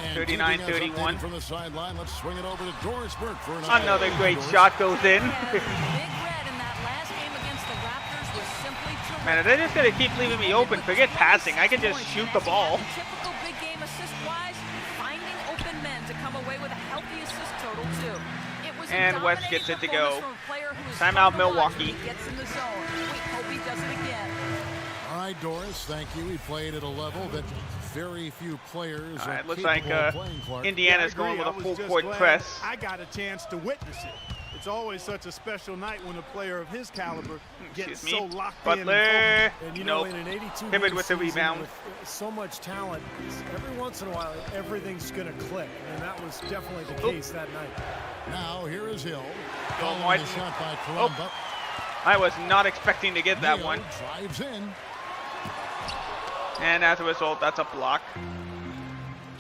Speaker 3: And
Speaker 1: 39-31.
Speaker 3: From the sideline, let's swing it over to Doris Burke for
Speaker 1: Another great shot goes in.
Speaker 6: Big Red in that last game against the Raptors was simply terrific.
Speaker 1: Man, they're just gonna keep leaving me open. Forget passing. I can just shoot the ball.
Speaker 6: Typical big game assist-wise, finding open men to come away with a healthy assist total too. It was a
Speaker 1: And West
Speaker 6: dominating
Speaker 1: gets it to go.
Speaker 6: performance from a player who is
Speaker 1: Timeout,
Speaker 6: fun to watch
Speaker 1: Milwaukee.
Speaker 6: when he gets in the zone. We hope he does it again.
Speaker 3: All right, Doris, thank you. He played at a level that very few players
Speaker 1: All
Speaker 3: are
Speaker 1: right, looks
Speaker 3: capable
Speaker 1: like
Speaker 3: of playing, Clark.
Speaker 1: Indiana's
Speaker 5: Yeah, I
Speaker 1: going with a
Speaker 5: agree. I
Speaker 1: full
Speaker 5: was just
Speaker 1: court
Speaker 5: glad
Speaker 1: press.
Speaker 5: I got a chance to witness it. It's always such a special night when a player of his caliber gets
Speaker 1: Excuse
Speaker 5: so
Speaker 1: me.
Speaker 5: locked in.
Speaker 1: Butler.
Speaker 4: And you know,
Speaker 1: Nope.
Speaker 4: in an 82
Speaker 1: Hibbert with the
Speaker 4: season
Speaker 1: rebound.
Speaker 4: with so much talent, every once in a while, everything's going to click. And that was definitely the case that night.
Speaker 3: Now here is Hill.
Speaker 1: Go,
Speaker 3: Following
Speaker 1: Martin.
Speaker 3: the shot by
Speaker 1: Oh.
Speaker 3: Karamba.
Speaker 1: I was not expecting to get that
Speaker 3: Neal
Speaker 1: one.
Speaker 3: drives in
Speaker 1: And as a result, that's a block.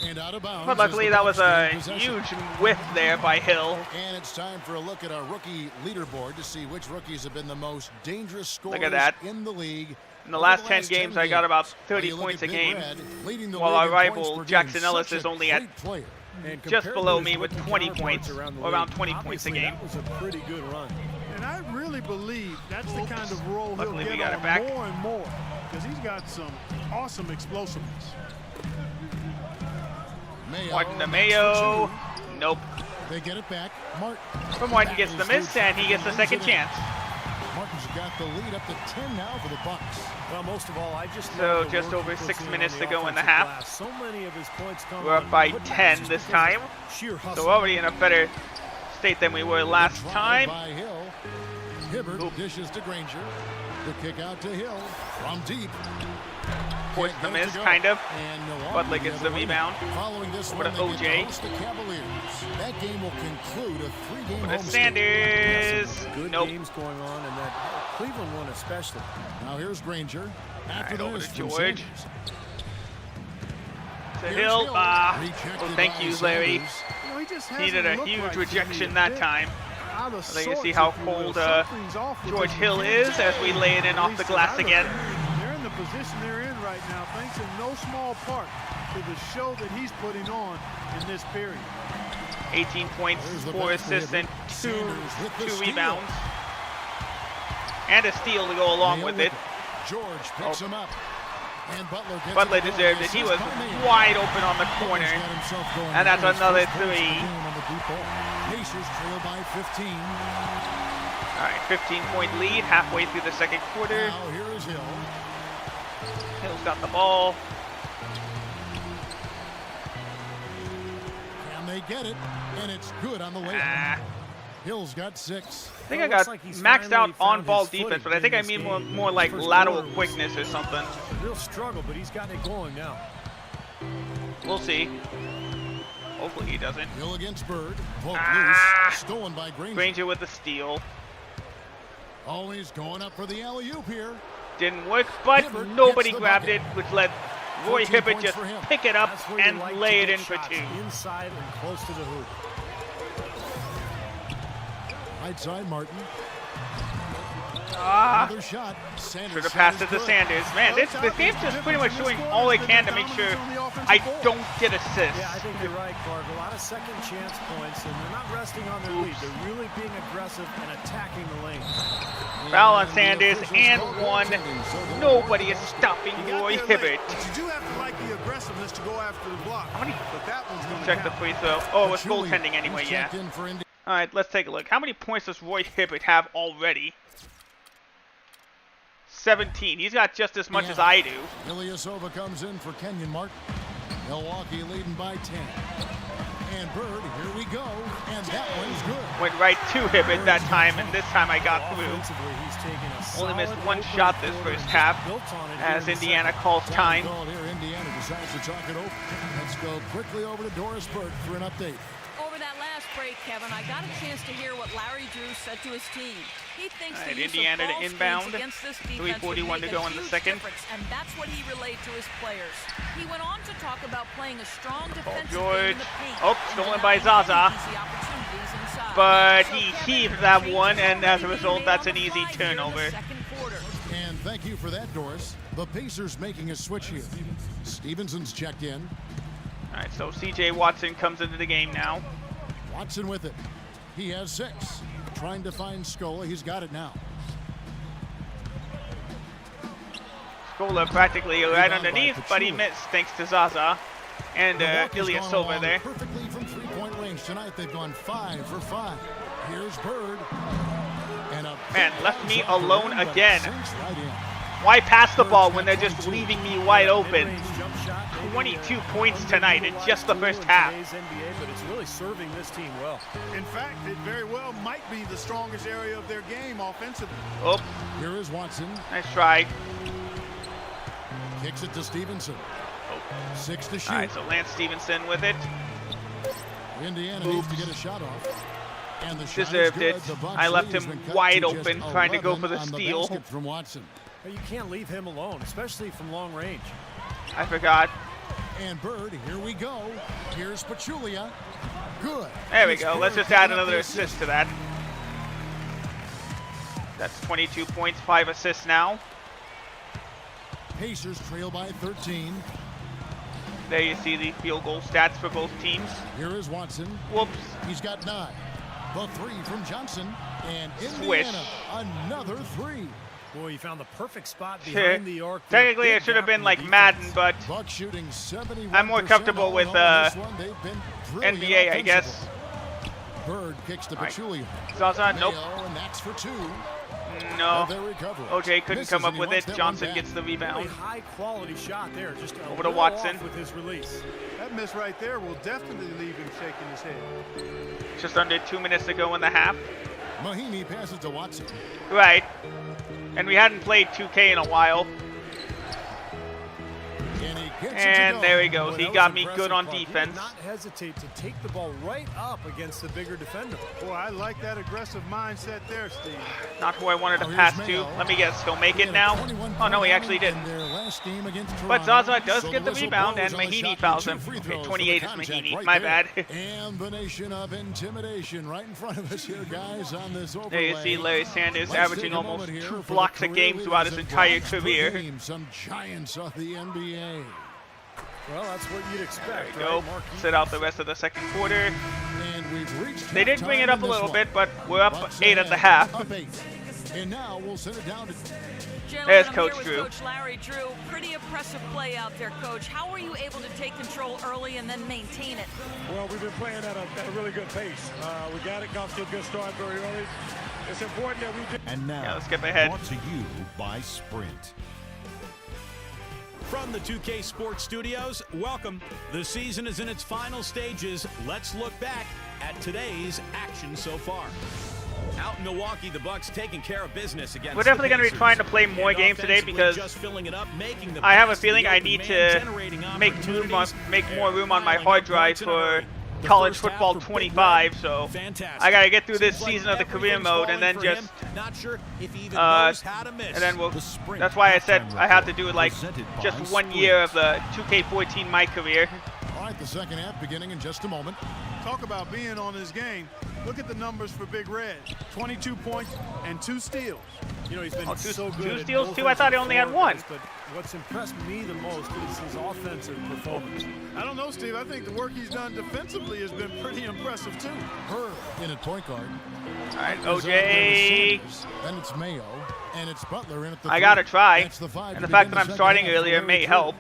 Speaker 3: and out of bounds.
Speaker 1: But luckily,
Speaker 3: as the
Speaker 1: that was
Speaker 3: Bucks
Speaker 1: a
Speaker 3: gain possession.
Speaker 1: huge whiff there by Hill.
Speaker 3: And it's time for a look at our rookie leaderboard to see which rookies have been the most dangerous scorers
Speaker 1: Look at that.
Speaker 3: in the league.
Speaker 1: In the
Speaker 3: over
Speaker 1: last 10 games, I got about 30
Speaker 3: When you look
Speaker 1: points
Speaker 3: at
Speaker 1: a
Speaker 3: Big
Speaker 1: game,
Speaker 3: Red, leading the
Speaker 1: while
Speaker 3: league
Speaker 1: our
Speaker 3: in
Speaker 1: rival
Speaker 3: points per
Speaker 1: Jackson
Speaker 3: game.
Speaker 1: Ellis
Speaker 3: Such
Speaker 1: is
Speaker 3: a
Speaker 1: only at
Speaker 3: great player.
Speaker 4: And
Speaker 1: just
Speaker 4: compared
Speaker 1: below
Speaker 4: to
Speaker 1: me
Speaker 4: his
Speaker 1: with
Speaker 4: rookie
Speaker 1: 20
Speaker 4: counterparts
Speaker 1: points,
Speaker 4: around the
Speaker 1: or around
Speaker 4: league,
Speaker 1: 20 points a
Speaker 4: obviously
Speaker 1: game.
Speaker 4: That was a pretty good run.
Speaker 5: And I really believe that's the kind of role
Speaker 1: Luckily,
Speaker 5: he'll
Speaker 1: we
Speaker 5: get
Speaker 1: got
Speaker 5: on
Speaker 1: it back.
Speaker 5: more and more because he's got some awesome explosiveness.
Speaker 3: Mayo
Speaker 1: Martin to
Speaker 3: makes
Speaker 1: Mayo.
Speaker 3: the two.
Speaker 1: Nope.
Speaker 3: They get it back. Martin.
Speaker 1: But Martin gets the miss, and he gets the second chance.
Speaker 3: Martin's got the lead up to 10 now for the Bucks.
Speaker 4: Well, most of all, I just
Speaker 1: So
Speaker 4: love the
Speaker 1: just
Speaker 4: work
Speaker 1: over
Speaker 4: he puts
Speaker 1: 6
Speaker 4: in on
Speaker 1: minutes
Speaker 4: the
Speaker 1: to go in the
Speaker 4: offensive
Speaker 1: half.
Speaker 4: glass. So many of his points come
Speaker 1: We're up
Speaker 4: on
Speaker 1: by
Speaker 4: putbacks
Speaker 1: 10
Speaker 4: just
Speaker 1: this
Speaker 4: because
Speaker 1: time.
Speaker 4: of sheer
Speaker 1: So
Speaker 4: hustle.
Speaker 1: we're already in a better state than we were last
Speaker 3: Tried
Speaker 1: time.
Speaker 3: by Hill. Hibbert dishes to Granger. The kick out to Hill from deep.
Speaker 1: Forced the
Speaker 3: Can't get it
Speaker 1: miss,
Speaker 3: to go.
Speaker 1: kind of.
Speaker 3: And Milwaukee
Speaker 1: Butler gets the
Speaker 3: other way.
Speaker 1: rebound.
Speaker 3: Following this
Speaker 1: Over
Speaker 3: one,
Speaker 1: to
Speaker 3: they get to
Speaker 1: OJ.
Speaker 3: host the Cavaliers. That game will conclude a 3-game
Speaker 1: Over to
Speaker 3: homestand.
Speaker 1: Sanders.
Speaker 4: Good
Speaker 1: Nope.
Speaker 4: games going on, and that Cleveland one especially.
Speaker 3: Now here's Granger. After
Speaker 1: Right, over
Speaker 3: this
Speaker 1: to
Speaker 3: from
Speaker 1: George.
Speaker 3: Sanders.
Speaker 1: To
Speaker 3: Here's
Speaker 1: Hill.
Speaker 3: Hill.
Speaker 1: Ah.
Speaker 3: Rejected
Speaker 1: Oh, thank
Speaker 3: by
Speaker 1: you, Larry.
Speaker 3: Sanders.
Speaker 5: You know, he just
Speaker 1: Needed a
Speaker 5: hasn't looked
Speaker 1: huge
Speaker 5: right to me.
Speaker 1: rejection
Speaker 5: A
Speaker 1: that
Speaker 5: bit
Speaker 1: time.
Speaker 5: out of
Speaker 1: So you can
Speaker 5: sorts,
Speaker 1: see how
Speaker 5: if you will.
Speaker 1: cold
Speaker 5: Something's off with
Speaker 1: George
Speaker 5: his
Speaker 1: Hill
Speaker 5: mechanics.
Speaker 1: is as we lay it in
Speaker 5: At
Speaker 1: off the
Speaker 5: least
Speaker 1: glass
Speaker 5: as I look
Speaker 1: again.
Speaker 5: at it. They're in the position they're in right now, thanks in no small part to the show that he's putting on in this period.
Speaker 1: 18 points,
Speaker 3: There's the
Speaker 1: 4
Speaker 3: back for
Speaker 1: assists, and
Speaker 3: Hibbert.
Speaker 1: 2
Speaker 3: Sanders with the steal.
Speaker 1: rebounds. And a steal to go along
Speaker 3: Mayo
Speaker 1: with it.
Speaker 3: George picks him up. And Butler gets
Speaker 1: Butler
Speaker 3: it to go.
Speaker 1: deserved it. He was
Speaker 3: Assist by Mayo.
Speaker 1: wide open on the corner.
Speaker 3: Butler's got himself going
Speaker 1: And that's
Speaker 3: now. His
Speaker 1: another
Speaker 3: first points of the
Speaker 1: 3.
Speaker 3: game on the deep ball. Pacers trail by 15.
Speaker 1: All right, 15-point lead halfway through the second quarter.
Speaker 3: Now here is Hill.
Speaker 1: Hill's got the ball.
Speaker 3: they get it, and it's good on the way up. Hill's got 6.
Speaker 1: I think I got maxed out on-ball defense, but I think I mean more like lateral quickness or something.
Speaker 4: Real struggle, but he's gotten it going now.
Speaker 1: We'll see. Hopefully he doesn't.
Speaker 3: Hill against Bird. Loose. Stolen by Granger.
Speaker 1: Granger with the steal.
Speaker 3: Always going up for the alley-oop here.
Speaker 1: Didn't work, but
Speaker 3: Hibbert
Speaker 1: nobody
Speaker 3: gets the
Speaker 1: grabbed
Speaker 3: bucket.
Speaker 1: it, which led Roy
Speaker 3: 14
Speaker 1: Hibbert
Speaker 3: points
Speaker 1: just
Speaker 3: for him.
Speaker 1: pick it up
Speaker 4: That's where you
Speaker 1: and
Speaker 4: like to
Speaker 1: lay it
Speaker 4: get
Speaker 1: in for
Speaker 4: shots
Speaker 1: 2.
Speaker 4: inside and close to the hoop.
Speaker 3: Right side, Martin.
Speaker 1: Ah,
Speaker 3: Another shot. Sanders.
Speaker 1: should have passed it to
Speaker 3: good.
Speaker 1: Sanders. Man, this game's just pretty much doing all they can to make sure I don't get assists.
Speaker 4: Yeah, I think you're right, Clark. A lot of second chance points, and they're not resting on their lead. They're really being aggressive and attacking the lane.
Speaker 1: Foul on Sanders and 1. Nobody is stopping Roy Hibbert.
Speaker 5: But you do have to like the aggressiveness to go after the block.
Speaker 1: How many?
Speaker 5: But that one's going to
Speaker 1: Check the free throw. Oh, it's
Speaker 3: Patriotic.
Speaker 1: goaltending anyway,
Speaker 3: He's
Speaker 1: yeah.
Speaker 3: checked in for Indy.
Speaker 1: All right, let's take a look. How many points does Roy Hibbert have already? 17. He's got just as much as I do.
Speaker 3: Ilyasova comes in for Kenyon Martin. Milwaukee leading by 10. And Bird, here we go. And that one's good.
Speaker 1: Went right to Hibbert that time, and this time I got through.
Speaker 4: Offensively, he's taking a
Speaker 1: Only missed
Speaker 4: solid
Speaker 1: one
Speaker 4: opening
Speaker 1: shot this
Speaker 4: quarter
Speaker 1: first
Speaker 4: and
Speaker 1: half,
Speaker 4: built on it
Speaker 1: as
Speaker 4: here in the
Speaker 1: Indiana calls time.
Speaker 3: Call here. Indiana decides to chalk it open. Let's go quickly over to Doris Burke for an update.
Speaker 6: Over that last break, Kevin, I got a chance to hear what Larry Drew said to his team. He thinks
Speaker 1: All
Speaker 6: the
Speaker 1: right,
Speaker 6: use
Speaker 1: Indiana
Speaker 6: of
Speaker 1: to
Speaker 6: ball
Speaker 1: inbound.
Speaker 6: screens against this defense
Speaker 1: 3:41
Speaker 6: would
Speaker 1: to
Speaker 6: make
Speaker 1: go
Speaker 6: a
Speaker 1: in the
Speaker 6: huge
Speaker 1: second.
Speaker 6: difference, and that's what he relayed to his players. He went on to talk about playing a strong defensive game
Speaker 1: George.
Speaker 6: in the paint.
Speaker 1: Oh, stolen by Zaza. But he heaved that one, and as a result, that's an easy turnover.
Speaker 3: And thank you for that, Doris. The Pacers making a switch here. Stevenson's checked in.
Speaker 1: All right, so C.J. Watson comes into the game now.
Speaker 3: Watson with it. He has 6. Trying to find Scola. He's got it now.
Speaker 1: Scola practically right underneath, but he missed thanks to Zaza and Ilyasova there.
Speaker 3: Perfectly from three-point range tonight. They've gone 5 for 5. Here's Bird. And a
Speaker 1: Man, left me alone
Speaker 3: but it
Speaker 1: again.
Speaker 3: sinks right in.
Speaker 1: Why pass the ball when they're just leaving me wide open? 22 points tonight in just the first half.
Speaker 4: NBA, but it's really serving this team well.
Speaker 5: In fact, it very well might be the strongest area of their game offensively.
Speaker 1: Oh,
Speaker 3: Here is Watson.
Speaker 1: nice try.
Speaker 3: Kicks it to Stevenson. 6 to shoot.
Speaker 1: All right, so Lance Stevenson with it.
Speaker 3: Indiana needs to get a shot off. And the shot
Speaker 1: Deserved
Speaker 3: is good.
Speaker 1: it.
Speaker 3: The Bucks
Speaker 1: I left
Speaker 3: lead has
Speaker 1: him
Speaker 3: been cut
Speaker 1: wide
Speaker 3: to just
Speaker 1: open trying to go for the
Speaker 3: 11 on
Speaker 1: steal.
Speaker 3: basket from Watson.
Speaker 4: You can't leave him alone, especially from long range.
Speaker 1: I forgot.
Speaker 3: And Bird, here we go. Here's Pachulia. Good.
Speaker 1: There we
Speaker 3: It's
Speaker 1: go.
Speaker 3: Bird
Speaker 1: Let's just
Speaker 3: picking
Speaker 1: add
Speaker 3: up
Speaker 1: another
Speaker 3: the
Speaker 1: assist to that. That's 22 points, 5 assists now.
Speaker 3: Pacers trail by 13.
Speaker 1: There you see the field goal stats for both teams.
Speaker 3: Here is Watson.
Speaker 1: Whoops.
Speaker 3: He's got 9. The 3 from Johnson. And
Speaker 1: Swish.
Speaker 3: Indiana, another 3.
Speaker 4: Boy, you found the perfect spot behind the arc.
Speaker 1: Technically, it should have been like Madden, but
Speaker 3: Bucks shooting 71%.
Speaker 1: I'm more comfortable with NBA, I guess.
Speaker 3: Bird kicks to Pachulia.
Speaker 1: Zaza, nope.
Speaker 3: Mayo, and that's for 2.
Speaker 1: No.
Speaker 3: They recover.
Speaker 1: OJ couldn't
Speaker 3: Misses,
Speaker 1: come up
Speaker 3: and he
Speaker 1: with
Speaker 3: wants
Speaker 1: it.
Speaker 3: that
Speaker 1: Johnson
Speaker 3: one
Speaker 1: gets
Speaker 3: back.
Speaker 1: the rebound.
Speaker 4: Really high quality shot there. Just a
Speaker 1: Over to
Speaker 4: little
Speaker 1: Watson.
Speaker 4: off with his release.
Speaker 5: That miss right there will definitely leave him shaking his head.
Speaker 1: Just under 2 minutes to go in the half.
Speaker 3: Mahinmi passes to Watson.
Speaker 1: Right. And we hadn't played 2K in a while.
Speaker 3: And he gets it to
Speaker 1: And
Speaker 3: go.
Speaker 1: there he goes.
Speaker 4: Boy,
Speaker 1: He
Speaker 4: that
Speaker 1: got
Speaker 4: was
Speaker 1: me good
Speaker 4: impressive,
Speaker 1: on
Speaker 4: Clark. He did
Speaker 1: defense.
Speaker 4: not hesitate to take the ball right up against the bigger defender.
Speaker 5: Boy, I like that aggressive mindset there, Steve.
Speaker 1: Not who I wanted to
Speaker 3: Now
Speaker 1: pass
Speaker 3: here's
Speaker 1: to.
Speaker 3: Mayo.
Speaker 1: Let me guess. He'll make it now? Oh, no, he actually didn't.
Speaker 3: In their last game against
Speaker 1: But
Speaker 3: Toronto.
Speaker 1: Zaza does
Speaker 3: So
Speaker 1: get the
Speaker 3: whistle
Speaker 1: rebound,
Speaker 3: blows
Speaker 1: and
Speaker 3: on the
Speaker 1: Mahinmi
Speaker 3: shot,
Speaker 1: fouls
Speaker 3: 2
Speaker 1: him.
Speaker 3: free
Speaker 1: Okay,
Speaker 3: throws for
Speaker 1: 28
Speaker 3: the
Speaker 1: is
Speaker 3: contact
Speaker 1: Mahinmi.
Speaker 3: right
Speaker 1: My
Speaker 3: there.
Speaker 1: bad.
Speaker 3: And the nation of intimidation right in front of us here, guys, on this overlay.
Speaker 1: There you see Larry Sanders
Speaker 3: Let's
Speaker 1: averaging
Speaker 3: take a
Speaker 1: almost
Speaker 3: moment here
Speaker 1: 2
Speaker 3: for the
Speaker 1: blocks a
Speaker 3: career
Speaker 1: game throughout his
Speaker 3: leaders in
Speaker 1: entire
Speaker 3: blocks per
Speaker 1: career.
Speaker 3: game. Some giants of the NBA.
Speaker 4: Well, that's what you'd expect.
Speaker 1: There we go.
Speaker 4: Right? Marquise.
Speaker 1: Sit out the rest of the second quarter.
Speaker 3: And we've reached
Speaker 1: They did bring it
Speaker 3: halftime
Speaker 1: up
Speaker 3: in
Speaker 1: a
Speaker 3: this
Speaker 1: little
Speaker 3: one.
Speaker 1: bit, but we're up
Speaker 3: Bucks
Speaker 1: 8 at the
Speaker 3: ahead,
Speaker 1: half.
Speaker 3: up 8. And now we'll send it down to
Speaker 1: There's
Speaker 6: I'm
Speaker 1: Coach
Speaker 6: here
Speaker 1: Drew.
Speaker 6: with Coach Larry Drew. Pretty impressive play out there, Coach. How were you able to take control early and then maintain it?
Speaker 12: Well, we've been playing at a really good pace. We got it, got to a good start very early. It's important that we do.
Speaker 8: And now,
Speaker 1: Yeah, let's skip ahead.
Speaker 8: brought to you by Sprint.
Speaker 9: From the 2K Sports Studios, welcome. The season is in its final stages. Let's look back at today's action so far. Out in Milwaukee, the Bucks taking care of business against
Speaker 1: We're definitely going to be trying to play more games today because I have a feeling I need to make more room on my hard drive for College Football 25, so I gotta get through this season of the career mode and then just and then that's why I said I have to do like just 1 year of the 2K14 MyCareer.
Speaker 3: All right, the second half beginning in just a moment.
Speaker 5: Talk about being on his game. Look at the numbers for Big Red. 22 points and 2 steals.
Speaker 4: You know, he's been so good.
Speaker 1: 2 steals, 2? I thought he only had 1.
Speaker 4: But what's impressed me the most is his offensive performance.
Speaker 5: I don't know, Steve. I think the work he's done defensively has been pretty impressive, too.
Speaker 3: Her in at point guard.
Speaker 1: All right, OJ.
Speaker 3: Then it's Mayo, and it's Butler in at the
Speaker 1: I gotta try.
Speaker 3: And
Speaker 1: the fact that I'm starting earlier may help.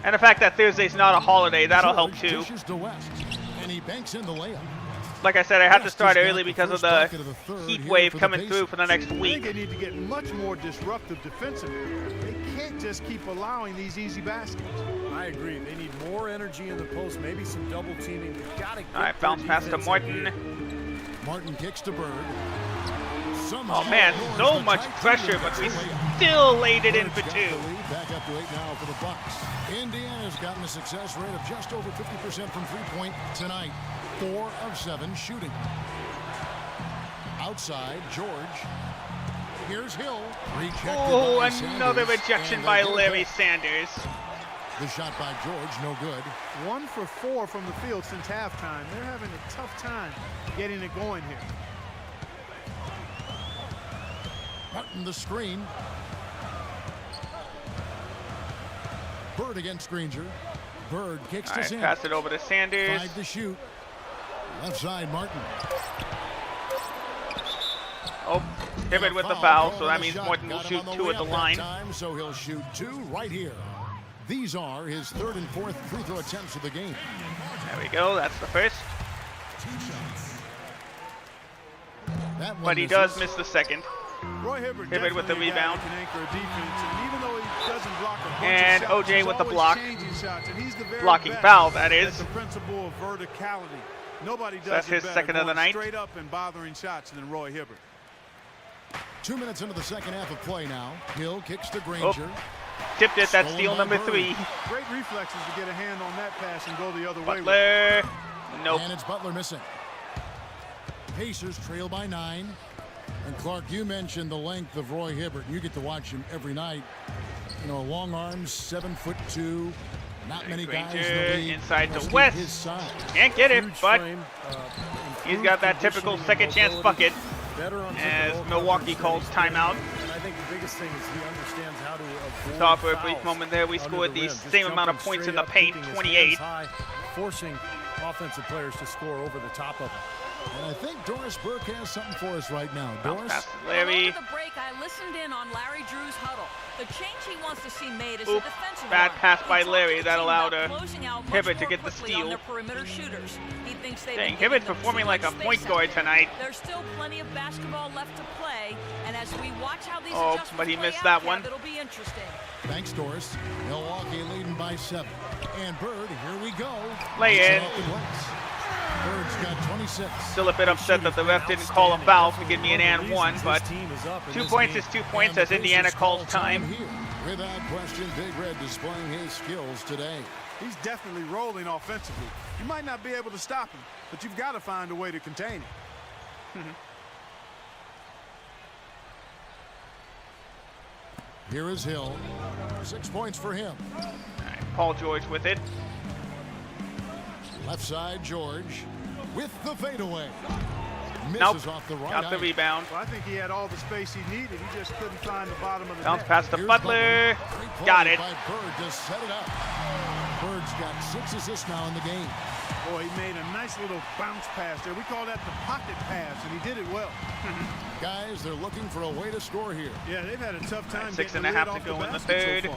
Speaker 1: And the fact that Thursday's not a holiday, that'll help too.
Speaker 3: And he banks in the layup.
Speaker 1: Like I said, I have to start early because of the heat wave coming through for the next week.
Speaker 5: I think they need to get much more disruptive defensively. They can't just keep allowing these easy baskets.
Speaker 4: I agree. They need more energy in the post, maybe some double teaming.
Speaker 1: All right, bounce pass to Martin.
Speaker 3: Martin kicks to Bird.
Speaker 1: Oh man, so much pressure, but we still laid it in for 2.
Speaker 3: Back up to 8 now for the Bucks. Indiana's gotten a success rate of just over 50% from three-point tonight. 4 of 7 shooting. Outside, George. Here's Hill.
Speaker 1: Oh, another rejection by Larry Sanders.
Speaker 3: The shot by George, no good.
Speaker 5: 1 for 4 from the field since halftime. They're having a tough time getting it going here.
Speaker 3: Martin the screen. Bird against Granger. Bird kicks to Sanders.
Speaker 1: Pass it over to Sanders.
Speaker 3: 5 to shoot. Left side, Martin.
Speaker 1: Oh, Hibbert with the foul, so that means Martin will shoot 2 at the line.
Speaker 3: So he'll shoot 2 right here. These are his 3rd and 4th free throw attempts of the game.
Speaker 1: There we go, that's the first. But he does miss the second.
Speaker 5: Roy Hibbert
Speaker 1: with the rebound.
Speaker 5: Can anchor a defense, and even though he doesn't block a bunch
Speaker 1: and
Speaker 5: of shots,
Speaker 1: OJ with the block.
Speaker 5: Shots, and he's the very
Speaker 1: blocking
Speaker 5: best
Speaker 1: foul, that is.
Speaker 5: The principle of verticality. Nobody does
Speaker 1: that's his second of the night.
Speaker 5: Straight up and bothering shots than Roy Hibbert.
Speaker 3: 2 minutes into the second half of play now. Hill kicks to Granger.
Speaker 1: Tipped it, that's steal number 3.
Speaker 5: Great reflexes to get a hand on that pass and go the other way.
Speaker 1: Butler. Nope.
Speaker 3: And it's Butler missing. Pacers trail by 9. And Clark, you mentioned the length of Roy Hibbert. You get to watch him every night. You know, long arms, 7'2". Not many guys in the league
Speaker 1: inside to West.
Speaker 3: His size.
Speaker 1: Can't get it, but he's got that typical second chance bucket as Milwaukee calls timeout.
Speaker 4: And I think the biggest thing is he understands how to avoid
Speaker 1: saw for a brief moment there, we scored the same amount of points in the paint, 28.
Speaker 4: Forcing offensive players to score over the top of him.
Speaker 3: And I think Doris Burke has something for us right now. Doris?
Speaker 1: Larry.
Speaker 6: After the break, I listened in on Larry Drew's huddle. The change he wants to see made is a defensive
Speaker 1: bad
Speaker 6: one.
Speaker 1: pass by Larry that allowed
Speaker 6: Hibbert
Speaker 1: to get the steal.
Speaker 6: Perimeter shooters. He thinks
Speaker 1: Dang, Hibbert's performing like a point guard tonight.
Speaker 6: There's still plenty of basketball left to play, and as we watch how these
Speaker 1: but he missed that one.
Speaker 6: It'll be interesting.
Speaker 3: Thanks, Doris. Milwaukee leading by 7. And Bird, here we go.
Speaker 1: Lay in.
Speaker 3: Bird's got 26.
Speaker 1: Still a bit upset that the ref didn't call a foul to give me an and 1, but 2 points is 2 points as Indiana calls time.
Speaker 3: Without question, Big Red displaying his skills today.
Speaker 5: He's definitely rolling offensively. You might not be able to stop him, but you've got to find a way to contain him.
Speaker 3: Here is Hill. 6 points for him.
Speaker 1: All right, Paul George with it.
Speaker 3: Left side, George with the fadeaway.
Speaker 1: Misses
Speaker 3: off the right.
Speaker 1: Got the rebound.
Speaker 5: Well, I think he had all the space he needed. He just couldn't find the bottom of the
Speaker 1: bounce
Speaker 5: net.
Speaker 1: pass to Butler. Got it.
Speaker 3: By Bird to set it up. Bird's got 6 assists now in the game.
Speaker 5: Boy, he made a nice little bounce pass there. We call that the pocket pass, and he did it well.
Speaker 3: Guys, they're looking for a way to score here.
Speaker 5: Yeah, they've had a tough time.
Speaker 1: 6.5 to go in the third.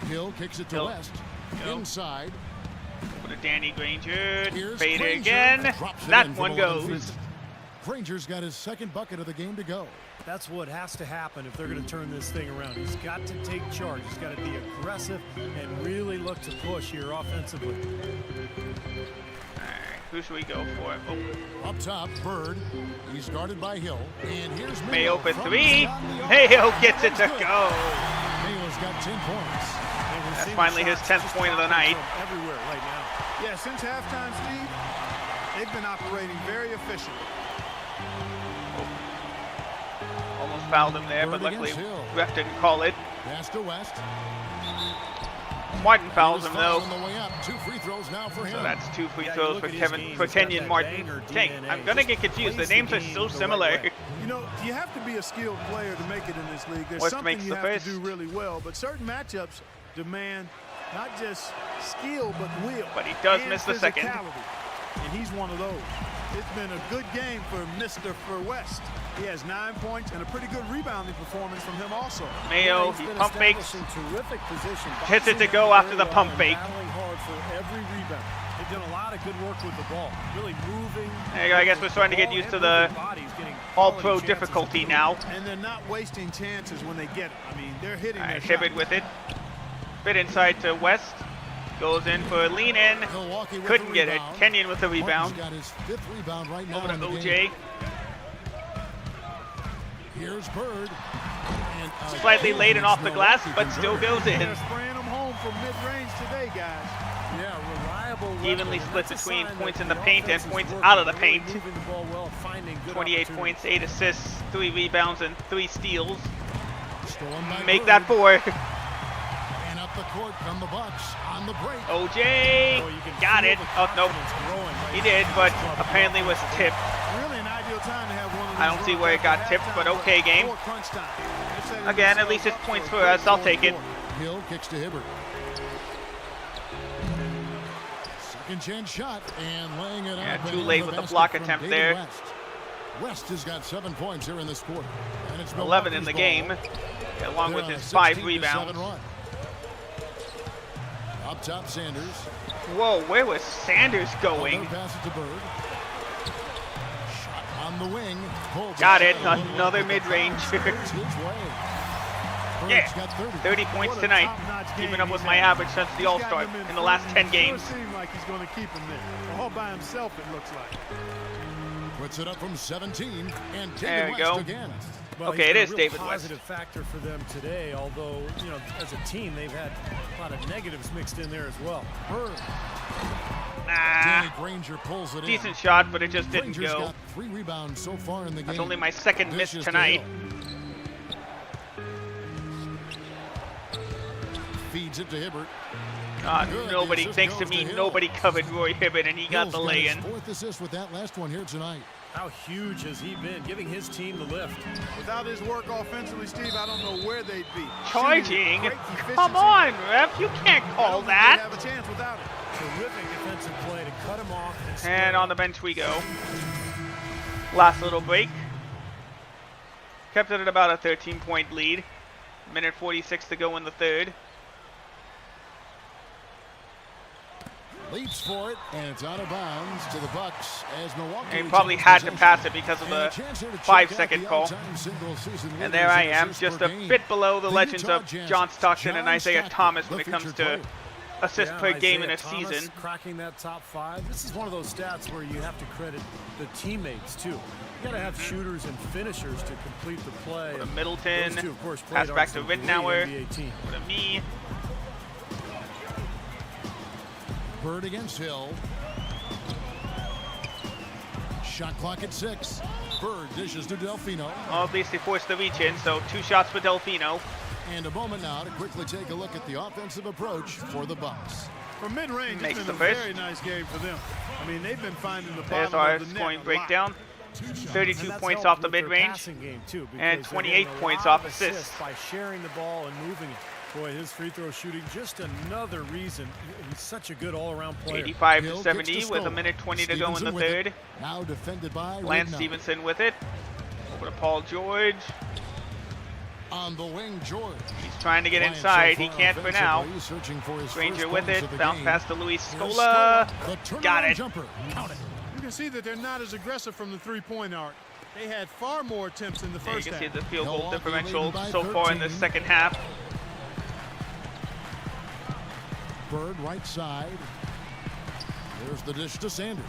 Speaker 3: Hill kicks it to West. Inside.
Speaker 1: Over to Danny Granger. Fader again. That one goes.
Speaker 3: Granger's got his second bucket of the game to go.
Speaker 4: That's what has to happen if they're going to turn this thing around. He's got to take charge. He's got to be aggressive and really look to push here offensively.
Speaker 1: Who should we go for? Oh.
Speaker 3: Up top, Bird. He's guarded by Hill. And here's
Speaker 1: Mayo for three. Mayo gets it to go.
Speaker 3: Mayo's got 10 points.
Speaker 1: That's finally his 10th point of the night.
Speaker 5: Everywhere right now. Yeah, since halftime, Steve, they've been operating very efficiently.
Speaker 1: Almost fouled him there, but luckily ref didn't call it.
Speaker 3: Pass to West.
Speaker 1: Martin fouls him though.
Speaker 3: On the way up. 2 free throws now for him.
Speaker 1: So that's 2 free throws for Kenyon Martin. Dang, I'm gonna get confused. The names are so similar.
Speaker 5: You know, you have to be a skilled player to make it in this league. There's
Speaker 1: West
Speaker 5: something
Speaker 1: makes
Speaker 5: you
Speaker 1: the
Speaker 5: have
Speaker 1: first.
Speaker 5: to do really well, but certain matchups demand not just skill, but will.
Speaker 1: But he does miss the second.
Speaker 5: And he's one of those. It's been a good game for Mr. For West. He has 9 points and a pretty good rebounding performance from him also.
Speaker 1: Mayo, he pump fakes.
Speaker 4: Terrific position.
Speaker 1: Hits it to go after the pump fake.
Speaker 4: Battling hard for every rebound. They've done a lot of good work with the ball. Really moving.
Speaker 1: There you go. I guess we're starting to get used to the all-pro difficulty now.
Speaker 5: And they're not wasting chances when they get it. I mean, they're hitting their
Speaker 1: Hibbert
Speaker 5: shot.
Speaker 1: with it. Bit inside to West. Goes in for a lean in. Couldn't get it. Kenyon with the rebound.
Speaker 3: Got his 5th rebound right now.
Speaker 1: Over to OJ.
Speaker 3: Game. Here's Bird. And,
Speaker 1: Slightly late and off the glass, but still goes in.
Speaker 5: They're spraying them home from mid-range today, guys.
Speaker 4: Yeah, reliable.
Speaker 1: Evenly split between points in the paint and points out of the paint. 28 points, 8 assists, 3 rebounds, and 3 steals. Make that 4.
Speaker 3: And up the court from the Bucks on the break.
Speaker 1: OJ got it. Oh, nope. He did, but apparently was tipped.
Speaker 5: Really an ideal time to have one of these.
Speaker 1: I don't see where it got tipped, but okay game. Again, at least it's points for us. I'll take it.
Speaker 3: Hill kicks to Hibbert. Second chance shot and laying it
Speaker 1: Yeah,
Speaker 3: up.
Speaker 1: too late with the block attempt there.
Speaker 3: West has got 7 points here in this quarter. And it's
Speaker 1: 11 in the game, along with his 5 rebounds.
Speaker 3: Up top, Sanders.
Speaker 1: Whoa, where was Sanders going?
Speaker 3: Pass it to Bird. Shot on the wing.
Speaker 1: Got it. Another mid-range. Yeah, 30 points tonight. Keeping up with my average since the All-Star in the last 10 games.
Speaker 5: It seems like he's going to keep him there. All by himself, it looks like.
Speaker 3: Puts it up from 17 and
Speaker 1: there we
Speaker 3: West
Speaker 1: go.
Speaker 3: Again.
Speaker 4: Well,
Speaker 1: okay, it is David West.
Speaker 4: Positive factor for them today, although, you know, as a team, they've had a lot of negatives mixed in there as well.
Speaker 3: Bird.
Speaker 1: Nah.
Speaker 3: Granger pulls it
Speaker 1: Decent shot, but it just didn't
Speaker 3: Granger's
Speaker 1: go.
Speaker 3: got 3 rebounds so far in the game.
Speaker 1: That's only my second miss tonight.
Speaker 3: Feeds it to Hibbert.
Speaker 1: Nobody, thanks to me, nobody covered Roy Hibbert, and he got the lay-in.
Speaker 3: 4th assist with that last one here tonight.
Speaker 4: How huge has he been, giving his team the lift?
Speaker 5: Without his work offensively, Steve, I don't know where they'd be.
Speaker 1: Charging? Come on, ref, you can't call that.
Speaker 5: Have a chance without it.
Speaker 4: Terrific defensive play to cut him off.
Speaker 1: And on the bench we go. Last little break. Kept it at about a 13-point lead. Minute 46 to go in the third.
Speaker 3: Leaps for it, and it's out of bounds to the Bucks as Milwaukee.
Speaker 1: And he probably had to pass it because of the 5-second call. And there I am, just a bit below the legends of John Stockton and Isaiah Thomas when it comes to assists per game in a season.
Speaker 4: Cracking that top 5. This is one of those stats where you have to credit the teammates too. You got to have shooters and finishers to complete the play.
Speaker 1: Go to Middleton, pass back to Rittenauer, go to me.
Speaker 3: Bird against Hill. Shot clock at 6. Bird dishes to Delfino.
Speaker 1: Well, at least he forced the reach in, so 2 shots for Delfino.
Speaker 3: And a moment now to quickly take a look at the offensive approach for the Bucks.
Speaker 5: From mid-range,
Speaker 1: Makes
Speaker 5: it's
Speaker 1: the
Speaker 5: been a
Speaker 1: first.
Speaker 5: very nice game for them. I mean, they've been finding the
Speaker 1: There's
Speaker 5: bottom
Speaker 1: our
Speaker 5: of the net
Speaker 1: scoring
Speaker 5: a
Speaker 1: breakdown. 32 points off the mid-range, and 28 points off assists.
Speaker 4: By sharing the ball and moving it. Boy, his free throw shooting, just another reason. He's such a good all-around player.
Speaker 1: 85 to 70 with a minute 20 to go in the third.
Speaker 3: Now defended by
Speaker 1: Lance Stevenson with it. Over to Paul George.
Speaker 3: On the wing, George.
Speaker 1: He's trying to get inside. He can't for now. Granger with it. Bounce pass to Luis Scola. Got it.
Speaker 3: Jumper. Count it.
Speaker 5: can see that they're not as aggressive from the three-point arc. They had far more attempts in the first half.
Speaker 1: You can see the field goal differential so far in the second half.
Speaker 3: Bird right side. There's the dish to Sanders.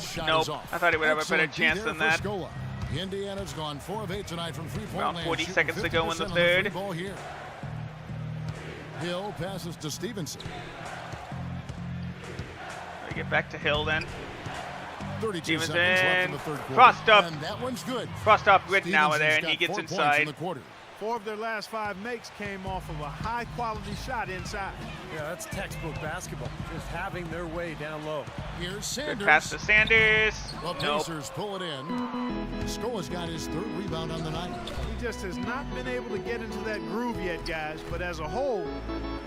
Speaker 3: Shot
Speaker 1: Nope,
Speaker 3: is off.
Speaker 1: I thought he would have a better
Speaker 3: Excellent
Speaker 1: chance
Speaker 3: D
Speaker 1: than
Speaker 3: there
Speaker 1: that.
Speaker 3: for Scola. Indiana's gone 4 of 8 tonight from three-point
Speaker 1: Around
Speaker 3: land.
Speaker 1: 40
Speaker 3: shooting
Speaker 1: seconds to go in the
Speaker 3: 50% on
Speaker 1: third.
Speaker 3: free ball here. Hill passes to Stevenson.
Speaker 1: We get back to Hill then.
Speaker 3: 32
Speaker 1: Stevenson,
Speaker 3: seconds left in the third quarter.
Speaker 1: crossed up.
Speaker 3: And that one's good.
Speaker 1: Crossed up Rittenauer there,
Speaker 3: Stevenson's
Speaker 1: and he
Speaker 3: got
Speaker 1: gets
Speaker 3: 4 points
Speaker 1: inside.
Speaker 3: in the quarter.
Speaker 5: 4 of their last 5 makes came off of a high-quality shot inside.
Speaker 4: Yeah, that's textbook basketball. Just having their way down low.
Speaker 3: Here's Sanders.
Speaker 1: Good pass to Sanders.
Speaker 3: The
Speaker 1: Nope.
Speaker 3: Pacers pull it in. Scola's got his 3rd rebound on the night.
Speaker 5: He just has not been able to get into that groove yet, guys. But as a whole,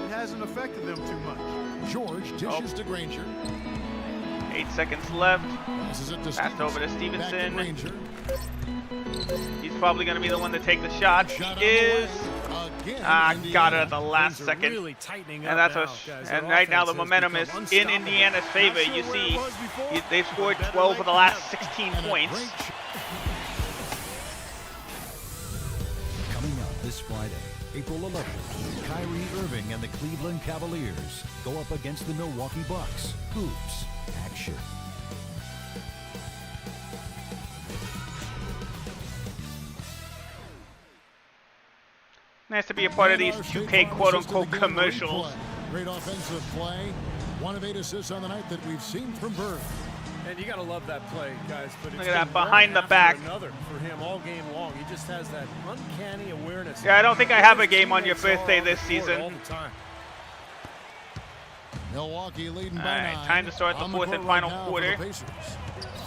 Speaker 5: it hasn't affected them too much.
Speaker 3: George dishes to Granger.
Speaker 1: 8 seconds left.
Speaker 3: Passes it to
Speaker 1: Passed over to
Speaker 3: Back to
Speaker 1: Stevenson.
Speaker 3: Granger.
Speaker 1: He's probably going to be the one to take the shot.
Speaker 3: Shot
Speaker 1: He is. Got it at the last
Speaker 4: Things are
Speaker 1: second.
Speaker 4: really tightening
Speaker 1: And
Speaker 4: up
Speaker 1: that's
Speaker 4: now,
Speaker 1: a,
Speaker 4: guys.
Speaker 1: and
Speaker 4: Their
Speaker 1: right now the
Speaker 4: offense has
Speaker 1: momentum is
Speaker 4: become
Speaker 1: in
Speaker 4: unstoppable.
Speaker 1: Indiana's favor.
Speaker 5: Not sure
Speaker 1: You
Speaker 5: where
Speaker 1: see,
Speaker 5: it was before,
Speaker 1: they've scored
Speaker 5: but
Speaker 1: 12
Speaker 5: better
Speaker 1: of the
Speaker 5: late
Speaker 1: last
Speaker 5: than
Speaker 1: 16
Speaker 3: And a
Speaker 1: points.
Speaker 3: great shot.
Speaker 8: Coming up this Friday, April 11th, Kyrie Irving and the Cleveland Cavaliers go up against the Milwaukee Bucks. Hoops action.
Speaker 1: Nice to be a part of these 2K quote-unquote commercials.
Speaker 3: Great offensive play. 1 of 8 assists on the night that we've seen from Bird.
Speaker 4: And you got to love that play, guys. But it's
Speaker 1: Look at that,
Speaker 4: been
Speaker 1: behind
Speaker 4: one
Speaker 1: the back.
Speaker 4: after another for him all game long. He just has that uncanny awareness.
Speaker 1: Yeah, I don't think I have a game on your birthday this season.
Speaker 4: All the time.
Speaker 3: Milwaukee leading by
Speaker 1: All right,
Speaker 3: 9.
Speaker 1: time to start the
Speaker 3: On
Speaker 1: fourth
Speaker 3: court
Speaker 1: and
Speaker 3: right
Speaker 1: final
Speaker 3: now for
Speaker 1: quarter.
Speaker 3: the Pacers.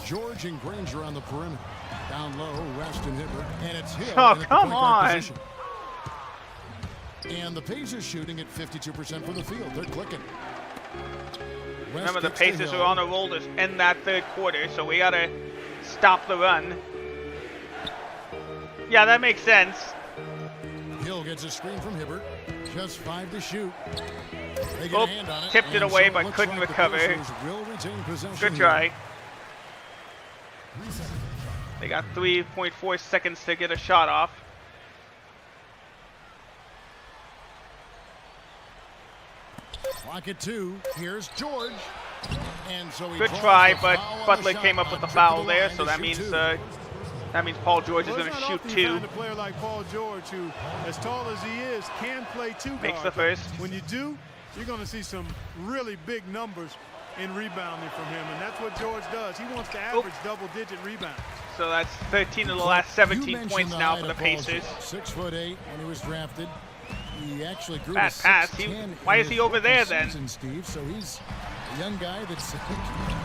Speaker 3: George and Granger on the perimeter. Down low, West and Hibbert. And it's Hill.
Speaker 1: Oh,
Speaker 3: in at the
Speaker 1: come
Speaker 3: point guard
Speaker 1: on.
Speaker 3: position. And the Pacers shooting at 52% from the field. They're clicking. West
Speaker 1: Remember, the
Speaker 3: kicks to
Speaker 1: Pacers
Speaker 3: Hill.
Speaker 1: are on a roll to end that third quarter, so we got to stop the run. Yeah, that makes sense.
Speaker 3: Hill gets a screen from Hibbert. Just 5 to shoot. They get
Speaker 1: Oh,
Speaker 3: a hand on it.
Speaker 1: tipped it
Speaker 3: and
Speaker 1: away,
Speaker 3: so
Speaker 1: but
Speaker 3: looks
Speaker 1: couldn't
Speaker 3: like the
Speaker 1: recover.
Speaker 3: Pacers will retain possession
Speaker 1: Good
Speaker 3: here.
Speaker 1: try. They got 3.4 seconds to get a shot off.
Speaker 3: Clock at 2. Here's George. And so he
Speaker 1: Good
Speaker 3: draws
Speaker 1: try,
Speaker 3: the
Speaker 1: but
Speaker 3: foul on
Speaker 1: Butler
Speaker 3: the
Speaker 1: came
Speaker 3: shot
Speaker 1: up with the
Speaker 3: clock.
Speaker 1: foul
Speaker 3: Trip to
Speaker 1: there,
Speaker 3: line
Speaker 1: so
Speaker 3: to
Speaker 1: that
Speaker 3: shoot
Speaker 1: means Paul George is
Speaker 5: Well,
Speaker 1: going
Speaker 5: it's
Speaker 1: to
Speaker 5: not
Speaker 1: shoot
Speaker 5: often you
Speaker 1: 2.
Speaker 5: find a player like Paul George who, as tall as he is, can play 2 guard.
Speaker 1: Makes the first.
Speaker 5: When you do, you're going to see some really big numbers in rebounding from him, and that's what George does. He wants to average double-digit rebounds.
Speaker 1: So that's 13 of the last
Speaker 3: You
Speaker 1: 17
Speaker 3: mentioned
Speaker 1: points
Speaker 3: the
Speaker 1: now
Speaker 3: height
Speaker 1: for the
Speaker 3: of Paul's
Speaker 1: Pacers.
Speaker 3: 6'8" when he was drafted. He actually grew
Speaker 1: Fast
Speaker 3: to
Speaker 1: pass.
Speaker 3: 6'10"
Speaker 1: Why
Speaker 3: in
Speaker 1: is he
Speaker 3: his
Speaker 1: over there
Speaker 3: rookie
Speaker 1: then?
Speaker 3: season, Steve, so he's a young guy that's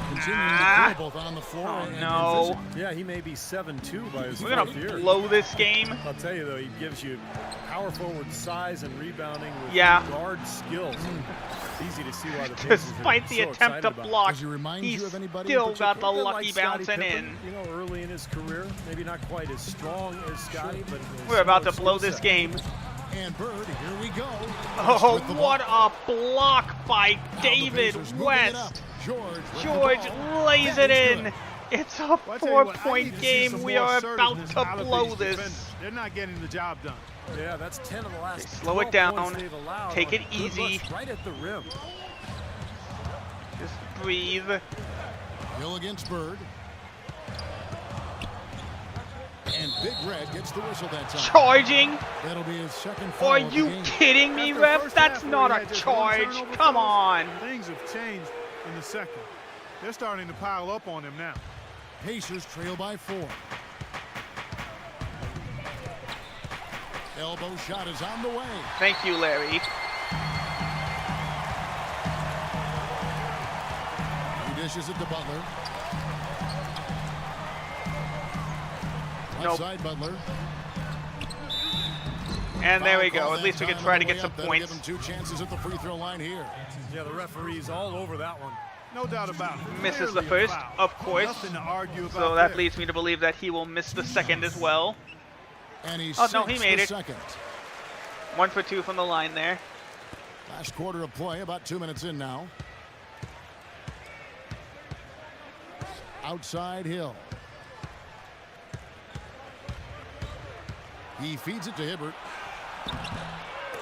Speaker 3: continuing to grow both on the floor and
Speaker 1: no.
Speaker 3: physically.
Speaker 4: Yeah, he may be 7'2" by his
Speaker 1: We're
Speaker 4: fourth
Speaker 1: going
Speaker 4: year.
Speaker 1: to blow this game.
Speaker 4: I'll tell you, though, he gives you power forward size and rebounding with
Speaker 1: Yeah.
Speaker 4: guard skills. It's easy to see why the Pacers are
Speaker 1: Despite the
Speaker 4: so
Speaker 1: attempt
Speaker 4: excited
Speaker 1: to
Speaker 4: about it.
Speaker 1: block,
Speaker 3: Does he remind
Speaker 1: he's
Speaker 3: you of anybody in
Speaker 1: still got the
Speaker 3: particular?
Speaker 1: lucky
Speaker 4: Like Scottie
Speaker 1: bouncing
Speaker 4: Pippen,
Speaker 1: in.
Speaker 4: You know, early in his career, maybe not quite as strong as Scotty, but
Speaker 1: We're about to
Speaker 4: similar
Speaker 1: blow
Speaker 4: skill
Speaker 1: this
Speaker 4: set.
Speaker 1: game.
Speaker 3: And Bird, here we go.
Speaker 1: Oh,
Speaker 3: With the
Speaker 1: what
Speaker 3: ball.
Speaker 1: a block by
Speaker 3: Now the
Speaker 1: David
Speaker 3: Pacers moving it up.
Speaker 1: West.
Speaker 3: George, with the
Speaker 1: George
Speaker 3: ball.
Speaker 1: lays
Speaker 3: That
Speaker 1: it
Speaker 3: is
Speaker 1: in.
Speaker 3: good.
Speaker 1: It's a
Speaker 5: Well, I tell you what, I need
Speaker 1: 4-point
Speaker 5: to see
Speaker 1: game.
Speaker 5: some
Speaker 1: We
Speaker 5: more
Speaker 1: are about
Speaker 5: assertiveness
Speaker 1: to
Speaker 5: out of
Speaker 1: blow
Speaker 5: these
Speaker 1: this.
Speaker 5: defenders. They're not getting the job done.
Speaker 4: Yeah, that's 10 of the last
Speaker 1: Slow it
Speaker 4: 12
Speaker 1: down.
Speaker 4: points they've allowed
Speaker 1: Take
Speaker 4: on
Speaker 1: it
Speaker 4: good
Speaker 1: easy.
Speaker 4: looks right at the rim.
Speaker 1: Just breathe.
Speaker 3: Hill against Bird. And Big Red gets the whistle that time.
Speaker 1: Charging?
Speaker 3: That'll be his second foul
Speaker 1: Are
Speaker 3: of the
Speaker 1: you
Speaker 3: game.
Speaker 1: kidding me,
Speaker 5: After the
Speaker 1: ref?
Speaker 5: first
Speaker 1: That's
Speaker 5: half
Speaker 1: not
Speaker 5: where
Speaker 1: a
Speaker 5: he had just one
Speaker 1: charge.
Speaker 5: turnover
Speaker 1: Come
Speaker 5: for us,
Speaker 1: on.
Speaker 5: Things have changed in the second. They're starting to pile up on him now.
Speaker 3: Pacers trail by 4. Elbow shot is on the way.
Speaker 1: Thank you, Larry.
Speaker 3: He dishes it to Butler.
Speaker 1: Nope.
Speaker 3: Outside Butler.
Speaker 1: And there we
Speaker 3: Foul
Speaker 1: go.
Speaker 3: call
Speaker 1: At least we
Speaker 3: that
Speaker 1: can
Speaker 3: time
Speaker 1: try
Speaker 3: on
Speaker 1: to
Speaker 3: the
Speaker 1: get
Speaker 3: way
Speaker 1: some
Speaker 3: up. That'll
Speaker 1: points.
Speaker 3: Give him 2 chances at the free throw line here.
Speaker 4: Yeah, the referee's all over that one.
Speaker 5: No doubt about it.
Speaker 1: Misses the
Speaker 5: Clearly a
Speaker 1: first,
Speaker 5: foul.
Speaker 1: of course.
Speaker 5: Nothing to argue about
Speaker 1: So that
Speaker 5: there.
Speaker 1: leads me to believe that he will miss the second as well.
Speaker 3: And he
Speaker 1: Oh, no, he
Speaker 3: sinks
Speaker 1: made
Speaker 3: the
Speaker 1: it.
Speaker 3: second.
Speaker 1: 1 for 2 from the line there.
Speaker 3: Last quarter of play, about 2 minutes in now. outside Hill. He feeds it to Hibbert.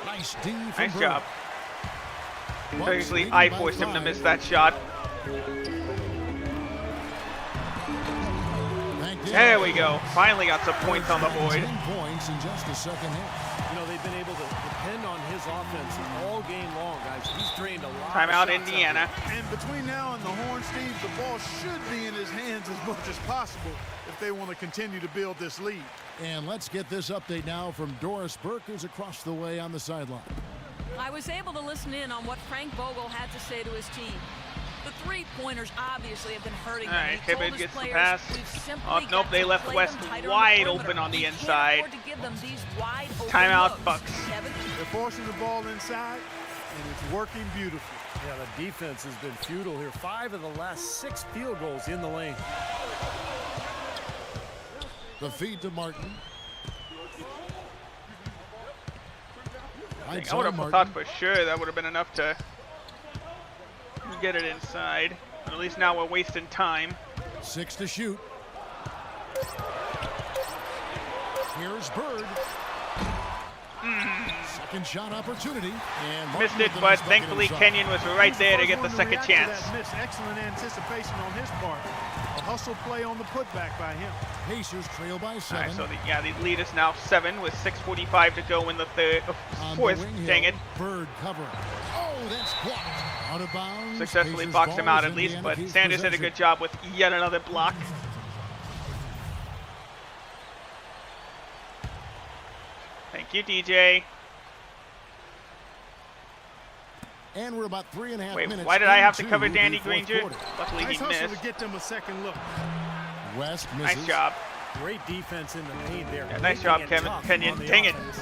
Speaker 3: Nice D from
Speaker 1: Nice
Speaker 3: Bird.
Speaker 1: job. Basically, I forced him to miss that shot. There we go. Finally got some points on the board.
Speaker 3: 10 points in just the second half.
Speaker 4: You know, they've been able to depend on his offense all game long, guys. He's drained a lot.
Speaker 1: Timeout,
Speaker 4: of shots
Speaker 1: Indiana.
Speaker 5: And between now and the horn, Steve, the ball should be in his hands as much as possible if they want to continue to build this lead.
Speaker 3: And let's get this update now from Doris Burke, who's across the way on the sideline.
Speaker 6: I was able to listen in on what Frank Vogel had to say to his team. The three-pointers obviously have been hurting them.
Speaker 1: All right,
Speaker 6: He told
Speaker 1: Hibbert
Speaker 6: his
Speaker 1: gets the
Speaker 6: players,
Speaker 1: pass.
Speaker 6: "We've simply
Speaker 1: Oh,
Speaker 6: got
Speaker 1: nope, they
Speaker 6: to
Speaker 1: left
Speaker 6: play
Speaker 1: West
Speaker 6: them tighter
Speaker 1: wide
Speaker 6: on the
Speaker 1: open on the
Speaker 6: perimeter. We
Speaker 1: inside.
Speaker 6: can't afford to give them these wide open
Speaker 1: Timeout,
Speaker 6: looks."
Speaker 1: Bucks.
Speaker 6: Kevin?
Speaker 5: They're forcing the ball inside, and it's working beautifully.
Speaker 4: Yeah, the defense has been futile here. 5 of the last 6 field goals in the lane.
Speaker 3: The feed to Martin.
Speaker 1: I would have thought for sure that would have been enough to get it inside. But at least now we're wasting time.
Speaker 3: 6 to shoot. Here's Bird. Second shot opportunity. And
Speaker 1: Missed it, but thankfully Kenyon was right there to get the second chance.
Speaker 5: Excellent anticipation on his part. A hustle play on the putback by him.
Speaker 3: Pacers trail by 7.
Speaker 1: All right, so the lead is now 7 with 6:45 to go in the fourth. Dang it.
Speaker 3: Bird cover. Oh, that's blocked. Out of bounds.
Speaker 1: Successfully
Speaker 3: Pacers
Speaker 1: boxed him
Speaker 3: ball
Speaker 1: out
Speaker 3: is
Speaker 1: at least,
Speaker 3: Indiana
Speaker 1: but
Speaker 3: keeps
Speaker 1: Sanders did a
Speaker 3: possession.
Speaker 1: good job with yet another block. Thank you, DJ.
Speaker 3: And we're about 3.5
Speaker 1: Wait,
Speaker 3: minutes.
Speaker 1: why did I have to
Speaker 3: into
Speaker 1: cover
Speaker 3: the
Speaker 1: Danny
Speaker 3: fourth
Speaker 1: Granger?
Speaker 3: quarter.
Speaker 1: Luckily
Speaker 5: Nice
Speaker 1: he
Speaker 5: hustle
Speaker 1: missed.
Speaker 5: to get them a second look.
Speaker 3: West misses.
Speaker 1: Nice job.
Speaker 4: Great defense in the paint there.
Speaker 1: Yeah, nice job,
Speaker 4: Making it
Speaker 1: Kevin.
Speaker 4: tough
Speaker 1: Kenyon.
Speaker 4: on the
Speaker 1: Dang it.
Speaker 4: offense.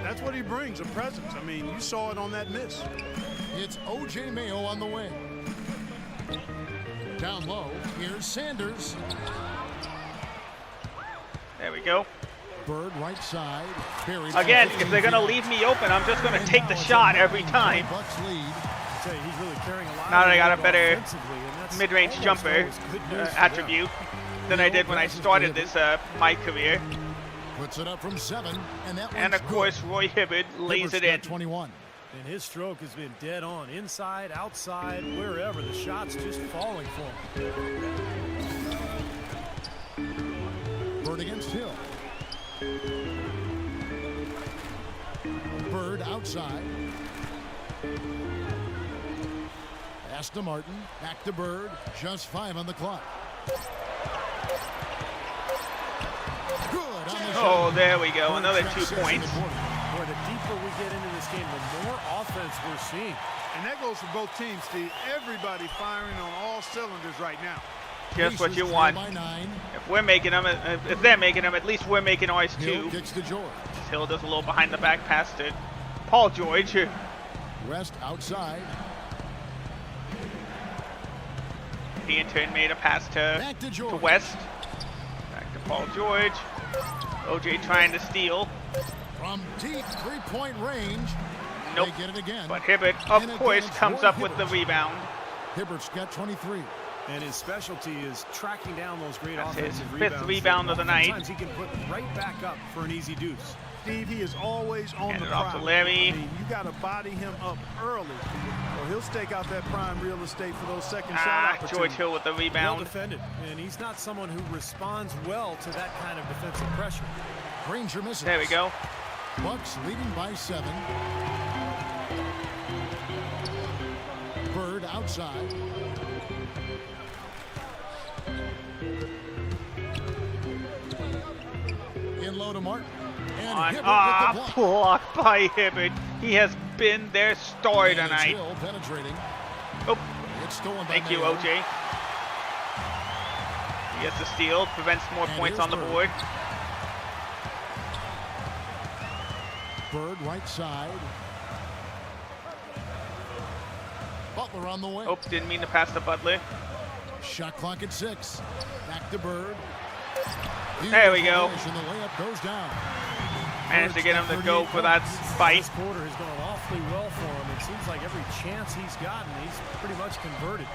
Speaker 5: That's what he brings, a presence. I mean, you saw it on that miss.
Speaker 3: It's O.J. Mayo on the way. Down low, here's Sanders.
Speaker 1: There we go.
Speaker 3: Bird right side. Buried
Speaker 1: Again,
Speaker 3: from
Speaker 1: if they're going to
Speaker 3: 15
Speaker 1: leave me open, I'm just going to take the shot every time.
Speaker 3: Bucks lead.
Speaker 4: I tell you, he's really carrying a lot
Speaker 1: Now
Speaker 4: of
Speaker 1: that I got a
Speaker 4: the
Speaker 1: better
Speaker 4: offensively, and that's
Speaker 1: mid-range
Speaker 4: almost
Speaker 1: jumper
Speaker 4: always good news for them.
Speaker 1: attribute than I did when I started this my career.
Speaker 3: Puts it up from 7, and that
Speaker 1: And
Speaker 3: one's
Speaker 1: of course, Roy Hibbert lays
Speaker 3: Hibbert's
Speaker 1: it in.
Speaker 3: got 21.
Speaker 4: And his stroke has been dead on. Inside, outside, wherever. The shot's just falling for him.
Speaker 3: Bird against Hill. Bird outside. Pass to Martin. Back to Bird. Just 5 on the clock. Good on the shot.
Speaker 1: Oh, there we go. Another
Speaker 3: Bird
Speaker 1: 2
Speaker 3: tracks 6 in
Speaker 1: points.
Speaker 3: the quarter.
Speaker 4: Boy, the deeper we get into this game, the more offense we're seeing.
Speaker 5: And that goes for both teams, Steve. Everybody firing on all cylinders right now.
Speaker 1: Just what
Speaker 3: Pacers
Speaker 1: you
Speaker 3: trail
Speaker 1: want.
Speaker 3: by 9.
Speaker 1: If we're making them, if they're making them, at least we're making ours
Speaker 3: Hill
Speaker 1: too.
Speaker 3: kicks to George.
Speaker 1: Hill does a little behind the back pass to Paul George.
Speaker 3: West outside.
Speaker 1: He in turn made a pass
Speaker 3: Back to
Speaker 1: to
Speaker 3: George.
Speaker 1: West. Back to Paul George. OJ trying to steal.
Speaker 3: From deep three-point range.
Speaker 1: Nope.
Speaker 3: They get it again.
Speaker 1: But Hibbert, of
Speaker 3: And
Speaker 1: course,
Speaker 3: again,
Speaker 1: comes
Speaker 3: Roy
Speaker 1: up with the
Speaker 3: Hibbert.
Speaker 1: rebound.
Speaker 3: Hibbert's got 23.
Speaker 4: And his specialty is tracking down those great
Speaker 1: That's his
Speaker 4: offensive
Speaker 1: 5th
Speaker 4: rebounds.
Speaker 1: rebound of the night.
Speaker 4: Sometimes he can put right back up for an easy deuce.
Speaker 5: Steve, he is always on
Speaker 1: Hand
Speaker 5: the
Speaker 1: it off to
Speaker 5: prowl.
Speaker 1: Larry.
Speaker 5: I mean, you got to body him up early, or he'll stake out that prime real estate for those second shot opportunities.
Speaker 1: George Hill with the
Speaker 4: Well
Speaker 1: rebound.
Speaker 4: defended, and he's not someone who responds well to that kind of defensive pressure.
Speaker 3: Granger misses.
Speaker 1: There we go.
Speaker 3: Bucks leading by 7. Bird outside. In low to Martin. And
Speaker 1: On,
Speaker 3: Hibbert with the block.
Speaker 1: blocked by Hibbert. He has been their star
Speaker 3: And it's
Speaker 1: tonight.
Speaker 3: Hill penetrating.
Speaker 1: Oh,
Speaker 3: It's stolen by
Speaker 1: thank you,
Speaker 3: Mayo.
Speaker 1: OJ. He gets the steal, prevents more
Speaker 3: And
Speaker 1: points
Speaker 3: here's
Speaker 1: on the
Speaker 3: Bird.
Speaker 1: board.
Speaker 3: Bird right side. Butler on the way.
Speaker 1: Oh, didn't mean to pass to Butler.
Speaker 3: Shot clock at 6. Back to Bird.
Speaker 1: There we go.
Speaker 3: Beautiful finish, and the layup goes down.
Speaker 1: Managed to get him to go for that spike.
Speaker 4: This quarter has gone awfully well for him. It seems like every chance he's gotten, he's pretty much converted.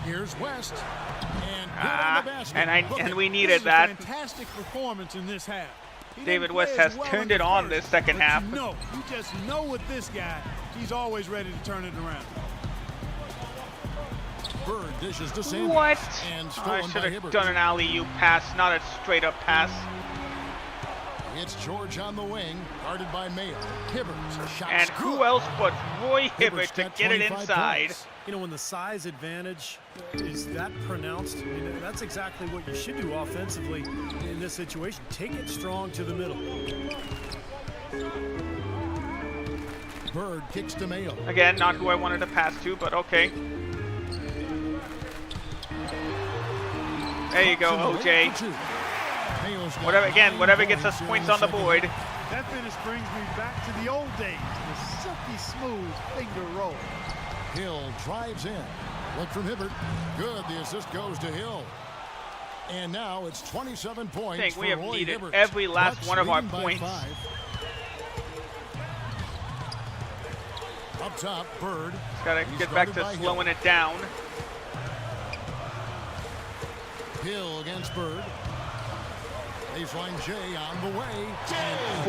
Speaker 3: Here's West. And good on the basket.
Speaker 1: And we needed that.
Speaker 5: Fantastic performance in this half.
Speaker 1: David West has turned it on this second half.
Speaker 5: You just know with this guy, he's always ready to turn it around.
Speaker 3: Bird dishes to Sanders.
Speaker 1: What?
Speaker 3: And
Speaker 1: I should have done an alley-oop pass, not a straight-up pass.
Speaker 3: It's George on the wing, guarded by Mayo. Hibbert.
Speaker 1: And who else but Roy Hibbert to get it inside?
Speaker 3: Points.
Speaker 4: You know, when the size advantage is that pronounced, I mean, that's exactly what you should do offensively in this situation. Take it strong to the middle.
Speaker 3: Bird kicks to Mayo.
Speaker 1: Again, not who I wanted to pass to, but okay. There you go, OJ. Whatever gets us points on the board.
Speaker 5: That finish brings me back to the old days, the silky smooth finger roll.
Speaker 3: Hill drives in. Look from Hibbert. Good. The assist goes to Hill. And now it's 27 points.
Speaker 1: I think we have
Speaker 3: Roy
Speaker 1: needed
Speaker 3: Hibbert.
Speaker 1: every last
Speaker 3: Bucks
Speaker 1: one of our
Speaker 3: leading by
Speaker 1: points.
Speaker 3: 5. Up top, Bird.
Speaker 1: Gotta get back to slowing it down.
Speaker 3: Hill against Bird. Baseline J on the way.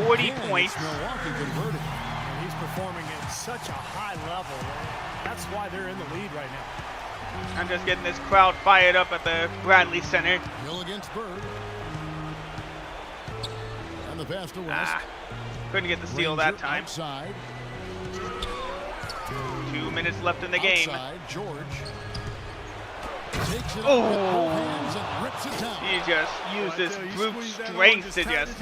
Speaker 1: 40 points.
Speaker 3: Milwaukee converted.
Speaker 4: And he's performing at such a high level. That's why they're in the lead right now.
Speaker 1: I'm just getting this crowd fired up at the Bradley Center.
Speaker 3: Hill against Bird. And the pass to West.
Speaker 1: Couldn't get the steal that time.
Speaker 3: Outside.
Speaker 1: 2 minutes left in the game.
Speaker 3: Outside, George. Takes it up with both hands and rips it down.
Speaker 1: He just used his brute strength to just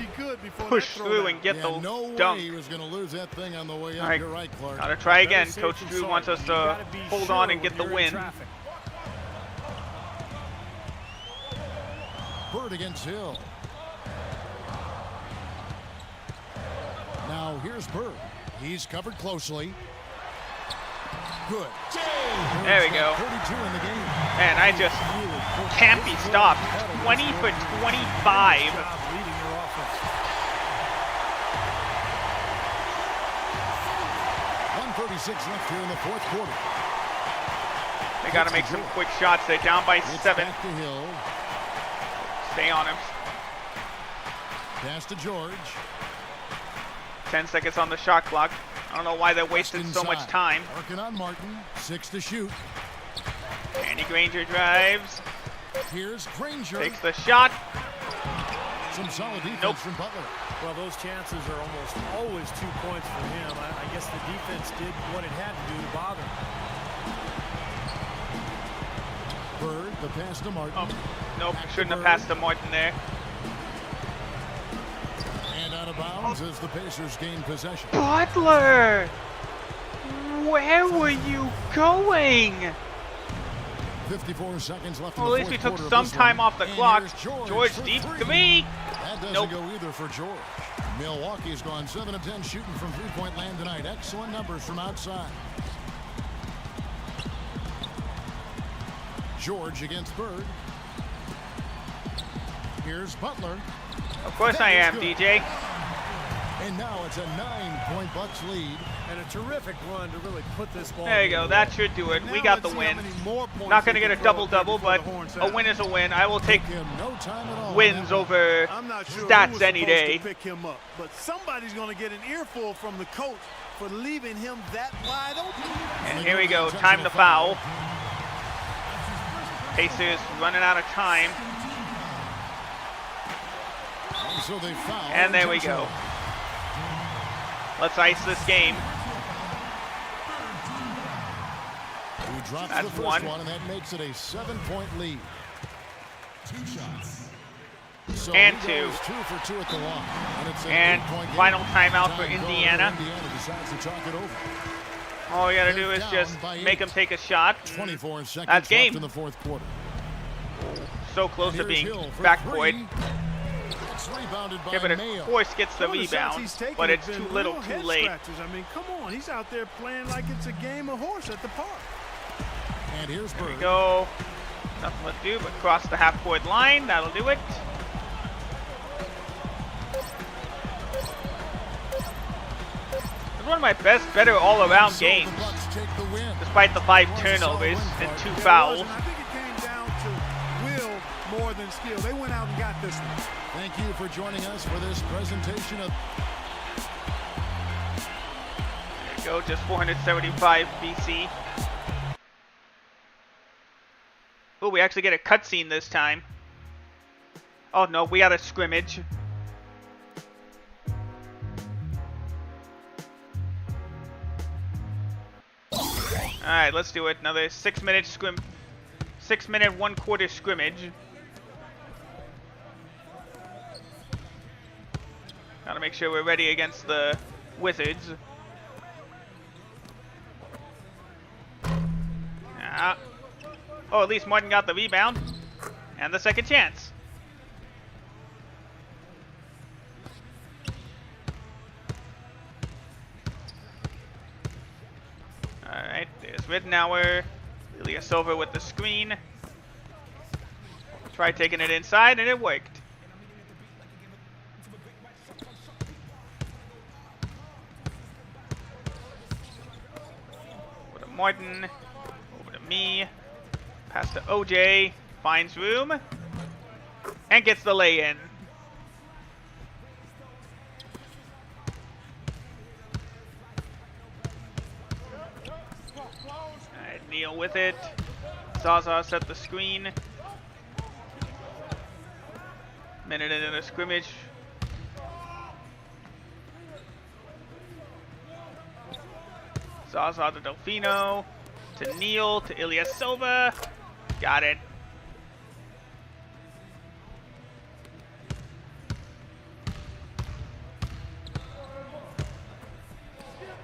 Speaker 1: push through and get the
Speaker 3: no
Speaker 1: dunk.
Speaker 3: way he was going to lose that thing on the way up.
Speaker 1: All right,
Speaker 3: You're right, Clark.
Speaker 1: gotta try again. Coach Drew wants us to hold on and get the win.
Speaker 3: Bird against Hill. Now here's Bird. He's covered closely. Good.
Speaker 1: There we go.
Speaker 3: 32 in the game.
Speaker 1: Man, I just can't be stopped. 20 for 25.
Speaker 3: 1:36 left here in the fourth quarter.
Speaker 1: They got to make some quick shots. They're down by 7.
Speaker 3: Back to Hill.
Speaker 1: Stay on him.
Speaker 3: Pass to George.
Speaker 1: 10 seconds on the shot clock. I don't know why they're wasting so much time.
Speaker 3: Working on Martin. 6 to shoot.
Speaker 1: Andy Granger drives.
Speaker 3: Here's Granger.
Speaker 1: Takes the shot.
Speaker 3: Some solid defense from Butler.
Speaker 4: Well, those chances are almost always 2 points for him. I guess the defense did what it had to do to bother him.
Speaker 3: Bird, the pass to Martin.
Speaker 1: Oh, nope, shouldn't have passed to Martin there.
Speaker 3: And out of bounds as the Pacers gain possession.
Speaker 1: Butler! Where were you going?
Speaker 3: 54 seconds left.
Speaker 1: Well, at least we took some time off the clock. George deep 3.
Speaker 3: That doesn't go either for George. Milwaukee's gone 7 of 10 shooting from three-point land tonight. Excellent numbers from outside. George against Bird. Here's Butler.
Speaker 1: Of course I am, DJ.
Speaker 3: And now it's a 9-point Bucks lead.
Speaker 4: And a terrific run to really put this ball.
Speaker 1: There you go. That should do it. We got the win. Not going to get a double-double, but a win is a win. I will take wins over stats any day.
Speaker 5: Pick him up, but somebody's going to get an earful from the coach for leaving him that wide open.
Speaker 1: And here we go. Time to foul. Pacers running out of time.
Speaker 3: So they foul.
Speaker 1: And there we go. Let's ice this game.
Speaker 3: That's the first one, and that makes it a 7-point lead. 2 shots. So
Speaker 1: and 2.
Speaker 3: 2 for 2 at the line.
Speaker 1: And final timeout for Indiana.
Speaker 3: Decides to talk it over.
Speaker 1: All we gotta do is just make them take a shot.
Speaker 3: 24 seconds
Speaker 1: That's game.
Speaker 3: left in the fourth quarter.
Speaker 1: So close to being backcourt. Yeah, but of course gets the rebound, but it's too little, too late.
Speaker 5: I mean, come on, he's out there playing like it's a game of horse at the park.
Speaker 3: And here's Bird.
Speaker 1: There we go. Nothing to do but cross the half-court line. That'll do it. It's one of my better all-around games, despite the 5 turnovers and 2 fouls.
Speaker 5: I think it and skill. They went out and got this one.
Speaker 3: Thank you for joining us for this presentation of...
Speaker 1: There you go, just 475 BC. Oh, we actually get a cutscene this time. Oh no, we got a scrimmage. Alright, let's do it. Another 6 minute 6 minute 1/4 scrimmage. Gotta make sure we're ready against the Wizards. Oh, at least Martin got the rebound and the second chance. Alright, there's Rittenauer. Ilyasova with the screen. Tried taking it inside and it worked. Over to Martin. Over to me. Pass to OJ. Finds room. And gets the lay-in. Alright, Neal with it. Zaza set the screen. Minute into the scrimmage. Zaza to Delfino. To Neal. To Ilyasova. Got it.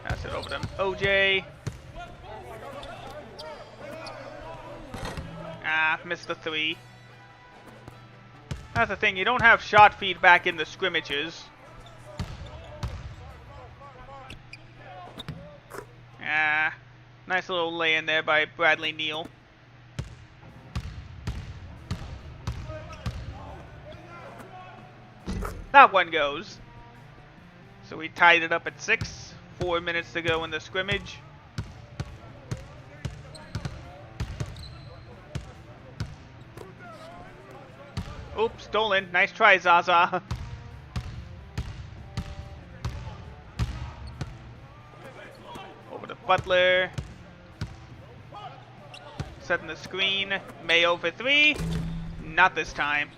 Speaker 1: Pass it over to OJ. Ah, missed the three. That's the thing, you don't have shot feedback in the scrimmages. Ah, nice little lay-in there by Bradley Neal. That one goes. So we tied it up at 6. 4 minutes to go in the scrimmage. Oops, stolen. Nice try, Zaza. Over to Butler. Setting the screen. Mayo for 3. Not this time.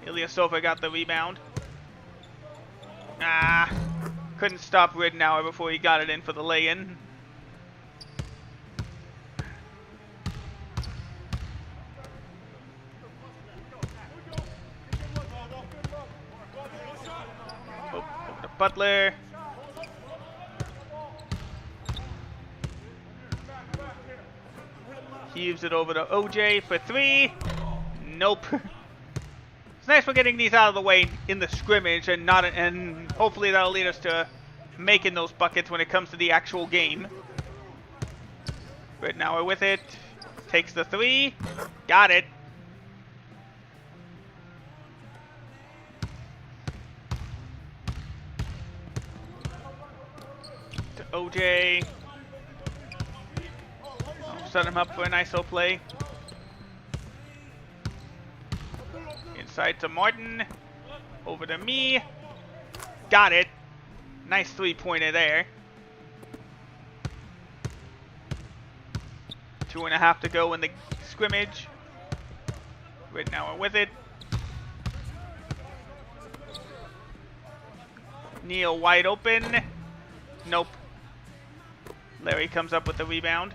Speaker 1: Ilyasova got the rebound. Ah, couldn't stop Rittenauer before he got it in for the lay-in. Over to Butler. Heaves it over to OJ for 3. Nope. It's nice we're getting these out of the way in the scrimmage and hopefully that'll lead us to making those buckets when it comes to the actual game. Right now we're with it. Takes the 3. Got it. To OJ. I'll set him up for a nice little play. Inside to Martin. Over to me. Got it. Nice 3-pointer there. 2.5 to go in the scrimmage. Right now we're with it. Neal wide open. Nope. Larry comes up with the rebound.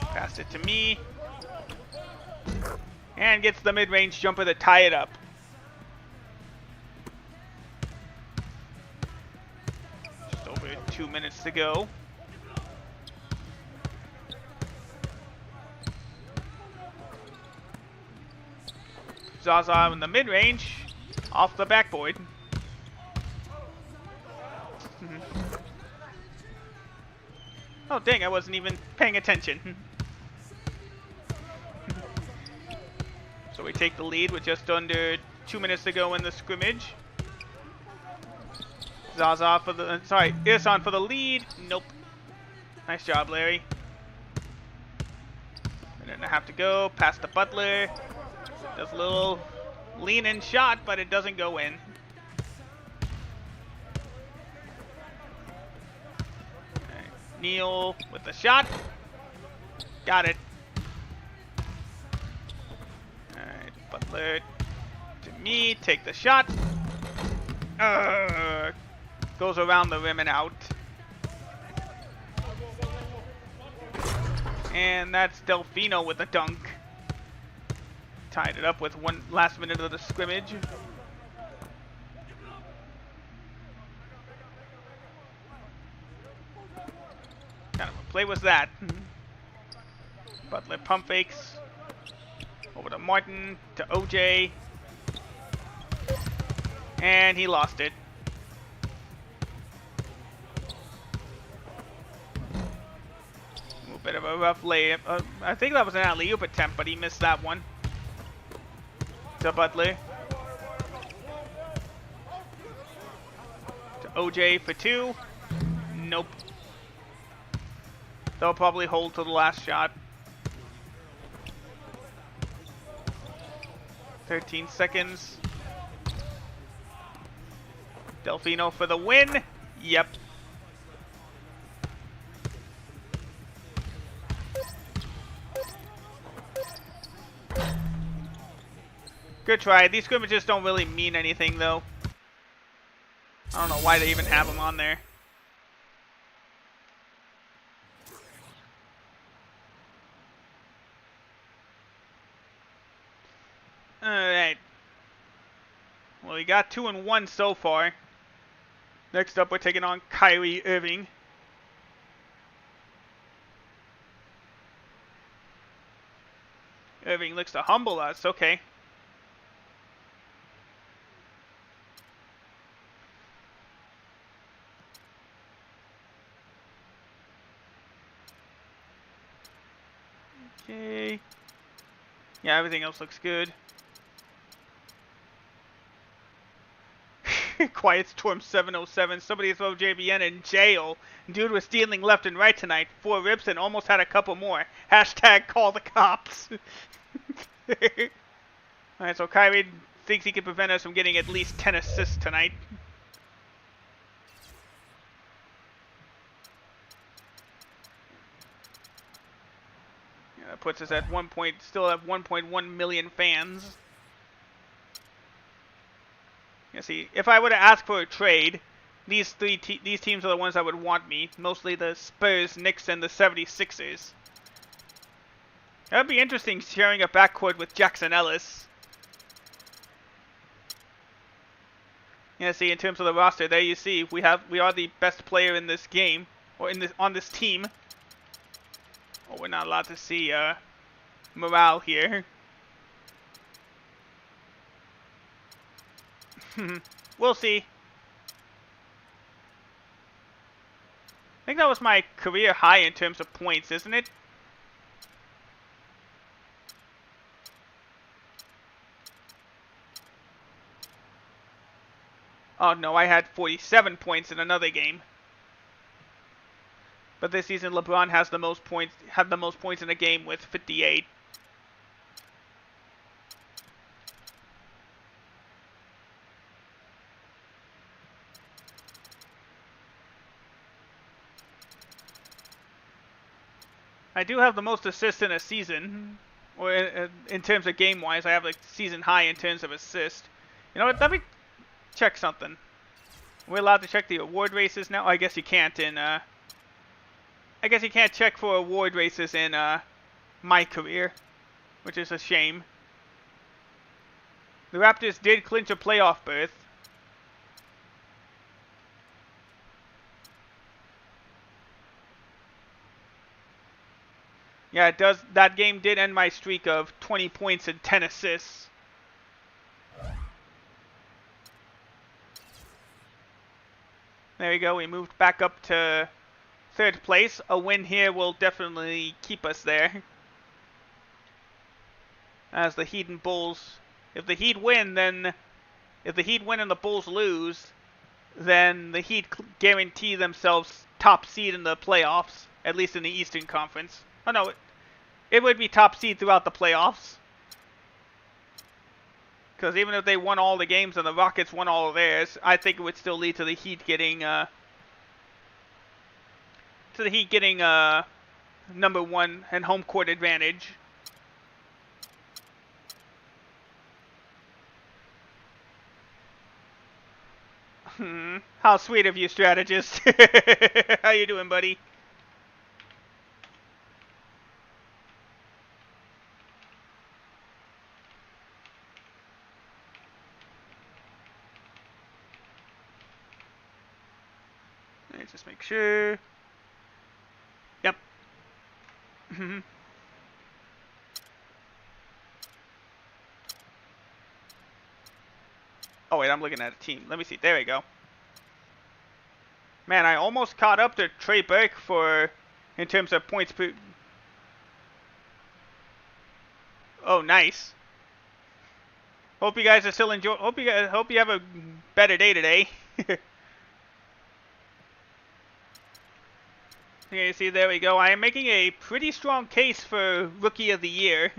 Speaker 1: Passed it to me. And gets the mid-range jumper to tie it up. Just over 2 minutes to go. Zaza in the mid-range. Off the backboard. Oh dang, I wasn't even paying attention. So we take the lead with just under 2 minutes to go in the scrimmage. Zaza for the, sorry, Irsan for the lead. Nope. Nice job, Larry. Minute and a half to go. Past the Butler. Does a little lean-in shot, but it doesn't go in. Right. Neal with the shot. Got it. Alright, Butler to me. Take the shot. Goes around the rim and out. And that's Delfino with a dunk. Tied it up with one last minute of the scrimmage. Kind of a play was that. Butler pump fakes. Over to Martin, to OJ. And he lost it. A little bit of a rough layup. I think that was an alley-oop attempt, but he missed that one. To Butler. To OJ for two. Nope. They'll probably hold to the last shot. 13 seconds. Delfino for the win. Yep. Good try. These scrimmages don't really mean anything, though. I don't know why they even have them on there. Alright. Well, we got 2-1 so far. Next up, we're taking on Kyrie Irving. Irving looks to humble us. Okay. Okay. Yeah, everything else looks good. Quiet Storm 707. Somebody throw JBN in jail. Dude was stealing left and right tonight. 4 rips and almost had a couple more. Hashtag call the cops. Alright, so Kyrie thinks he can prevent us from getting at least 10 assists tonight. Yeah, that puts us at still at 1.1 million fans. You see, if I were to ask for a trade, these teams are the ones that would want me. Mostly the Spurs, Knicks, and the 76ers. That would be interesting, sharing a backcourt with Jackson Ellis. Yeah, see, in terms of the roster, there you see, we are the best player in this game, or on this team. Oh, we're not allowed to see morale here. We'll see. I think that was my career high in terms of points, isn't it? Oh no, I had 47 points in another game. But this season LeBron has the most points, had the most points in a game with 58. I do have the most assists in a season, or in terms of game-wise, I have a season high in terms of assists. You know what? Let me check something. We're allowed to check the award races now. Oh, I guess you can't in. I guess you can't check for award races in MyCareer, which is a shame. The Raptors did clinch a playoff berth. Yeah, it does. That game did end my streak of 20 points and 10 assists. There we go. We moved back up to 3rd place. A win here will definitely keep us there. As the Heat and Bulls, if the Heat win, then if the Heat win and the Bulls lose, then the Heat guarantee themselves top seed in the playoffs, at least in the Eastern Conference. Oh no, it would be top seed throughout the playoffs. Because even if they won all the games and the Rockets won all of theirs, I think it would still lead to the Heat getting number one and home court advantage. How sweet of you, strategist. How you doing, buddy? Let me just make sure. Yep. Oh wait, I'm looking at a team. Let me see. There we go. Man, I almost caught up to Trey Burke in terms of points per. Oh, nice. Hope you guys are still enjoying. Hope you have a better day today. Okay, see, there we go. I am making a pretty strong case for Rookie of the Year.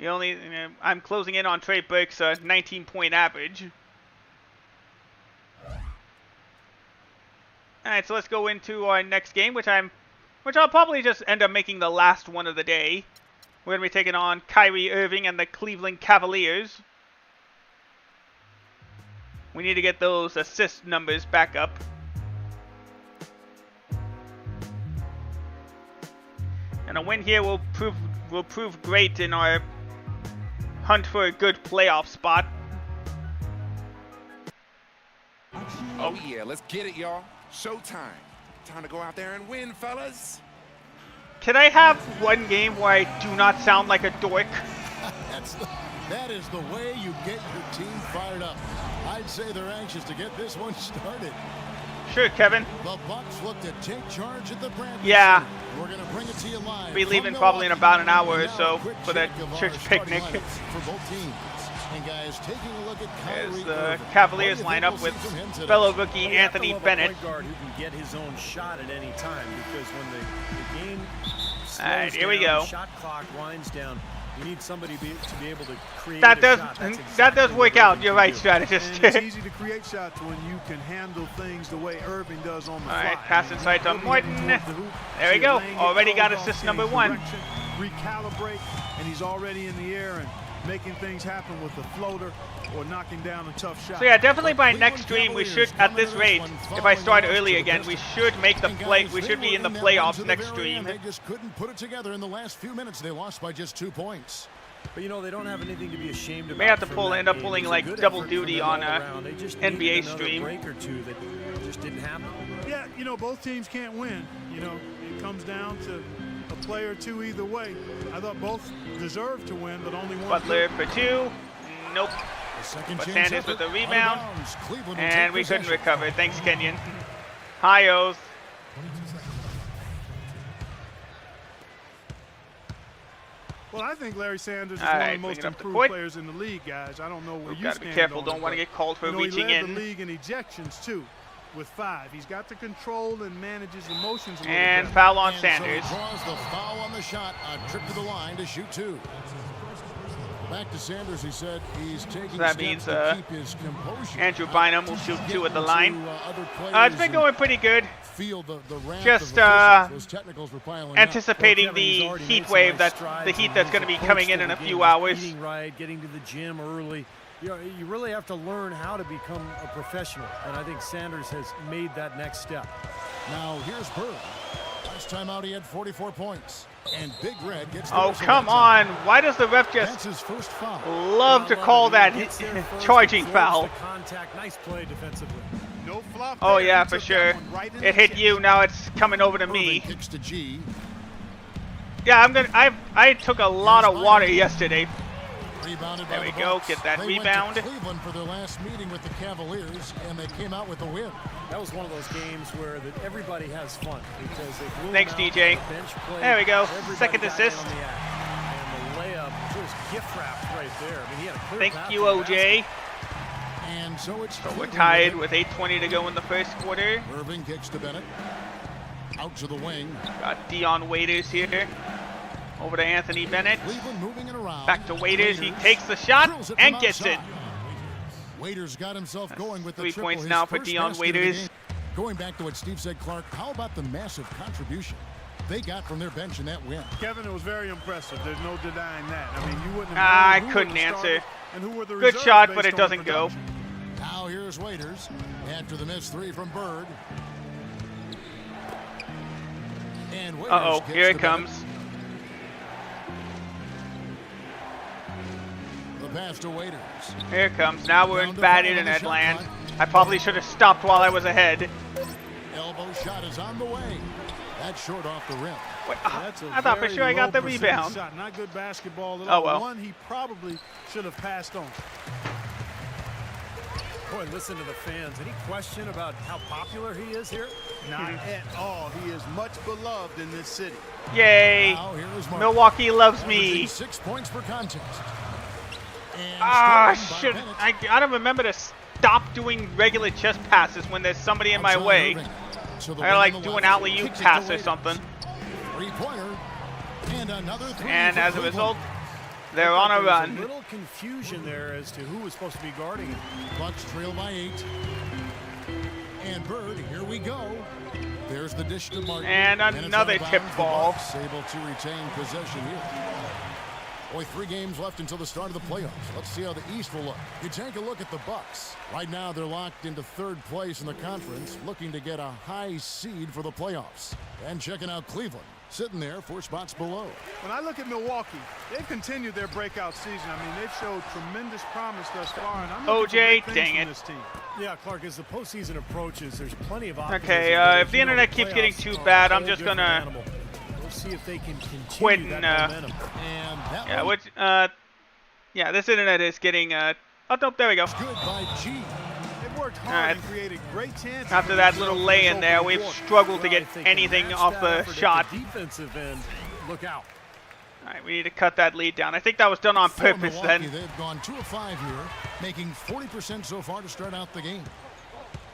Speaker 1: I'm closing in on Trey Burke's 19-point average. All right, so let's go into our next game, which I'll probably just end up making the last one of the day. We're gonna be taking on Kyrie Irving and the Cleveland Cavaliers. We need to get those assist numbers back up. And a win here will prove great in our hunt for a good playoff spot.
Speaker 2: Oh yeah, let's get it, y'all. Showtime. Time to go out there and win, fellas.
Speaker 1: Can I have one game where I do not sound like a dork?
Speaker 3: That is the way you get your team fired up. I'd say they're anxious to get this one started.
Speaker 1: Sure, Kevin.
Speaker 3: The Bucks look to take charge at the Bradley.
Speaker 1: Yeah.
Speaker 3: We're going to bring it to you live.
Speaker 1: Be leaving probably in about an hour or so for that church picnic.
Speaker 3: For both teams. And guys, taking a look at
Speaker 1: as the Cavaliers line up with fellow rookie Anthony Bennett.
Speaker 4: Point guard who can get his own shot at any time, because when the game slows
Speaker 1: all right, here we
Speaker 4: down,
Speaker 1: go.
Speaker 4: Shot clock winds down. You need somebody to be able to create
Speaker 1: that
Speaker 4: a shot.
Speaker 1: That does work out. You're right, strategist.
Speaker 5: And it's easy to create shots when you can handle things the way Irving does on the fly.
Speaker 1: All right, pass inside to Morton. There we go. Already got assist number one.
Speaker 5: Recalibrate, and he's already in the air and making things happen with the floater or knocking down a tough shot.
Speaker 1: So yeah, definitely by next stream we should, at this rate, if I start early again, we should make the play. We should be in the playoffs next stream.
Speaker 3: They just couldn't put it together in the last few minutes. They lost by just 2 points.
Speaker 4: But you know, they don't have anything to be ashamed of.
Speaker 1: May have to end up pulling like double duty on a NBA stream.
Speaker 4: Break or two that just didn't happen.
Speaker 5: Yeah, you know, both teams can't win. You know, it comes down to a play or two either way. I thought both deserved to win, but only one.
Speaker 1: Butler for two. Nope. But Sanders with the rebound. And we couldn't recover. Thanks, Kenyon. Hi, O's.
Speaker 5: Well, I think Larry Sanders is one of the most improved players in the league, guys. I don't know where you stand.
Speaker 1: Got to be careful. Don't want to get called for reaching in.
Speaker 5: He led the league in ejections, too, with 5. He's got to control and manage his emotions a little
Speaker 1: and
Speaker 5: bit.
Speaker 1: Foul on Sanders.
Speaker 3: So he draws the foul on the shot. A trip to the line to shoot 2. Back to Sanders, he said he's taking
Speaker 1: so that
Speaker 3: steps
Speaker 1: means
Speaker 3: to keep his composure.
Speaker 1: Andrew Bynum will shoot 2 at the line. It's been going pretty good. Just anticipating the heat wave that's going to be coming in a few hours.
Speaker 4: Eating right, getting to the gym early. You know, you really have to learn how to become a professional, and I think Sanders has made that next step.
Speaker 3: Now here's Bird. Last time out he had 44 points. And Big Red gets
Speaker 1: oh, come on. Why does the ref just love to call that charging foul?
Speaker 4: Nice play defensively.
Speaker 5: No flop.
Speaker 1: Oh, yeah, for sure. It hit you. Now it's coming over to me. Yeah, I took a lot of water yesterday. There we go. Get that rebound.
Speaker 3: They went to Cleveland for their last meeting with the Cavaliers, and they came out with a win.
Speaker 4: That was one of those games where everybody has fun because they
Speaker 1: thanks, DJ. There we go. Second assist.
Speaker 4: And the layup just gift wrapped right there. I mean, he had a clear
Speaker 1: thank you, OJ.
Speaker 3: And so
Speaker 1: we're tied with 8:20 to go in the first quarter.
Speaker 3: Irving kicks to Bennett. Out to the wing.
Speaker 1: Got Dion Waiters here. Over to Anthony Bennett.
Speaker 3: Cleveland moving it around.
Speaker 1: Back to Waiters. He takes the shot and gets it.
Speaker 3: Waiters got himself going with the
Speaker 1: 3
Speaker 3: triple.
Speaker 1: points
Speaker 3: His
Speaker 1: now for
Speaker 3: first
Speaker 1: Dion
Speaker 3: basket of the
Speaker 1: Waiters.
Speaker 3: game. Going back to what Steve said, Clark, how about the massive contribution they got from their bench in that win?
Speaker 5: Kevin, it was very impressive. There's no denying that. I mean, you wouldn't have
Speaker 1: I
Speaker 5: known who
Speaker 1: couldn't
Speaker 5: were the
Speaker 1: answer.
Speaker 5: starters and who were the
Speaker 1: Good
Speaker 5: reserves
Speaker 1: shot, but
Speaker 5: based
Speaker 1: it
Speaker 5: on
Speaker 1: doesn't go.
Speaker 5: production.
Speaker 3: Now here's Waiters after the missed three from Bird. And Waiters
Speaker 1: Uh-oh,
Speaker 3: gets
Speaker 1: here it
Speaker 3: to
Speaker 1: comes.
Speaker 3: The pass to Waiters.
Speaker 1: Here it comes. Now we're in bad internet land. I probably should have stopped while I was ahead.
Speaker 3: Elbow shot is on the way. That's short off the rim.
Speaker 1: Wait,
Speaker 5: That's a
Speaker 1: I thought for
Speaker 5: very
Speaker 1: sure I got the
Speaker 5: low percentage
Speaker 1: rebound.
Speaker 5: Shot. Not good basketball at
Speaker 1: Oh,
Speaker 5: all.
Speaker 1: well.
Speaker 5: One he probably should have passed on.
Speaker 4: Boy, listen to the fans. Any question about how popular he is here?
Speaker 5: Not at all. He is much beloved in this city.
Speaker 1: Yay!
Speaker 3: Now here is Martin.
Speaker 1: Milwaukee loves
Speaker 3: Averaging
Speaker 1: me.
Speaker 3: 6 points per contest. And
Speaker 1: Ah,
Speaker 3: stolen by
Speaker 1: shit!
Speaker 3: Bennett.
Speaker 1: I don't remember to stop doing regular chest passes when there's somebody in my
Speaker 3: Outside
Speaker 1: way.
Speaker 3: Irving. So the
Speaker 1: I
Speaker 3: wing
Speaker 1: like
Speaker 3: on the
Speaker 1: do an
Speaker 3: left
Speaker 1: alley-oop
Speaker 3: kicks it to
Speaker 1: pass or
Speaker 3: Waiters.
Speaker 1: something.
Speaker 3: Three-pointer. And another three
Speaker 1: And
Speaker 3: for
Speaker 1: as a
Speaker 3: Cleveland.
Speaker 1: result, they're on a
Speaker 4: There was
Speaker 1: run.
Speaker 4: a little confusion there as to who was supposed to be guarding him.
Speaker 3: Bucks trail by 8. And Bird, here we go. There's the dish to Martin.
Speaker 1: And
Speaker 3: it's
Speaker 1: another
Speaker 3: out of
Speaker 1: tip
Speaker 3: bounds. The
Speaker 1: ball.
Speaker 3: Bucks able to retain possession here. Only 3 games left until the start of the playoffs. Let's see how the East will look. You take a look at the Bucks. Right now, they're locked into 3rd place in the conference, looking to get a high seed for the playoffs. And checking out Cleveland, sitting there 4 spots below.
Speaker 5: When I look at Milwaukee, they've continued their breakout season. I mean, they've showed tremendous promise thus far. And I'm looking for
Speaker 1: OJ,
Speaker 5: big things
Speaker 1: dang
Speaker 5: from
Speaker 1: it.
Speaker 5: this team.
Speaker 4: Yeah, Clark, as the postseason approaches, there's plenty of options.
Speaker 1: Okay, if the internet keeps getting too bad, I'm just gonna
Speaker 4: We'll see if they can continue
Speaker 1: quit
Speaker 4: that
Speaker 1: and
Speaker 4: momentum.
Speaker 3: And that
Speaker 1: yeah,
Speaker 3: one
Speaker 1: which yeah, this internet is getting oh no, there we go.
Speaker 3: good by G.
Speaker 5: They've worked hard
Speaker 1: Alright.
Speaker 5: and created great chances.
Speaker 1: After
Speaker 5: for
Speaker 1: that little
Speaker 5: themselves
Speaker 1: lay
Speaker 5: in
Speaker 1: in
Speaker 5: this
Speaker 1: there,
Speaker 5: opening
Speaker 1: we've
Speaker 5: quarter.
Speaker 1: struggled to
Speaker 4: Well,
Speaker 1: get
Speaker 4: if they can
Speaker 1: anything
Speaker 4: match
Speaker 1: off
Speaker 4: that
Speaker 1: the
Speaker 4: effort at
Speaker 1: shot.
Speaker 4: defensive end, look out.
Speaker 1: All right, we need to cut that lead down. I think that was done on
Speaker 3: For
Speaker 1: purpose
Speaker 3: Milwaukee,
Speaker 1: then.
Speaker 3: they've gone 2 of 5 here, making 40% so far to start out the game.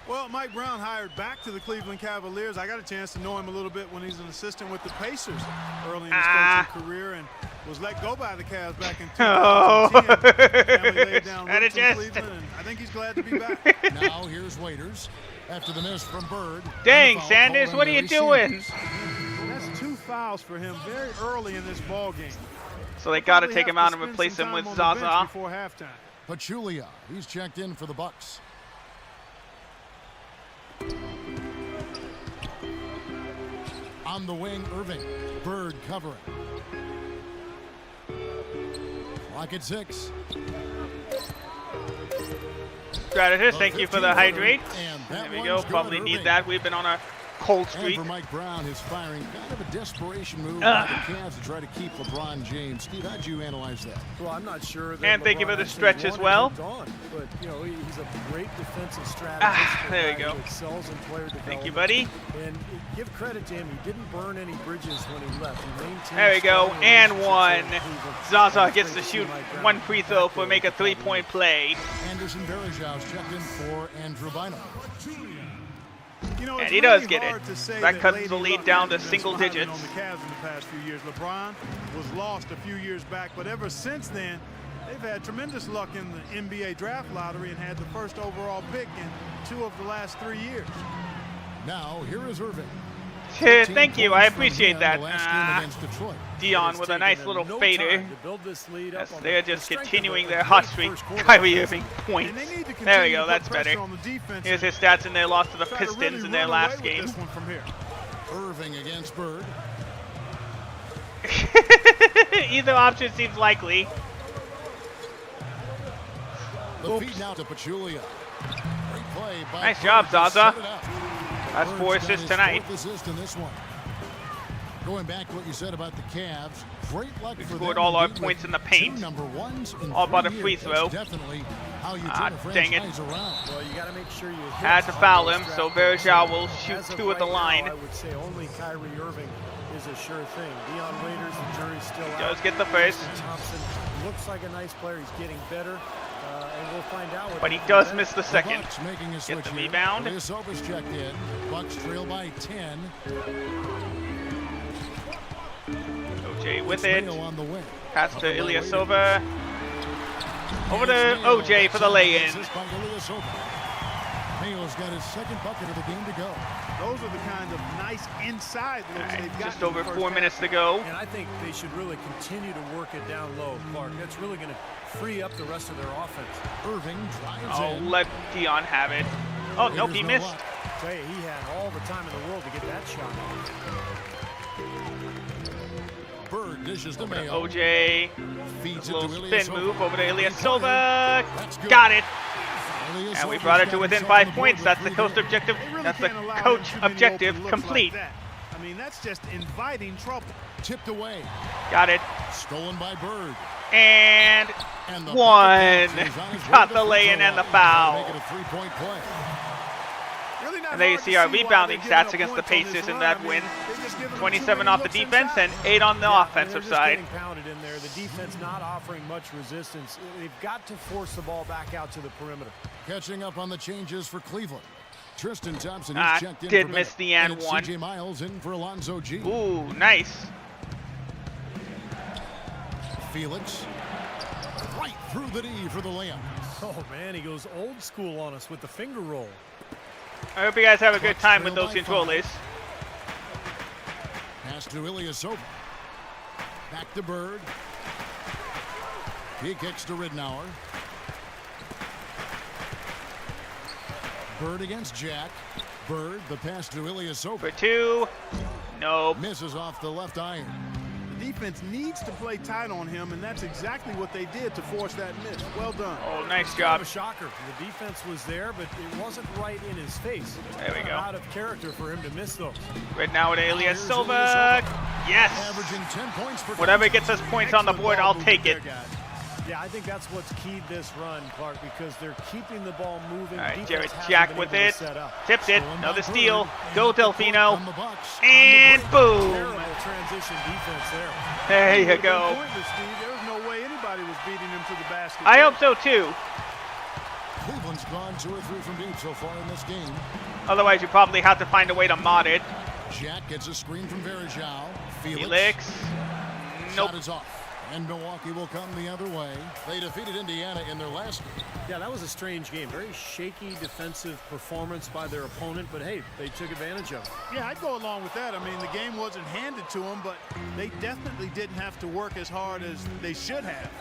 Speaker 5: Well, Mike Brown hired back to the Cleveland Cavaliers. I got a chance to know him a little bit when he's an assistant with the Pacers early in his coaching career and was let go by the Cavs back in 2010. Family laid down
Speaker 1: And
Speaker 5: roots
Speaker 1: it
Speaker 5: in
Speaker 1: just-
Speaker 5: Cleveland, and I think he's glad to be back.
Speaker 3: Now here's Waiters after the miss from Bird.
Speaker 1: Dang,
Speaker 3: And the foul
Speaker 1: Sanders,
Speaker 3: called
Speaker 1: what
Speaker 3: on
Speaker 1: are you
Speaker 3: Larry
Speaker 1: doing?
Speaker 3: Sanders.
Speaker 5: And that's 2 fouls for him very early in this ball game.
Speaker 1: So they got to
Speaker 5: Probably
Speaker 1: take
Speaker 5: have
Speaker 1: him out and
Speaker 5: spend
Speaker 1: replace
Speaker 5: some
Speaker 1: him with
Speaker 5: time on the bench
Speaker 1: Zaza.
Speaker 5: before halftime.
Speaker 3: Pachulia, he's checked in for the Bucks. On the wing, Irving. Bird covering. Clock at 6.
Speaker 1: Strategist, thank you for the hydrate.
Speaker 3: And that
Speaker 1: There we go.
Speaker 3: one's good,
Speaker 1: Probably need
Speaker 3: Irving.
Speaker 1: that. We've been on a cold
Speaker 3: And
Speaker 1: streak.
Speaker 3: for Mike Brown, his firing, kind of a desperation move by the Cavs to try to keep LeBron James. Steve, how'd you analyze that?
Speaker 4: Well, I'm not sure that
Speaker 1: And thank you for
Speaker 4: LeBron
Speaker 1: the
Speaker 4: actually
Speaker 1: stretch as
Speaker 4: wanted
Speaker 1: well.
Speaker 4: him gone, but you know, he's a great defensive strategist.
Speaker 1: There we
Speaker 4: a guy
Speaker 1: go.
Speaker 4: who excels in player development.
Speaker 1: Thank you, buddy.
Speaker 4: And give credit to him. He didn't burn any bridges when he left. He maintained
Speaker 1: There we go.
Speaker 4: strong
Speaker 1: And
Speaker 4: relationships
Speaker 1: one.
Speaker 4: with Cleveland.
Speaker 1: Zaza
Speaker 4: And it's
Speaker 1: gets
Speaker 4: great
Speaker 1: to
Speaker 4: see
Speaker 1: shoot
Speaker 4: Mike Brown
Speaker 1: 1 free throw
Speaker 4: back
Speaker 1: for
Speaker 4: there
Speaker 1: make a
Speaker 4: with the Cavaliers.
Speaker 1: 3-point play.
Speaker 3: Anderson Varejão's checked in for Andrew Bynum.
Speaker 5: You know,
Speaker 1: And
Speaker 5: it's
Speaker 1: he does
Speaker 5: really
Speaker 1: get it.
Speaker 5: hard to say
Speaker 1: That cuts
Speaker 5: Lady
Speaker 1: the lead
Speaker 5: Luck
Speaker 1: down to
Speaker 5: hasn't been
Speaker 1: single
Speaker 5: smiling
Speaker 1: digits.
Speaker 5: on the Cavs in the past few years. LeBron was lost a few years back, but ever since then, they've had tremendous luck in the NBA draft lottery and had the first overall pick in 2 of the last 3 years.
Speaker 3: Now, here is Irving.
Speaker 1: Thank you. I
Speaker 3: 14 points from
Speaker 1: appreciate
Speaker 3: him
Speaker 1: that.
Speaker 3: the last game against Detroit.
Speaker 1: Dion with a nice
Speaker 4: Taken
Speaker 1: little
Speaker 4: no
Speaker 1: fader.
Speaker 4: time to build this lead
Speaker 1: Yes,
Speaker 4: up on
Speaker 1: they're
Speaker 4: the
Speaker 1: just
Speaker 4: strength of
Speaker 1: continuing
Speaker 4: a
Speaker 1: their
Speaker 4: great
Speaker 1: hot streak.
Speaker 4: first quarter.
Speaker 1: Kyrie Irving
Speaker 5: And
Speaker 1: points.
Speaker 5: they need to
Speaker 1: There we
Speaker 5: continue
Speaker 1: go.
Speaker 5: to
Speaker 1: That's
Speaker 5: put pressure
Speaker 1: better.
Speaker 5: on the defense
Speaker 1: Here's
Speaker 5: and
Speaker 1: his stats in their loss to the
Speaker 5: try to
Speaker 1: Pistons
Speaker 5: really
Speaker 1: in their
Speaker 5: run
Speaker 1: last
Speaker 5: away with
Speaker 1: game.
Speaker 5: this one from here.
Speaker 3: Irving against Bird.
Speaker 1: Either option seems likely.
Speaker 3: The feed now to Pachulia. Great play by
Speaker 1: Nice
Speaker 3: Bird
Speaker 1: job,
Speaker 3: to
Speaker 1: Zaza.
Speaker 3: set it up.
Speaker 1: That's
Speaker 3: Bird's
Speaker 1: 4
Speaker 3: got
Speaker 1: assists
Speaker 3: his
Speaker 1: tonight.
Speaker 3: 4th assist in this one. Going back to what you said about the Cavs, great luck
Speaker 1: We
Speaker 3: for
Speaker 1: scored
Speaker 3: them
Speaker 1: all our
Speaker 3: indeed
Speaker 1: points
Speaker 3: with
Speaker 1: in the paint.
Speaker 3: 2 number ones in
Speaker 1: All but
Speaker 3: 3
Speaker 1: a free
Speaker 3: years.
Speaker 1: throw.
Speaker 3: That's definitely how you
Speaker 1: Ah,
Speaker 3: turn a
Speaker 1: dang it.
Speaker 3: franchise around.
Speaker 4: Well, you got to make sure you hit
Speaker 1: Had to
Speaker 4: on
Speaker 1: foul
Speaker 4: those
Speaker 1: him, so
Speaker 4: strategies.
Speaker 1: Varejão will shoot
Speaker 4: As of
Speaker 1: 2 at the
Speaker 4: right
Speaker 1: line.
Speaker 4: now, I would say only Kyrie Irving is a sure thing. Dion Waiters, the jury's still out.
Speaker 1: Does get the first.
Speaker 4: Justin Thompson looks like a nice player. He's getting better, and we'll find out. What
Speaker 1: But he
Speaker 4: they
Speaker 1: does
Speaker 4: can
Speaker 1: miss
Speaker 4: do.
Speaker 1: the second.
Speaker 3: Bucks making a
Speaker 1: Get
Speaker 3: switch
Speaker 1: the
Speaker 3: here.
Speaker 1: rebound.
Speaker 3: Ilyasovas checked in. Bucks trail by 10.
Speaker 1: OJ with
Speaker 3: It's
Speaker 1: it.
Speaker 3: Mayo on the wing.
Speaker 1: Pass to
Speaker 3: Up and
Speaker 1: Ilyasova. Over to
Speaker 3: It's Mayo.
Speaker 1: OJ for the lay-in.
Speaker 3: Assist by Ilyasova. Mayo's got his second bucket of the game to go.
Speaker 5: Those are the kind of nice inside looks they've got.
Speaker 1: Just over 4 minutes to go.
Speaker 4: And I think they should really continue to work it down low, Clark. That's really going to free up the rest of their offense.
Speaker 3: Irving drives
Speaker 1: Oh,
Speaker 3: in.
Speaker 1: let Dion have it. Oh, nope, he
Speaker 3: Raiders no
Speaker 1: missed.
Speaker 3: luck.
Speaker 4: Tell you, he had all the time in the world to get that shot off.
Speaker 3: Bird dishes to Mayo.
Speaker 1: OJ.
Speaker 3: Feeds it
Speaker 1: Little
Speaker 3: to
Speaker 1: spin
Speaker 3: Ilyasova.
Speaker 1: move over to Ilyasova.
Speaker 3: That's good.
Speaker 1: Got it.
Speaker 3: Ilyasova
Speaker 1: And we brought it to
Speaker 3: got
Speaker 1: within
Speaker 3: himself
Speaker 1: 5
Speaker 3: on the board
Speaker 1: points.
Speaker 3: with
Speaker 1: That's the
Speaker 3: 3
Speaker 1: coach
Speaker 3: there.
Speaker 1: objective.
Speaker 5: They really
Speaker 1: That's the
Speaker 5: can't allow him
Speaker 1: coach
Speaker 5: too many
Speaker 1: objective
Speaker 5: open looks
Speaker 1: complete.
Speaker 5: like that. I mean, that's just inviting trouble.
Speaker 3: Tipped away.
Speaker 1: Got it.
Speaker 3: Stolen by Bird.
Speaker 1: And
Speaker 3: And the
Speaker 1: one.
Speaker 3: bucket is on his way
Speaker 1: Got
Speaker 3: to
Speaker 1: the lay-in
Speaker 3: free
Speaker 1: and the
Speaker 3: throw.
Speaker 1: foul.
Speaker 3: Make it a 3-point play.
Speaker 5: Really not
Speaker 1: And there you
Speaker 5: hard
Speaker 1: see
Speaker 5: to
Speaker 1: our
Speaker 5: why
Speaker 1: rebounding
Speaker 5: they're giving
Speaker 1: stats
Speaker 5: up
Speaker 1: against the
Speaker 5: points on this
Speaker 1: Pacers in
Speaker 5: run.
Speaker 1: that
Speaker 5: I mean,
Speaker 1: win.
Speaker 5: they're just giving them
Speaker 1: 27
Speaker 5: too many
Speaker 1: off the
Speaker 5: looks
Speaker 1: defense
Speaker 5: inside.
Speaker 1: and 8 on the
Speaker 4: Yeah,
Speaker 1: offensive
Speaker 4: they're just
Speaker 1: side.
Speaker 4: getting pounded in there. The defense not offering much resistance. They've got to force the ball back out to the perimeter.
Speaker 3: Catching up on the changes for Cleveland. Tristan Thompson,
Speaker 1: Ah,
Speaker 3: he's checked in
Speaker 1: did
Speaker 3: for
Speaker 1: miss
Speaker 3: Bennett.
Speaker 1: the and
Speaker 3: it's
Speaker 1: one.
Speaker 3: CJ Miles in for Alonzo G.
Speaker 1: Ooh, nice.
Speaker 3: Felix. Right through the knee for the layup.
Speaker 4: Oh, man, he goes old school on us with the finger roll.
Speaker 1: I hope you guys have a good
Speaker 3: Bucks
Speaker 1: time with
Speaker 3: trail
Speaker 1: those
Speaker 3: by
Speaker 1: controllers.
Speaker 3: Pass to Ilyasova. Back to Bird. He kicks to Ridnour. Bird against Jack. Bird, the pass to Ilyasova.
Speaker 1: For 2. Nope.
Speaker 3: Misses off the left iron.
Speaker 5: The defense needs to play tight on him, and that's exactly what they did to force that miss. Well done.
Speaker 1: Oh, nice
Speaker 4: Kind
Speaker 1: job.
Speaker 4: of a shocker. The defense was there, but it wasn't right in his face.
Speaker 1: There we
Speaker 4: Kind of
Speaker 1: go.
Speaker 4: Out of character for him to miss those.
Speaker 1: Right now with
Speaker 3: Here's
Speaker 1: Ilyasova.
Speaker 3: Ilyasova.
Speaker 1: Yes.
Speaker 3: Averaging 10 points for
Speaker 1: Whatever gets us points on the board, I'll take it.
Speaker 4: Yeah, I think that's what's keyed this run, Clark, because they're keeping the ball moving.
Speaker 1: All right,
Speaker 4: Defense
Speaker 1: Jared
Speaker 4: hasn't
Speaker 1: Jack
Speaker 4: been
Speaker 1: with
Speaker 4: able to
Speaker 1: it.
Speaker 4: set up.
Speaker 1: Tipped it.
Speaker 3: Stolen
Speaker 1: Another
Speaker 3: by
Speaker 1: steal.
Speaker 3: Bird.
Speaker 1: Go
Speaker 3: And the
Speaker 1: Delfino.
Speaker 3: on the Bucks.
Speaker 1: And boom.
Speaker 4: Terrible transition defense there.
Speaker 1: There you
Speaker 5: It would've been
Speaker 1: go.
Speaker 5: pointless, Steve. There was no way anybody was beating him to the basket.
Speaker 1: I hope so too.
Speaker 3: Cleveland's gone 2 or 3 from deep so far in this game.
Speaker 1: Otherwise, you probably have to find a way to mod it.
Speaker 3: Jack gets a screen from Verajao.
Speaker 1: Felix. Nope.
Speaker 3: Shot is off. And Milwaukee will come the other way. They defeated Indiana in their last game.
Speaker 4: Yeah, that was a strange game. Very shaky defensive performance by their opponent, but hey, they took advantage of it.
Speaker 5: Yeah, I'd go along with that. I mean, the game wasn't handed to them, but they definitely didn't have to work as hard as they should have.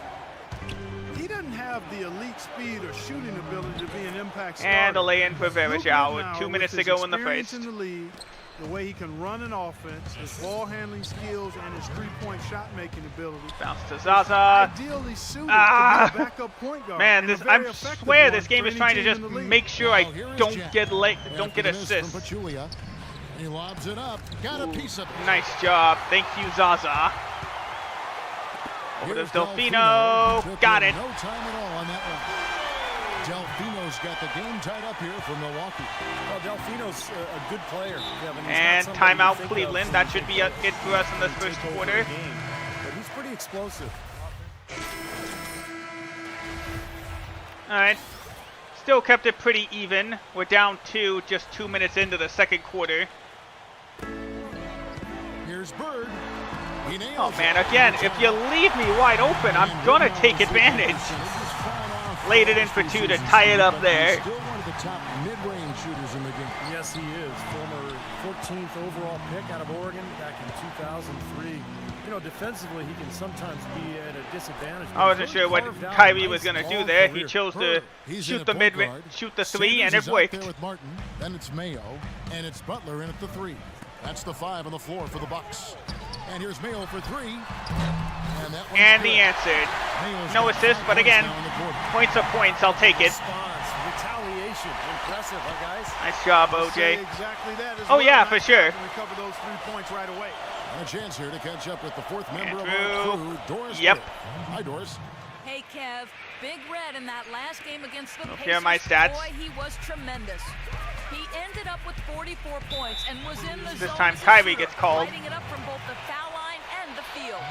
Speaker 5: He doesn't have the elite speed or shooting ability to be an impact starter.
Speaker 1: And a lay-in for
Speaker 5: Luke
Speaker 1: Verajao with
Speaker 5: Ridnour,
Speaker 1: 2 minutes to
Speaker 5: with
Speaker 1: go
Speaker 5: his
Speaker 1: in the
Speaker 5: experience
Speaker 1: first.
Speaker 5: in the league, the way he can run an offense, his ball handling skills, and his three-point shot making ability.
Speaker 1: Bounce to Zaza.
Speaker 5: Ideally suited
Speaker 1: Ah.
Speaker 5: to be a backup point guard.
Speaker 1: Man,
Speaker 5: and a
Speaker 1: this
Speaker 5: very
Speaker 1: I
Speaker 5: effective
Speaker 1: swear
Speaker 5: one
Speaker 1: this game
Speaker 5: for
Speaker 1: is
Speaker 5: any
Speaker 1: trying to
Speaker 5: team
Speaker 1: just
Speaker 5: in the league.
Speaker 1: make sure I
Speaker 3: Now, here is
Speaker 1: don't
Speaker 3: Jack.
Speaker 1: get
Speaker 3: After
Speaker 1: don't get
Speaker 3: the miss
Speaker 1: assists.
Speaker 3: From Pachulia. He lobs it up. Got a piece of it.
Speaker 1: Nice job. Thank you, Zaza. Over to
Speaker 3: Here's
Speaker 1: Delfino.
Speaker 3: Took
Speaker 1: Got
Speaker 3: him
Speaker 1: it.
Speaker 3: No time at all on that one. Delfino's got the game tied up here for Milwaukee.
Speaker 4: Well, Delfino's a good player, Kevin. He's not
Speaker 1: And
Speaker 4: somebody you
Speaker 1: timeout
Speaker 4: think
Speaker 1: Cleveland.
Speaker 4: of
Speaker 1: That should be it for us in this first
Speaker 4: take over
Speaker 1: quarter.
Speaker 4: a game. But he's pretty explosive.
Speaker 1: All right. Still kept it pretty even. We're down 2 just 2 minutes into the second quarter.
Speaker 3: Here's Bird. He nails
Speaker 1: Oh
Speaker 3: it.
Speaker 1: man, again, if you leave me wide open, I'm gonna take advantage. Laid it in for 2 to tie it up there.
Speaker 3: Still one of the top mid-range shooters in the game.
Speaker 4: Yes, he is. Former 14th overall pick out of Oregon back in 2003. You know, defensively, he can sometimes be at a disadvantage.
Speaker 1: I wasn't sure what Kyrie was gonna do there. He chose to
Speaker 3: He's in
Speaker 1: shoot
Speaker 3: at
Speaker 1: the
Speaker 3: point
Speaker 1: mid,
Speaker 3: guard.
Speaker 1: shoot the 3, and
Speaker 3: Sanders
Speaker 1: it
Speaker 3: is out
Speaker 1: worked.
Speaker 3: there with Martin. Then it's Mayo, and it's Butler in at the 3. That's the 5 on the floor for the Bucks. And here's Mayo for 3. And that one's
Speaker 1: And
Speaker 3: good.
Speaker 1: he answered.
Speaker 3: Mayo's
Speaker 1: No
Speaker 3: got
Speaker 1: assist,
Speaker 3: 5
Speaker 1: but
Speaker 3: points
Speaker 1: again,
Speaker 3: now in the quarter.
Speaker 1: points are points. I'll take it.
Speaker 4: Response, retaliation. Impressive, huh, guys?
Speaker 1: Nice job,
Speaker 5: Say
Speaker 1: OJ.
Speaker 5: exactly that as
Speaker 1: Oh,
Speaker 5: well.
Speaker 1: yeah,
Speaker 5: Nice
Speaker 1: for sure.
Speaker 5: job to recover those 3 points right away.
Speaker 3: And a chance here to catch up with the 4th member of our
Speaker 1: Andrew.
Speaker 3: crew, Doris.
Speaker 1: Yep.
Speaker 3: Burke. Hi, Doris.
Speaker 6: Hey, Kev, Big Red in that last game against the Pacers,
Speaker 1: here are my stats.
Speaker 6: boy, he was tremendous. He ended up with 44 points and was in the
Speaker 1: This
Speaker 6: zone
Speaker 1: time
Speaker 6: as a
Speaker 1: Kyrie
Speaker 6: shooter,
Speaker 1: gets called.
Speaker 6: lighting it up from both the foul line and the field.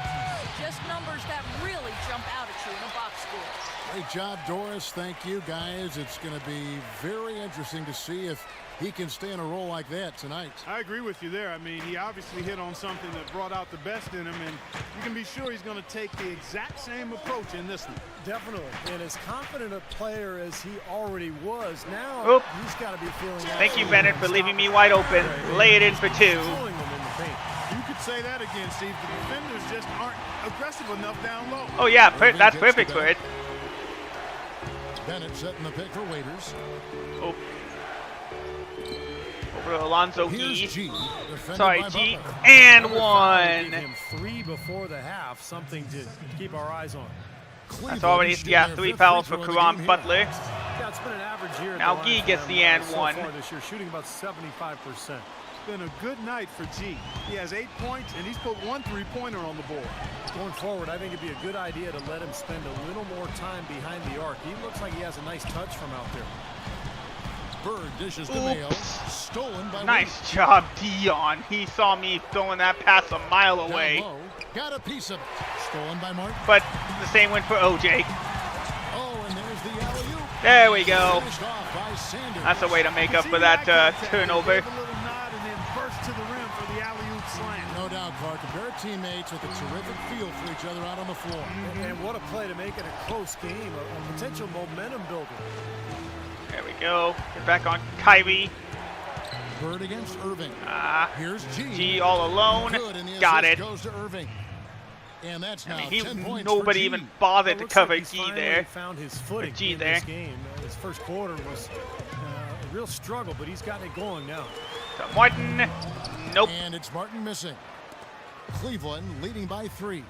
Speaker 6: Just numbers that really jump out at you in a box score.
Speaker 3: Great job, Doris. Thank you, guys. It's going to be very interesting to see if he can stay in a role like that tonight.
Speaker 5: I agree with you there. I mean, he obviously hit on something that brought out the best in him, and you can be sure he's going to take the exact same approach in this one.
Speaker 4: Definitely. And as confident a player as he already was, now
Speaker 1: Oop.
Speaker 4: he's got to be feeling.
Speaker 1: Thank you, Bennett, for leaving me wide open. Lay it in for 2.
Speaker 5: You could say that again, Steve. The defenders just aren't aggressive enough down low.
Speaker 1: Oh, yeah, that's perfect for it.
Speaker 3: Bennett setting the pick for Waiters.
Speaker 1: Oh. Over to Alonzo
Speaker 3: Here's
Speaker 1: G.
Speaker 3: G.
Speaker 1: Sorry, G. And
Speaker 4: Gave
Speaker 1: 1.
Speaker 4: him 3 before the half, something to keep our eyes on.
Speaker 1: That's already, 3 fouls for Karan Butler.
Speaker 4: Yeah, it's been an average year.
Speaker 1: Now Gee gets the and
Speaker 4: so
Speaker 1: 1.
Speaker 4: far this year, shooting about 75%.
Speaker 5: Been a good night for G. He has 8 points, and he's put 1 3-pointer on the board.
Speaker 4: Going forward, I think it'd be a good idea to let him spend a little more time behind the arc. He looks like he has a nice touch from out there.
Speaker 3: Bird dishes to Mayo. Stolen by
Speaker 1: Nice job, Dion. He saw me throwing that pass a mile away.
Speaker 3: Low, got a piece of it. Stolen by Martin.
Speaker 1: But the same went for OJ.
Speaker 3: Oh, and there's the alley-oop.
Speaker 1: There we go.
Speaker 3: Finished off by Sanders.
Speaker 1: That's a way to make up for that turnover.
Speaker 5: Gave a little nod and then burst to the rim for the alley-oop slam.
Speaker 3: No doubt, Clark. A pair of teammates with a terrific feel for each other out on the floor.
Speaker 4: And what a play to make it a close game, a potential momentum builder.
Speaker 1: There we go. Get back on Kyrie.
Speaker 3: Bird against Irving. Here's G.
Speaker 1: G all alone.
Speaker 3: Good, and the
Speaker 1: Got
Speaker 3: assist
Speaker 1: it.
Speaker 3: goes to Irving. And that's now
Speaker 1: I mean,
Speaker 3: 10 points
Speaker 1: nobody
Speaker 3: for G.
Speaker 1: even bothered to
Speaker 4: Looks
Speaker 1: cover
Speaker 4: like he's
Speaker 1: G
Speaker 4: finally
Speaker 1: there.
Speaker 4: found his footing
Speaker 1: G
Speaker 4: in
Speaker 1: there.
Speaker 4: this game. His first quarter was a real struggle, but he's gotten it going now.
Speaker 1: To Martin. Nope.
Speaker 3: And it's Martin missing. Cleveland leading by 3.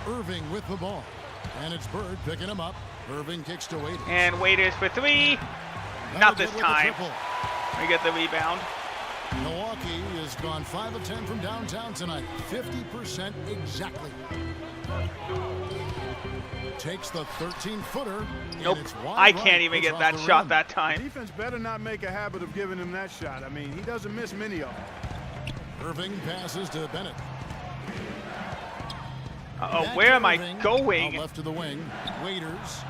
Speaker 3: Irving with the ball. And it's Bird picking him up. Irving kicks to Waiters.
Speaker 1: And Waiters for 3. Not this time. We get the rebound.
Speaker 3: Milwaukee has gone 5 of 10 from downtown tonight. 50% exactly. Takes the 13-footer.
Speaker 1: Nope. I can't even get that shot that
Speaker 5: The
Speaker 1: time.
Speaker 5: defense better not make a habit of giving him that shot. I mean, he doesn't miss many of them.
Speaker 3: Irving passes to Bennett.
Speaker 1: Uh-oh, where am I going?
Speaker 3: Out left to the wing. Waiters.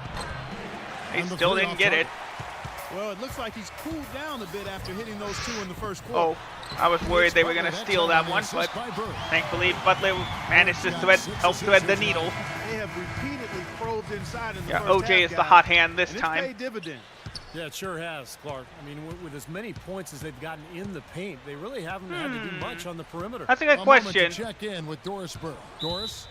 Speaker 1: They still didn't get it.
Speaker 5: Well, it looks like he's cooled down a bit after hitting those 2 in the first quarter.
Speaker 1: Oh, I was worried they were going to steal that one, but thankfully Butler managed to help thread the needle.
Speaker 5: They have repeatedly probed inside in the
Speaker 1: Yeah,
Speaker 5: first
Speaker 1: OJ
Speaker 5: half,
Speaker 1: is the
Speaker 5: guys,
Speaker 1: hot hand this
Speaker 5: and it's
Speaker 1: time.
Speaker 5: paid dividends.
Speaker 4: Yeah, it sure has, Clark. I mean, with as many points as they've gotten in the paint, they really haven't had to do much on the perimeter.
Speaker 1: That's a good question.
Speaker 3: Check in with Doris Burr. Doris?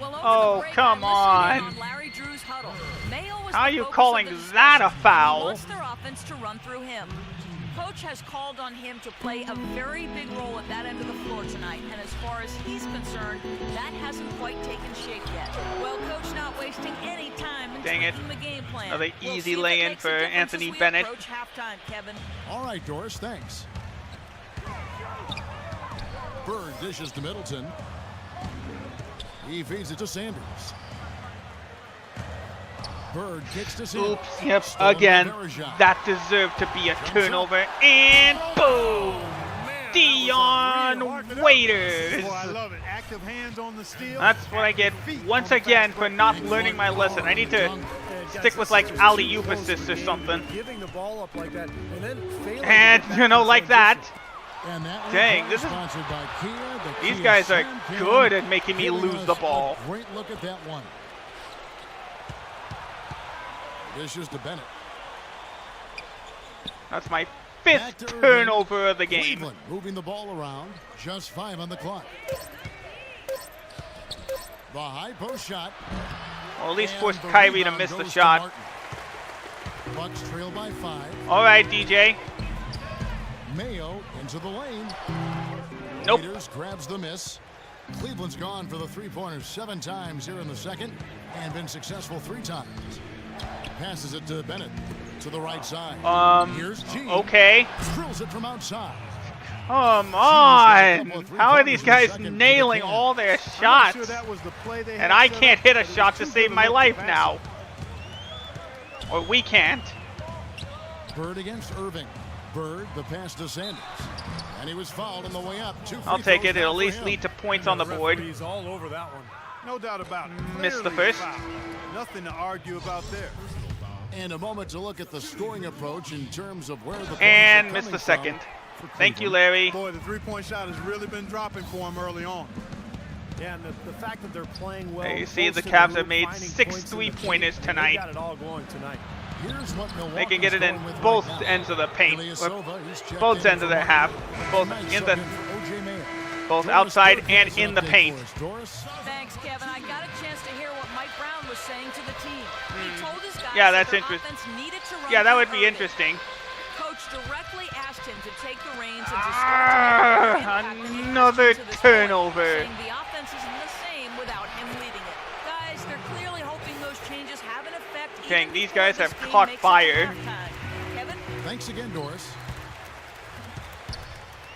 Speaker 6: Well, over
Speaker 1: Oh,
Speaker 6: the break,
Speaker 1: come
Speaker 6: I listened
Speaker 1: on.
Speaker 6: in Larry Drew's huddle. Mayo was
Speaker 1: How are
Speaker 6: the
Speaker 1: you
Speaker 6: focus
Speaker 1: calling
Speaker 6: of the
Speaker 1: that a
Speaker 6: discussion.
Speaker 1: foul?
Speaker 6: He wants their offense to run through him. Coach has called on him to play a very big role at that end of the floor tonight, and as far as he's concerned, that hasn't quite taken shape yet. Well, Coach not wasting any time in
Speaker 1: Dang it.
Speaker 6: tweaking the game plan.
Speaker 1: Another
Speaker 6: We'll
Speaker 1: easy
Speaker 6: see if it
Speaker 1: lay-in
Speaker 6: makes a
Speaker 1: for
Speaker 6: difference
Speaker 1: Anthony
Speaker 6: as we
Speaker 1: Bennett.
Speaker 6: approach halftime, Kevin.
Speaker 3: All right, Doris, thanks. Bird dishes to Middleton. He feeds it to Sanders. Bird kicks to Sanders.
Speaker 1: Oops, yep,
Speaker 3: Stolen
Speaker 1: again.
Speaker 3: by Bergeron.
Speaker 1: That deserved to be a turnover. And boom! Dion Waiters.
Speaker 5: Boy, I love it. Active hands on the steal.
Speaker 1: That's what I get once again for not learning my lesson. I need to stick with like alley-oop assists or something.
Speaker 4: Giving the ball up like that, and then failing
Speaker 1: And, you know, like that.
Speaker 3: And that
Speaker 1: Dang, this is...
Speaker 3: sponsored by Kia, the
Speaker 1: These
Speaker 3: Kia
Speaker 1: guys are
Speaker 3: Sound Cam,
Speaker 1: good at making me
Speaker 3: giving
Speaker 1: lose
Speaker 3: us
Speaker 1: the
Speaker 3: a
Speaker 1: ball.
Speaker 3: Great look at that one. Dishes to Bennett.
Speaker 1: That's my
Speaker 3: Back
Speaker 1: 5th
Speaker 3: to Irving.
Speaker 1: turnover of the game.
Speaker 3: Cleveland moving the ball around. Just 5 on the clock. The high post shot.
Speaker 1: Well, at least
Speaker 3: And
Speaker 1: force
Speaker 3: the
Speaker 1: Kyrie to
Speaker 3: rebound
Speaker 1: miss the
Speaker 3: goes to
Speaker 1: shot.
Speaker 3: Martin. Bucks trail by 5.
Speaker 1: All right, DJ.
Speaker 3: Mayo into the lane.
Speaker 1: Nope.
Speaker 3: Waiters grabs the miss. Cleveland's gone for the 3-pointers 7 times here in the second and been successful 3 times. Passes it to Bennett to the right side. Here's G.
Speaker 1: Okay.
Speaker 3: Drills it from outside.
Speaker 1: Come on. How are these guys nailing all their shots?
Speaker 5: Sure that was the play they
Speaker 1: And
Speaker 5: had
Speaker 1: I
Speaker 5: set
Speaker 1: can't
Speaker 5: up,
Speaker 1: hit a
Speaker 5: but it was
Speaker 1: shot
Speaker 5: too
Speaker 1: to
Speaker 5: good
Speaker 1: save
Speaker 5: a
Speaker 1: my
Speaker 5: look
Speaker 1: life
Speaker 5: to
Speaker 1: now. Or we can't.
Speaker 3: Bird against Irving. Bird, the pass to Sanders. And he was fouled on the way up.
Speaker 1: I'll take it. It'll at least lead to points on the board.
Speaker 4: He's all over that one.
Speaker 5: No doubt about it.
Speaker 1: Missed the first.
Speaker 5: Nothing to argue about there.
Speaker 3: And a moment to look at the scoring approach in terms of where the
Speaker 1: and missed the second. Thank you, Larry.
Speaker 5: Boy, the three-point shot has really been dropping for him early on.
Speaker 4: Yeah, and the fact that they're playing well.
Speaker 1: There you see the Cavs have made 6 3-pointers tonight.
Speaker 4: They got it all going tonight.
Speaker 3: Here's what
Speaker 1: they can get it in both ends of the paint, both ends of the half, both outside and in the paint.
Speaker 6: Thanks, Kevin. I got a chance to hear what Mike Brown was saying to the team. He told his guys
Speaker 1: yeah, that's
Speaker 6: that
Speaker 1: interesting.
Speaker 6: Needed to run
Speaker 1: yeah, that would be interesting.
Speaker 6: Coach directly asked him to take the reins and to start
Speaker 1: another turnover.
Speaker 6: Saying the offense isn't the same without him leading it. Guys, they're clearly hoping those changes have an effect.
Speaker 1: Dang, these guys have caught fire.
Speaker 6: Kevin?
Speaker 3: Thanks again, Doris.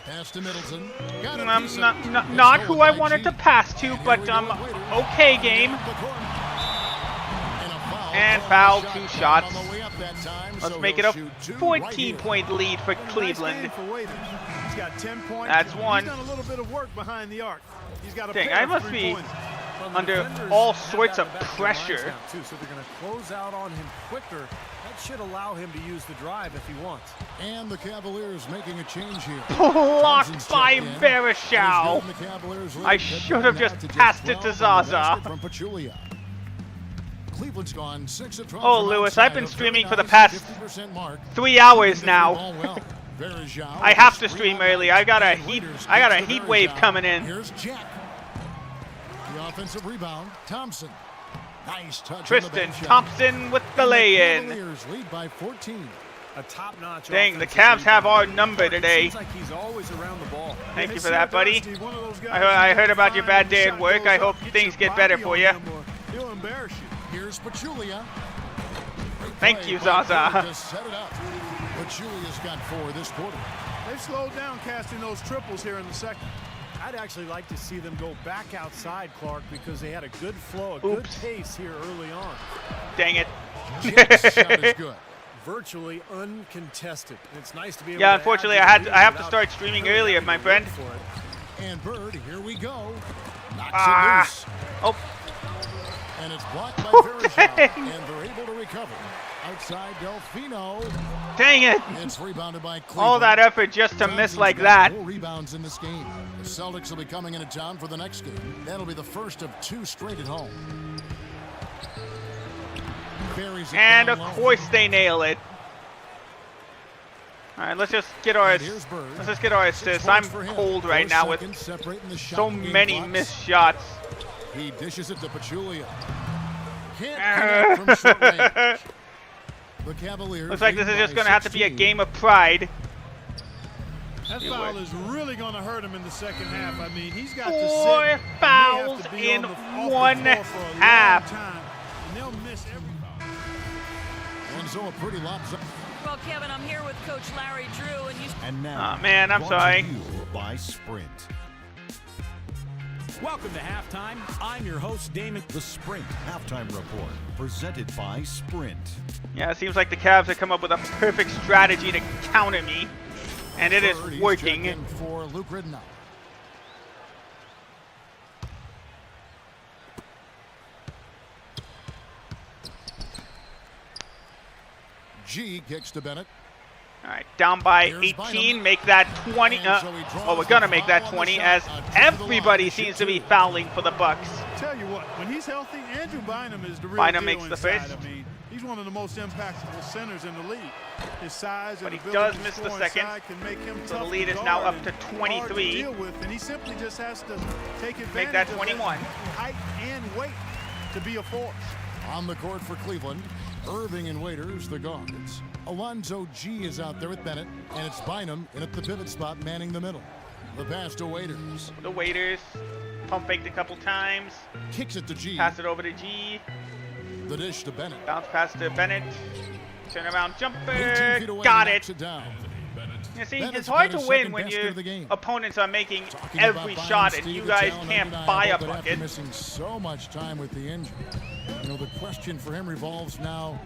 Speaker 3: Pass to Middleton.
Speaker 1: Not who I wanted to pass to, but okay game. And foul, 2 shots. Let's make it a 14-point lead for Cleveland.
Speaker 5: He's got 10 points.
Speaker 1: That's 1.
Speaker 5: He's done a little bit of work behind the arc. He's got a
Speaker 1: Dang, I must be under all sorts of pressure.
Speaker 4: So they're going to close out on him quicker. That should allow him to use the drive if he wants.
Speaker 3: And the Cavaliers making a change here.
Speaker 1: Blocked by Vereshao. I should have just passed it to Zaza.
Speaker 3: From Pachulia. Cleveland's gone 6 of 12.
Speaker 1: Oh, Lewis, I've been streaming for the past 3 hours now. I have to stream early. I got a heat wave coming in.
Speaker 3: Here's Jack. The offensive rebound, Thompson. Nice touch.
Speaker 1: Tristan Thompson with the lay-in.
Speaker 3: Lead by 14.
Speaker 4: A top-notch.
Speaker 1: Dang, the Cavs have our number today.
Speaker 4: Seems like he's always around the ball.
Speaker 1: Thank you for that, buddy. I heard about your bad day at work. I hope things get better for you.
Speaker 5: He'll embarrass you.
Speaker 3: Here's Pachulia.
Speaker 1: Thank you, Zaza.
Speaker 3: Set it up. Pachulia's got 4 this quarter.
Speaker 5: They've slowed down casting those triples here in the second.
Speaker 4: I'd actually like to see them go back outside, Clark, because they had a good flow, a good pace here early on.
Speaker 1: Dang it.
Speaker 3: Shot is good.
Speaker 4: Virtually uncontested. It's nice to be able
Speaker 1: yeah,
Speaker 4: to
Speaker 1: unfortunately, I have to start streaming earlier, my friend.
Speaker 3: And Bird, here we go. Knocks it loose.
Speaker 1: Oh.
Speaker 3: And it's blocked by Vereshao, and they're able to recover. Outside Delfino.
Speaker 1: Dang it.
Speaker 3: It's rebounded by Cleveland.
Speaker 1: All that effort just to miss like that.
Speaker 3: 4 rebounds in this game. The Celtics will be coming into town for the next game. That'll be the first of 2 straight at home.
Speaker 1: And of course they nail it. All right, let's just get our assists. I'm cold right now with so many missed shots.
Speaker 3: He dishes it to Pachulia. Can't connect from short range. The Cavaliers.
Speaker 1: Looks like this is just going to have to be a game of pride.
Speaker 5: That foul is really going to hurt him in the second half. I mean, he's got
Speaker 1: 4 fouls in 1 half.
Speaker 5: And they'll miss every foul.
Speaker 3: And so a pretty lopsided.
Speaker 6: Well, Kevin, I'm here with Coach Larry Drew, and you.
Speaker 8: And now,
Speaker 1: oh man, I'm sorry.
Speaker 8: By Sprint.
Speaker 9: Welcome to halftime. I'm your host, Damon.
Speaker 8: The Sprint Halftime Report, presented by Sprint.
Speaker 1: Yeah, it seems like the Cavs have come up with a perfect strategy to counter me, and it is working.
Speaker 3: For Luke Ridnow. G kicks to Bennett.
Speaker 1: All right, down by 18, make that 20. Oh, we're gonna make that 20 as everybody seems to be fouling for the Bucks.
Speaker 5: Tell you what, when he's healthy, Andrew Bynum is the real
Speaker 1: Bynum
Speaker 5: deal
Speaker 1: makes the
Speaker 5: inside.
Speaker 1: first.
Speaker 5: I mean, he's one of the most impactful centers in the league. His size and
Speaker 1: But he
Speaker 5: ability
Speaker 1: does miss
Speaker 5: to
Speaker 1: the
Speaker 5: score
Speaker 1: second.
Speaker 5: inside can make him
Speaker 1: So the
Speaker 5: tough
Speaker 1: lead
Speaker 5: to
Speaker 1: is now
Speaker 5: guard
Speaker 1: up to
Speaker 5: and hard to
Speaker 1: 23.
Speaker 5: deal with, and he simply just has to take advantage
Speaker 1: Make that
Speaker 5: of
Speaker 1: 21.
Speaker 5: height and weight to be a force.
Speaker 3: On the court for Cleveland, Irving and Waiters, the guards. Alonzo G is out there with Bennett, and it's Bynum in at the pivot spot, manning the middle. The pass to Waiters.
Speaker 1: The Waiters pump faked a couple times.
Speaker 3: Kicks it to G.
Speaker 1: Pass it over to G.
Speaker 3: The dish to Bennett.
Speaker 1: Bounce pass to Bennett. Turn around jumper. Got it. You see, it's hard to win when your opponents are making every shot and you guys can't buy a bucket.
Speaker 3: Missing so much time with the injury. You know, the question for him revolves now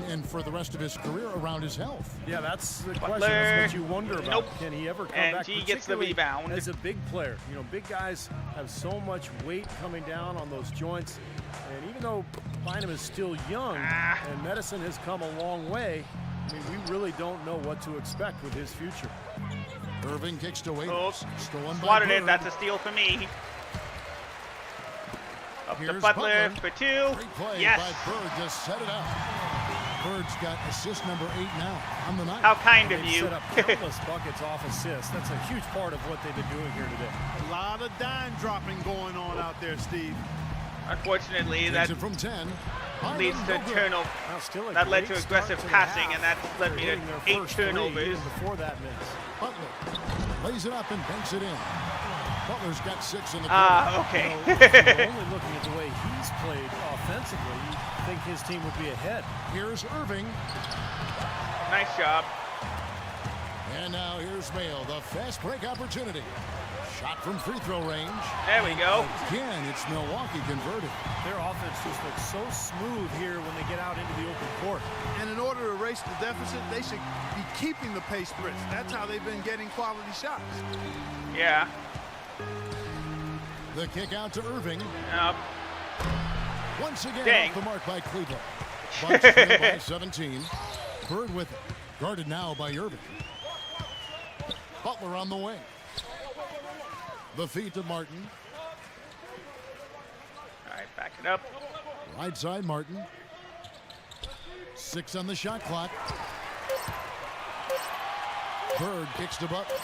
Speaker 3: and for the rest of his career around his health.
Speaker 4: Yeah, that's the question. That's what you wonder about.
Speaker 1: Nope.
Speaker 4: Can he ever come
Speaker 1: And
Speaker 4: back?
Speaker 1: G gets the rebound.
Speaker 4: As a big player, you know, big guys have so much weight coming down on those joints. And even though Bynum is still young and medicine has come a long way, I mean, we really don't know what to expect with his future.
Speaker 3: Irving kicks to Waiters.
Speaker 1: Oh,
Speaker 3: stolen by
Speaker 1: swatted
Speaker 3: Bird.
Speaker 1: it. That's a steal for me. Up
Speaker 3: Here's
Speaker 1: to Butler
Speaker 3: Butler.
Speaker 1: for 2.
Speaker 3: Great play
Speaker 1: Yes.
Speaker 3: by Bird to set it up. Bird's got assist number 8 now on the night.
Speaker 1: How kind of
Speaker 4: They've
Speaker 1: you.
Speaker 4: set up countless buckets off assists. That's a huge part of what they've been doing here today.
Speaker 5: A lot of dime dropping going on out there, Steve.
Speaker 1: Unfortunately,
Speaker 3: Takes
Speaker 1: that
Speaker 3: it from 10.
Speaker 1: leads to
Speaker 3: Bynum, no good.
Speaker 1: turnover.
Speaker 4: Now, still a
Speaker 1: That led
Speaker 4: great
Speaker 1: to aggressive
Speaker 4: start to the
Speaker 1: passing,
Speaker 4: half.
Speaker 1: and that led me to
Speaker 4: Hitting their
Speaker 1: 8
Speaker 4: first three
Speaker 1: turnovers.
Speaker 4: even before that miss.
Speaker 3: Butler lays it up and banks it in. Butler's got 6 in the
Speaker 1: Okay.
Speaker 4: You know, if you're only looking at the way he's played offensively, you think his team would be ahead.
Speaker 3: Here's Irving.
Speaker 1: Nice job.
Speaker 3: And now here's Mayo, the fast break opportunity. Shot from free throw range.
Speaker 1: There we go.
Speaker 3: Again, it's Milwaukee converted.
Speaker 4: Their offense just looks so smooth here when they get out into the open court.
Speaker 5: And in order to erase the deficit, they should be keeping the pace blitz. That's how they've been getting quality shots.
Speaker 1: Yeah.
Speaker 3: The kick out to Irving.
Speaker 1: Yep.
Speaker 3: Once again
Speaker 1: Dang.
Speaker 3: off the mark by Cleveland. Bucks trail by 17. Bird with it. Guarded now by Irving. Butler on the wing. The feet to Martin.
Speaker 1: All right, back it up.
Speaker 3: Right side Martin. 6 on the shot clock. Bird kicks to Butler.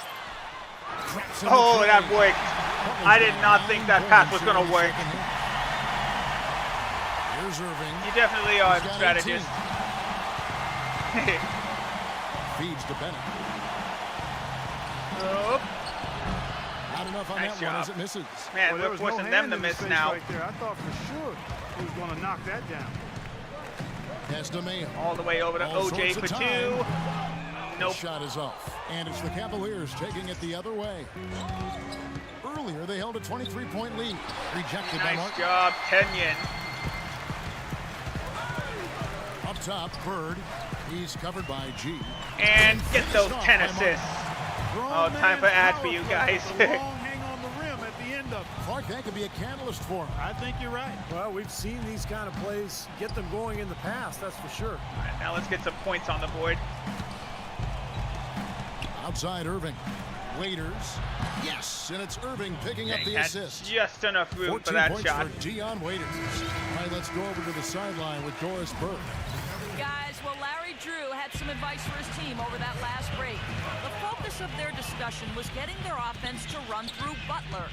Speaker 1: Oh, that worked. I did not think that pass was going to work.
Speaker 3: Here's Irving.
Speaker 1: You definitely are a
Speaker 3: He's got
Speaker 1: strategist.
Speaker 3: 18. Feeds to Bennett.
Speaker 1: Oh,
Speaker 3: Not enough on
Speaker 1: Nice
Speaker 3: that one
Speaker 1: job.
Speaker 3: as it misses.
Speaker 1: man,
Speaker 5: Well, there
Speaker 1: we're
Speaker 5: was no
Speaker 1: forcing them
Speaker 5: hand
Speaker 1: to
Speaker 5: in his
Speaker 1: miss
Speaker 5: face
Speaker 1: now.
Speaker 5: right there. I thought for sure he was going to knock that down.
Speaker 3: Pass to Mayo.
Speaker 1: All the way over to
Speaker 3: All
Speaker 1: OJ
Speaker 3: sorts
Speaker 1: for
Speaker 3: of
Speaker 1: 2.
Speaker 3: time.
Speaker 1: Nope.
Speaker 3: Shot is off. And it's the Cavaliers taking it the other way. Earlier, they held a 23-point lead. Rejected by
Speaker 1: Nice
Speaker 3: Martin.
Speaker 1: job, Kenyon.
Speaker 3: Up top, Bird. He's covered by G.
Speaker 1: And get those 10
Speaker 3: by
Speaker 1: assists.
Speaker 5: Grown
Speaker 1: Oh, time for
Speaker 5: man
Speaker 1: ad for
Speaker 5: power
Speaker 1: you
Speaker 5: play
Speaker 1: guys.
Speaker 5: with a long hang on the rim at the end of it.
Speaker 3: Clark, that could be a catalyst for him.
Speaker 5: I think you're right.
Speaker 4: Well, we've seen these kind of plays get them going in the past, that's for sure.
Speaker 1: All right, now let's get some points on the board.
Speaker 3: Outside Irving. Waiters. Yes, and it's Irving picking up
Speaker 1: Dang,
Speaker 3: the
Speaker 1: that's
Speaker 3: assist.
Speaker 1: just enough room
Speaker 3: 14
Speaker 1: for that
Speaker 3: points
Speaker 1: shot.
Speaker 3: for Dion Waiters. All right, let's go over to the sideline with Doris Burke.
Speaker 6: Guys, well, Larry Drew had some advice for his team over that last break. The focus of their discussion was getting their offense to run through Butler.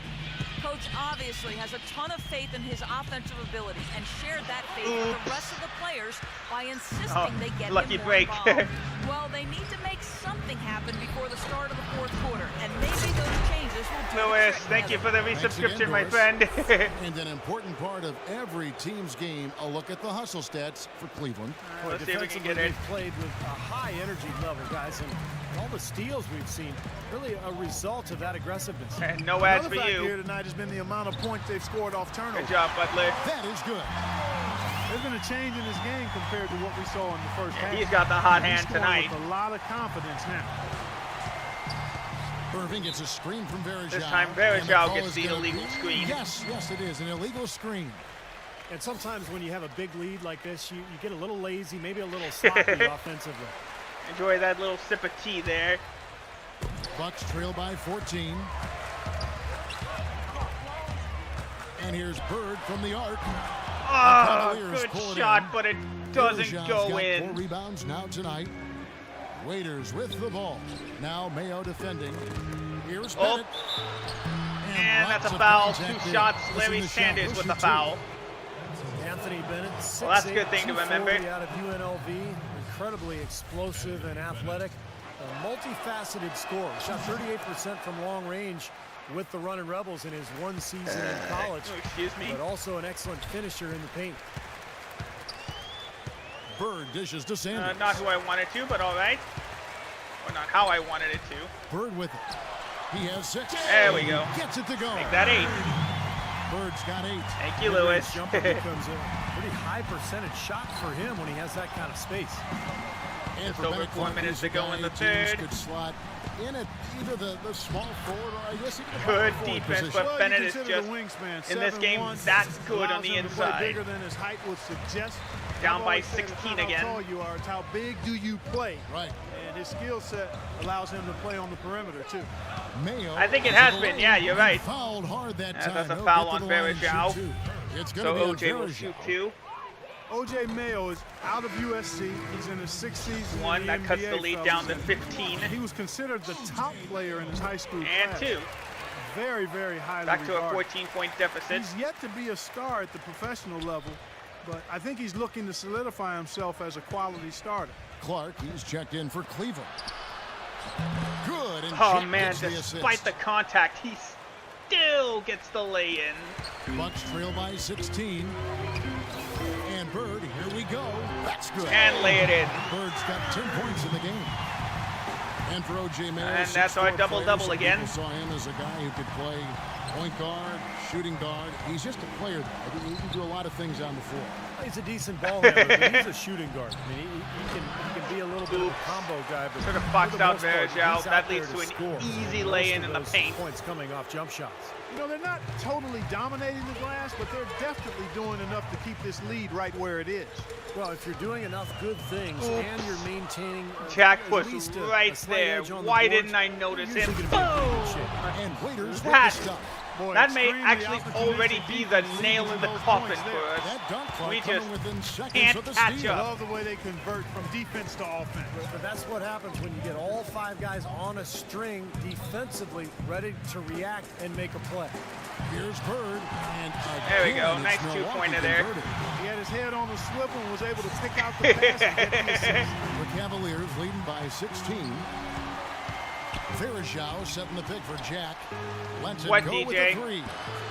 Speaker 6: Coach obviously has a ton of faith in his offensive ability and shared that faith with the rest of the players by insisting they get
Speaker 1: lucky
Speaker 6: him more
Speaker 1: break.
Speaker 6: involved. Well, they need to make something happen before the start of the fourth quarter, and maybe those changes will do the
Speaker 1: Lewis,
Speaker 6: trick.
Speaker 1: thank you for the
Speaker 3: Thanks
Speaker 1: resubscription,
Speaker 3: again,
Speaker 1: my
Speaker 3: Doris.
Speaker 1: friend.
Speaker 3: And an important part of every team's game, a look at the hustle stats for Cleveland.
Speaker 4: Boy,
Speaker 1: Let's see if we can
Speaker 4: defensively,
Speaker 1: get it.
Speaker 4: they've played with a high energy level, guys, and all the steals we've seen, really a result of that aggressiveness.
Speaker 1: And no ads
Speaker 5: Another
Speaker 1: for
Speaker 5: factor
Speaker 1: you.
Speaker 5: here tonight has been the amount of points they've scored off turnovers.
Speaker 1: Good job, Butler.
Speaker 3: That is good.
Speaker 5: There's been a change in his game compared to what we saw in the first half.
Speaker 1: He's got the hot
Speaker 5: He's
Speaker 1: hand
Speaker 5: scoring
Speaker 1: tonight.
Speaker 5: with a lot of confidence now.
Speaker 3: Irving gets a screen from Verajao.
Speaker 1: This time
Speaker 3: and
Speaker 1: Verajao
Speaker 3: call
Speaker 1: gets
Speaker 3: is
Speaker 1: the
Speaker 3: gonna
Speaker 1: illegal
Speaker 3: be-
Speaker 1: screen.
Speaker 3: Yes, yes, it is an illegal screen.
Speaker 4: And sometimes when you have a big lead like this, you get a little lazy, maybe a little sloppy offensively.
Speaker 1: Enjoy that little sip of tea there.
Speaker 3: Bucks trail by 14. And here's Bird from the arc.
Speaker 1: Oh,
Speaker 3: Cavaliers
Speaker 1: good
Speaker 3: pull it
Speaker 1: shot,
Speaker 3: in.
Speaker 1: but it doesn't
Speaker 3: Verajau's
Speaker 1: go
Speaker 3: got
Speaker 1: in.
Speaker 3: 4 rebounds now tonight. Waiters with the ball. Now Mayo defending. Here's
Speaker 1: Oh.
Speaker 3: Bennett.
Speaker 1: And that's
Speaker 3: lots
Speaker 1: a
Speaker 3: of
Speaker 1: foul.
Speaker 3: contact
Speaker 1: 2
Speaker 3: there.
Speaker 1: shots.
Speaker 3: Missing
Speaker 1: Larry
Speaker 3: the shot.
Speaker 1: Sanders
Speaker 3: He'll
Speaker 1: with the
Speaker 3: shoot
Speaker 1: foul.
Speaker 4: Anthony Bennett, 6'8",
Speaker 1: Well, that's a good thing to remember.
Speaker 4: 240 out of UNLV, incredibly explosive and athletic, a multifaceted scorer. Shot 38% from long range with the Runnin' Rebels in his one season in college,
Speaker 1: Oh, excuse me.
Speaker 4: but also an excellent finisher in the paint.
Speaker 3: Bird dishes to Sanders.
Speaker 1: Not who I wanted to, but all right. Or not how I wanted it to.
Speaker 3: Bird with it. He has 6.
Speaker 1: There we go.
Speaker 3: Gets it to go.
Speaker 1: Make that 8.
Speaker 3: Bird's got 8.
Speaker 1: Thank you, Lewis.
Speaker 4: Jumper becomes a pretty high percentage shot for him when he has that kind of space.
Speaker 3: And
Speaker 1: Just over 4 minutes to go in the third.
Speaker 3: Could slot in at either the small forward or I guess even the
Speaker 1: Good
Speaker 3: forward
Speaker 1: defense,
Speaker 3: position.
Speaker 1: but Bennett is just, in this game, that's good on the inside.
Speaker 5: Bigger than his height would suggest.
Speaker 1: Down by 16 again.
Speaker 5: How tall you are, it's how big do you play.
Speaker 3: Right.
Speaker 5: And his skill set allows him to play on the perimeter, too.
Speaker 3: Mayo
Speaker 1: I think it has been. Yeah, you're right.
Speaker 3: Fouled hard that time.
Speaker 1: That's a foul on Verajao. So
Speaker 3: OJ
Speaker 1: OJ will shoot 2.
Speaker 5: O.J. Mayo is out of USC. He's in his 6th season.
Speaker 1: One
Speaker 5: in the
Speaker 1: that cuts
Speaker 5: NBA,
Speaker 1: the lead down to 15.
Speaker 5: He was considered the top player in his high school
Speaker 1: And
Speaker 5: class.
Speaker 1: 2.
Speaker 5: Very, very highly
Speaker 1: Back to a
Speaker 5: regarded.
Speaker 1: 14-point deficit.
Speaker 5: He's yet to be a star at the professional level, but I think he's looking to solidify himself as a quality starter.
Speaker 3: Clark, he's checked in for Cleveland. Good. And
Speaker 1: Oh
Speaker 3: Jack
Speaker 1: man,
Speaker 3: gets the
Speaker 1: despite
Speaker 3: assist.
Speaker 1: the contact, he still gets the lay-in.
Speaker 3: Bucks trail by 16. And Bird, here we go. That's good.
Speaker 1: And lay it in.
Speaker 3: Bird's got 10 points in the game. And for O.J. Mayo,
Speaker 1: And that's our
Speaker 3: 6'4"
Speaker 1: double-double
Speaker 3: player.
Speaker 1: again.
Speaker 3: People saw him as a guy who could play point guard, shooting guard. He's just a player. He can do a lot of things on the floor.
Speaker 4: He's a decent ball handler, but he's a shooting guard. I mean, he can be a little bit of a combo guy, but
Speaker 1: Sort of
Speaker 4: for
Speaker 1: boxed
Speaker 4: the
Speaker 1: out
Speaker 4: most part,
Speaker 1: Verajao.
Speaker 4: he's
Speaker 1: That
Speaker 4: out
Speaker 1: leads
Speaker 4: there
Speaker 1: to an
Speaker 4: score.
Speaker 1: easy
Speaker 4: Most
Speaker 1: lay-in
Speaker 4: of
Speaker 1: in the
Speaker 4: those
Speaker 1: paint.
Speaker 4: Points coming off jump shots.
Speaker 5: You know, they're not totally dominating the glass, but they're definitely doing enough to keep this lead right where it is.
Speaker 4: Well, if you're doing enough good things and you're maintaining
Speaker 1: Jack
Speaker 4: at
Speaker 1: was
Speaker 4: least
Speaker 1: right
Speaker 4: a slight
Speaker 1: there.
Speaker 4: edge on the
Speaker 1: Why
Speaker 4: boards,
Speaker 1: didn't I notice
Speaker 4: you're
Speaker 1: him?
Speaker 4: usually gonna be in pretty good
Speaker 1: Boom!
Speaker 4: shape.
Speaker 3: And Waiters with the
Speaker 1: That,
Speaker 3: stop.
Speaker 5: Boy,
Speaker 1: that may
Speaker 5: extremely
Speaker 1: actually already be the
Speaker 5: opportunistic
Speaker 1: nail in the
Speaker 5: defense
Speaker 1: coffin
Speaker 5: points
Speaker 1: for
Speaker 5: there.
Speaker 1: us.
Speaker 3: That dunk clock
Speaker 1: We
Speaker 3: coming
Speaker 1: just
Speaker 3: within seconds
Speaker 1: can't
Speaker 3: of the
Speaker 1: catch
Speaker 3: steal.
Speaker 5: I
Speaker 1: up.
Speaker 5: love the way they convert from defense to offense.
Speaker 4: But that's what happens when you get all 5 guys on a string defensively ready to react and make a play.
Speaker 3: Here's Bird. And
Speaker 1: There we
Speaker 3: again,
Speaker 1: go. Nice
Speaker 3: it's Milwaukee
Speaker 1: two-pointer there.
Speaker 3: converted.
Speaker 5: He had his head on the swivel and was able to pick out the pass and get the assist.
Speaker 3: The Cavaliers leading by 16. Verajao setting the pick for Jack. Lets it
Speaker 1: What,
Speaker 3: go
Speaker 1: DJ?
Speaker 3: with the 3.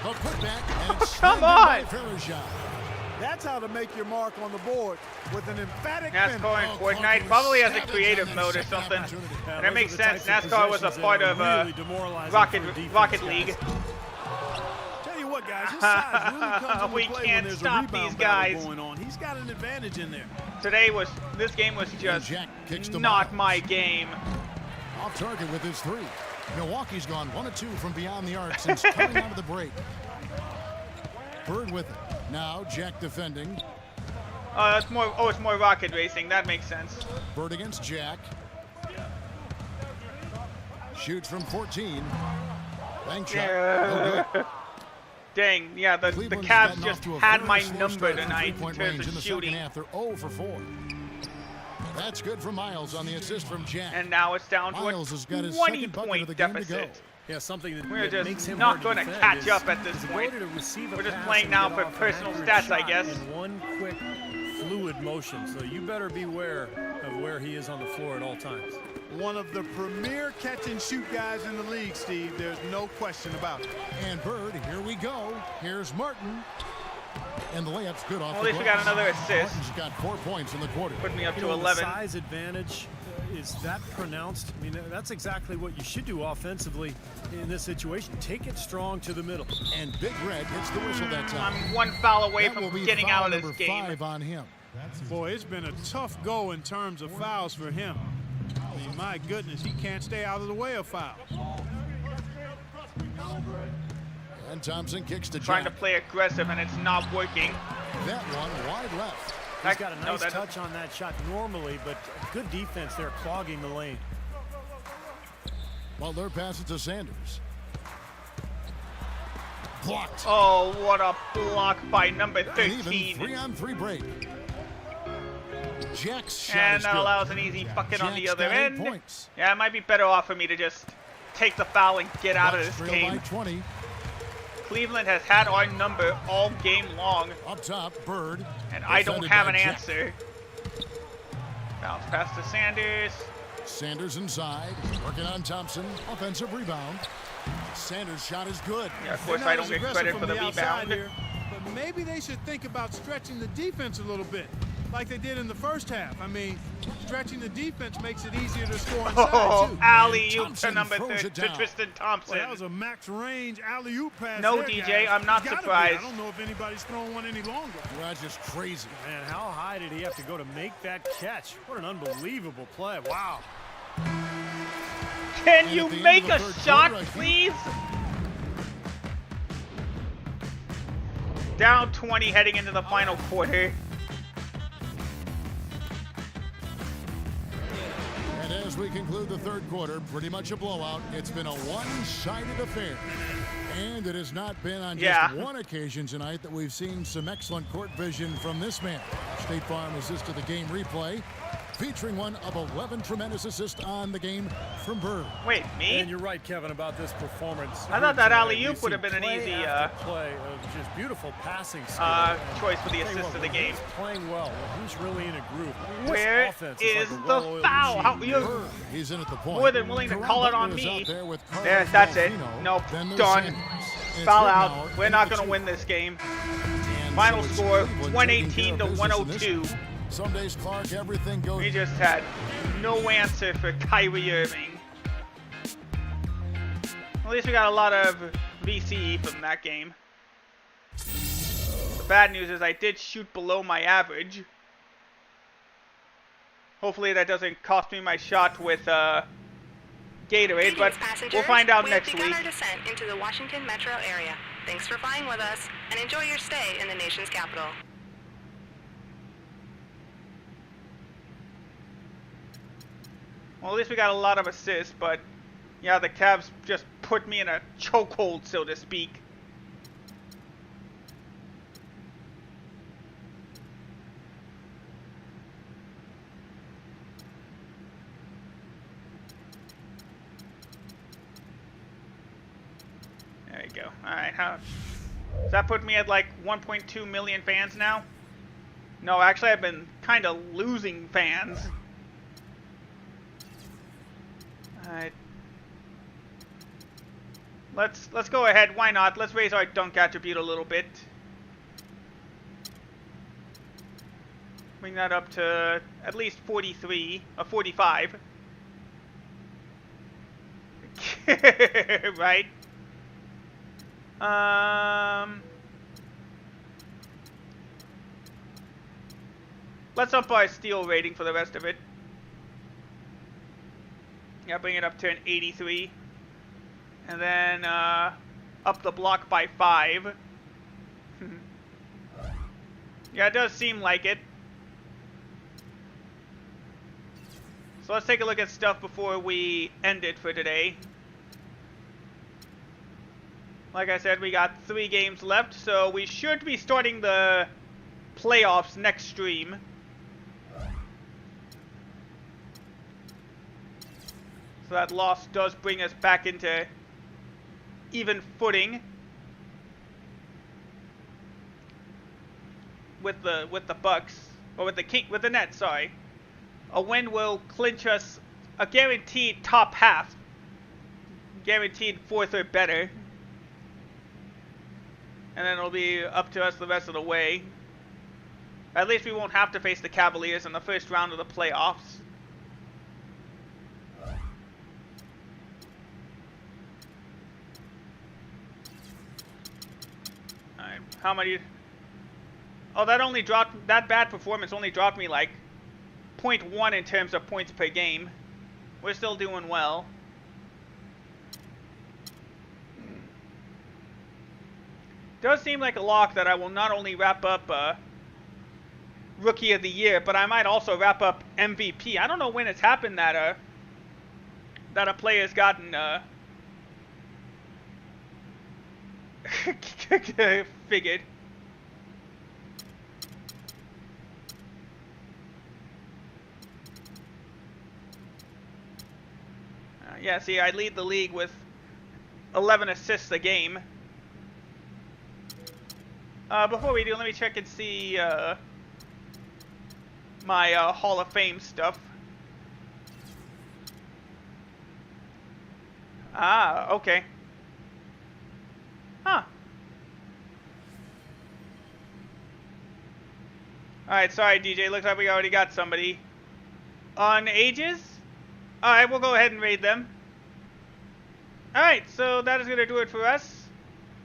Speaker 3: The putback and it's
Speaker 1: Come
Speaker 3: slammed in by
Speaker 1: on!
Speaker 3: Verajao.
Speaker 5: That's how to make your mark on the board with an emphatic
Speaker 1: NASCAR in
Speaker 3: Oh,
Speaker 1: Fortnite
Speaker 3: Clark
Speaker 1: probably has a
Speaker 3: savage
Speaker 1: creative
Speaker 3: on
Speaker 1: mode or
Speaker 3: that second
Speaker 1: something.
Speaker 3: opportunity.
Speaker 1: And that makes
Speaker 4: Those are the
Speaker 1: sense.
Speaker 4: types of
Speaker 1: NASCAR was a
Speaker 4: possessions
Speaker 1: part
Speaker 4: that
Speaker 1: of
Speaker 4: are really demoralizing
Speaker 1: Rocket
Speaker 4: for defense
Speaker 1: Rocket
Speaker 4: guys.
Speaker 1: League.
Speaker 5: Tell you what, guys, his size really comes into
Speaker 1: We
Speaker 5: play
Speaker 1: can't
Speaker 5: when there's
Speaker 1: stop
Speaker 5: a rebound
Speaker 1: these
Speaker 5: battle
Speaker 1: guys.
Speaker 5: going on. He's got an advantage in there.
Speaker 1: This game was just
Speaker 3: Jack kicks to
Speaker 1: not
Speaker 3: Miles.
Speaker 1: my game.
Speaker 3: Off target with his 3. Milwaukee's gone 1 of 2 from beyond the arc since coming out of the break. Bird with it. Now Jack defending.
Speaker 1: It's more rocket racing. That makes sense.
Speaker 3: Bird against Jack. Shoots from 14. Bank shot. No good.
Speaker 1: Dang, yeah, the
Speaker 3: Cleveland's
Speaker 1: Cavs
Speaker 3: gotten
Speaker 1: just
Speaker 3: off to a
Speaker 1: had
Speaker 3: very
Speaker 1: my
Speaker 3: slow
Speaker 1: number
Speaker 3: start from
Speaker 1: tonight in
Speaker 3: three-point
Speaker 1: terms
Speaker 3: range in
Speaker 1: of
Speaker 3: the
Speaker 1: shooting.
Speaker 3: second half. They're 0 for 4. That's good for Miles on the assist from Jack.
Speaker 1: And now it's down to a
Speaker 3: Miles has got his second bucket of
Speaker 1: 20-point
Speaker 3: the game to go.
Speaker 1: deficit.
Speaker 4: Yeah, something that
Speaker 1: We're
Speaker 4: that
Speaker 1: just
Speaker 4: makes him
Speaker 1: not
Speaker 4: hard
Speaker 1: going to
Speaker 4: defend
Speaker 1: catch
Speaker 4: is
Speaker 1: up at this
Speaker 4: his
Speaker 1: point.
Speaker 4: ability to receive a
Speaker 1: We're just
Speaker 4: pass
Speaker 1: playing
Speaker 4: and
Speaker 1: now
Speaker 4: get
Speaker 1: for
Speaker 4: off an
Speaker 1: personal
Speaker 4: accurate
Speaker 1: stats, I
Speaker 4: shot
Speaker 1: guess.
Speaker 4: In one quick, fluid motion. So you better beware of where he is on the floor at all times.
Speaker 5: One of the premier catch-and-shoot guys in the league, Steve. There's no question about it.
Speaker 3: And Bird, here we go. Here's Martin. And the layup's good off
Speaker 1: Well, at
Speaker 3: the
Speaker 1: least we got
Speaker 3: glass.
Speaker 1: another assist.
Speaker 3: Martin's got 4 points in the quarter.
Speaker 1: Put me up
Speaker 4: You
Speaker 1: to
Speaker 4: know,
Speaker 1: 11.
Speaker 4: The size advantage is that pronounced. I mean, that's exactly what you should do offensively in this situation. Take it strong to the middle.
Speaker 3: And Big Red hits the whistle that time.
Speaker 1: I'm one foul away
Speaker 3: That will
Speaker 1: from
Speaker 3: be
Speaker 1: getting
Speaker 3: foul
Speaker 1: out of
Speaker 3: number
Speaker 1: this game.
Speaker 3: 5 on him.
Speaker 5: Boy, it's been a tough go in terms of fouls for him. I mean, my goodness, he can't stay out of the way of fouls.
Speaker 3: And Thompson kicks to
Speaker 1: Trying to
Speaker 3: Jack.
Speaker 1: play aggressive and it's not working.
Speaker 3: That one wide left.
Speaker 4: He's got a nice touch on that shot normally, but good defense there clogging the lane.
Speaker 3: Butler passes to Sanders. Blocked.
Speaker 1: Oh, what a block by number
Speaker 3: An even
Speaker 1: 13.
Speaker 3: 3-on-3 break. Jack's shot
Speaker 1: And
Speaker 3: is
Speaker 1: that
Speaker 3: good.
Speaker 1: allows an easy bucket on the
Speaker 3: Jack's
Speaker 1: other
Speaker 3: got 8
Speaker 1: end.
Speaker 3: points.
Speaker 1: Yeah, it might be better off for me to just take the foul and get out of
Speaker 3: Bucks
Speaker 1: this
Speaker 3: trail by
Speaker 1: game.
Speaker 3: 20.
Speaker 1: Cleveland has had our number all game long,
Speaker 3: Up top, Bird.
Speaker 1: and I don't
Speaker 3: defended
Speaker 1: have
Speaker 3: by
Speaker 1: an
Speaker 3: Jack.
Speaker 1: answer. Bounce pass to Sanders.
Speaker 3: Sanders inside, working on Thompson. Offensive rebound. Sanders' shot is good.
Speaker 1: Yeah, of
Speaker 5: They're
Speaker 1: course
Speaker 5: not
Speaker 1: I don't
Speaker 5: as
Speaker 1: get
Speaker 5: aggressive
Speaker 1: credit for
Speaker 5: from
Speaker 1: the
Speaker 5: outside
Speaker 1: rebound.
Speaker 5: here, but maybe they should think about stretching the defense a little bit. like they did in the first half. I mean, stretching the defense makes it easier to score inside,
Speaker 1: Oh,
Speaker 5: too.
Speaker 1: alley-oop to number 3, to Tristan Thompson.
Speaker 5: Well, that was a max-range alley-oop pass.
Speaker 1: No,
Speaker 5: there,
Speaker 1: DJ,
Speaker 5: guys.
Speaker 1: I'm not
Speaker 5: It's gotta
Speaker 1: surprised.
Speaker 5: be. I don't know if anybody's throwing one any longer.
Speaker 3: That's just crazy.
Speaker 4: Man, how high did he have to go to make that catch? What an unbelievable play. Wow.
Speaker 1: Can you make a shot, please? Down 20 heading into the final quarter.
Speaker 3: And as we conclude the third quarter, pretty much a blowout. It's been a one-sided affair. And it has not been on just one occasion tonight that we've seen some excellent court vision from this man. State Farm assisted the game replay, featuring one of 11 tremendous assists on the game from Bird.
Speaker 1: Wait, me?
Speaker 4: And you're right, Kevin, about this performance.
Speaker 1: I thought that alley-oop would have been an easy
Speaker 4: play of just beautiful passing
Speaker 1: choice for the assist of the game.
Speaker 4: He's playing well. He's really in a groove.
Speaker 1: Where is the foul? How you?
Speaker 3: He's in at the point.
Speaker 1: More than willing to call it on me. There, that's it. Nope, done. Foul out. We're not going to win this game. Final score, 118 to 102.
Speaker 3: Some days, Clark, everything goes.
Speaker 1: We just had no answer for Kyrie Irving. At least we got a lot of VCE from that game. The bad news is I did shoot below my average. Hopefully that doesn't cost me my shot with Gatorade, but we'll find out next week.
Speaker 13: We have begun our descent into the Washington metro area. Thanks for flying with us, and enjoy your stay in the nation's capital.
Speaker 1: Well, at least we got a lot of assists, but yeah, the Cavs just put me in a chokehold, so to speak. There you go. Alright, does that put me at like 1.2 million fans now? No, actually I've been kind of losing fans. Alright. Let's go ahead. Why not? Let's raise our dunk attribute a little bit. Bring that up to at least 43 or 45. Right. Let's up our steal rating for the rest of it. Yeah, bring it up to an 83. And then up the block by 5. Yeah, it does seem like it. So let's take a look at stuff before we end it for today. Like I said, we got 3 games left, so we should be starting the playoffs next stream. So that loss does bring us back into even footing with the Bucks, or with the Nets. Sorry, a win will clinch us a guaranteed top half, guaranteed 4th or better, and then it'll be up to us the rest of the way. At least we won't have to face the Cavaliers in the first round of the playoffs. Alright, how many? Oh, that bad performance only dropped me like 0.1 in terms of points per game. We're still doing well. Does seem like a lock that I will not only wrap up Rookie of the Year, but I might also wrap up MVP. I don't know when it's happened that a player's gotten figured. Yeah, see, I lead the league with 11 assists a game. Before we do, let me check and see my Hall of Fame stuff. Ah, okay. Huh. Alright, sorry DJ, looks like we already got somebody. On Ages? Alright, we'll go ahead and raid them. Alright, so that is going to do it for us.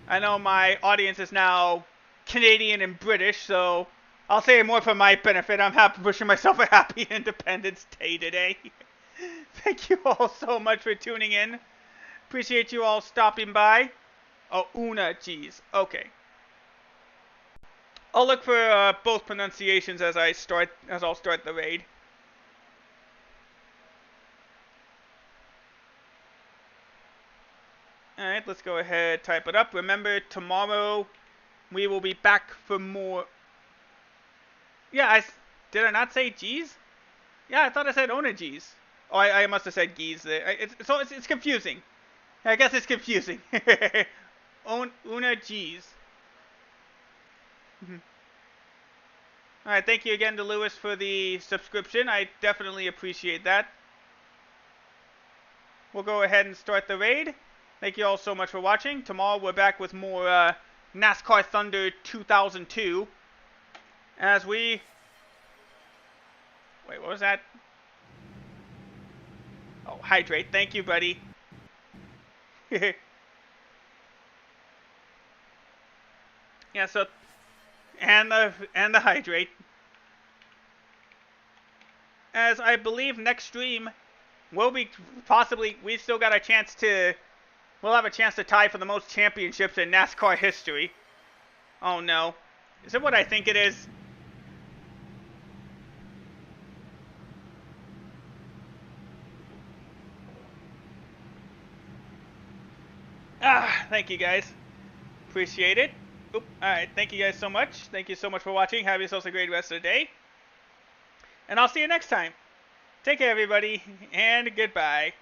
Speaker 1: I know my audience is now Canadian and British, so I'll say it more for my benefit. I'm wishing myself a happy Independence Day today. Thank you all so much for tuning in. Appreciate you all stopping by. Oh, Una, geez. Okay. I'll look for both pronunciations as I'll start the raid. Alright, let's go ahead, type it up. Remember, tomorrow we will be back for more. Yeah, did I not say G's? Yeah, I thought I said Ona G's. Oh, I must have said G's there. It's confusing. I guess it's confusing. Una G's. Alright, thank you again to Lewis for the subscription. I definitely appreciate that. We'll go ahead and start the raid. Thank you all so much for watching. Tomorrow we're back with more NASCAR Thunder 2002. As we... Wait, what was that? Oh, hydrate. Thank you, buddy. Yeah, so... And the hydrate. As I believe next stream will be possibly... We still got a chance to... We'll have a chance to tie for the most championships in NASCAR history. Oh no. Is it what I think it is? Thank you guys. Appreciate it. Alright, thank you guys so much. Thank you so much for watching. Have yourselves a great rest of the day. And I'll see you next time. Take care, everybody, and goodbye.